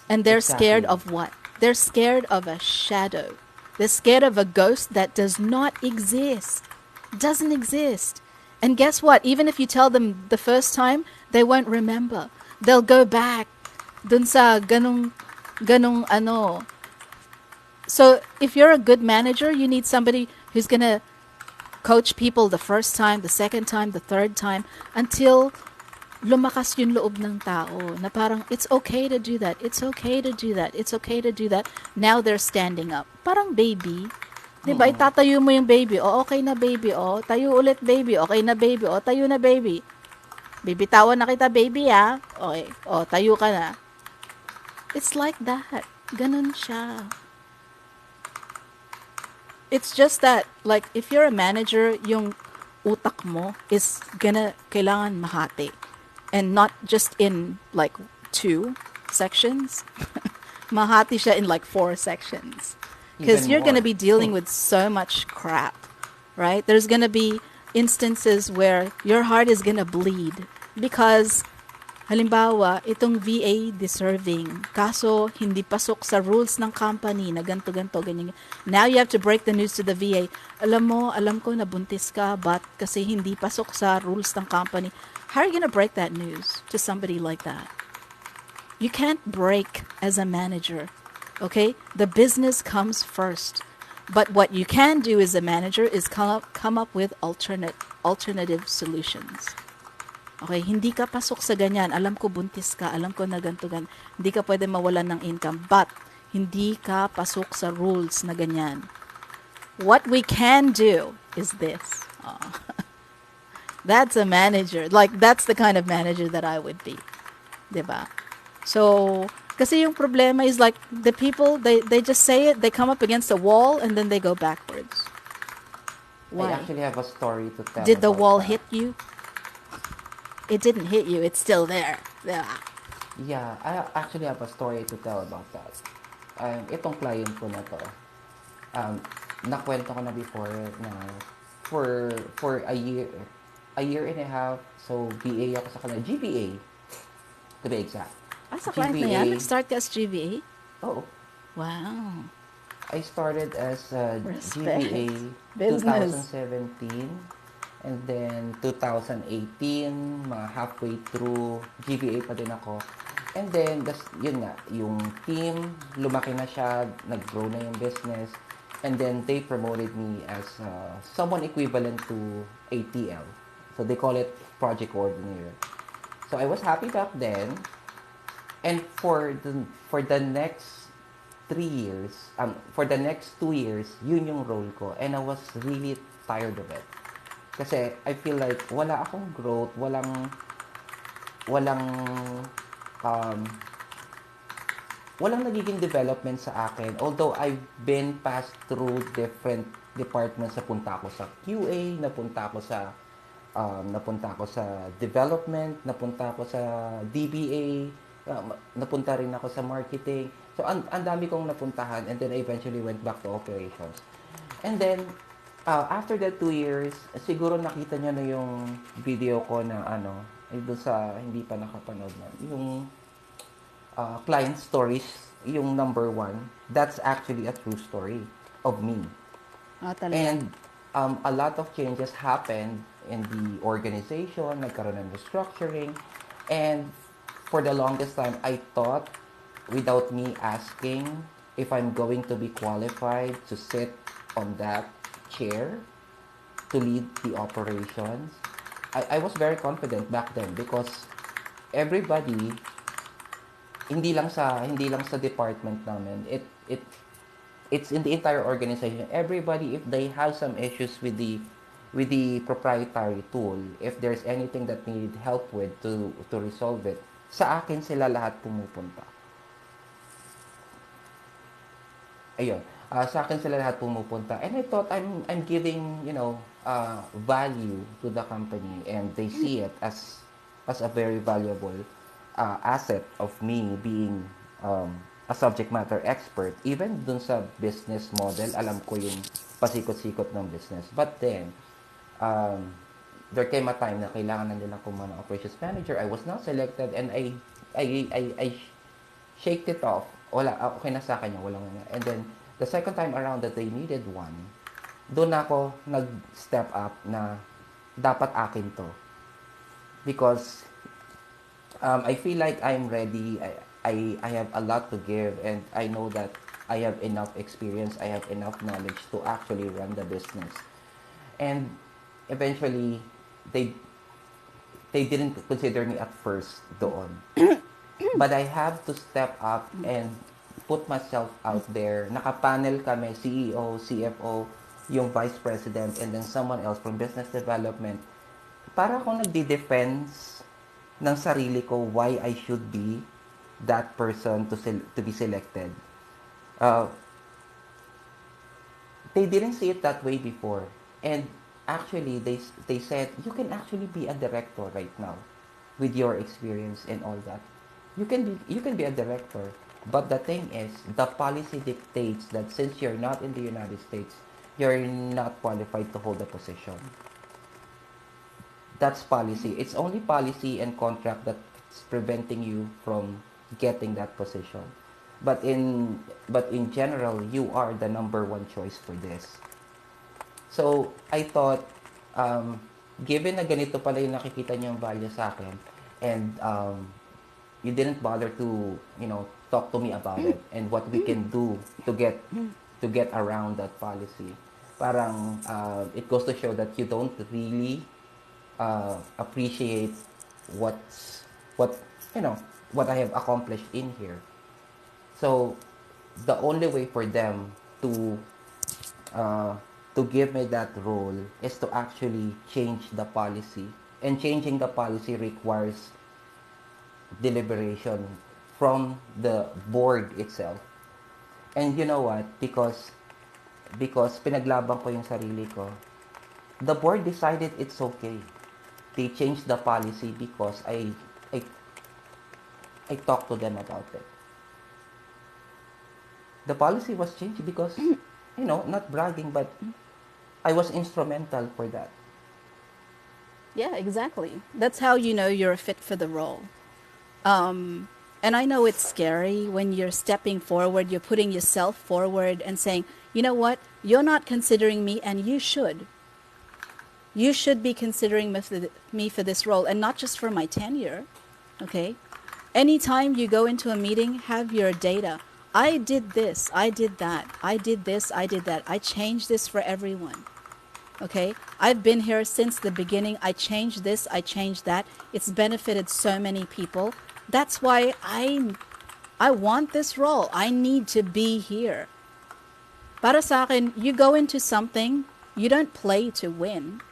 And they're scared Exactly. of what? They're scared of a shadow. They're scared of a ghost that does not exist. Doesn't exist. And guess what? Even if you tell them the first time, they won't remember. They'll go back dun sa ganong ano. So if you're a good manager, you need somebody who's going to coach people the first time, the second time, the third time until lumakas yung loob ng tao na parang it's okay to do that. It's okay to do that. It's okay to do that. Now they're standing up. Parang baby. 'Di ba? Mm-mm. Itatayo mo yung baby. O okay na baby. O tayo ulit baby. Okay na baby. O tayo na baby. Bibitawan na kita baby ah. Okay. O tayo ka na. It's like that. Ganun siya. It's just that, like, if you're a manager, yung utak mo is kailangan mahati. And not just in, like, 2 sections. Mahati siya in, like, 4 sections. Because Even you're gonna more. be dealing with so much crap, right? There's gonna be instances where your heart is gonna bleed because halimbawa, itong VA deserving. Kaso, hindi pasok sa rules ng company na ganto-ganto, ganyan. Now you have to break the news to the VA. Alam ko na buntis ka, but kasi hindi pasok sa rules ng company. How are you gonna break that news to somebody like that? You can't break as a manager, okay? The business comes first. But what you can do as a manager is come up with alternative solutions. Okay, hindi ka pasok sa ganyan. Alam ko buntis ka, alam ko na ganito, ganyan. Hindi ka pwede mawalan ng income, but hindi ka pasok sa rules na ganyan. What we can do is this. Oh. That's a manager. Like, that's the kind of manager that I would be. Diba? So, kasi yung problema is like, the people, they just say it, they come up against a wall, and then they go backwards. I Why? actually have a story to tell Did the about wall that. hit you? It didn't hit you. It's still there. Yeah. Yeah, I actually have a story to tell about that. Itong client ko na to, um, nakwento ko na before na for a year and a half, so BA ako sa kanila, GBA, to be exact. Sa client na yan? GBA, Nag-start ka as GVA? oh, Wow. I started as GBA Respect. Business. 2017, and then 2018, mga halfway through, GBA pa din ako. And then, yun nga, yung team, lumaki na siya, nag-grow na yung business, and then they promoted me as someone equivalent to ATL. So they call it project coordinator. So I was happy back then, and for the next 3 years, for the next 2 years, yun yung role ko. And I was really tired of it. Kasi I feel like wala akong growth, walang, um, walang nagiging development sa akin. Although I've been passed through different departments, napunta ako sa QA, napunta ako sa development, napunta ako sa DBA, napunta rin ako sa marketing. So, ang dami kong napuntahan, and then I eventually went back to operations. And then, after that 2 years, siguro nakita niyo na yung video ko na doon sa hindi pa nakapanood na, yung client stories, yung number 1, that's actually a true story of me. Talaga. And a lot of changes happened in the organization, nagkaroon ng restructuring, and for the longest time, I thought, without me asking if I'm going to be qualified to sit on that chair to lead the operations, I was very confident back then because everybody, hindi lang sa department namin, it's in the entire organization. Everybody, if they have some issues with the with the proprietary tool, if there's anything that need help with to resolve it, sa akin sila lahat pumupunta. Ayun. Sa akin sila lahat pumupunta. And I thought I'm giving, value to the company, and they see it as a very valuable asset of me being a subject matter expert. Even dun sa business model, alam ko yung pasikot-sikot ng business. But then, there came a time na kailangan na nila kung mga operations manager. I was not selected, and I shaked it off. Wala, okay na sa akin yun, walang nga. And then, the second time around that they needed one, doon ako nag-step up na dapat akin to. Because I feel like I'm ready. I have a lot to give, and I know that I have enough experience, I have enough knowledge to actually run the business. And eventually, they they didn't consider me at first doon. But I have to step up and put myself out there. Nakapanel kami, CEO, CFO, yung Vice President, and then someone else from Business Development. Para akong nagdi-defense ng sarili ko why I should be that person to be selected. Uh, they didn't see it that way before. And actually, they said, you can actually be a director right now with your experience and all that. You can be a director. But the thing is, the policy dictates that since you're not in the United States, you're not qualified to hold a position. That's policy. It's only policy and contract that's preventing you from getting that position. But in general, you are the number one choice for this. So, I thought, given na ganito pala yung nakikita niyang value sa akin, and you didn't bother to, talk to me about it and what we can do to get around that policy. Parang it goes to show that you don't really appreciate what's what you know what I have accomplished in here. So the only way for them uh, to give me that role is to actually change the policy, and changing the policy requires deliberation from the board itself. And you know what? Because pinaglaban ko yung sarili ko, the board decided it's okay. They changed the policy because I I talked to them about it. The policy was changed because, not bragging, but I was instrumental for that. Yeah, exactly. That's how you know you're a fit for the role. And I know it's scary when you're stepping forward, you're putting yourself forward and saying, you know what, you're not considering me, and you should. You should be considering me for this role, and not just for my tenure. Okay? Anytime you go into a meeting, have your data. I did this, I did that, I did this, I did that. I changed this for everyone. Okay? I've been here since the beginning. I changed this, I changed that. It's benefited so many people. That's why I want this role. I need to be here. Para sa akin, you go into something, you don't play to win.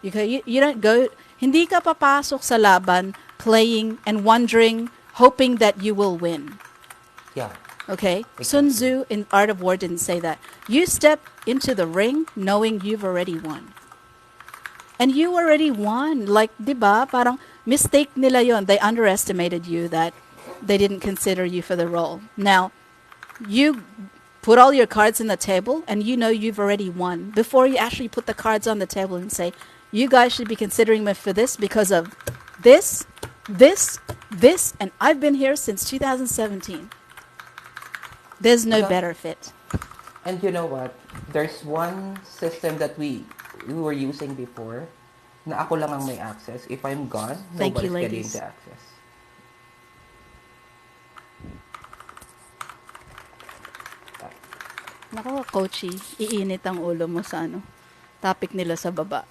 You don't go, hindi ka papasok sa laban playing and wondering, hoping that you will win. Yeah. Okay? Exactly. Sun Tzu in Art of War didn't say that. You step into the ring knowing you've already won. And you already won. Like, diba? Parang mistake nila yon. They underestimated you, that they didn't consider you for the role. Now, you put all your cards on the table and you know you've already won before you actually put the cards on the table and say, you guys should be considering me for this because of this, this, and I've been here since 2017. There's no better fit. And you know what? There's one system that we were using before na ako lang ang may access. If I'm gone, Thank you, nobody's getting ladies. the access. Nako, coachy, iinit ang ulo mo sa topic nila sa baba.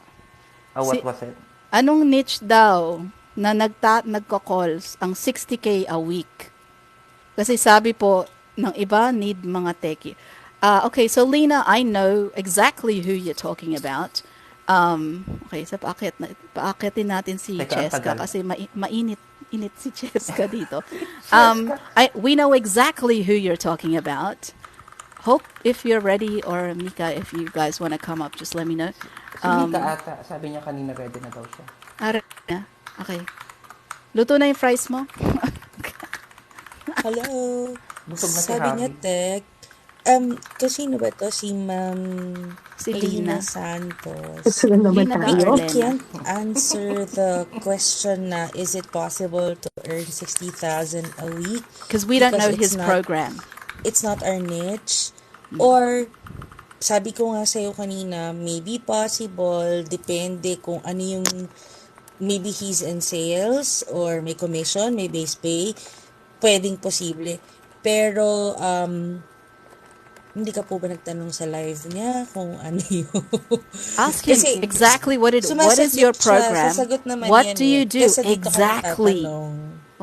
What Si- was it? Anong niche daw na nagko-calls ang 60K a week? Kasi sabi po ng iba, need mga techie. Okay, so Lena, I know exactly who you're talking about. Okay, so paakyat natin si Teka, ang Cheska tagal. kasi init si Cheska dito. Si Cheska. We know exactly who you're talking about. Hope if you're ready, or Mika, if you guys want to come up, just let me know. Si Mika Um, ata, sabi niya kanina ready na daw siya. ready na? Okay. Luto na yung fries mo? Hello. Busog na si Sabi niya, Javi. Tek, kasino ba to? Si Ma'am Si Lina Lina. Santos. Ito na naman Lina ba We tayo. or Lena? can't answer the question na, is it possible to earn 60,000 a week? Because we don't Because know his program. it's not our niche. Or, sabi ko nga sa'yo kanina, maybe possible, depende kung ano yung, maybe he's in sales, or may commission, may base pay, pwedeng posible. Pero, hindi ka po ba nagtanong sa live niya kung ano yung... Ask him Kasi, exactly what is sumasagot your siya, program? sasagot naman What yan do you eh. do Kasi dito ka exactly? nagtatanong.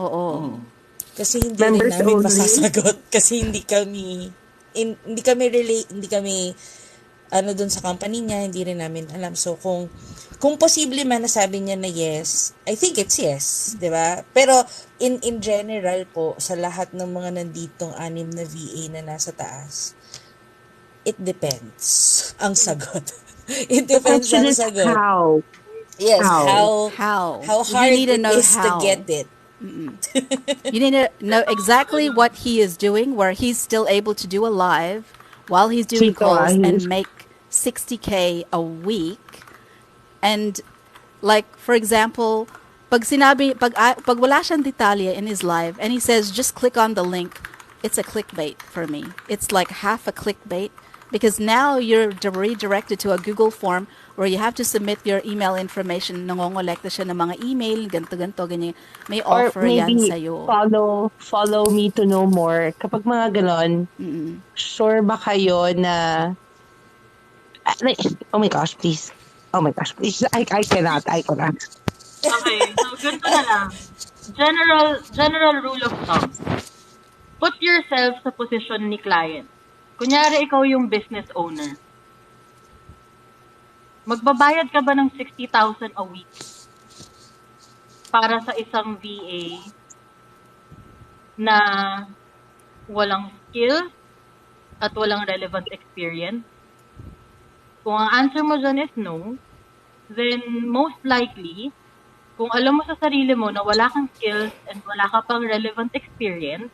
Oo. Kasi hindi rin Members namin only. masasagot. Kasi hindi kami relate, hindi kami ano dun sa company niya, hindi rin namin alam. So, kung posible man nasabi niya na yes, I think it's yes, di ba? Pero, in general po, sa lahat ng mga nanditong 6 na VA na nasa taas, it depends ang sagot. It The depends question ang is sagot. how? Yes, How? How? how You hard need to it know is to how. get it. You need to know exactly what he is doing, where he's still able to do a live while he's doing Chito calls and he's make 60K a week. And like, for example, pag wala siyang detalye in his live and he says, just click on the link, it's a clickbait for me. It's like half a clickbait because now you're redirected to a Google form where you have to submit your email information. Nangongolekta siya ng mga email, ganto, ganyan. May or offer yan maybe sa'yo. follow me to know more. Kapag mga ganon, sure ba kayo na like, oh my gosh, please. Oh my gosh, please. I cannot. Okay, so ganito na lang. General rule of thumb. Put yourself sa position ni client. Kunyari, ikaw yung business owner. Magbabayad ka ba ng 60,000 a week para sa isang VA na walang skills at walang relevant experience? Kung ang answer mo dyan is no, then most likely, kung alam mo sa sarili mo na wala kang skills and wala ka pang relevant experience,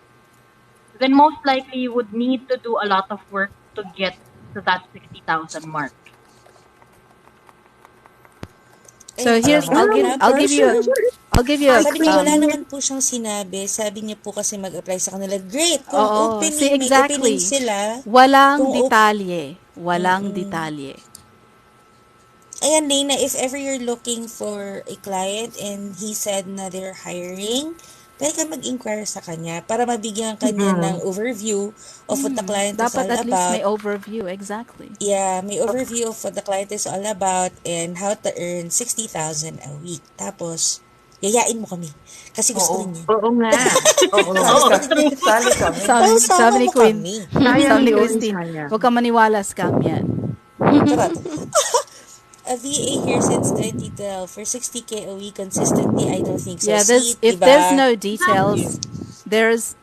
then most likely you would need to do a lot of work to get to that 60,000 mark. So here's, I'll give you a Sabi niya, wala naman po siyang sinabi. Sabi niya po kasi mag-apply sa kanila. Great! Kung opening, see, may exactly. opening sila. Walang Kung detalye. Walang detalye. Ayan, Lena, if ever you're looking for a client and he said na they're hiring, pwede ka mag-inquire sa kanya para mabigyan kanya ng overview of what the client is all Dapat at least may about. overview, exactly. Yeah, may overview of what the client is all about and how to earn 60,000 a week. Tapos, yayain mo kami. Kasi gusto ko rin yun. Oo nga. Oo. Sali kami. Sabi ni mo Queen, kami. Sayang sabi ni yun, Christine, sayang. huwag ka maniwala, scam yan. Charot. A VA here since 2012 for 60K a week consistently, I don't think so. Yeah, See, if diba? there's no details, there's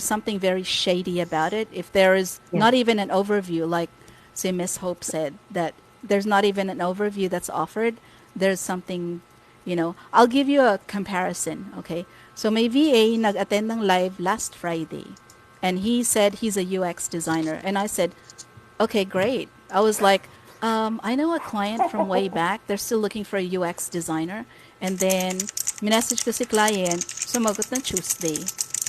something very shady about it. If there is not even an overview, like say Miss Hope said, that there's not even an overview that's offered, there's something, I'll give you a comparison, okay? So may VA nag-attend ng live last Friday, and he said he's a UX designer, and I said, okay, great. I was like, I know a client from way back. They're still looking for a UX designer. And then, minessage ko si client, sumagot na Tuesday.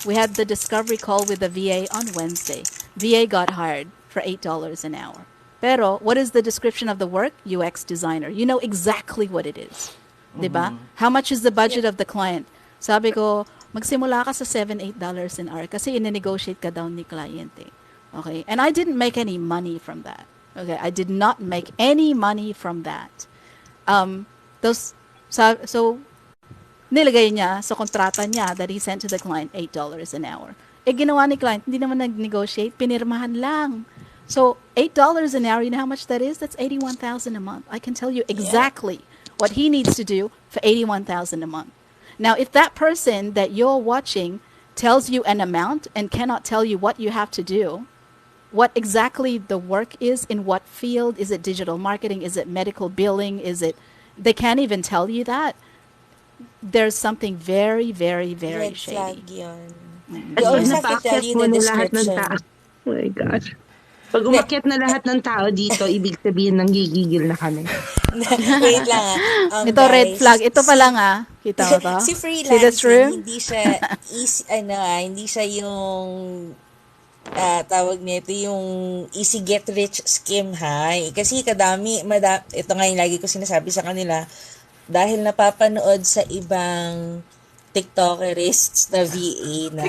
We had the discovery call with the VA on Wednesday. VA got hired for $8 an hour. Pero, what is the description of the work? UX designer. You know exactly what it is. Diba? How much is the budget of the client? Sabi ko, magsimula ka sa $7-8 an hour kasi ine-negotiate ka daw ni client eh. Okay? And I didn't make any money from that. Okay, I did not make any money from that. So nilagay niya sa kontrata niya that he sent to the client $8 an hour. Ginawa ni client, hindi naman nag-negotiate, pinirmahan lang. So $8 an hour, you know how much that is? That's 81,000 a month. I can tell you exactly what he needs to do for 81,000 a month. Now, if that person that you're watching tells you an amount and cannot tell you what you have to do, what exactly the work is, in what field, is it digital marketing, is it medical billing, is it, they can't even tell you that, there's something very, very, very Red shady. flag yun. At You pag always have to tell napaakyat you mo the na lahat ng tao, description. oh my gosh. Pag Hindi, umakyat na lahat ng tao dito, ibig sabihin nang gigigil na kami. wait lang Ito red flag. guys, Ito pa lang Kita mo to? si See this freelancing, room? hindi siya hindi siya yung tawag nito yung easy get rich scheme kasi ito nga yung lagi ko sinasabi sa kanila dahil napapanood sa ibang TikTokerists na VA na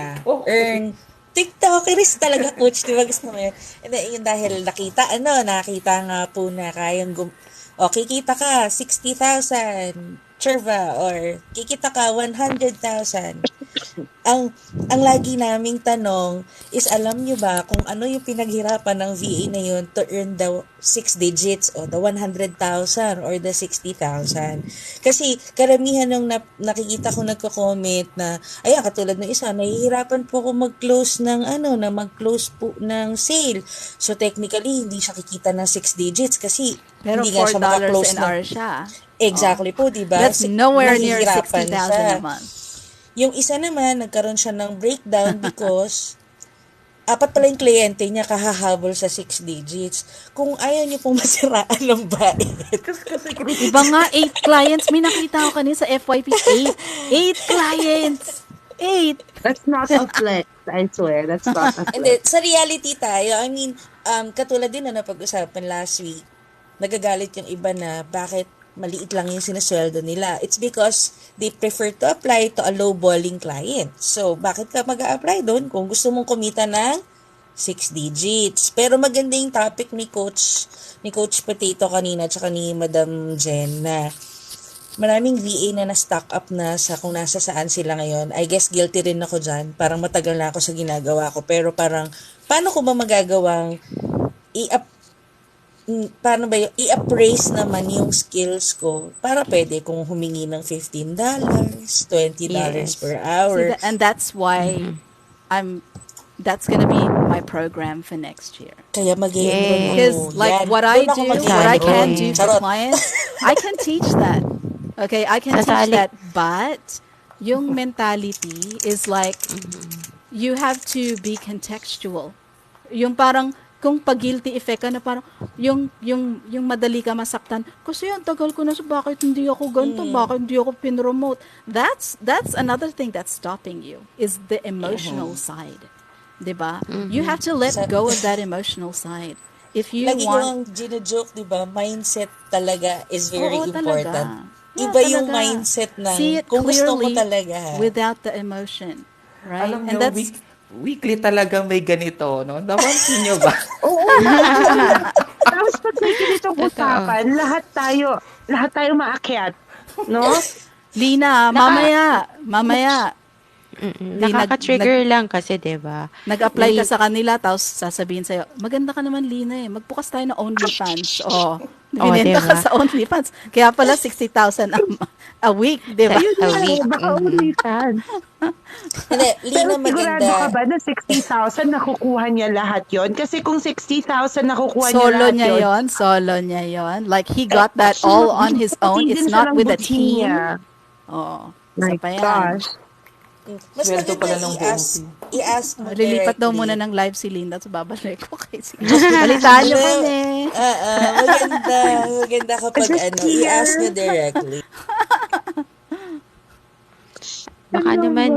earn TikTokerist talaga, coach, di ba gusto mo yun? And then, yun dahil nakita nga po na kayang kikita ka 60,000 Cherva or kikita ka 100,000. Ang lagi naming tanong is, alam nyo ba kung ano yung pinaghirapan ng VA na yun to earn the 6 digits o the 100,000 or the 60,000? Kasi karamihan ng nakikita ko nagko-comment na, ayan, katulad ng isa, nahihirapan po ako mag-close po ng sale. So technically, hindi siya kikita ng 6 digits kasi Pero hindi nga siya $4 maka-close an ng... hour siya. Exactly po, di ba? That's nowhere near Nahihirapan 60,000 siya. a month. Yung isa naman, nagkaroon siya ng breakdown because apat pala yung kliyente niya kahahabol sa 6 digits. Kung ayaw niyo pong masiraan ng bayad. Iba nga, 8 clients. May nakita ko kanina sa FYP. 8 clients. 8. That's not a flex, I swear. That's not a And then, flex. sa reality tayo, I mean, katulad din na napag-usapan last week, nagagalit yung iba na bakit maliit lang yung sinasweldo nila. It's because they prefer to apply to a low-balling client. So, bakit ka mag-a-apply doon kung gusto mong kumita ng 6 digits? Pero maganda yung topic ni Coach Potato kanina tsaka ni Madam Jen na maraming VA na na-stock up na sa kung nasa saan sila ngayon. I guess guilty rin ako dyan. Parang matagal na ako sa ginagawa ko. Pero parang, paano ko ba magagawang i-appraise naman yung skills ko para pwede kong humingi ng $15, $20 Yes. per hour. And that's why that's gonna be my program for next year. Kaya mag-i-enroll Yay. ako. Because like Yan. what I Doon ako do, mag-i-enroll. what I can Sasali do ko. for Charot. clients, I can teach that. Okay, I can teach Sasali. that, but yung mentality is like you have to be contextual. Yung parang kung pag-guilty effect ka na parang yung madali ka masaktan kasi ang tagal ko na so bakit hindi ako ganito, bakit hindi ako pinromote. That's another thing that's stopping you is the emotional side. 'Di ba? You have to let go of that emotional side. If you Lagi ko want ang gina-joke, di ba? Mindset talaga is very Oo, important. talaga. Yeah, Iba yung talaga. mindset ng See it kung gusto mo clearly talaga. without the emotion, right? Alam And nyo, that's weekly talaga may ganito, no? Napansin nyo ba? Oo. Tapos pag may ganitong usapan, lahat tayo maakyat. No? Lina, mamaya. Di, Nakaka-trigger lang kasi, 'di ba? Nag-apply ka sa kanila, tapos sasabihin sa'yo, maganda ka naman, Lina eh. Magbukas tayo ng OnlyFans. Oh, binenta ka diba? sa OnlyFans. Kaya pala 60,000 a week, di ba? Ayun A nga, week. baka OnlyFans. Hindi, Pero Lina, sigurado maganda. ka ba na 60,000 nakukuha niya lahat yon? Kasi kung 60,000 nakukuha niya Solo lahat niya yon, yon, solo niya yon. Like, he got that all on his own. Tingin It's siya not ng with a booking team. niya. Oh, My isa pa yan. gosh. Mas Sweldo maganda pala ng buong i-ask mo Lilipat daw directly. muna ng live si Linda, so babalik ko kay si Balitaan niyo kami. Maganda kapag Just i-ask here. nyo directly. Baka naman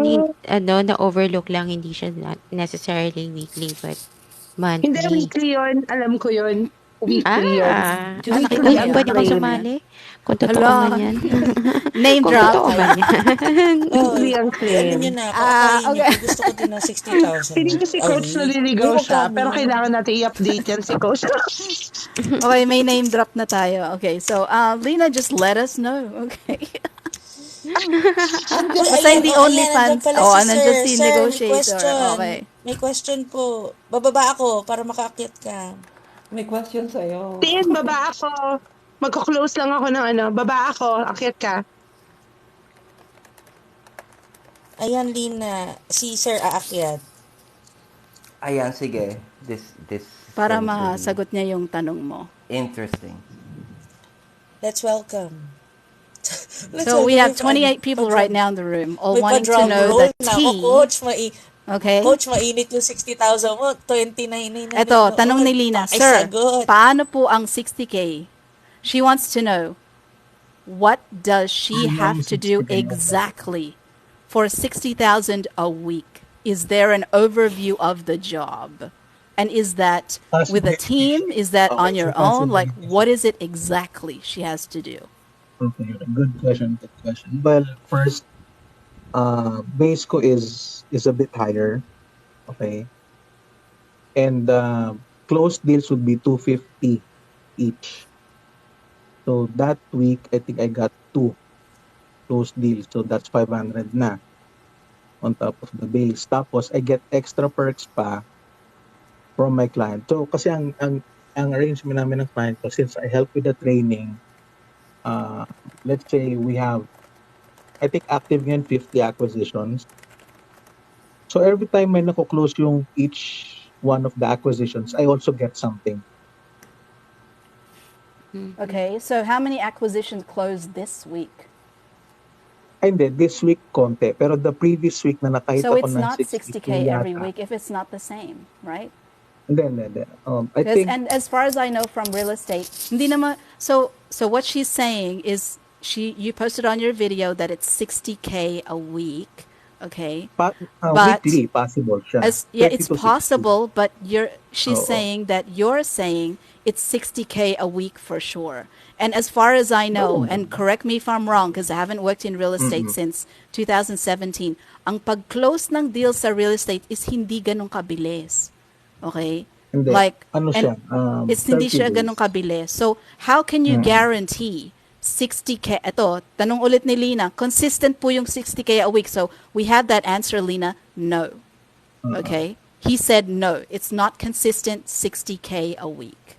na-overlook lang, hindi siya necessarily weekly but Hindi, monthly. weekly yon. Alam ko yon. Weekly yon. nakita Weekly mo ang yun? Pwede akong claim. sumali? Kung totoo Hala. man yan. Name Kung drop. totoo man yan. Weekly ang Ano claim. nyo na ako, akayin nyo, okay. kung gusto ko din ng 60,000. Feeling ko si a Coach week. naliligaw Uy, siya, magkano pero yun? kailangan natin i-update yan si Coach. Okay, may name drop na tayo. Okay, so Lena, just let us know. Okay. Uy, Basta hindi ayan, OnlyFans. nandyan pala Oh, si nandiyan si Sir, may negotiator. question. Okay. May question po. Bababa ako para makaakyat ka. May question sa'yo. Tin, baba ako. Magko-close lang ako ng ano. Baba ako. Akyat ka. Ayan, Lina. Si Sir aakyat. Ayan, sige. This Para seems really masagot niya yung tanong mo. interesting. Let's welcome. Let's So we welcome have 28 people right now in the room, all May wanting to pa-drum know roll the na ako, tea. Coach. Okay? Coach, mainit yung 60,000 mo. 29 na Eto, nanonood. tanong ni Lina, Sir, Pakisagot. paano po ang 60K? She wants to know, what does she have to do exactly for 60,000 a week? Is there an overview of the job? And is that with a team? Is that on your own? Like, what is it exactly she has to do? Okay, good question, good question. Well, first, base ko is a bit higher, okay? And closed deals would be 250 each. So that week, I think I got 2 closed deals. So that's 500 na on top of the base. Tapos, I get extra perks pa from my client. So, kasi ang arrangement namin ng client ko, since I help with the training, let's say we have, I think active ngayon 50 acquisitions. So every time may nako-close yung each one of the acquisitions, I also get something. Okay, so how many acquisitions closed this week? Ay, hindi, this week konti. Pero the previous week na nakahit So ako it's ng not 60K 60K every yata. week if it's not the same, right? Hindi. I Because think, and as far as I know from real estate, hindi naman, so what she's saying is you posted on your video that it's 60K a week, okay? But weekly, possible siya. it's 30 to 60. possible, but she's Oo. saying that you're saying it's 60K a week for sure. And as far as I know, and correct me if I'm wrong because I haven't worked in real estate since 2017, ang pag-close ng deal sa real estate is hindi ganun kabilis. Okay? Hindi. Like, Ano and siya? it's hindi 30 siya days. ganun kabilis. So, how can you guarantee 60K? Ito, tanong ulit ni Lina, consistent po yung 60K a week. So, we had that answer, Lina, no. Okay? He said no. It's not consistent 60K a week.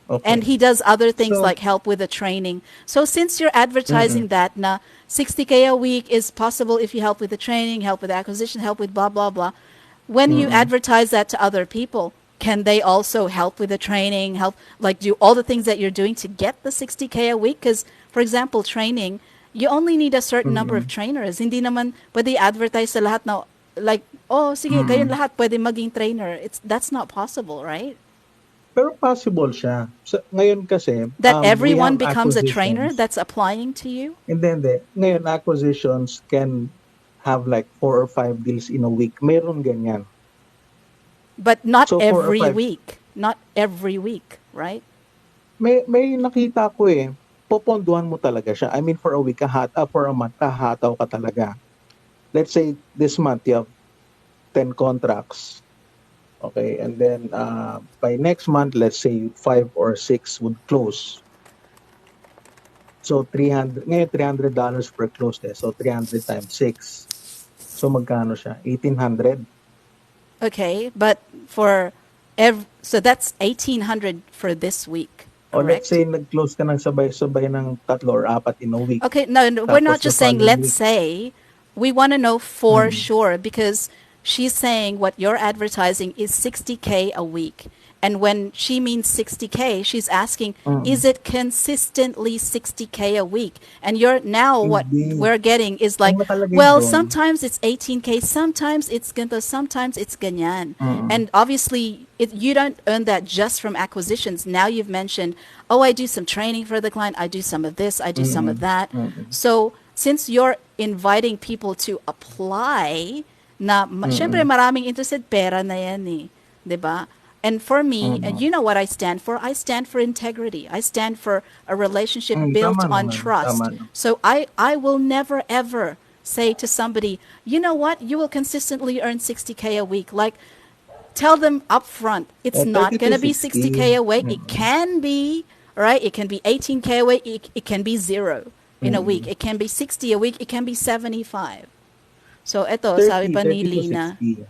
Okay. And he does other things So- like help with the training. So since you're advertising that na 60K a week is possible if you help with the training, help with acquisition, help with blah, blah, blah. When you advertise that to other people, can they also help with the training, help, like do all the things that you're doing to get the 60K a week? Because, for example, training, you only need a certain number of trainers. Hindi naman pwede advertise sa lahat na, like, oh, sige, kayong lahat pwede maging trainer. That's not possible, right? Pero possible siya. So, ngayon kasi, That we everyone have becomes a trainer acquisitions. that's applying to you? Hindi. Ngayon, acquisitions can have like 4 or 5 deals in a week. Meron ganyan. But not So, 4 or every 5. week. Not every week, right? May nakita ko eh. Poponduhan mo talaga siya. I mean, for a week, for a month, hataw ka talaga. Let's say, this month, you have 10 contracts. Okay, and then by next month, let's say 5 or 6 would close. So ngayon $300 per close eh. So 300 times 6. So magkano siya? 1,800. Okay, but so that's 1,800 for this week, Or correct? let's say nag-close ka ng sabay-sabay ng 3 or 4 in a week. Okay, no, we're not Tapos just the saying following let's week- say. We want to know for sure because she's saying what you're advertising is 60K a week. And when she means 60K, she's asking, is it consistently 60K a week? And what Hindi. we're getting is like, Ang nakalagay well, doon- sometimes it's 18K, sometimes it's ganito, sometimes it's ganyan. And obviously, you don't earn that just from acquisitions. Now you've mentioned, oh, I do some training for the client, I do some of this, I do some of that. So since you're inviting people to apply, syempre maraming interested, pera na yan eh. 'Di ba? And for me, and you know what I stand for? I stand for integrity. I stand for a relationship built tama on naman, trust. tama naman. So I will never ever say to somebody, you know what? You will consistently earn 60K a week. Like, tell them up front, it's Oh, not 30 to going to be 60. 60K a week. It can be, right? It can be 18K a week. It can be 0 in a week. It can be 60 a week. It can be 75. So, eto, sabi pa ni 30 to Lina, 60.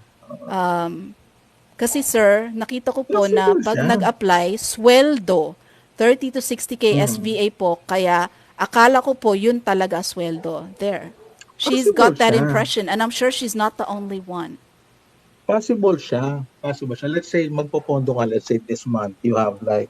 Kasi sir, nakita ko po na Possible pag siya. nag-apply, sweldo, 30 to 60K Mm. SVA po, kaya akala ko po yun talaga sweldo. There. She's Possible got that siya. impression and I'm sure she's not the only one. Possible siya. Possible siya. Let's say, magpopondo ka, let's say this month, you have like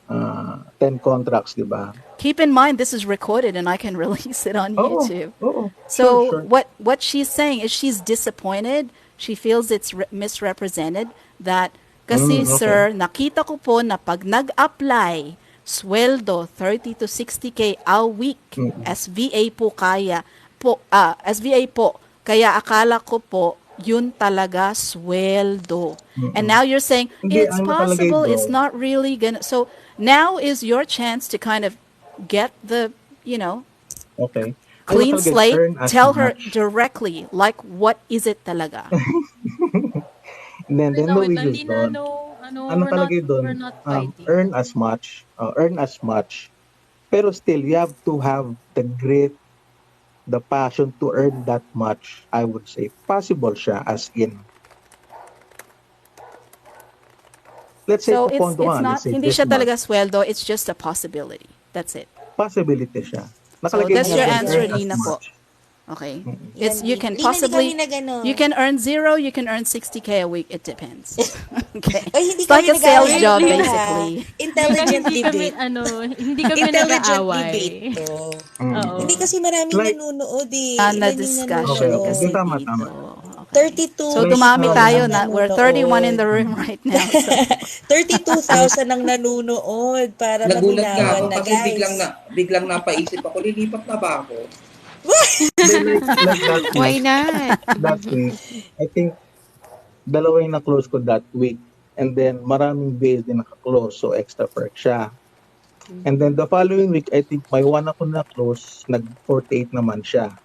10 contracts, di ba? Keep in mind this is recorded and I can release it on Oo, YouTube. oo. Sure, So sure. what she's saying is she's disappointed. She feels it's misrepresented that kasi Okay. sir, nakita ko po na pag nag-apply, sweldo 30 to 60K a week. Mm. SVA po SVA po. Kaya akala ko po yun talaga sweldo. And Mm. now you're saying Hindi, it's ang nakalagay possible, it's doon, not really gonna. So now is your chance to kind of get the, okay. Ang clean nakalagay, slate, earn as tell her much. directly, like, what is it talaga? And then No, no wait lang, issues Lina, doon. Ang nakalagay we're doon, not fighting. earn as much. Pero still, you have to have the grit, the passion to earn that much, I would say. Possible siya, as in. Let's say, So papondo it's ka, let's not, say hindi this siya month. talaga sweldo, it's just a possibility. That's it. Possibility siya. So Nakalagay that's nga your doon, Ayan, answer, earn as guys. Lina po. much. Okay. Mm. It's, Yan, you Lina. can Lina, hindi kami possibly, nagano. you can earn 0, you can earn 60K a week, it depends. Okay. Ay, hindi It's like kami a sales Wait, job, nag-aaway Lina. ha. basically. Lina, Intelligent hindi kami, debate. hindi kami Intelligent nag-aaway. debate to. Mm. Oo. Hindi kasi maraming Like, nanonood eh. Na Ilan yung okay, discussion okay. kasi Di, nanonood? tama, dito. tama. Okay. So Like, 32,000 dumami tayo ang na, we're 31 in nanonood. the room right now. So 32,000 ang nanonood para Nagulat nga malinawan ako na, kasi guys. biglang napaisip ako, lilipat na ba ako? Hindi, like Why not? that week, I think, dalawa yung na-close ko that week. And then, maraming days din naka-close, so extra perk siya. And then, the following week, I think, may one ako na-close, nag-48 naman siya.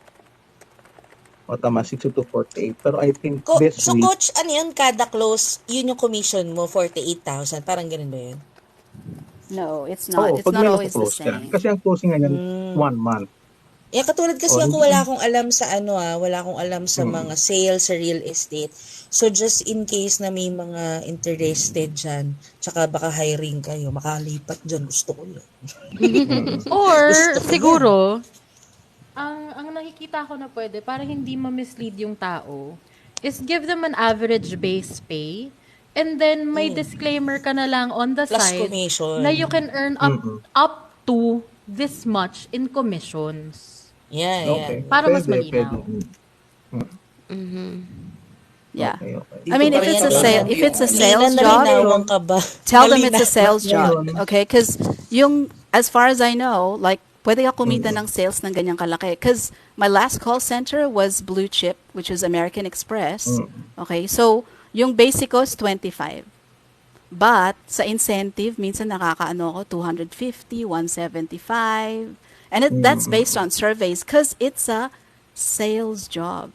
O tama, 60 to 48. Pero I think this So, week, coach, ano yun? Kada close, yun yung commission mo, 48,000. Parang ganun ba yun? no, it's not. It's pag not may always the naka-close ka. same. Kasi ang closing nga yan, 1 month. Katulad kasi O, ako, hindi. wala akong alam sa wala akong alam sa Mm. mga sales sa real estate. So, just in case na may mga interested dyan, tsaka baka hiring kayo, makalipat dyan, gusto ko yun. Or, Gusto ko siguro, ang nakikita ko na pwede, para hindi ma-mislead yung tao, is give them an average base pay, and then may disclaimer ka na lang on the Plus side commission. na you can earn up to this much in commissions. Yeah, Okay. Para mas Pwede, malinaw. Yeah. Okay, okay. I mean, if Dito it's pa a rin sale, naman if yung it's a ano. sales Lina, job, narinawan ka ba? tell them it's a Malinaw. sales job. Ngayon. Okay? Because yung, as far as I know, like, pwede ka kumita ng sales ng ganyang kalaki. Because my last call center was Blue Chip, which is American Express. Okay? So, yung basic ko is 25. But, sa incentive, minsan nakakaano ko, 250, 175. And that's based on surveys because it's a sales job.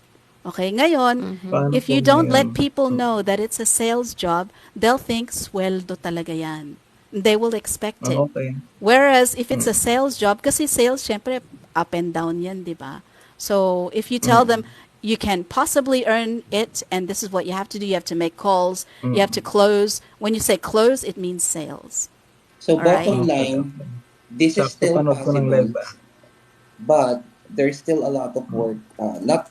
Okay, ngayon, Paano if you kung don't ngayon? let people know that it's a sales job, they'll think sweldo talaga yan. They will expect it. Okay. Whereas if it's a sales job, kasi sales, syempre, up and down yan, di ba? So if you tell them, you can possibly earn it, and this is what you have to do. You have to make calls. You have to close. When you say close, it means sales. So Alright. bottom line, this is Sakto still panood ko ng live. possible, but there's still a lot of work. Not,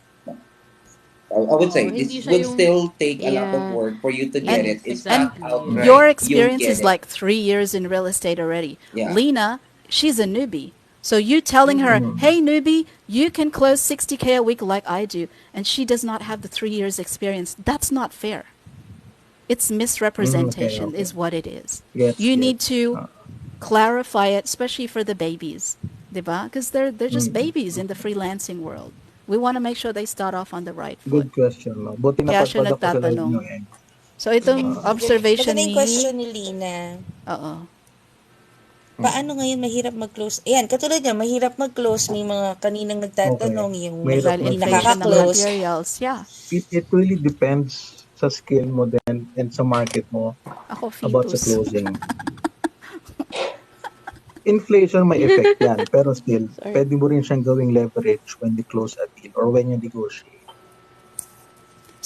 I would say, hindi this siya would yung- still take a lot of Yeah. work for you to get And- it. It's and not outright. Your you experience get is it. like 3 years in real estate already. Yeah. Lena, she's a newbie. So you telling her, hey newbie, you can close 60K a week like I do, and she does not have the 3 years experience. That's not fair. It's misrepresentation Okay. is what it is. Yes, You yes. need to clarify it, especially for the babies. Diba? Because they're just babies in the freelancing world. We want to make sure they start off on the right foot. Good question. No? Buti Kaya siya napadpad ako sa live nagtatanong. nyo eh. So itong observation Maganda ni... yung question ni Lina. Oo. Paano ngayon mahirap mag-close? Ayan, katulad niya, mahirap mag-close. May mga kaninang nagtatanong, Okay. yung Mahirap Dahil hindi mag-close. inflation ng nakaka-close. materials. Yeah. It really depends sa skill mo din and sa market mo Ako about sa fetus. closing. Inflation may effect yan, pero still, pwede mo rin siyang gawing leverage when you close a deal or when you negotiate.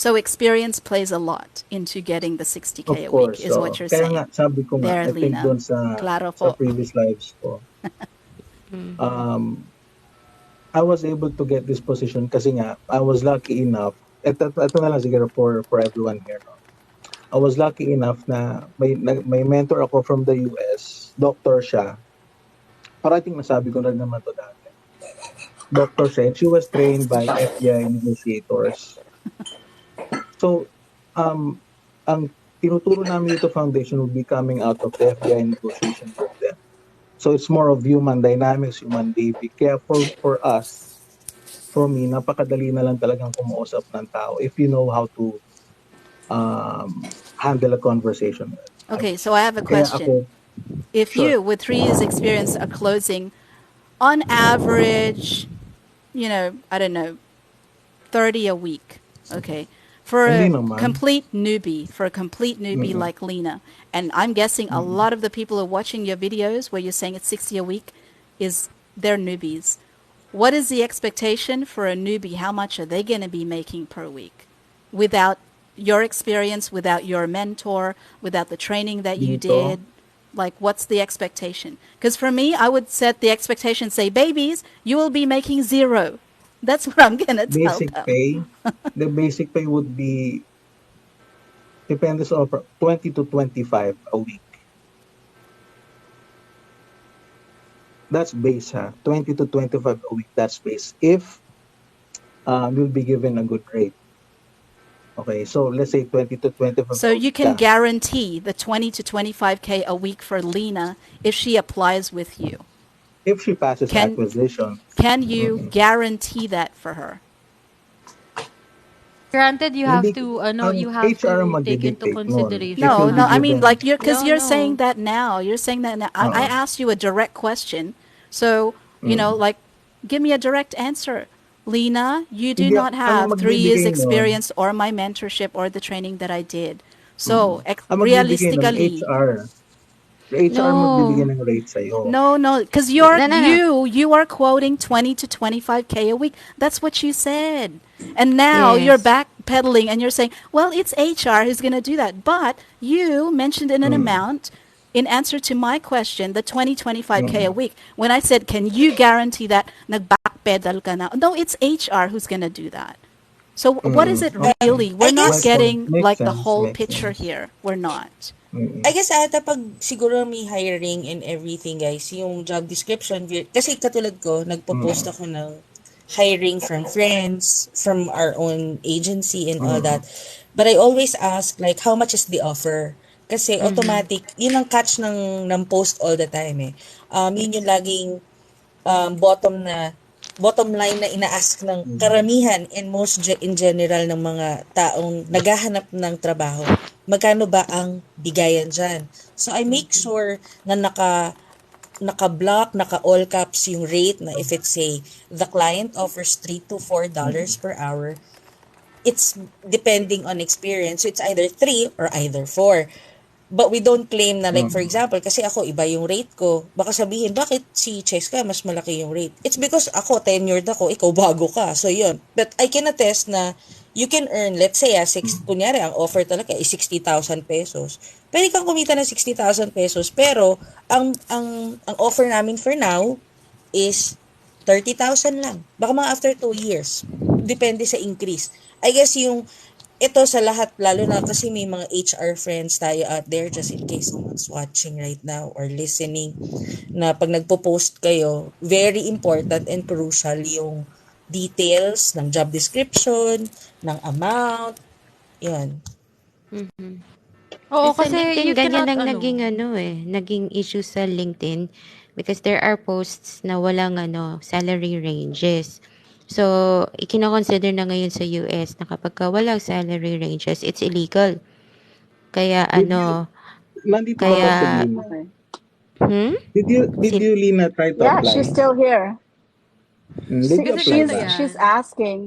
So experience plays a lot into getting the 60K Of a week, course, is what you're kaya nga saying. sabi ko nga, There, I think Lena. doon Claro sa po. previous lives ko, Mhm. I was able to get this position kasi nga I was lucky enough. Ito na lang siguro for everyone here, no. I was lucky enough na may mentor ako from the US, doctor siya. Parating nasabi ko rin naman to dati. Doctor siya, and she was trained by FBI negotiators. So, ang tinuturo namin dito foundation will be coming out of the FBI negotiation group then. So it's more of human dynamics, human dynamic. Kaya for us, for me, napakadali na lang talagang kumuusap ng tao if you know how to handle a conversation, I Okay, would so say. I have a Kaya question. ako, If sure, you, with 3 years experience, are closing on average, I don't know, 30 a week, okay, for hindi a naman. complete newbie Mm-mm, like Lena, and I'm guessing a mm-mm. lot of the people who are watching your videos where you're saying it's 60 a week is they're newbies. What is the expectation for a newbie? How much are they going to be making per week without your experience, without your mentor, without the training that you Dito, did? Like, what's the expectation? Because for me, I would set the expectation, say, babies, you will be making zero. That's what I'm going to tell basic them. pay, the basic pay would be, depende sa offer, 20 to 25 a week. That's base, ha? 20 to 25 a week, that's base. If you'll be given a good rate. Okay, so let's say 20 to 25 So a you week can ka. guarantee the 20 to 25K a week for Lena if she applies with you. If she passes Can acquisition, can you mm-mm. guarantee that for her? Granted, you Hindi, have to, ang you have HR to take into magdi-dictate nun. If No, you'll consideration be no. I na, mean, given, like because No, you're saying no. that now. You're saying that now. I uh asked you a direct question, so mm. like, give me a direct answer. Lena, you do Hindi, not ang have 3 years magbibigay nun, experience or my mentorship or the training that I did. mm. So Ang magbibigay nun, realistically, HR. HR magbibigay No. ng rate sa'yo. no, no, because No, no, no. you are quoting 20 to 25K a week. That's what you said, and now you're Yes. backpedaling and you're saying, well, it's HR who's going to do that. But you mentioned in an Mm. amount in answer to my question, the 20 25K a Mm. week. When I said, can you guarantee that nag-backpedal ka na? No, it's HR who's going to do that. So what is Mm. it Okay. really? I We're not Makes guess sense. getting Makes like the sense. whole Makes picture sense. here. We're not. I Mm. guess pag siguro may hiring and everything, guys, yung job description, kasi katulad ko, nagpo-post Mm. ako ng hiring from friends, from our own agency and all Mm. that. But I always ask, like, how much is the offer? Kasi Mhm. automatic, yun ang catch ng post all the time eh. Yun yung laging bottom line na ina-ask ng Mm. karamihan and in general ng mga taong naghahanap ng trabaho. Magkano ba ang bigayan dyan? So I make sure na naka-block, naka-all caps yung rate na if it's say the client offers $3 to $4 per hour, it's depending on experience. So it's either 3 or either 4. But we don't claim na like for Mm. example, kasi ako iba yung rate ko. Baka sabihin, bakit si Cheska mas malaki yung rate? It's because ako tenured ako, ikaw bago ka. So yun. But I can attest na you can earn, let's say, kunyari, ang offer talaga is 60,000 pesos. Pwede kang kumita ng 60,000 pesos, pero ang offer namin for now is 30,000 lang. Baka mga after 2 years. Depende sa increase. I guess yung ito sa lahat, lalo na kasi may mga HR friends tayo out there, just in case someone's watching right now or listening, na pag nagpo-post kayo, very important and crucial yung details ng job description, ng amount, yun. Mhm. Oo, And sa kasi LinkedIn, you ganyan cannot ang naging naging issue sa LinkedIn because there are posts na walang salary ranges. So, ikino-consider na ngayon sa US na kapag ka walang salary ranges, it's illegal. Kaya Did you, nandito ka ba kaya, si Lina? Okay. Did sil you Lina try to Yeah, she's apply? still here. Did you kasi apply ganito She's ba? she's yan. asking.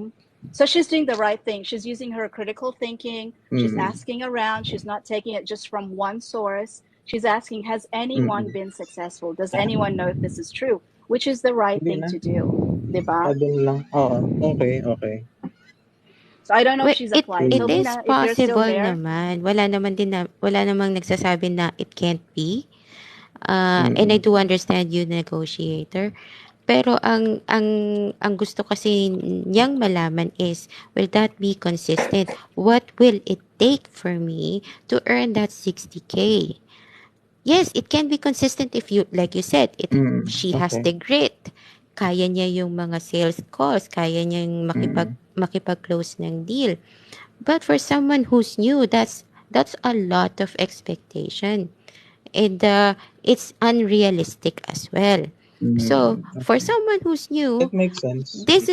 So she's doing the right thing. She's using her critical thinking. She's Mm. asking around. She's not taking it just from one source. She's asking, has anyone Mm. been successful? Does anyone know if this is true? Which is the right Hindi thing na. to do. Diba? Dun lang. Oo. Okay, okay. So I don't know if Well, she's applied. it So Mm. is Lina, if you're still possible there, naman. Wala namang nagsasabi na it can't be. And I Mm. do understand you, negotiator. Pero ang gusto kasi niyang malaman is, will that be consistent? What will it take for me to earn that 60K? Yes, it can be consistent if you, like you said, Mm. she has Okay. the grit. Kaya niya yung mga sales calls, kaya niyang Mm. makipag-close ng deal. But for someone who's new, that's a lot of expectation. And it's unrealistic as well. So, Mm. for Okay. someone who's new, It makes sense. this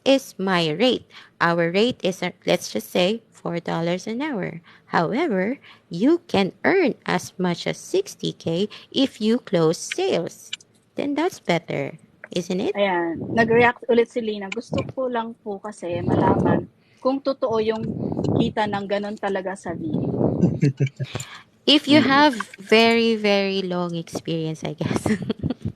is my rate. Our rate is, let's just say, $4 an hour. However, you can earn as much as 60K if you close sales. Then that's better, isn't it? ayan, nag-react ulit si Lina. Gusto ko lang po kasi malaman kung totoo yung kita ng ganun talaga sa VA. If you Mm. have very, very long experience, I guess.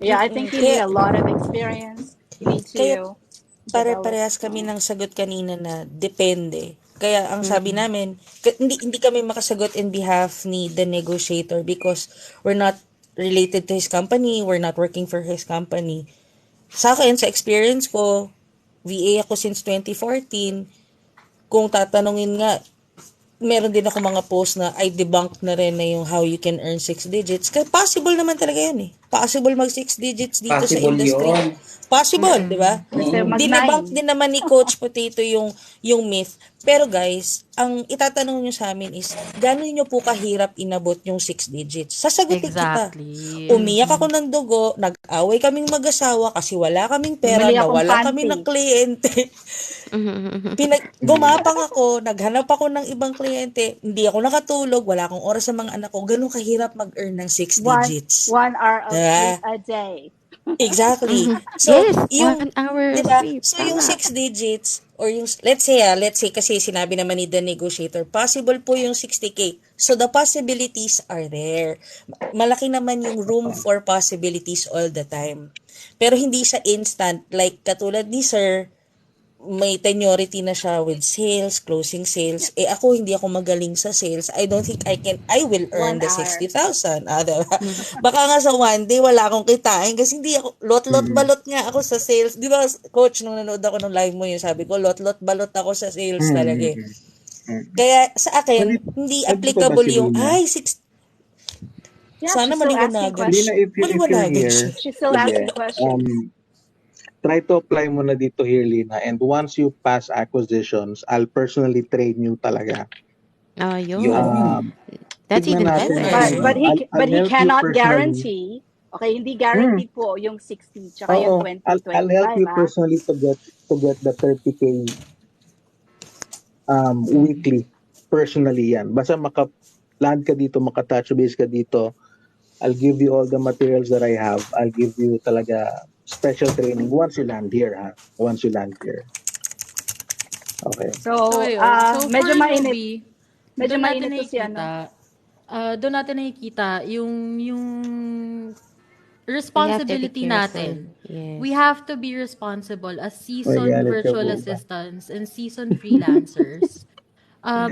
Yeah, I think you need Kaya, a lot of experience. You need kaya to develop. pare-parehas kami ng sagot kanina na depende. Kaya ang sabi Mm-mm. namin, hindi kami makasagot in behalf ni the negotiator because we're not related to his company, we're not working for his company. Sa akin, sa experience ko, VA ako since 2014. Kung tatanungin nga, meron din ako mga post na I debunk na rin na yung how you can earn 6 digits. Kaya possible naman talaga yun eh. Possible mag 6 digits dito sa Possible industry. yon. Possible, di ba? Mm-mm. Kasi Mm. Dinebunk mag-9. din naman ni Coach Potato yung myth. Pero guys, ang itatanong nyo sa amin is, gano'n nyo po kahirap inabot yung 6 digits? Sasagutin kita. Exactly. Umiyak ako Mhm. ng dugo, nag-away kaming mag-asawa kasi wala kaming pera, Bumili akong nawala kami ng panty. kliyente. Mm. Gumapang ako, naghanap ako ng ibang kliyente, hindi ako nakatulog, wala akong oras sa mga anak ko. Ganun kahirap mag-earn ng six One, digits. 1 hour of sleep Diba? a day. Exactly. Mhm. So, Yes, yung, 1 hour 'di ba? sleep. So yung Tama. 6 digits or yung let's say kasi sinabi naman ni the negotiator, possible po yung 60K. So the possibilities are there. Malaki naman yung room for possibilities all the time. Pero hindi siya instant like katulad ni Sir, may seniority na siya with sales, closing sales. Yeah. Eh ako, hindi ako magaling sa sales. I don't think I will earn One the hour. 60,000. Diba? Mhm. Baka nga sa one day, wala akong kitain kasi hindi ako, lot-lot Mm. balot nga ako sa sales. Di ba, coach, nung nanood ako ng live mo yun, sabi ko, lot-lot balot ako sa sales Mm. talaga eh. Mm. Mm. Kaya sa akin, Nandito, hindi nandito pa ba applicable si yung, Lina? ay, six, Yeah, sana she's still asking maliwanagan Lina, siya. questions. if you're Maliwanagan siya. here, She's still sige, asking questions. try to apply mo na dito here, Lina. And once you pass acquisitions, I'll personally train you talaga. Oh, yun. Yun. Um, That's tignan even natin better, kung But no? but he I'll but he help you cannot personally. guarantee. Okay, hindi Hmm. guaranteed po yung 60 tsaka yung Oo, I'll help 2025 you ah. personally to get the 30K Mhm. weekly. Personally yan. Basta land ka dito, maka-touch base ka dito, I'll give you all the materials that I have. I'll give you talaga special training once you land here, ha? Once you land here. Okay. So, So, ayun. So, for medyo mainit. newbie, Medyo doon natin mainit to si ano. nakikita, doon natin nakikita yung We have to be responsibility careful. natin. We Yes. have to be responsible as May seasoned galit ka virtual po ba? assistants and seasoned freelancers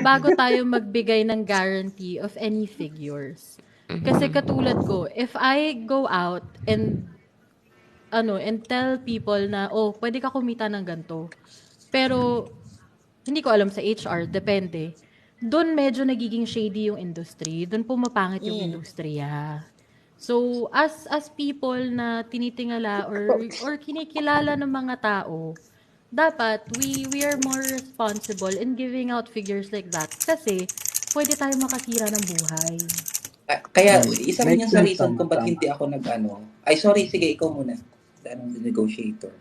bago tayo magbigay ng guarantee of any figures. Kasi Mhm. katulad ko, if I go out and tell people na, oh, pwede ka kumita ng ganito. Pero, hindi ko alam sa HR, depende. Doon medyo nagiging shady yung industry. Doon pumapangit yung Mm. industriya. So, as people na tinitingala or kinikilala ng mga tao, dapat we are more responsible in giving out figures like that. Kasi, pwede tayo makasira ng buhay. Kaya isa rin Makes yan sa sense reason naman, kung ba't tama. hindi ako nag-ano. Ay, sorry, sige, ikaw muna. Anong the negotiator?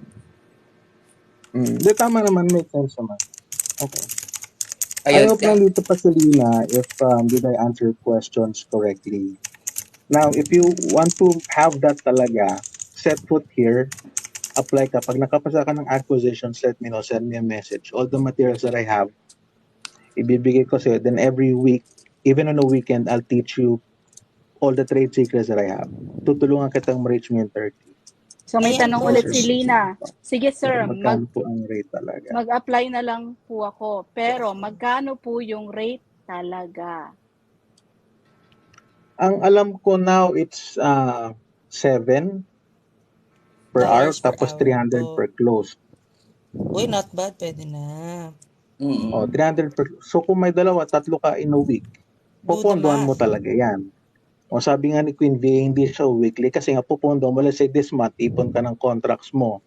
Di, tama naman, makes sense naman. Okay. I Ayun, hope nandito pa si Lina if did I answer questions correctly. Now, if you want to have that talaga, set foot here, apply ka. Pag nakapasa ka ng acquisitions, let me know, send me a message. All the materials that I have, ibibigay ko sa'yo. Then every week, even on a weekend, I'll teach you all the trade secrets that I have. Tutulungan kitang ma-reach mo yung 30. So may Ayan, tanong ulit si coach. Lina. Sige Pero sir, magkano po ang rate talaga? mag-apply na lang po ako. Pero magkano po yung rate talaga? Ang alam ko now, it's 7 per hour, Dollars per tapos hour 300 po. per close. Uy, not bad. Pwede na. O, Mm. 300 per. So, kung may dalawa, tatlo ka in a week, Do the popondohan mo math. talaga yan. O sabi nga ni Queen V, hindi siya weekly kasi nga pupondo mo, let's say this month, ipon ka ng contracts mo,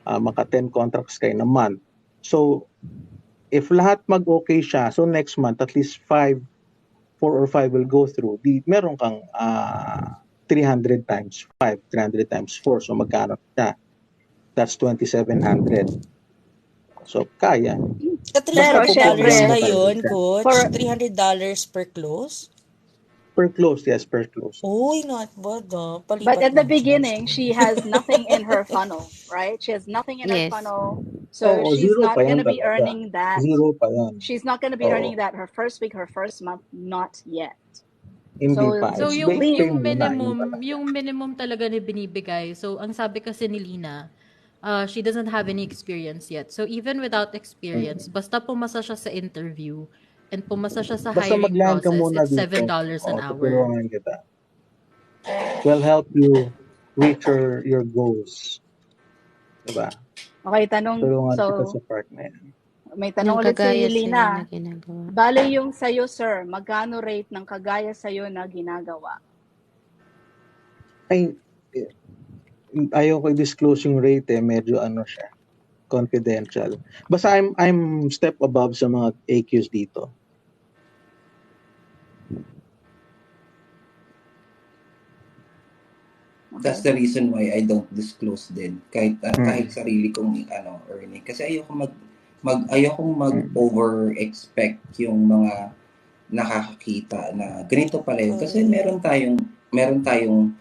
maka 10 contracts kayo na month. So, if lahat mag-okay siya, so next month, at least 4 or 5 will go through, di meron kang 300 times 5, 300 times 4, so magkano siya? That's 2,700. So, kaya. At Pero Basta $300 pupondohan mo syempre, ba talaga yun, siya. coach? for $300 per close? Per close, yes, per close. Uy, not bad but Palipat at the ng chance. beginning, she has nothing in her funnel, right? She has nothing in her Yes. funnel. So Oo, she's zero pa not going yan to be talaga. earning that. Zero pa yan. She's not going to be Oo. earning that her first week, her first month, not yet. Hindi pa. So, So It's yung base pay yung muna. Yun minimum, talaga. yung minimum talaga na binibigay. So ang sabi kasi ni Lina, she doesn't have any experience yet. So even without experience, Mm. basta pumasa siya sa interview and pumasa siya sa Basta hiring mag-land ka process, muna it's dito. $7 an Oo, hour. tutulungan kita. We'll help you reach your goals. Diba? okay, tanong. Tulungan kita So, sa part na yan. may Nang tanong ulit si kagaya sa'yo na Lina. ginagawa. Bale yung sa'yo, sir, magkano rate ng kagaya sa'yo na ginagawa? Ay, ayaw ko i-disclose yung rate medyo ano siya, confidential. Basta I'm step above sa mga AQs dito. That's Okay. the reason why I don't disclose din kahit Mm. sarili kong earning kasi ayokong Mm. mag-over expect yung mga nakakakita na ganito pala yun kasi Correct. meron tayong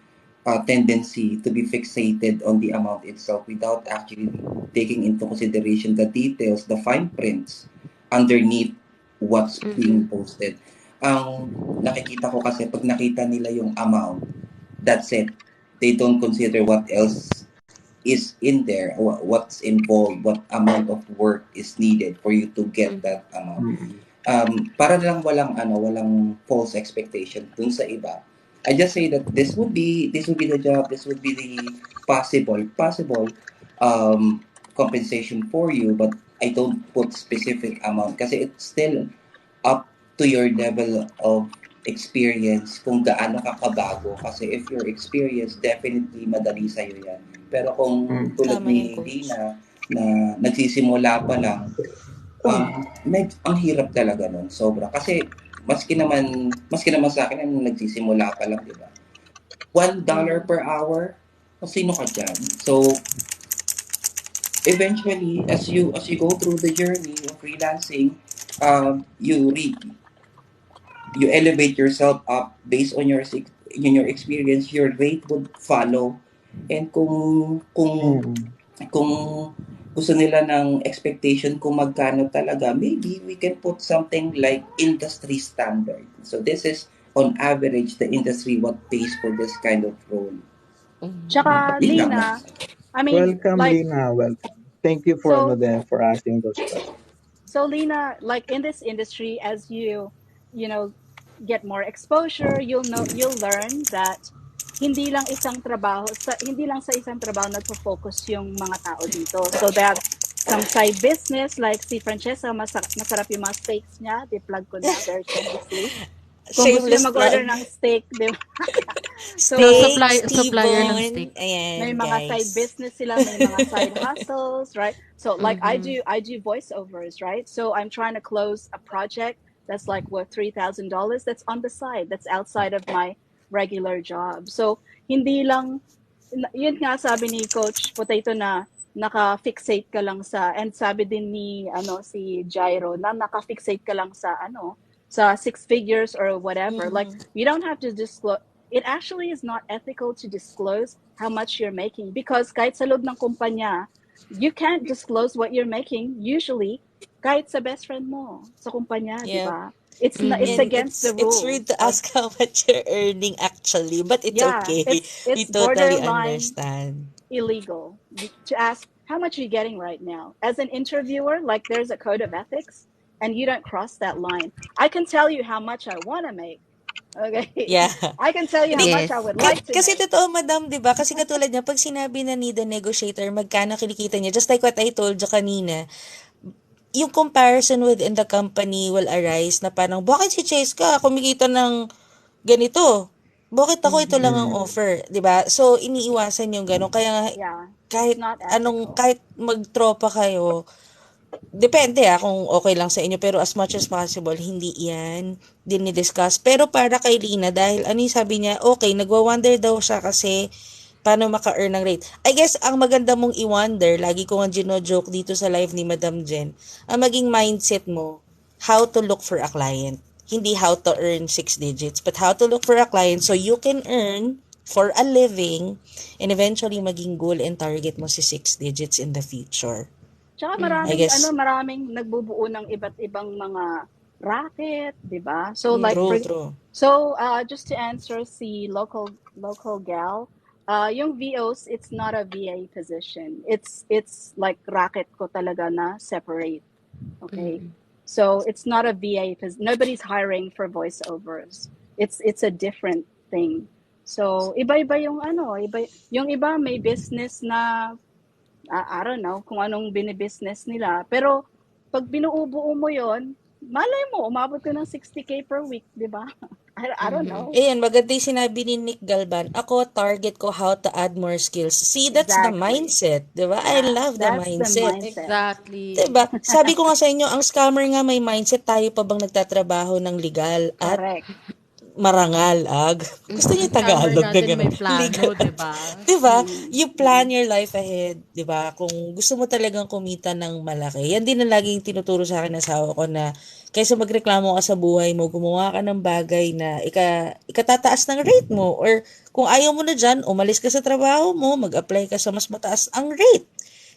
tendency to be fixated on the amount itself without actually taking into consideration the details, the fine prints underneath what's being Mm-mm. posted. Ang nakikita ko kasi pag nakita nila yung amount, that's it. They don't consider what else is in there, what's involved, what amount of work is needed for you to get Mm-hmm. that amount. Mm. Para lang walang false expectation dun sa iba. I just say that this would be the job, this would be the possible compensation for you, but I don't put specific amount kasi it's still up to your level of experience kung gaano ka kabago. Kasi if you're experienced, definitely madali sa'yo yan. Pero kung Mm. tulad Tama yan, ni coach. Dina na nagsisimula pa lang, ang hirap talaga nun, sobra. Kasi maski naman sa akin nung nagsisimula pa lang, di ba? $1 Mm-hmm. per hour, sino ka dyan? So, eventually, as you go through the journey of freelancing, you elevate yourself up based on your experience, your rate would follow. And Mm. kung gusto nila ng expectation kung magkano talaga, maybe we can put something like industry standard. So this is on average the industry what pays for this kind of role. Mm-hmm. Tsaka, Yun lang naman. Lina, I mean, Welcome, like, Lina. Welcome. Thank you for so, for asking those questions. so Lina, like in this industry, as you know, get more exposure, you'll learn that hindi lang sa isang trabaho nagfo-focus yung mga tao dito. So they have some side business, like si Francesca, masarap yung mga steaks niya, di-plug ko na very shamelessly. Kung gusto niyo Shameless mag-order plug. ng steak, di ba? So So, Steaks, supplier ng T-bone. steak. may Ayan, mga side guys. business sila, may mga side hustles, right? So like Mm-hmm. I do voiceovers, right? So I'm trying to close a project that's like worth $3,000 that's on the side, that's outside of my regular job. So hindi lang yun nga sabi ni Coach Potato na naka-fixate ka lang sa, and sabi din ni si Jairo na naka-fixate ka lang sa sa six figures or whatever. Like Mm-hmm. you don't have to disclose. It actually is not ethical to disclose how much you're making because kahit sa loob ng kumpanya, you can't disclose what you're making usually kahit sa best friend mo sa kumpanya, di Yep. ba? It's And Mm-hmm. against the it's rude rules to of, ask how much you're earning actually, but it's yeah, okay. We it's totally borderline. understand. illegal to ask how much are you getting right now. As an interviewer, like there's a code of ethics, and you don't cross that line. I can tell you how much I want to make. Okay, Yeah. I can tell you how Hindi, much I Yes. would like to kasi make. totoo, madam, di ba? Kasi katulad niya, pag sinabi na ni the negotiator, magkano kinikita niya, just like what I told you kanina, yung comparison within the company will arise na parang, bakit si Cheska kumikita ng ganito? Bakit ako ito lang ang Mm. offer? 'Di ba? So, iniiwasan yung gano'n. Kaya Yeah, it's kahit not ethical. kahit magtropa kayo, depende kung okay lang sa inyo. Pero as much as possible, hindi yan dinidiscuss. Pero para kay Lina, dahil ano yung sabi niya, okay, nagwa-wonder daw siya kasi paano maka-earn ng rate. I guess, ang maganda mong i-wonder, lagi ko nga gino-joke dito sa live ni Madam Jen, ang maging mindset mo, how to look for a client. Hindi how to earn 6 digits, but how to look for a client so you can earn for a living and eventually maging goal and target mo si 6 digits in the future. Tsaka I maraming guess, maraming nagbubuo ng iba't ibang mga racket, 'di ba? So like true, Yes. true. just to answer si local gal, yung VOs, it's not a VA position. It's like racket ko talaga na separate. Okay? So it's not a VA because nobody's hiring for voiceovers. It's a different thing. So iba-iba yung yung iba may business na I don't know kung anong binibusiness nila. Pero pag binuubuo mo yon, malay mo, umabot ka ng 60K per week, di ba? I don't know. Ayan, maganda yung sinabi ni Nick Galban. Ako, target ko how to add more skills. See, that's the Exactly. mindset. Diba? I Yeah, love the that's the mindset. mindset. Exactly. Diba? Sabi ko nga sa inyo, ang scammer nga may mindset, tayo pa bang nagtatrabaho ng legal at Correct. marangal, ag. Gusto Ang niyo scammer Tagalog na natin gano'n. may plano, Legal. 'di ba? 'Di ba? Mm, You plan your life ahead, 'di ba? Kung gusto mo talagang kumita ng malaki. Yan din ang laging tinuturo sa akin ng asawa ko na kaysa magreklamo ka sa buhay mo, gumawa ka ng bagay na ikatataas ng rate mo or kung ayaw mo na diyan, umalis ka sa trabaho mo, mag-apply ka sa mas mataas ang rate.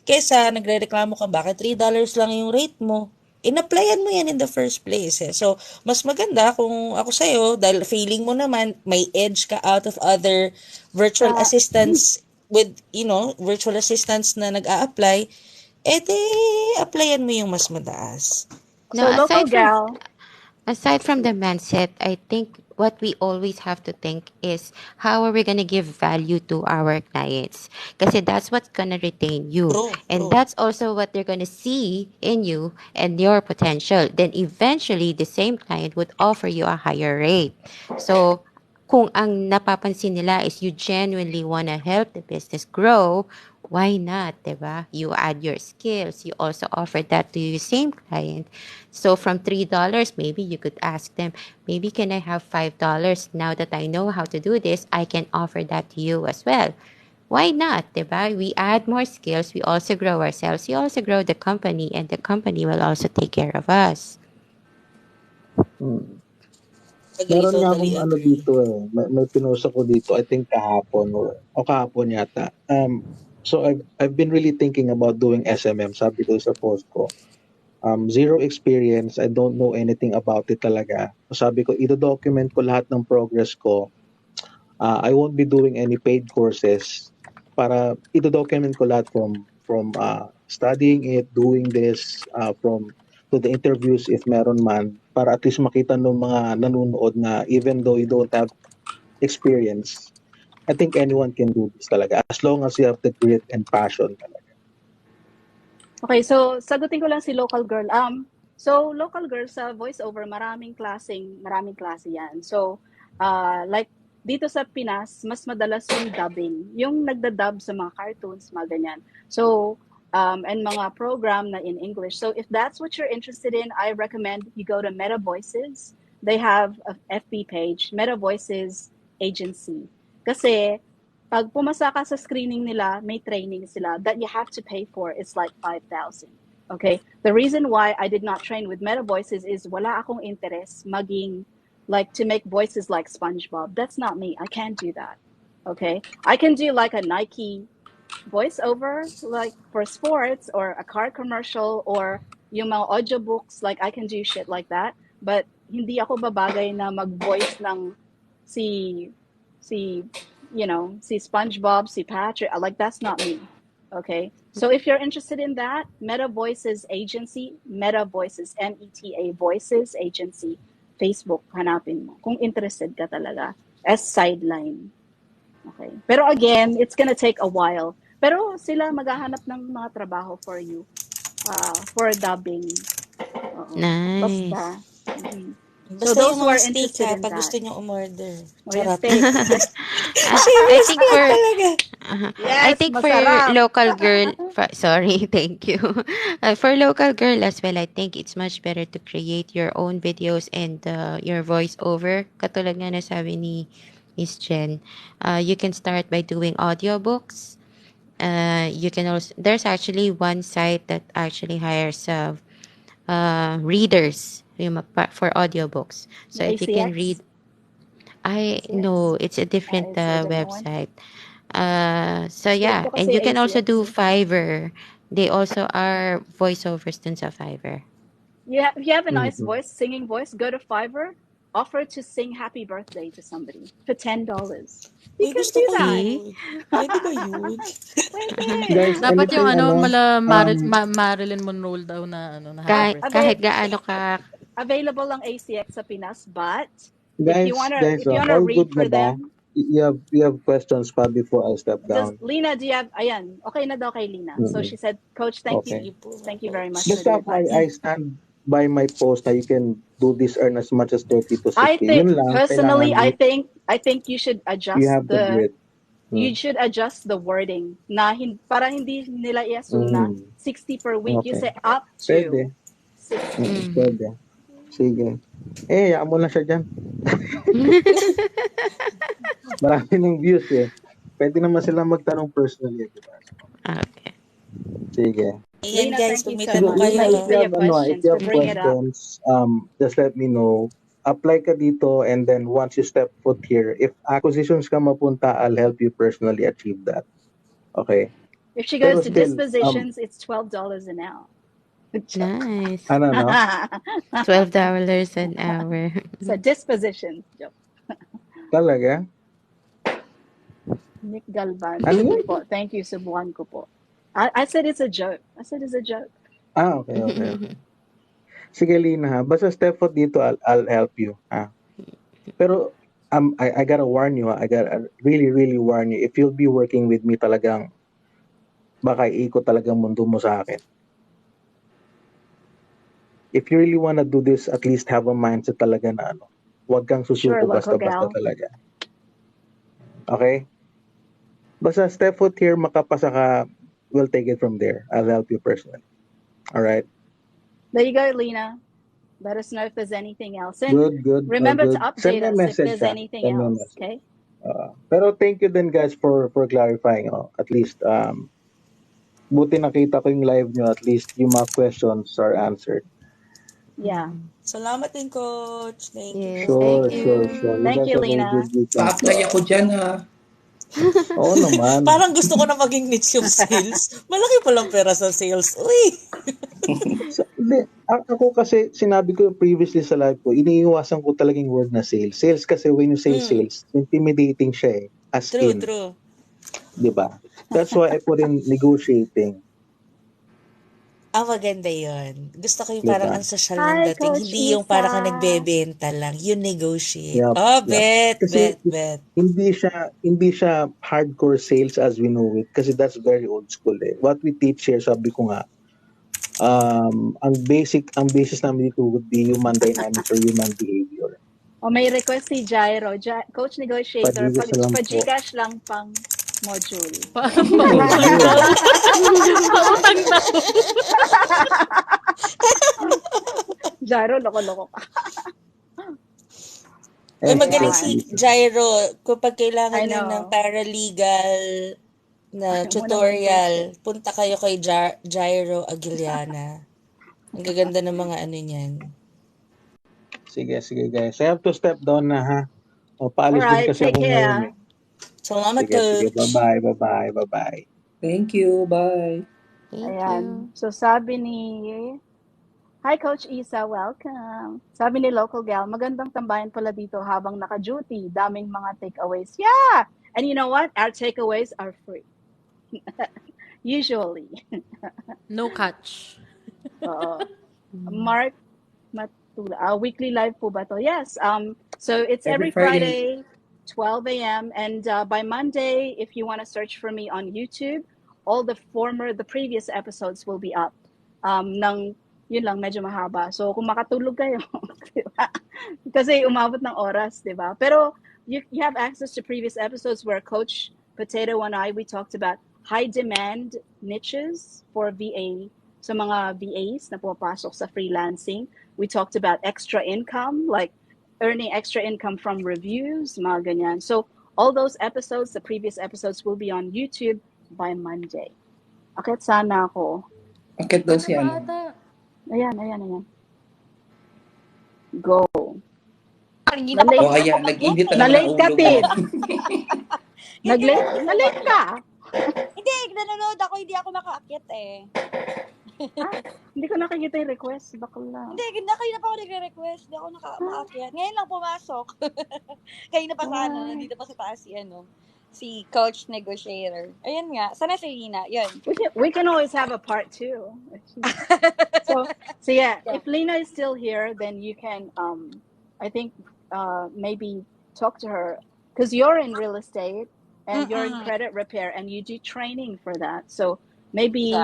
Kaysa nagrereklamo ka, bakit $3 lang yung rate mo? In-applyan mo yan in the first place. So, mas maganda kung ako sa'yo, dahil feeling mo naman, may edge ka out of other virtual sa assistants with, virtual assistants na nag-a-apply, applyan mo yung mas mataas. Now, so local gal, aside from the mindset, I think what we always have to think is how are we going to give value to our clients? Because that's what's going to retain you. True, And true. that's also what they're going to see in you and your potential. Then eventually, the same client would offer you a higher rate. So, kung ang napapansin nila is you genuinely want to help the business grow, why not, diba? You add your skills. You also offer that to your same client. So from $3, maybe you could ask them, maybe can I have $5 now that I know how to do this? I can offer that to you as well. Why not, diba? We add more skills. We also grow ourselves. We also grow the company, and the company will also take care of us. Mm. Agree, Meron nga totally akong ano agree. dito eh, may pinost ako dito, I think kahapon o kahapon yata. So I've been really thinking about doing SMM, sabi ko sa post ko. Zero experience, I don't know anything about it talaga. So sabi ko, i-document ko lahat ng progress ko. I won't be doing any paid courses para i-document ko lahat from studying it, doing this, from to the interviews if meron man, para at least makita ng mga nanonood na even though you don't have experience, I think anyone can do this talaga as long as you have the grit and passion talaga. okay, so sagutin ko lang si local girl. So local girl sa voiceover, maraming klase yan. So, like dito sa Pinas, mas madalas yung dubbing, yung nagda-dub sa mga cartoons, mga ganyan. So, and mga program na in English. So if that's what you're interested in, I recommend you go to Meta Voices. They have a FB page, Meta Voices Agency. Kasi pag pumasa ka sa screening nila, may training sila that you have to pay for. It's like 5,000. Okay? The reason why I did not train with Meta Voices is wala akong interest maging like to make voices like SpongeBob. That's not me. I can't do that. Okay? I can do like a Nike voiceover like for sports or a car commercial or yung mga audiobooks, like I can do shit like that. But hindi ako babagay na mag-voice ng si si see SpongeBob, see Patrick. Like, that's not me. Okay. So if you're interested in that, Meta Voices Agency, Meta Voices, META Voices Agency, Facebook, hanapin mo. Kung interested ka talaga. As sideline. Okay. Pero again, it's gonna take a while. Pero sila maghahanap ng mga trabaho for you. For dubbing. Oo. Nice. Basta. Mhm. So Basta those yung who mga are steak interested ha, in pag that. gusto nyo umorder. O yung Charot. steak. I Favorite think steak for talaga. I Yes, think for masarap. local girl, sorry, thank you. For local girl as well, I think it's much better to create your own videos and your voiceover. Katulad nga na sabi ni Miss Jen, you can start by doing audiobooks. You can also, there's actually one site that actually hires readers for audiobooks. The So if you can read, ACX. I ACX. know it's a different It's a different one. website. So Trip yeah, ko and kasi you can also ACX do eh. Fiverr. They also are voiceovers dun sa Fiverr. If you have a nice Mhm. voice, singing voice, go to Fiverr. Offer to sing happy birthday to somebody for $10. You Uy, can gusto do ko that. yun. Pwede ba yun? Pwede. Guys, Dapat yung anything Marilyn Monroe daw na happy Kahit, birthday. kahit gaano ka, Available lang ACX sa Pinas, but guys, if you wanna all read good na for ba? them, You have questions pa before I step does down? Lina, do you have ayan, okay na daw kay Lina. So Mm-mm. she said, Coach, Okay. Sige po, thank you very much for Basta the ako, advice. I stand by my post na you can do this earn as much as 30 to 60. I think Yun lang, personally, kailangan I think you have the grit. you should adjust the wording na para hindi nila i-assume na Mhm. 60 per week. You Okay. say up Pwede. to 60. Pwede. Sige. Hayaan mo lang siya dyan. Marami ng views eh. Pwede naman sila magtanong personally, di ba? okay. Sige. Ayan Lena, guys, thank pag you may so Sige, tanong much. kayo Lina, Thank if you for ha. you your have, if questions, you for have bringing it up. just let me know. Apply ka dito and then once you step foot here, if acquisitions ka mapunta, I'll help you personally achieve that. Okay? If she Pero goes to still, dispositions, it's $12 an hour. Joke. Nice. ano, no? $12 an hour. So dispositions. Joke. Talaga? Nick Galvan. Ano Sige yun? po. Thank you. Subuhan ko po. I said it's a joke. I said it's a joke. Okay. Sige, Lina, ha? Basta step foot dito, I'll help you, ha? Pero, I gotta warn you, ha? I gotta really, really warn you. If you'll be working with me talagang, baka iikot talagang mundo mo sa akin. If you really wanna do this, at least have a mindset talaga na huwag kang Sure, susuko local basta-basta gal. talaga. Okay? Basta step foot here, makapasa ka, we'll take it from there. I'll help you personally. Alright? There you go, Lena. Let us know if there's anything else. And Good, all remember to good. Send update me a us if message, there's ha? anything Send me a else. message. Okay? Pero thank you then guys for clarifying. At least, buti nakita ko yung live nyo. At least yung mga questions are answered. Yeah. Salamat din, Coach. Thank you Yes, po. thank Sure. you. You Thank guys you, have a Lena. good weekend. Pa-apply ako dyan ha. Oo naman. Parang gusto ko na maging niche of sales. Malaki palang pera sa sales. Uy! Hindi, ako kasi sinabi ko previously sa live ko, iniiwasan ko talagang word na sales. Sales kasi when you say sales, intimidating siya eh. As True, in, true. di ba? That's why I put in negotiating. Maganda yon. Gusto ko yung Di parang ba? ang social ng Hi, dating. Coach Hindi yung parang ka Isa. nagbebenta lang. You negotiate. Yep, Oh, yep. bet, Kasi bet, bet. hindi siya hardcore sales as we know it kasi that's very old school eh. What we teach here, sabi ko nga, ang basis namin dito would be human dynamics or human behavior. May request si Jairo. Coach Negotiator, Pag-English na lang po. pa-Gcash lang pang module. Pautang Module. daw. Pautang daw. Jairo, loko-loko ka. Uy, magaling si Ayan. Jairo. Kapag kailangan I niya ng know. paralegal na Ayaw mo naman tutorial, coach. punta kayo kay Jairo Aguiliana. Ang gaganda ng mga ano niyan. Sige guys. I have to step down na ha. Paalis din Alright, kasi take ako ngayon care. eh. Salamat, Sige. Coach. Bye-bye. Thank you. Bye. Thank Ayan. you. So sabi ni Hi Coach Isa, welcome. Sabi ni Local Gal, magandang tambayan pala dito habang naka-duty. Daming mga takeaways. Yeah! And you know what? Our takeaways are free. Usually. No catch. Mark Matula. Weekly live po ba to? Yes. So it's Every every Friday. Friday, 12 a.m. And by Monday, if you want to search for me on YouTube, all the previous episodes will be up. Yun lang, medyo mahaba. So kung makatulog kayo, diba? Kasi umabot ng oras, di ba? Pero you have access to previous episodes where Coach Potato and we talked about high demand niches for VA. So mga VAs na pumapasok sa freelancing. We talked about extra income, like earning extra income from reviews, mga ganyan. So all those episodes, the previous episodes, will be on YouTube by Monday. Okay, sana ako. Akit daw Ano si ba ano. ata? Ayan. Go. Hindi Na-late, O ayan, nag-init talaga ng na-late ka, ulo mo. Tin. Kaya Na-late ka. Hindi, nanonood ako, hindi ako makaakyat eh. Hindi ko nakikita yung request. Bakla. Hindi, kayo na pa ako nagre-request. Hindi ako makaakyat. Ngayon lang pumasok. Kayo na pa sana, nandito pa sa taas si Coach Negotiator. Ayun nga, sana si Lina, yun. We can always have a part 2. So yeah, if Lena is still here, then you can, I think, maybe talk to her because you're in real estate and you're in credit repair and you do training for that. So maybe,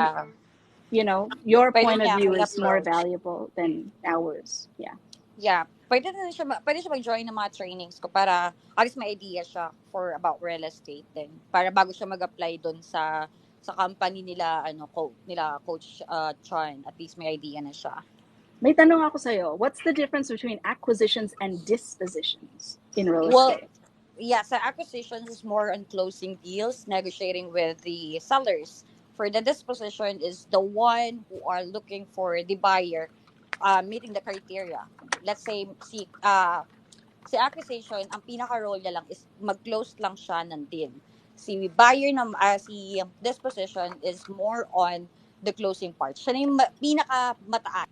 your Pwede point of niya view ako is more i-approach. valuable than ours. Yeah. Yeah, pwede siya mag-join ng mga trainings ko para at least may idea siya for about real estate din. Para bago siya mag-apply doon sa company nila Coach Chon, at least may idea na siya. May tanong ako sa'yo. What's the difference between acquisitions and dispositions in real Well, estate? yeah, so acquisitions is more on closing deals, negotiating with the sellers. For the disposition is the one who are looking for the buyer meeting the criteria. Let's say si acquisition, ang pinaka-role niya lang is mag-close lang siya ng deal. Si buyer si disposition is more on the closing part. Siya na yung pinaka-mataas.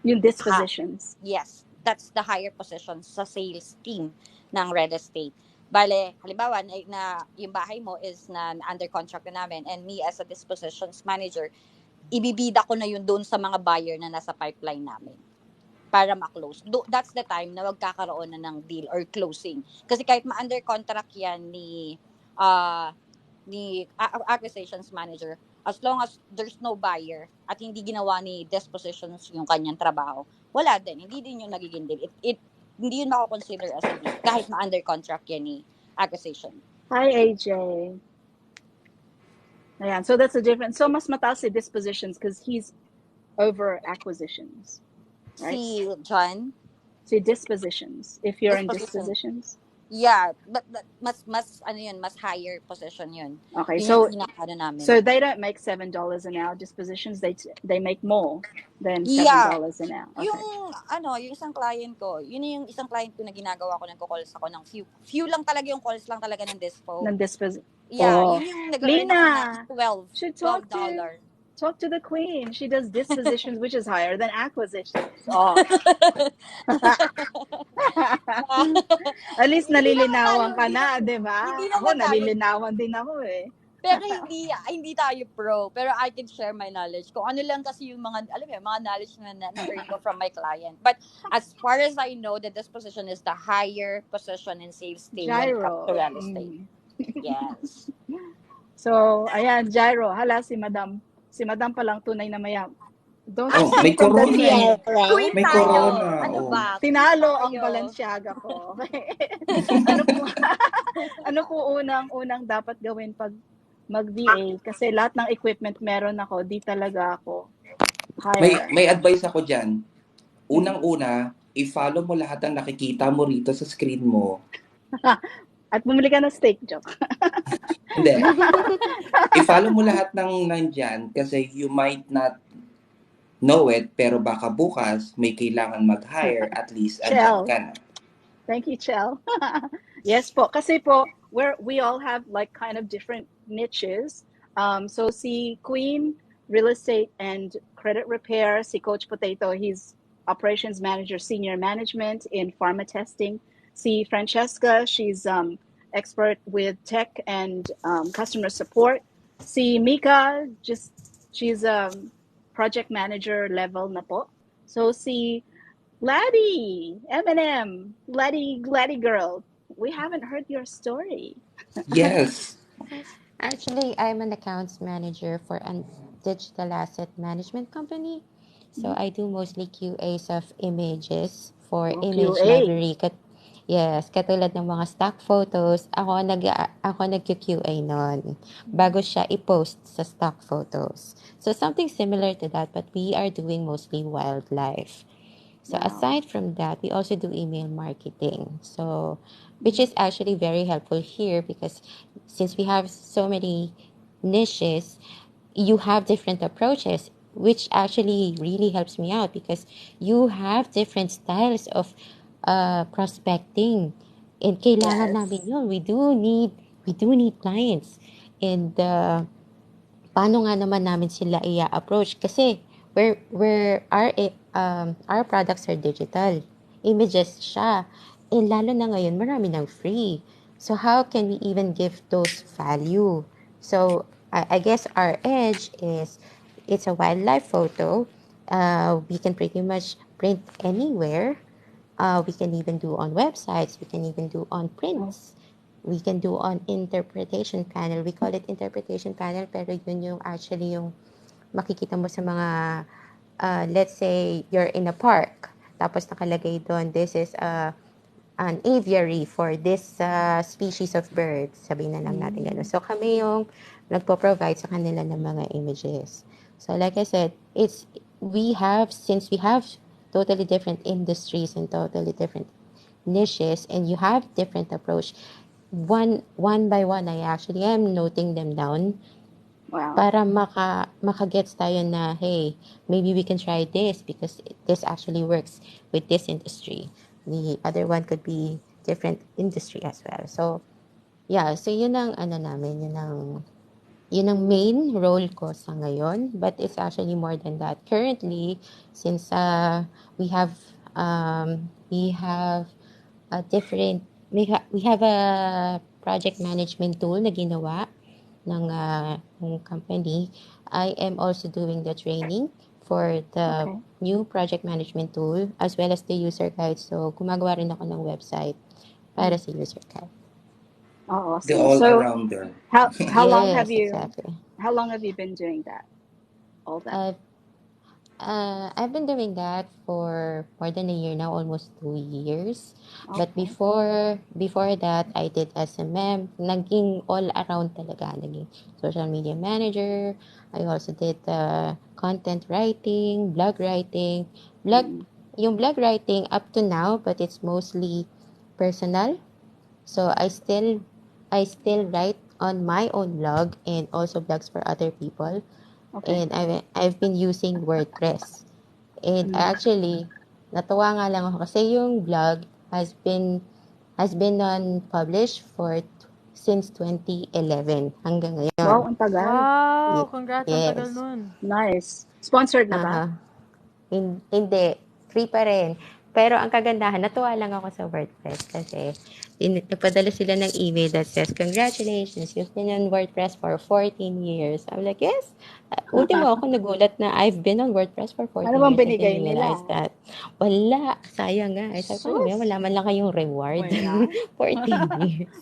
Yung dispositions. Yes, that's the higher position sa sales team ng real estate. Bale, halimbawa na yung bahay mo is na under contract na namin and me as a dispositions manager, ibibida ko na yun doon sa mga buyer na nasa pipeline namin para ma-close. That's the time na magkakaroon na ng deal or closing. Kasi kahit ma-under contract yan ni acquisitions manager, as long as there's no buyer at hindi ginawa ni dispositions yung kanyang trabaho, wala din. Hindi din yung nagiging deal. Hindi yun mako-consider as a deal kahit ma-under contract yan ni acquisition. Hi, AJ. Ayan, so that's the difference. So mas mataas si dispositions because he's over acquisitions. Right? Si John? Si dispositions. If you're in dispositions. Yeah, but mas mas higher position yun. Okay, yun namin. so they don't make $7 an hour dispositions. They make more than $7 an hour. Okay. Yung isang client ko, yun yung isang client ko na ginagawa ko, nagko-calls ako ng few lang talaga yung calls lang talaga ng dispo. Yeah, yun yung nag-earn ako ng $12. Talk to the queen. She does dispositions, which is higher than acquisitions. Oh. At least nalilinawan ka na, di ba? Ako, nalilinawan din ako eh. Pero hindi tayo pro. Pero I can share my knowledge. Kung ano lang kasi yung mga knowledge na na-earn ko from my client. But as far as I know, this position is the higher position in sales team when it comes to real estate. Yes. So, ayan, Gyro. Hala, si Madam pa lang tunay na mayam. May corona. Queen May tayo. corona. Ano ba? Tinalo ang Balenciaga ko. Ano po unang dapat gawin pag mag-VA? Kasi lahat ng equipment meron ako, di talaga ako hire. May advice ako dyan. Unang-una, i-follow mo lahat ng nakikita mo rito sa screen mo. At bumili ka ng steak, joke. Hindi. I-follow mo lahat ng nandyan kasi you might not know it, pero baka bukas may kailangan mag-hire, at least andyan ka na. Thank you, Chel. Yes po. Kasi po, we all have like kind of different niches. So si Queen, real estate and credit repair. Si Coach Potato, he's operations manager, senior management in pharma testing. Si Francesca, she's expert with tech and customer support. Si Mika, just she's project manager level na po. So si Laddie, Eminem, Laddie girl, we haven't heard your story. Yes. Actually, I'm an accounts manager for a digital asset management company. So I do mostly QAs of images for Oh, image QA. library. Yes, katulad ng mga stock photos, ako nag-QA nun bago siya i-post sa stock photos. So something similar to that, but we are doing mostly wildlife. So Wow. aside from that, we also do email marketing. So which is actually very helpful here because since we have so many niches, you have different approaches, which actually really helps me out because you have different styles of prospecting. And kailangan namin Yes. yun. We do need clients. And paano nga naman namin sila i-approach? Kasi our products are digital. Images siya. Eh, lalo na ngayon, marami ng free. So, how can we even give those value? So, I guess our edge is it's a wildlife photo. We can pretty much print anywhere. We can even do on websites. We can even do on Oh, prints. We can do on interpretation panel. We call it interpretation panel, pero yun yung actually yung makikita mo sa mga, let's say, you're in a park. Tapos nakalagay doon, this is an aviary for this species of birds. Sabihin na lang natin gano'n. So kami yung nagpo-provide sa kanila ng mga images. So like I said, since we have totally different industries and totally different niches and you have different approach, one by one I actually am noting them down wow. para makagets tayo na, hey, maybe we can try this because this actually works with this industry. The other one could be different industry as well. So, yeah, so yun ang ano namin, yun ang main role ko sa ngayon, but it's actually more than that. Currently, since we have a different we have a project management tool na ginawa ng company. I am also doing the training for the Okay. new project management tool as well as the user guide. So, gumagawa rin ako ng website para sa user guide. Oh, The awesome. So all-arounder. how long have Yes, you exactly. been doing that? All that. I've I've been doing that for more than a year now, almost 2 years. But Okay. before that, I did SMM. Naging all around talaga. Naging social media manager. I also did content writing, blog writing. Mm. Yung blog writing up to now, but it's mostly personal. So I still write on my own blog and also blogs for other people. Okay. And I've been using WordPress. And Mm. actually, natuwa nga lang ako kasi yung blog has been on published since 2011 hanggang Wow, ngayon. ang tagal. Wow! Ye- Congrats, ang tagal yes. nun. Nice. Sponsored na ba? Aha. Hindi, free pa rin. Pero ang kagandahan, natuwa lang ako sa WordPress kasi nagpadala sila ng email that says, congratulations, you've been on WordPress for 14 years. I'm like, yes. Ultimo ako nagulat na I've been on WordPress for Ano 14 bang years. I binigay didn't realize nila? that. Wala, sayang nga. Sabi ko, ano ba yan? Sus. Wala man lang kayong reward. Wala. 14 years.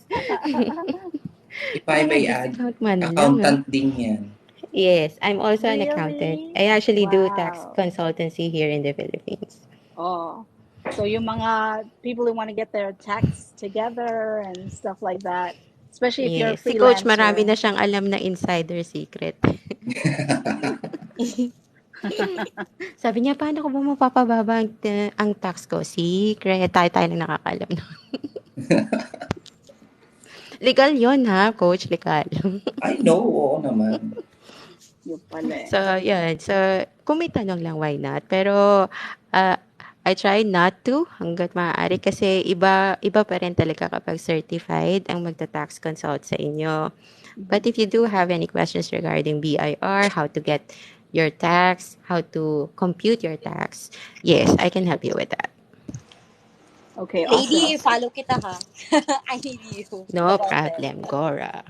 If I may add, Discount man lang ah. accountant din yan. Yes, I'm also an accountant. Really? I actually do tax Wow. consultancy here in the Philippines. Oh. So yung mga people who want to get their tax together and stuff like that, especially if you're a Yes, si Coach marami freelancer. na siyang alam na insider secret. Sabi niya, paano ko ba mapapababa ang tax ko? Secret. Tayo lang nakakalam. Legal yon ha, Coach. Legal. I know, oo naman. Yung pala eh. So, yun. So, kung may tanong lang, why not? Pero, uh, I try not to hanggat maaari kasi iba pa rin talaga kapag certified ang magta-tax consult sa inyo. But if you do have any questions regarding BIR, how to get your tax, how to compute your tax, yes, I can help you with that. Okay, awesome. Lady, follow kita ha. I need you. The No content. problem, Gora.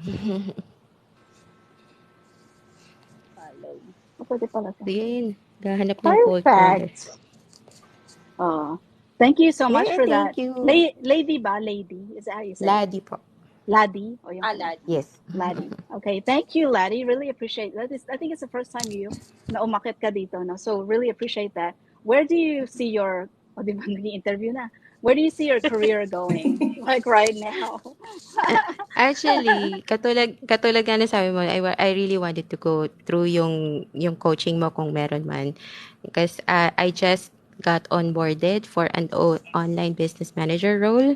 Follow. Oh, pwede pala to. Sige, gahanap ng cold caller. Perfect. Oh, thank you so much Yeah, for that. thank you. Lady ba? Lady? Is that how you say it? Ladi po. Laddie? O yung pala. Alad. Yes. Laddie. Okay, thank you, Laddie. Really appreciate that. I think it's the first time you na umakit ka dito, no? So really appreciate that. Where do you see your, o di ba nag-interview na? Where do you see your career going? Like right now? Actually, katulad nga ng sabi mo, I really wanted to go through yung coaching mo kung meron man. Because I just got onboarded for an online business manager role.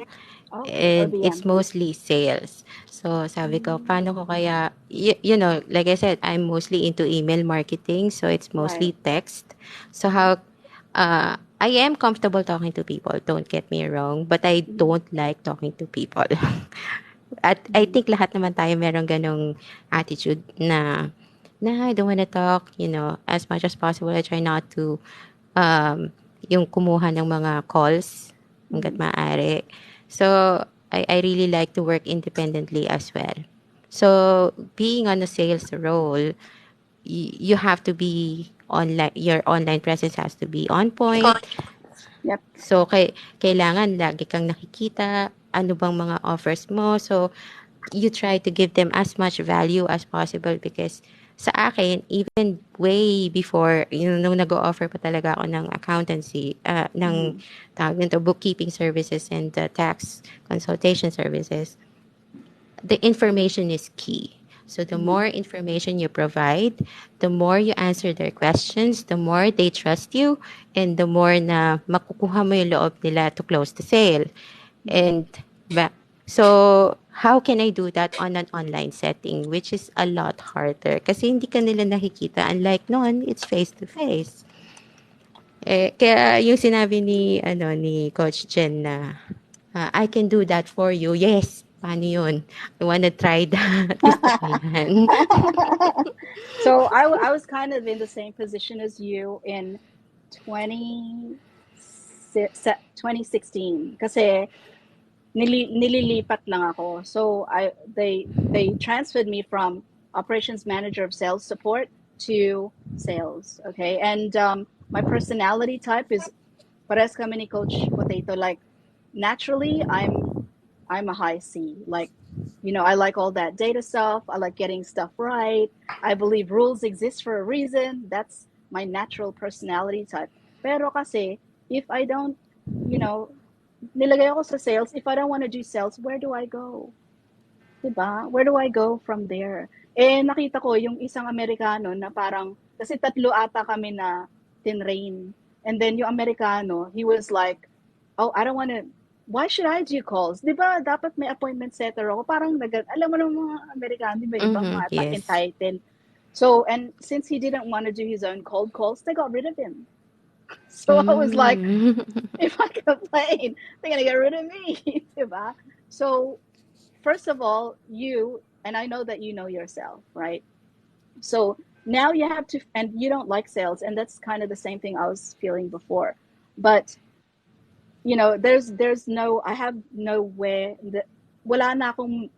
Okay, And it's OBM. mostly sales. So, sabi ko, paano ko kaya, you know, like I said, I'm mostly into email marketing, so it's Right. mostly text. So, how, I am comfortable talking to people, don't get me wrong, but I don't like talking to people. At I think lahat naman tayo meron ganong attitude na I don't wanna talk, you know, as much as possible, I try not to, um, yung kumuha ng mga calls hanggat maaari. So, I really like to work independently as well. So, being on a sales role, you have to be online, your online presence has to be on point. Yep. So, kailangan lagi kang nakikita, ano bang mga offers mo. So, you try to give them as much value as possible because sa akin, even way before, nung nag-o-offer pa talaga ako ng accountancy, ng tawag nito, bookkeeping services and tax consultation services, the information is key. So the more information you provide, the more you answer their questions, the more they trust you, and the more na makukuha mo yung loob nila to close the sale. And so how can I do that on an online setting, which is a lot harder? Kasi hindi ka nila nakikita. Unlike noon, it's face to face. Kaya yung sinabi ni Coach Jen na I can do that for you. Yes. Paano yun? I wanna try that. Gusto ko yan. So I was kind of in the same position as you in 20, 2016 kasi nililipat lang ako. So they transferred me from operations manager of sales support to sales. Okay, and my personality type is pares kami ni Coach Potato. Like naturally, I'm a high C. Like, I like all that data stuff. I like getting stuff right. I believe rules exist for a reason. That's my natural personality type. Pero kasi, if I don't, nilagay ako sa sales, if I don't want to do sales, where do I go? Diba? Where do I go from there? Nakita ko yung isang Amerikano na parang, kasi tatlo ata kami na tinrain. And then yung Amerikano, he was like, oh, I don't want to, why should I do calls? Diba, dapat may appointment setter ako. Parang, alam mo ng mga Amerikano, diba, ibang mga Yes. entitled. So, and since he didn't want to do his own cold calls, they got rid of him. So I was like, if I complain, they're going to get rid of me. Diba? So, first of all, and I know that you know yourself, right? So now you have to, and you don't like sales, and that's kind of the same thing I was feeling before. But, I have nowhere, wala na akong,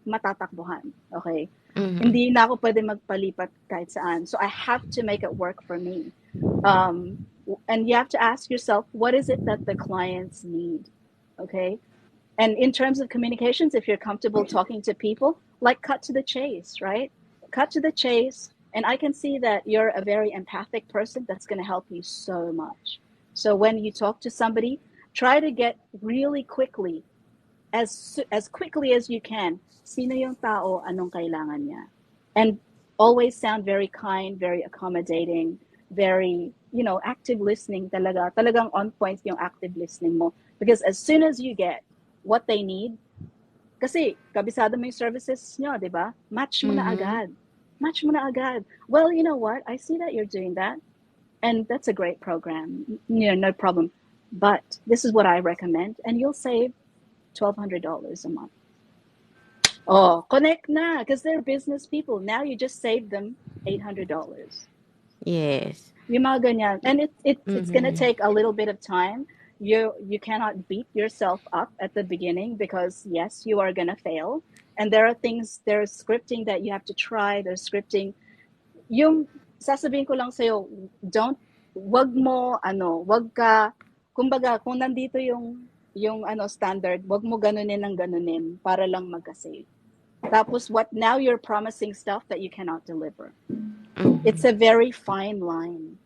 matatakbuhan, okay? Hindi na ako pwede magpalipat kahit saan. So I have to make it work for me. And you have to ask yourself, what is it that the clients need? Okay. And in terms of communications, if you're comfortable talking to people, like cut to the chase, right? Cut to the chase. And I can see that you're a very empathic person. That's going to help you so much. So when you talk to somebody, try to get really quickly, as quickly as you can, sino yung tao, anong kailangan niya. And always sound very kind, very accommodating, very, active listening talaga. Talagang on point yung active listening mo. Because as soon as you get what they need, kasi kabisado mo yung services nyo, di ba? Match mo na agad. Match mo na agad. Well, you know what? I see that you're doing that. And that's a great program. No problem. But this is what I recommend. And you'll save $1,200 a month. Oh, connect na, because they're business people. Now you just saved them $800. Yes. Yung mga ganyan. And it's going to take a little bit of time. you cannot beat yourself up at the beginning, because yes, you are gonna fail, and there are things, there's scripting that you have to try. There's scripting. Yung sasabihin ko lang sa'yo, don't, wag mo, wag ka, kumbaga, kung nandito yung standard, wag mo ganunin ng ganunin para lang magka-save. Tapos what, now you're promising stuff that you cannot deliver. It's a very fine line.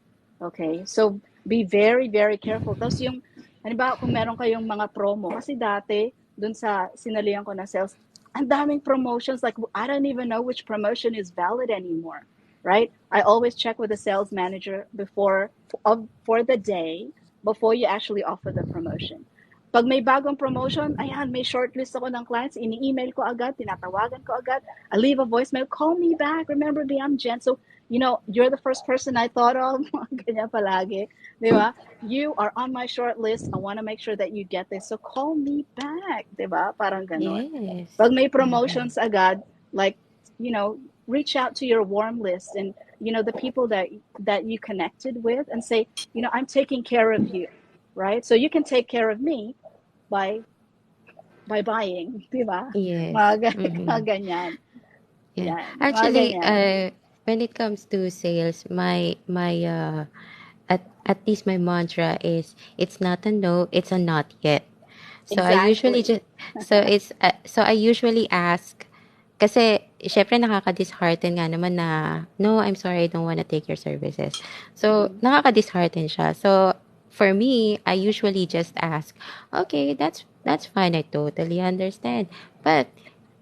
Okay? So be very, very careful. Tapos yung, halimbawa kung meron kayong mga promo, kasi dati, dun sa sinalihan ko na sales, ang daming promotions, like I don't even know which promotion is valid anymore, right? I always check with the sales manager for the day before you actually offer the promotion. Pag may bagong promotion, ayan, may shortlist ako ng clients, ini-email ko agad, tinatawagan ko agad, I leave a voicemail, call me back, remember me, I'm Jen. So, you're the first person I thought of, ganyan palagi, di ba? You are on my short list, I want to make sure that you get this, so call me back, di ba? Parang ganon. Yes. Pag may promotions agad, like, reach out to your warm list, and, the people that you connected with, and say, I'm taking care of you, right? So you can take care of me by buying, di ba? Yes. Mga ganyan. Yeah. Yan, mga Actually, ganyan. when it comes to sales, my at least my mantra is it's not a no, it's a not yet. So I usually Exactly. just so I usually ask kasi syempre nakaka-dishearten nga naman na no, I'm sorry, I don't wanna take your services. So Mm. nakaka-dishearten siya. So for me, I usually just ask, okay, that's fine. I totally understand. But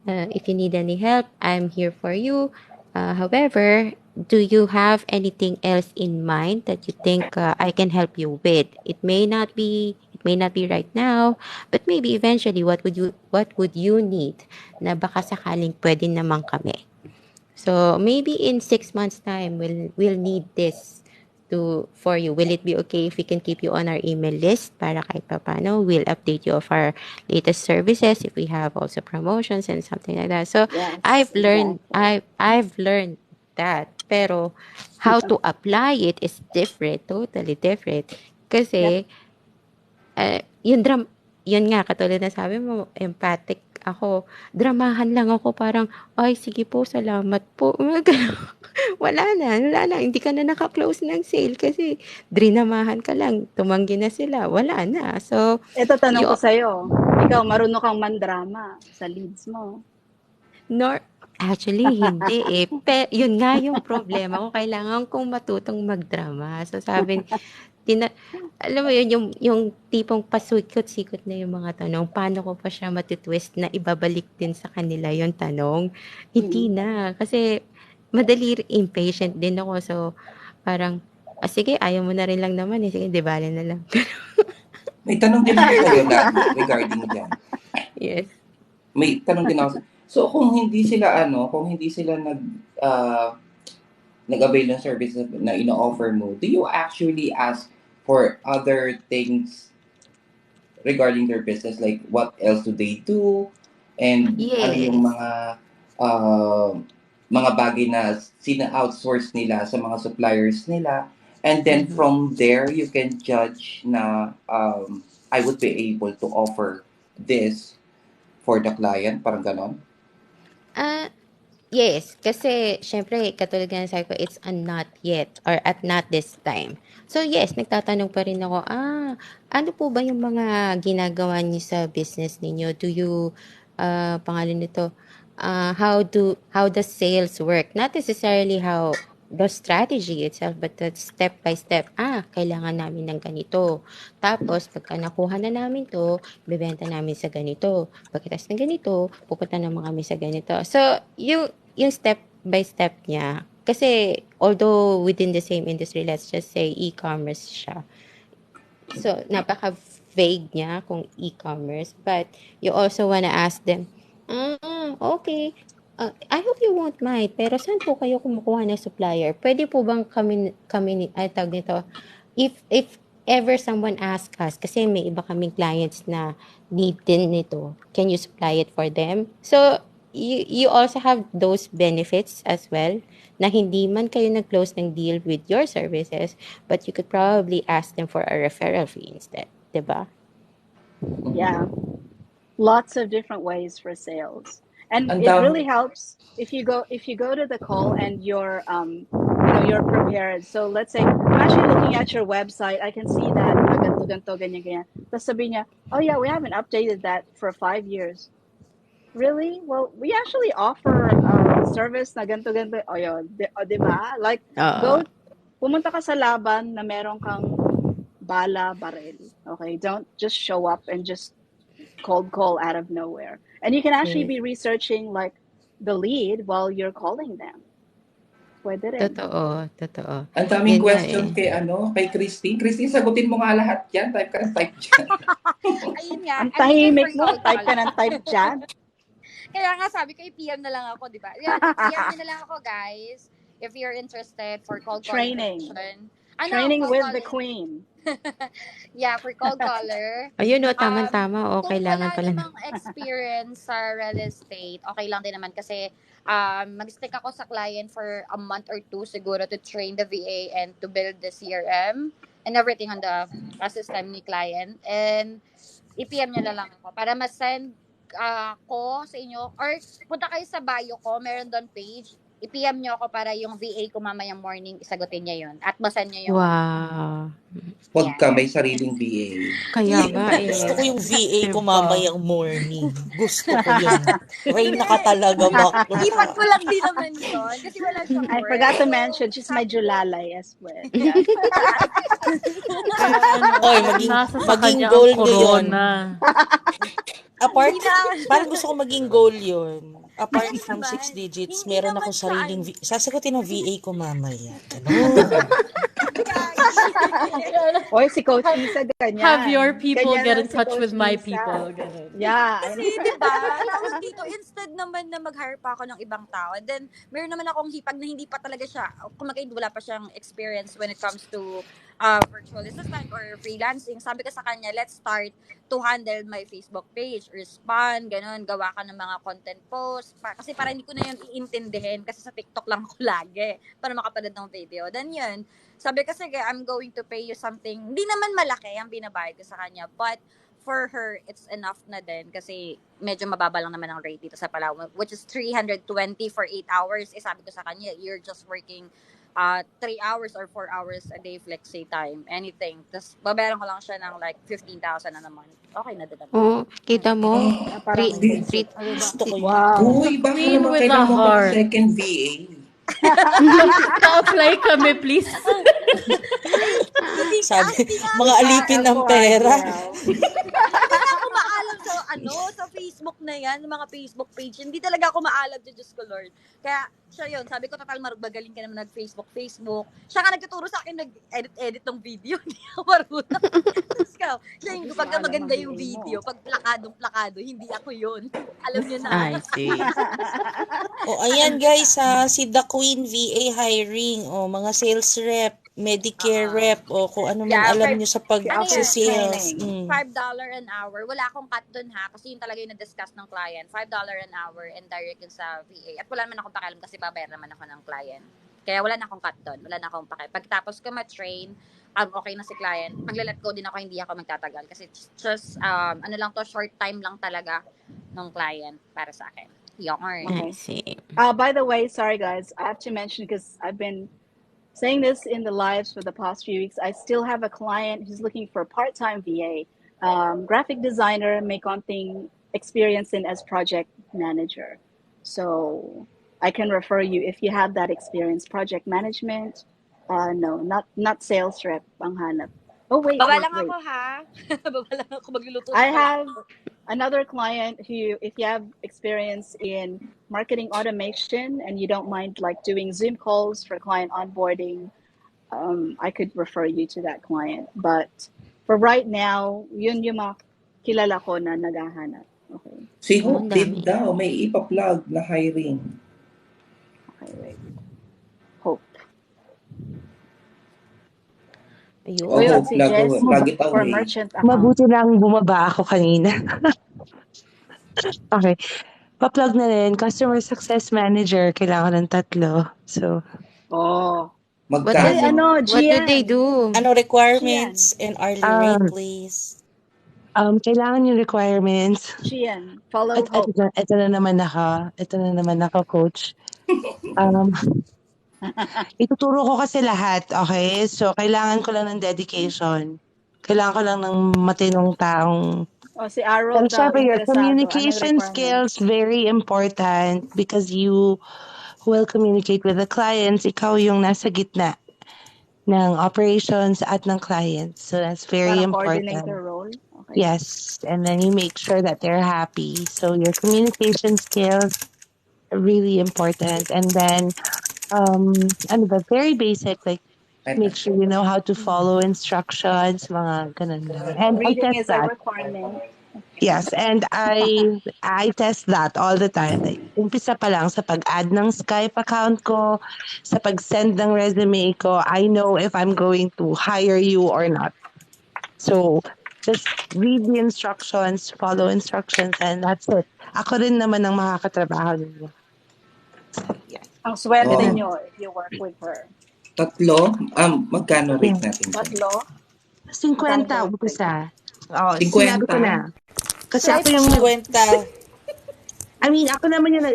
if you need any help, I'm here for you. However, do you have anything else in mind that you think I can help you with? It may not be right now, but maybe eventually what would you need na baka sakaling pwede naman kami. So maybe in 6 months time we'll need this to for you. Will it be okay if we can keep you on our email list para kahit papaano we'll update you of our latest services if we have also promotions and something like that. So Yes, I've learned exactly. I've learned that. Pero how to apply it is different, totally different. Yep. Kasi yun nga, katulad na sabi mo, empathic ako. Dramahan lang ako, parang, ay, sige po, salamat po. Wala na. Hindi ka na naka-close ng sale kasi drinamahan ka lang, tumanggi na sila, wala na. So, Ito, tanong ko yung, sa'yo. Ikaw, marunong kang mandrama sa leads mo. nor, actually, hindi eh. Yun nga yung problema ko, kailangan kong matutong magdrama. So, tina alam mo yun, yung tipong pasikot-sikot na yung mga tanong, paano ko pa siya matitwist na ibabalik din sa kanila yung tanong? Hindi Mm. na. Kasi impatient din ako. So, parang, sige, ayaw mo na rin lang naman eh. Sige, di bale na lang. May tanong din ako sa'yo lagi regarding dyan. Yes. May tanong din ako. So, kung hindi sila nag-avail ng services na ino-offer mo, do you actually ask for other things regarding their business? Like, what else do they do? And ano yung Yes. uh, mga bagay na sina-outsource nila sa mga suppliers nila. And then Mhm. from there, you can judge na I would be able to offer this for the client, parang ganon. Ah, yes, kasi siyempre katulad nga ng sabi ko, it's a not yet or at not this time. So yes, nagtatanong pa rin ako, ano po ba yung mga ginagawa niyo sa business ninyo? Do you, pangalan nito, how the sales work? Not necessarily how the strategy itself, but the step by step. Kailangan namin ng ganito. Tapos, pagka nakuha na namin to, bebenta namin sa ganito. Pagkatapos ng ganito, pupunta naman kami sa ganito. So, yung step by step niya, kasi although within the same industry, let's just say e-commerce siya. So, napaka-vague niya kung e-commerce. But you also wanna ask them, okay. I hope you won't mind, pero saan po kayo kumukuha ng supplier? Pwede po bang tawag nito, if ever someone ask us, kasi may iba kaming clients na need din nito, can you supply it for them? So, you also have those benefits as well, na hindi man kayo nag-close ng deal with your services, but you could probably ask them for a referral fee instead. 'Di ba? Yeah, lots of different ways for sales, and Ang it dami. really helps if you go to the call and you're you know, you're prepared. So let's say I'm actually looking at your website. I can see that ganto ganto ganyan ganyan. Tapos sabi niya, oh yeah, we haven't updated that for 5 years. Really? Well, we actually offer service na ganto ganto. Oh, yun. Di ba? Like, Oo. go, pumunta ka sa laban na meron kang bala, baril. Okay? Don't just show up and just cold call out of nowhere. And you can actually Yes. be researching like the lead while you're calling them. Pwede rin. Totoo. Ang daming 'Yun nga, question eh. kay Christine. Christine, sagutin mo nga lahat yan. Type ka ng type dyan. Ayun nga, Ang I'm looking for tahimik mo, cold type ka caller. ng type dyan. Kaya nga sabi ko, i-PM na lang ako, di ba? Yan, i-PM nyo na lang ako, guys. If you're interested for cold calling Training. position. Ano, Training cold with the calling. queen. Yeah, for cold caller. Ayun, tamang-tama. O, Kung kailangan wala pala na. namang experience sa real estate, okay lang din naman kasi mag-stick ako sa client for a month or two siguro to train the VA and to build the CRM and everything on the system ni client. And i-PM nyo na lang ako para ma-send ko sa inyo or punta kayo sa bio ko, meron doon page. I-PM nyo ako para yung VA ko mamayang morning isagutin niya yun at ma-send nyo yung Wow. Huwag yan. ka, may sariling VA. Kaya nga, Gusto ko eh. yung VA ko 'Di ba? mamayang morning. Gusto ko yun. Reyna ka talaga, bakla Ipag ka. ko lang din naman yun kasi wala siyang I work. forgot to So, mention, she's my sabi ko, Julalay as well. Yeah. Kaya Oy, maging nasa sa maging kanya goal ang nyo yun. corona. Apart, hindi na, parang gusto ko maging goal yun. Apart alam from naman, 6 digits, hindi meron naman akong sa sariling, sasagutin ng VA ko mamaya. Ganun. Oy, si Coach Have, Isa ganyan. have your people Ganyan get lang in si touch Coach with my Isa. people. Ganun. Yeah, I kasi, know. di ba, tawag dito, instead naman na mag-hire pa ako ng ibang tao, then, meron naman akong hipag na hindi pa talaga siya, kumakain, wala pa siyang experience when it comes to virtual assistant or freelancing. Sabi ko sa kanya, let's start to handle my Facebook page, respond, ganun, gawa ka ng mga content posts, kasi para hindi ko na yun iintindihin, kasi sa TikTok lang ako lagi, para makapanood ng video. Then yun, sabi ko, sige, I'm going to pay you something, hindi naman malaki ang binabayad ko sa kanya, but for her, it's enough na din kasi medyo mababa lang naman ang rate dito sa Palawan, which is 320 for 8 hours. Eh, sabi ko sa kanya, you're just working 3 hours or 4 hours a day flexi time, anything. Tapos, babayaran ko lang siya ng like 15,000 na naman. Okay na din naman. Oo, kita mo? Parang Three, basic. O, diba? Gusto ko yun. Wow. Uy, baka Queen naman with a kailangan mo heart. mag-second VA. Pa-apply kami, please. Hindi, Sabi, hindi nga, mga alipin ng FYI, pera. girl. hindi nga ako maalam sa sa Facebook na yan, mga Facebook page. Hindi talaga ako maalam sa Diyos ko, Lord. Kaya, siya yun, sabi ko, total magaling ka naman nag-Facebook. Siya nga nagtuturo sa akin, nag-edit ng video. Hindi ako marunong. Tapos ka, siya yung pagka Alam maganda ang yung VA mo. video, pag plakado, hindi ako yun. Alam niyo na. I see. O, ayan guys, si The Queen VA hiring. O, mga sales rep, Medicare rep, o kung ano man Yeah, alam nyo sa She offers pag-sales. training. $5 an hour. Wala akong cut dun ha, kasi yun talaga yung na-discuss ng client. $5 an hour and direct yun sa VA. At wala naman akong pakialam kasi babayaran naman ako ng client. Kaya wala na akong cut dun. Wala na akong pakialam. Pagtapos ko ma-train, okay na si client. Magla-let go din ako, hindi ako magtatagal. Kasi just, ano lang to, short time lang talaga ng client para sa akin. Yarn. I see. By the way, sorry guys, I have to mention because I've been saying this in the lives for the past few weeks. I still have a client who's looking for a part-time VA, graphic designer, may konting experience in as project manager. So I can refer you if you have that experience. Project management, no, not sales rep ang hanap. Oh wait, Baba wait, lang wait. ako ha. Baba lang ako magluluto. I have another client who, if you have experience in marketing automation and you don't mind like doing Zoom calls for client onboarding, I could refer you to that client. But for right now, yun yung mga kilala ko na naghahanap. Okay. Si Oh, Hope ang din dami. daw, may ipa-plug na hiring. Okay, wait. Hope. Ayun. Oh, O yun, Hope, si Jess plug it for away. merchant account. Mabuti lang bumaba ako kanina. Okay. Pa-plug na rin. Customer Success Manager. Kailangan ng 3. So, Oh. What Ay, does it, Magkano? ano, what do they Gian. do? Ano requirements and hourly rate, um, please? Kailangan yung requirements. Gian, follow Hope. Ito na naman ako. Ito na naman ako, coach. Um, Ituturo ko kasi lahat, okay? So, kailangan ko lang ng dedication. Kailangan ko lang ng matinong taong. O, si Harold Pero daw, syempre, your interesado. Anong communication skills, requirements? very important because you will communicate with the clients. Ikaw yung nasa gitna ng operations at ng clients. So, that's very Parang important. coordinator role? Okay. Yes, and then you make sure that they're happy. So your communication skills are really important. And then ano ba, very basic, like make sure you know how to follow instructions, mga ganun lang. And I Reading test is a that. requirement. Yes, and I test that all the time. Like, umpisa pa lang sa pag-add ng Skype account ko, sa pag-send ng resume ko, I know if I'm going to hire you or not. So, just read the instructions, follow instructions, and that's it. Ako rin naman ang makakatrabaho ninyo. So, yeah. Ang swerte Oh, nyo if you work with her. tatlo? Magkano rate Yeah. natin dyan? Tatlo? 50 Magkano umpisa. Oh, 50? sinabi ko na. Kasi ako yung, 50. I mean, ako naman yung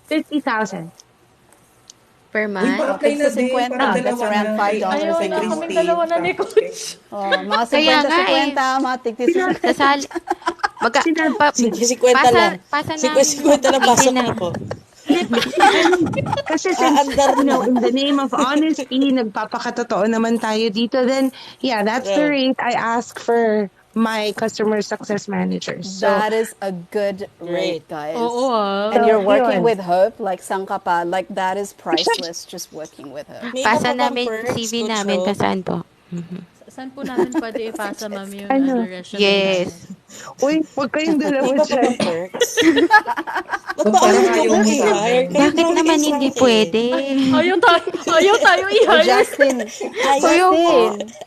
50,000. Per Uy, month? parang Oh, kayo na tigsa din. 50. Parang That's dalawa around na. $5 Kay, Ayaw a na, month. kaming Christine. dalawa na ni Tapos Coach. Oh, mga Kaya 50 nga 50, mga tigtis Sinabi, Sasali, sinabi, 50 lang. pasa namin 50 lang pasok na. na po. Hindi, I mean, kasi since, Aandar na. in the name of honesty, nagpapakatotoo naman tayo dito, then, yeah, that's the Right. rate I ask for my customer success managers. So, That is a good rate, Right. guys. Oo And so you're working yun. with Hope, like Sangkapa, like that is priceless just working with her. May iba Pasa pa bang namin perks, CV Coach namin, Hope? pasaan po? Saan po namin pwede ipasa, ma'am, yung Ano? resume namin? Yes. Uy, huwag kayong May dalawa iba pa dyan. bang perks? Ba't So, ba parang ayaw ayaw mo mo kong sa i-hire? akin. Kayo Bakit naman naman kayo sa hindi akin. pwede? Ayaw tayo Oh, i-hire. Justin. Ayaw mo. Justin.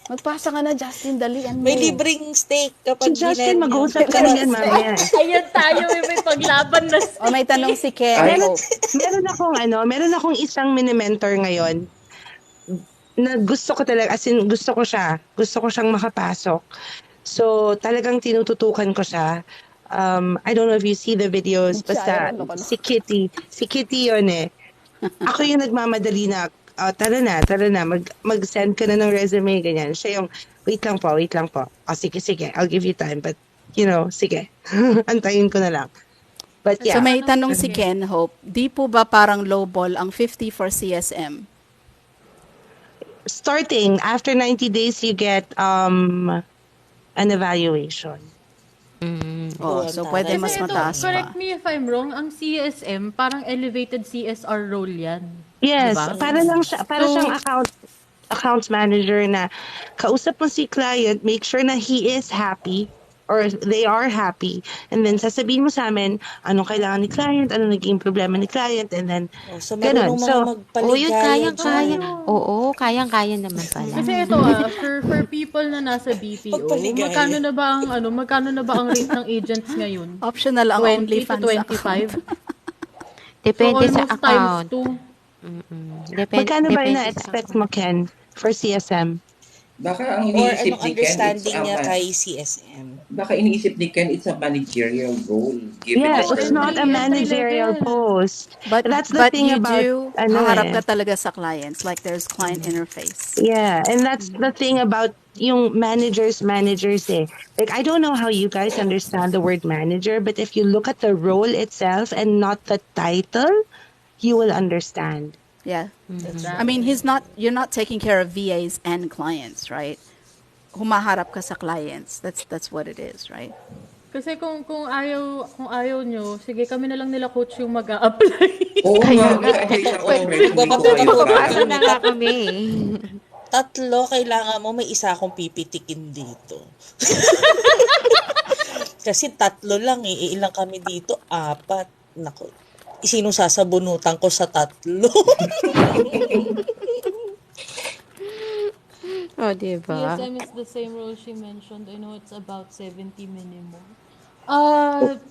Magpasa ka na, Justin. Dalian mo. May libreng steak Si kapag Justin, hinire niyo. mag-uusap kami yan mamaya. Ayan tayo, may paglaban na O, may tanong si Ken. Ay. Hope. Meron akong isang mini-mentor ngayon na gusto ko talaga, as in, gusto ko siya. Gusto ko siyang makapasok. So, talagang tinututukan ko siya. I don't know if you see the videos, basta Gyro, loko-loko. si Kitty. Si Kitty yun eh. Ako yung nagmamadali na, tara na, mag-send ka na ng resume, ganyan. Siya yung, wait lang po. Sige, I'll give you time. But, sige. Antayin ko na lang. But So yeah, may tanong si Ken, Hope. Di po ba parang lowball ang 50 for CSM? starting, after 90 days, you get an evaluation. Oh, so pwede mas Kasi ito, mataas correct pa. me if I'm wrong, ang CSM, parang elevated CSR role yan. Yes, Diba? para So- siyang accounts manager na kausap mo si client, make sure na he is happy or they are happy. And then sasabihin mo sa amin, anong kailangan ni client, anong naging problema ni client, and then Oh, so ganun. marunong mga So, Oo, yun, magpaligaya kayang-kaya. dyan. Oo, kayang-kaya naman pala. Kasi ito for people na nasa BPO, Pagpaligaya. magkano na ba ang rate ng agents ngayon? Optional ang 20 to OnlyFans 25? account. Depende so sa almost account. times 2. magkano ba Depende sa na-expect account. mo, Ken, for CSM? Baka ang Or iniisip anong ni Ken, understanding niya kay CSM? baka iniisip ni Ken, it's a managerial role. Given Yeah, that Oo, it's you're not a entry managerial level. post. But That's the thing you about, do haharap ka talaga sa clients. Like there's client interface. yeah, and that's the thing about yung managers eh. Like, I don't know how you guys understand the word manager, but if you look at the role itself and not the title, you will understand. Yeah. That's I mean, you're not taking care of VAs and clients, right? Humaharap ka sa clients. That's what it is, right? Kasi kung ayaw nyo, sige kami na lang nila coach yung mag-a-apply. Oo Kaya nga, nga, okay sa akin, resume ko Magpapatuto kayo pa Papasa ka. na nga kami. Tatlo, kailangan mo may isa akong pipitikin dito. Kasi tatlo lang eh. Ilang kami dito? 4. Nako. Sinong sasabunutan ko sa tatlo? O, diba? CSM is the same role she mentioned. I know it's about 70 minimum.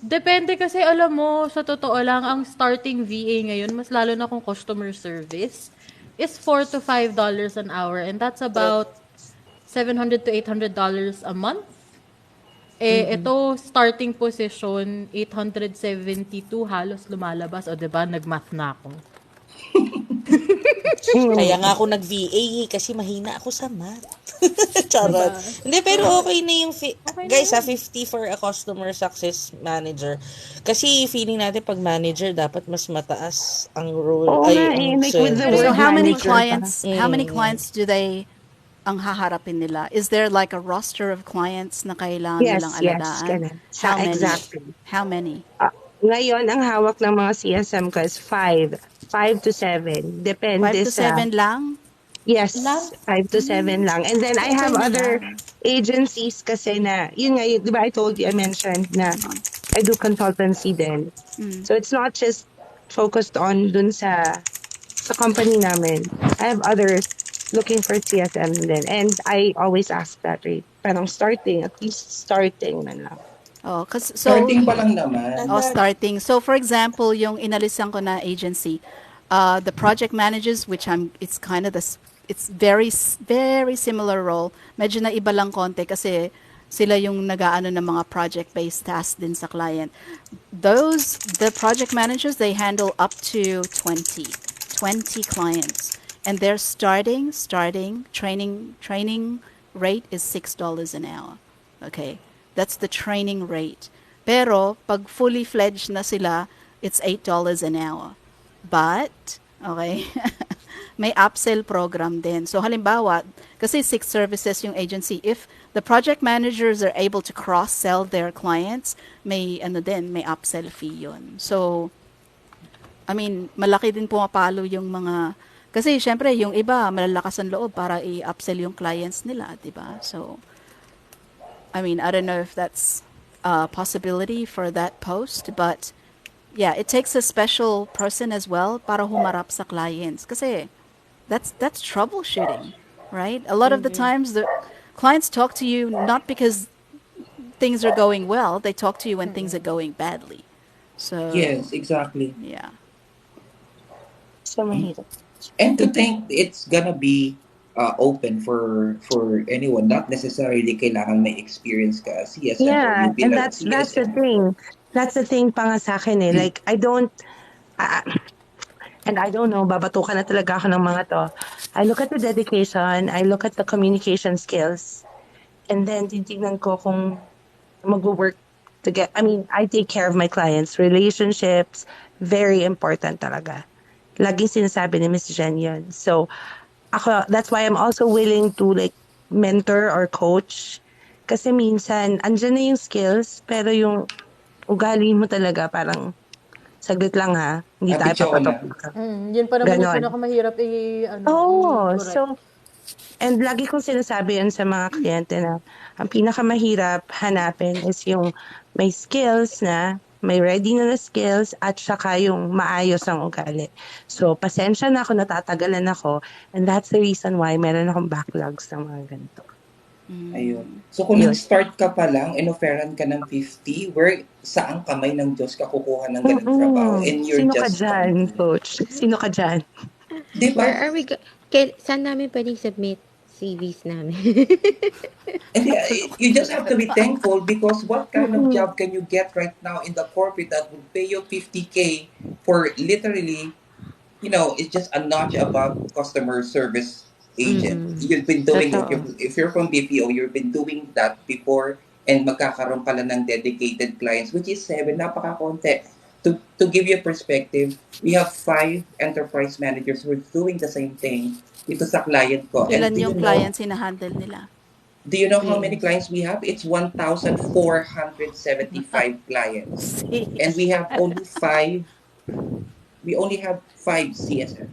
Depende kasi alam mo, sa totoo lang, ang starting VA ngayon, mas lalo na kung customer service, is $4 to $5 an hour. And that's about $700 to $800 a month. Ito, starting position, 872 halos lumalabas. O, diba? Nag-math na ako. Kaya Mm. nga ako nag-VA kasi mahina ako sa math. Charot. Diba? Hindi, pero So, okay na yung, okay na guys yun. 50 for a customer success manager. Kasi feeling natin pag manager, dapat mas mataas ang role, Oo nga ay, eh, ang like with the Pero So word yung how many focus, manager pa. clients do they ang haharapin nila? Is there like a roster of clients na kailangan nilang Yes, alagaan? ganun. How many? Exactly. How many? Ngayon, ang hawak ng mga CSM ko is 5 to 7. Five Depende to sa, seven lang? yes, last, 5 to 7 lang. And then I have Okay na other yan. agencies kasi na, yun nga, di ba I told you, I mentioned na I do consultancy din. Mm. So it's not just focused on dun sa company namin. I have others looking for CSM din. And I always ask that rate. Parang starting, at least starting man lang. Oh, Starting pa lang naman. starting. So for example, yung inalisan ko na agency, the project managers, which it's kind of it's very similar role. Medyo na iba lang konti kasi sila yung nagaano ng mga project-based tasks din sa client. The project managers, they handle up to 20 clients. And their training rate is $6 an hour. Okay? That's the training rate. Pero, pag fully fledged na sila, it's $8 an hour. But, okay, may upsell program din. So, halimbawa, kasi 6 services yung agency. If the project managers are able to cross-sell their clients, may upsell fee yun. So, I mean, malaki din pumapalo yung mga, kasi syempre, yung iba, malalakas ang loob para i-upsell yung clients nila, di ba? So, I mean, I don't know if that's a possibility for that post, but yeah, it takes a special person as well para humarap sa clients. Kasi that's troubleshooting, right? A lot of the times the clients talk to you not because things are going well, they talk to you when things are going badly. So, Yes, exactly. yeah. So mahirap. And to think it's gonna be open for anyone, not necessarily kailangan may experience ka CSM or you Yeah, and bilang that's the CSM. thing. That's the thing pa nga sa akin eh. Like, I don't, uh, and I don't know, babatukan na talaga ako ng mga to. I look at the dedication, I look at the communication skills, and then titignan ko kung mag-work to get, I mean, I take care of my clients. Relationships, very important talaga. Laging sinasabi ni Miss Jen yun. So, ako, that's why I'm also willing to like mentor or coach. Kasi minsan, andyan na yung skills, pero yung ugali mo talaga parang saglit lang ha, hindi tayo Kapitso papatok na. dito. yun pa naman yung Ganon. pinakamahirap Oo, i-correct. so, and lagi kong sinasabi yun sa mga kliyente na ang pinakamahirap hanapin is yung may skills na, may ready na skills at saka yung maayos ang ugali. So, pasensya na ako, natatagalan ako, and that's the reason why meron akong backlogs ng mga ganito. Ayun. So kung Yun. nag-start ka pa lang, inoferan ka ng 50, where saang kamay ng Diyos ka kukuha ng ganang trabaho Mm-mm. and you're Sino ka just dyan, starting. coach? Sino ka dyan? Di Where ba? are we saan namin pwedeng submit CVs namin? And you just have to be thankful because what kind of Mm-mm. job can you get right now in the corporate that would pay you 50K for literally, it's just a notch above customer service agent. Mm. You've been doing it. Totoo. If you're from BPO, you've been doing that before and magkakaroon pala ng dedicated clients, which is 7, napaka-konti. To give you a perspective, we have 5 enterprise managers who are doing the same thing dito sa client ko. And Ilan yung clients hinahandle nila? do you know how many Yes. clients we have? It's 1,475 clients. And Sheesh. we only have 5 CSM.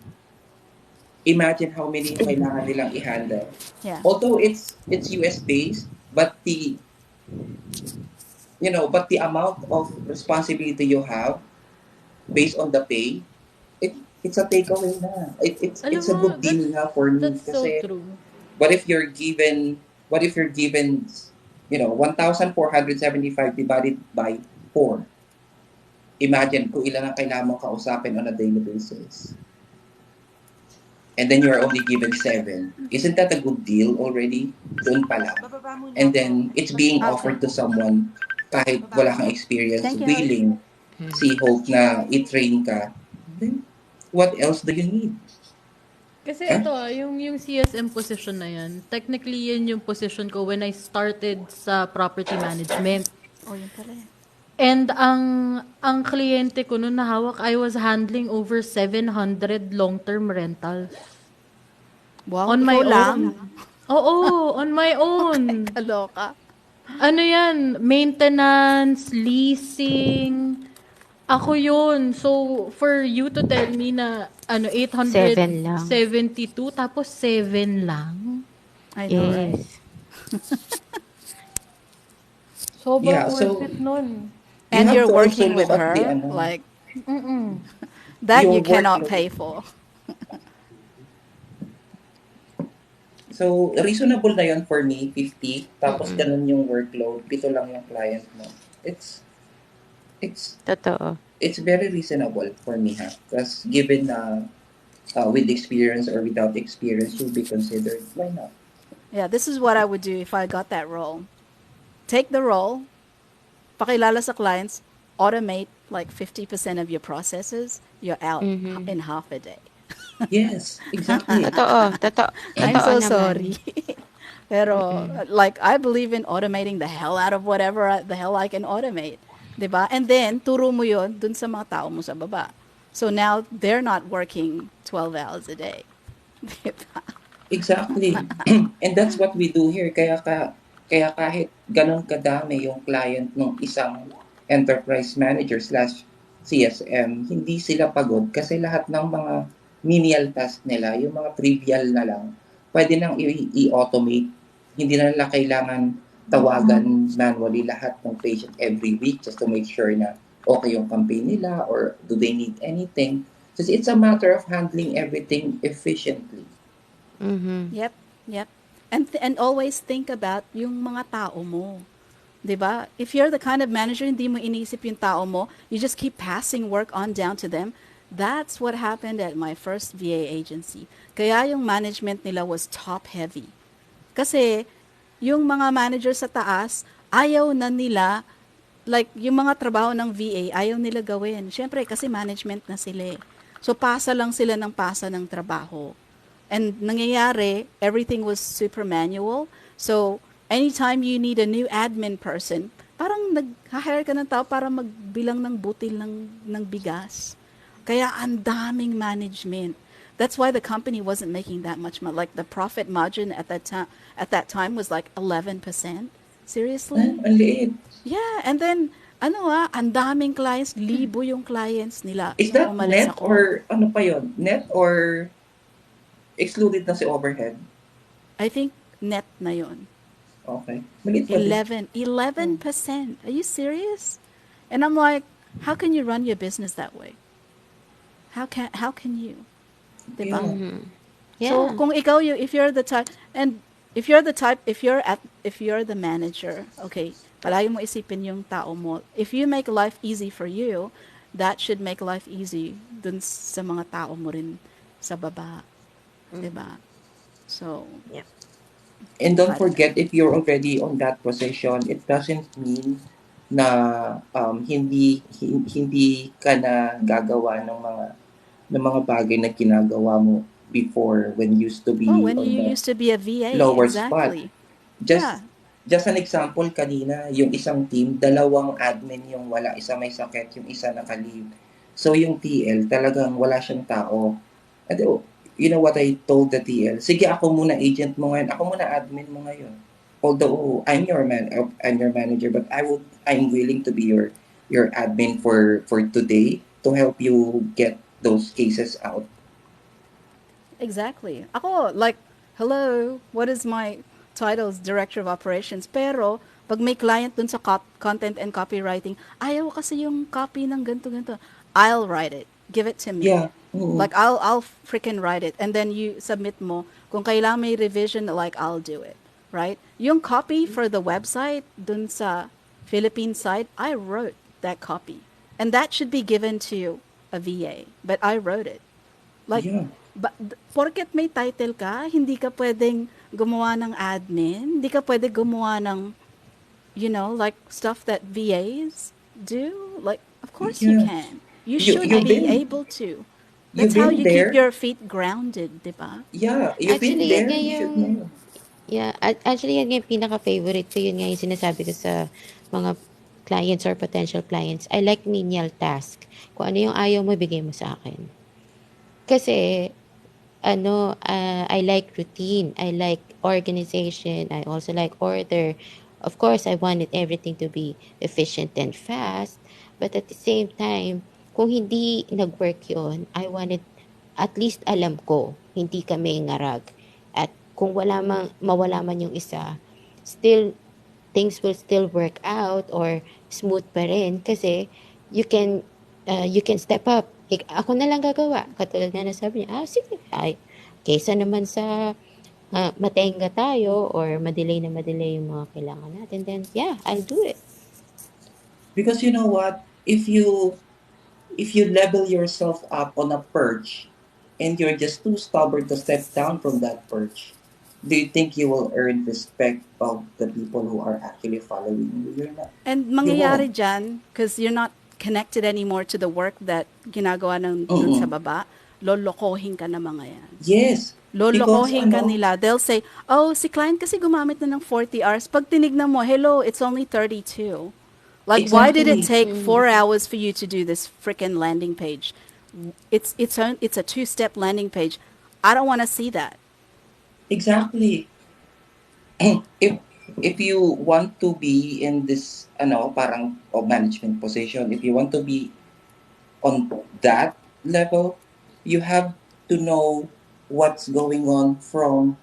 Imagine how many kailangan nilang i-handle. Yeah. Although it's US based, but the amount of responsibility you have based on the pay, it's a takeaway na. Alam It's a mo, good deal na for me that's so kasi true. what if you're given what if you're given 1,475 divided by 4. Imagine kung ilan ang kailangan mong kausapin on a daily basis. and then you are only given 7. Isn't that a good deal already? Doon pa lang. Bababa muna And ako. then it's being Okay. offered to someone kahit Baba wala muna kang ako. experience, Thank you, Host. willing, si Hope na i-train ka. Then, what else do you need? Kasi Huh? ito yung CSM position na yan, technically yan yung position ko when I started sa property management. Oh, yun pala eh. And ang kliyente ko noon na hawak, I was handling over 700 long-term rentals Wow, on my ikaw lang? own. Oo, on my own. Kaloka. Ano yan, maintenance, leasing, ako yun. So, for you to tell me na, Seven lang. 872, tapos 7 lang. I know, right? Yes. Sobrang Yeah, worth so it nun. you And have you're to also working look with at the her, like Mm-mm. that your you cannot workload. pay for. So, reasonable na yun for me, 50. Tapos Mm-mm. ganun yung workload, 7 lang yung client mo. It's Totoo. it's very reasonable for me, ha. Because given na with experience or without experience, you'll be considered. Why not? Yeah, this is what I would do if I got that role. Take the role, pakilala sa clients, automate like 50% of your processes, you're out Mhm. in half a day. Yes, exactly. Totoo. I'm Totoo so naman. sorry. Pero Mm-mm. like I believe in automating the hell out of whatever the hell I can automate. 'Di ba? And then turo mo 'yon dun sa mga tao mo sa baba. So now they're not working 12 hours a day. 'Di ba? Exactly. And that's what we do here. Kaya kahit ganun kadami yung client ng isang enterprise manager slash CSM, hindi sila pagod kasi lahat ng mga menial task nila, yung mga trivial na lang, pwede nang i-automate. Hindi na nila kailangan tawagan manually lahat ng patient every week just to make sure na okay yung campaign nila or do they need anything. Because it's a matter of handling everything efficiently. Mhm. Yep, yep. And always think about yung mga tao mo. 'Di ba? If you're the kind of manager hindi mo inisip yung tao mo, you just keep passing work on down to them. That's what happened at my first VA agency. Kaya yung management nila was top heavy. Kasi yung mga manager sa taas, ayaw na nila, like yung mga trabaho ng VA, ayaw nila gawin. Siyempre, kasi management na sila eh. So, pasa lang sila ng pasa ng trabaho. And nangyayari, everything was super manual. So, anytime you need a new admin person, parang nag-hire ka ng tao para magbilang ng butil ng bigas. Kaya ang daming management. That's why the company wasn't making that much money. Like the profit margin at that time was like 11%. Seriously? Ang liit. Yeah, and then ang daming clients, libo yung clients nila Is nung that umalis net ako. or ano pa yon? Net or excluded na si overhead? I think net na yon. Okay. Maliit pa din. 11%. Are you serious? And I'm like, how can you run your business that way? How can you? 'Di ba? Yeah. Mhm. So Yeah. kung ikaw yung if you're the type and if you're the manager, okay, palagi mo isipin yung tao mo. If you make life easy for you, that should make life easy dun sa mga tao mo rin sa baba, 'di ba? So, Yeah. And don't I don't know. forget, if you're already on that position, it doesn't mean na hindi ka na gagawa ng mga bagay na ginagawa mo before when used to Oh, be when on you the used to be a VA, lower spot. exactly. Just Yeah, just an example kanina, yung isang team, dalawang admin yung wala, isa may sakit, yung isa naka-leave. So yung TL talagang wala siyang tao. And you know what I told the TL? Sige, ako muna agent mo ngayon. Ako muna admin mo ngayon. Although I'm your manager, but I'm willing to be your admin for today to help you get those cases out. exactly. Ako, like, hello, what is my title? Is Director of Operations. Pero, pag may client dun sa content and copywriting, ayaw kasi yung copy ng ganito-ganito. I'll write it. Give it to me. Yeah. Mm-mm. Like, I'll freaking write it. And then you submit mo. Kung kailangan may revision, like, I'll do it. Right? Yung copy for the website dun sa Philippine side, I wrote that copy. And that should be given to a VA. But I wrote it. Like, Yeah. Porket may title ka, hindi ka pwedeng gumawa ng admin, hindi ka pwede gumawa ng, like stuff that VAs do. Like, of course you Yeah. can. You You should you've be been able to. you've That's how been you keep there. your feet grounded, di ba? Yeah, you've been Actually, yun there. nga You should yung, know. yeah, actually, yan nga yung pinaka-favorite ko. Yun nga yung sinasabi ko sa mga clients or potential clients. I like menial task. Kung ano yung ayaw mo, bigay mo sa akin. Kasi, I like routine. I like organization. I also like order. Of course, I wanted everything to be efficient and fast. But at the same time, kung hindi nag-work yun, I wanted, at least alam ko, hindi kami ngarag. At kung mawala man yung isa, still, things will still work out or smooth pa rin kasi you can step up. Ako na lang gagawa. Katulad nga na sabi niya, sige, ay, kaysa naman sa matenga tayo or madelay na madelay yung mga kailangan natin, then yeah, I'll do it. Because you know what? If you level yourself up on a perch and you're just too stubborn to step down from that perch, do you think you will earn respect of the people who are actually following you? You're not. And You mangyayari won't. dyan, because you're not connected anymore to the work that ginagawa ng dun sa Mm-mm. baba, lolokohin ka na mga yan. Yes. Because Lolokohin ka ano, nila. They'll say, oh, si client kasi gumamit na ng 40 hours. Pag tinignan mo, hello, it's only 32. Like, why did it exactly. take Mm-hmm. 4 hours for you to do this freaking landing page? It's a two-step landing page. I don't want to see that. Exactly. if if you want to be in this parang management position, if you want to be on that level, you have to know what's going on from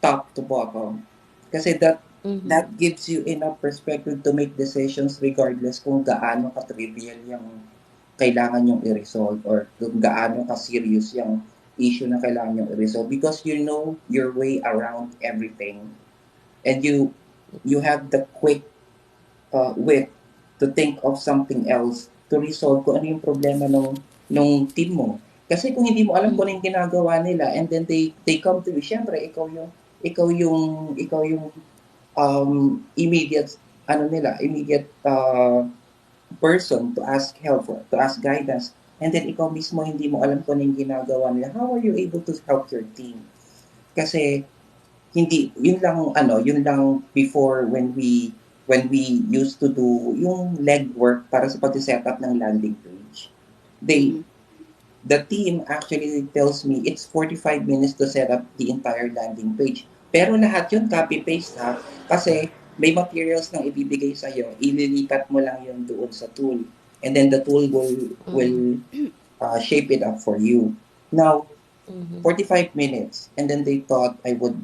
top to bottom. Kasi Mm-hmm. that gives you enough perspective to make decisions regardless kung gaano ka-trivial yung kailangan yung i-resolve or kung gaano ka-serious yung issue na kailangan yung i-resolve because you know your way around everything and you have the quick wit to think of something else to resolve kung ano yung problema nung team mo. Kasi kung hindi mo alam kung ano yung ginagawa nila and then they come to you, syempre ikaw yung immediate immediate person to ask help for, to ask guidance. And then ikaw mismo hindi mo alam kung ano yung ginagawa nila. How are you able to help your team? Kasi hindi yun lang before when we used to do yung legwork para sa pag-set up ng landing page. They Mm-hmm. the team actually tells me it's 45 minutes to set up the entire landing page. Pero lahat yun copy paste ha kasi may materials nang ibibigay sa iyo, ililipat mo lang yun doon sa tool. And then the tool will Mm-hmm. shape it up for you. Now, Mm-hmm. 45 minutes and then they thought I would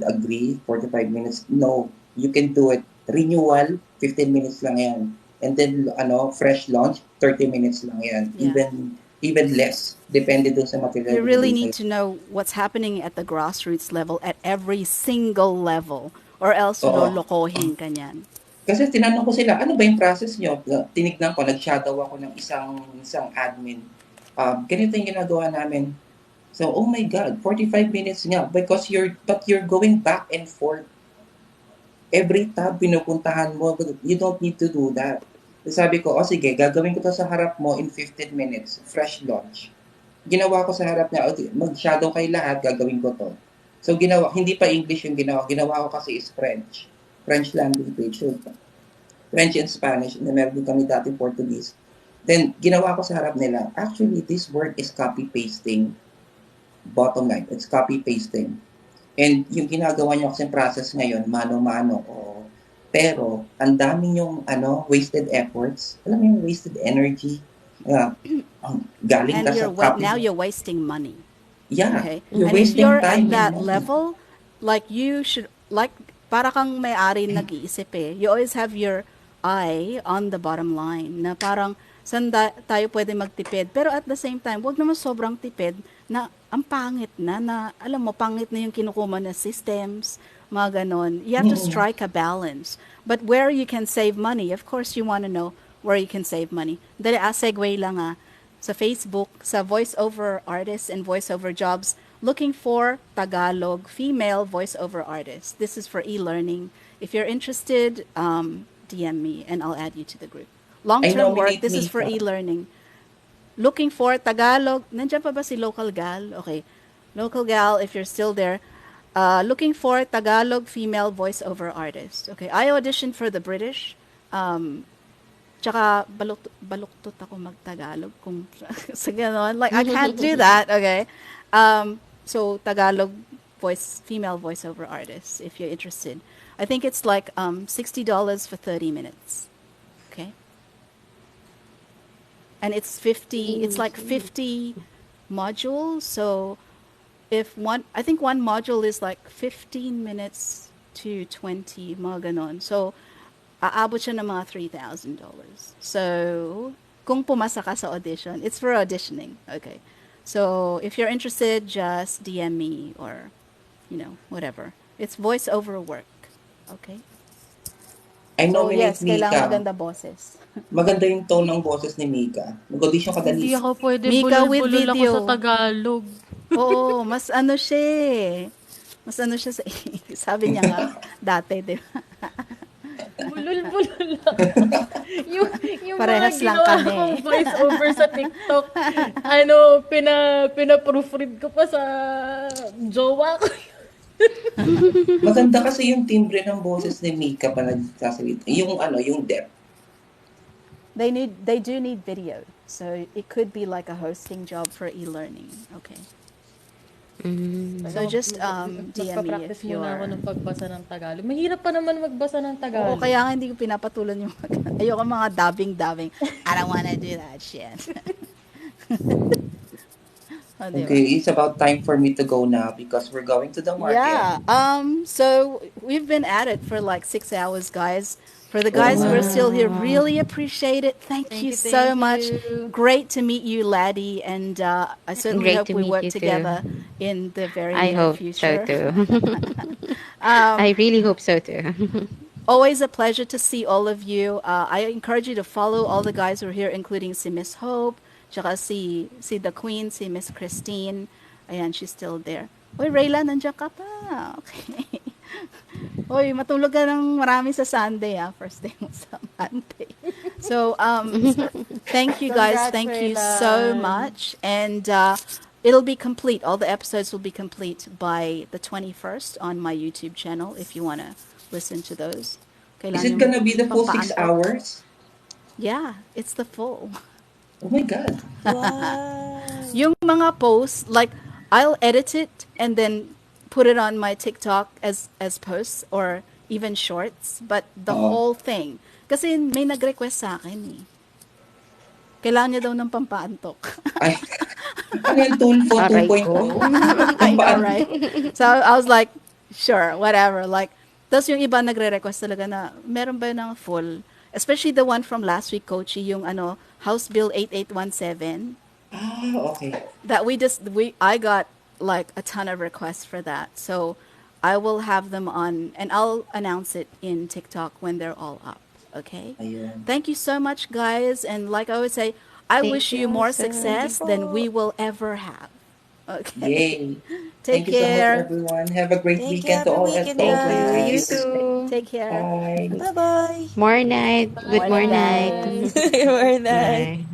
agree 45 minutes. No, you can do it. Renewal 15 minutes lang yan. And then fresh launch 30 minutes lang yan. Yeah. Even less depende dun sa material You really binigay need sa'yo. to know what's happening at the grassroots level at every single level or else Oo. lolokohin ka niyan. Kasi tinanong ko sila, ano ba yung process nyo? Tinignan ko, nag-shadow ako ng isang admin. Ganito yung ginagawa namin. So, oh my God, 45 minutes nga because you're going back and forth. Every tab pinupuntahan mo, you don't need to do that. So, sabi ko, oh sige, gagawin ko to sa harap mo in 15 minutes, fresh launch. Ginawa ko sa harap niya, okay, mag-shadow kayo lahat, gagawin ko to. So, hindi pa English yung ginawa ko kasi is French. French landing page. So, French and Spanish, na meron din kami dati Portuguese. Then, ginawa ko sa harap nila, actually, this work is copy-pasting. Bottom line, it's copy-pasting. And yung ginagawa niyo kasi process ngayon, mano-mano, oo. Pero, ang dami yung wasted efforts. Alam mo yung wasted energy. Uh, galing And ka sa copy. now you're wasting money. Yeah, Okay? you're And if wasting you're at time and that money. level, like you should, like, para kang may-ari nag-iisip eh. You always have your eye on the bottom line na parang saan tayo pwede magtipid. Pero at the same time, wag naman sobrang tipid na ang pangit na alam mo, pangit na yung kinukuma na systems, mga ganon. You have to Mm-mm. strike a balance. But where you can save money, of course you want to know where you can save money. Dali, segue lang sa Facebook, sa voiceover artists and voiceover jobs, looking for Tagalog female voiceover artists. This is for e-learning. If you're interested, DM me and I'll add you to the group. I Long-term work, nominate this is for Mika. e-learning. Looking for Tagalog. Nandiyan pa ba si Local Gal? Okay. Local Gal, if you're still there. Looking for Tagalog female voiceover artist. Okay. I auditioned for the British. Tsaka baluktot ako mag-Tagalog kung sa ganon. Like, I can't do that. Okay. So, Tagalog female voiceover artist, if you're interested. I think it's like $60 for 30 minutes. Okay. And it's like 50 modules. So I think one module is like 15 minutes to 20, mga ganon. So, aabot siya ng mga $3,000. So, kung pumasa ka sa audition, it's for auditioning. Okay. So, if you're interested, just DM me or, whatever. It's voiceover work. Okay. I So, nominate yes, kailangan Mika. maganda boses. Maganda yung tone ng boses ni Mika. Mag-audition ka Hindi dali. ako pwede, Mika with bulol-bulol ako video. sa Tagalog. Oo, mas ano siya eh. Mas ano siya sa sabi niya nga dati, di ba? Bulol-bulol ako. yung Parehas mga lang ginawa kami. kong voice over sa TikTok, pina-proofread ko pa sa jowa ko. Maganda kasi yung timbre ng boses ni Mika pa nagsasalita. Yung depth. They do need video. So it could be like a hosting job for e-learning. Okay. So just DM me Magpa-practice if you muna ako are. ng pagbasa ng Tagalog. Mahirap pa naman magbasa ng Oo, Tagalog. kaya nga hindi ko pinapatulan yung ayoko mga dubbing. I don't wanna do that shit. Oh, diba? Okay, it's about time for me to go now because we're going to the market. Yeah. So we've been at it for like 6 hours, guys. For the Oh guys who are my. still here, really appreciate it. Thank you so much. you. Great to meet you, laddie, and I certainly Great hope to we meet work you too. together in the very I near hope so future. too. I really hope so too. Always a pleasure to see all of you. I encourage you to follow all the guys who are here, including si Miss Hope, tsaka si the Queen, si Miss Christine. Ayan, she's still there. Uy, Rayla, nandiyan ka pa. Okay. Uy, matulog ka ng marami sa Sunday, First day mo sa Monday. So, thank you guys. Congrats, Thank you so Raylan. much. And it'll be complete. All the episodes will be complete by the 21st on my YouTube channel if you want to listen to those. Is it gonna be the full 6 pampaantok. hours? Yeah, it's the full. Oh my God. Wow. Yung mga posts, like, I'll edit it and then put it on my TikTok as posts or even shorts, but the Oo. whole thing. Kasi may nag-request sa akin eh. Kailangan niya daw ng pampaantok. Ay, ano yung Tulfo Aray 2.0? ko. I know, right? So I was like, sure, whatever. Like, tapos yung iba nagre-request talaga na, meron ba ng full? Especially the one from last week, Coachy, yung House Bill 8817. Okay. That I got like a ton of requests for that. So I will have them on and I'll announce it in TikTok when they're all up. Okay? Ayun. Thank you so much, guys. And like I always say, I Thank wish you you more also. success than we will ever have. Okay. Yay. Take Thank you so much, care. everyone. Have a great Thank you. weekend to Happy all weekend, Thank all you. You guys. too. Take care. Bye. Bye-bye. More night. Good Morning, more night. guys. More night. Bye.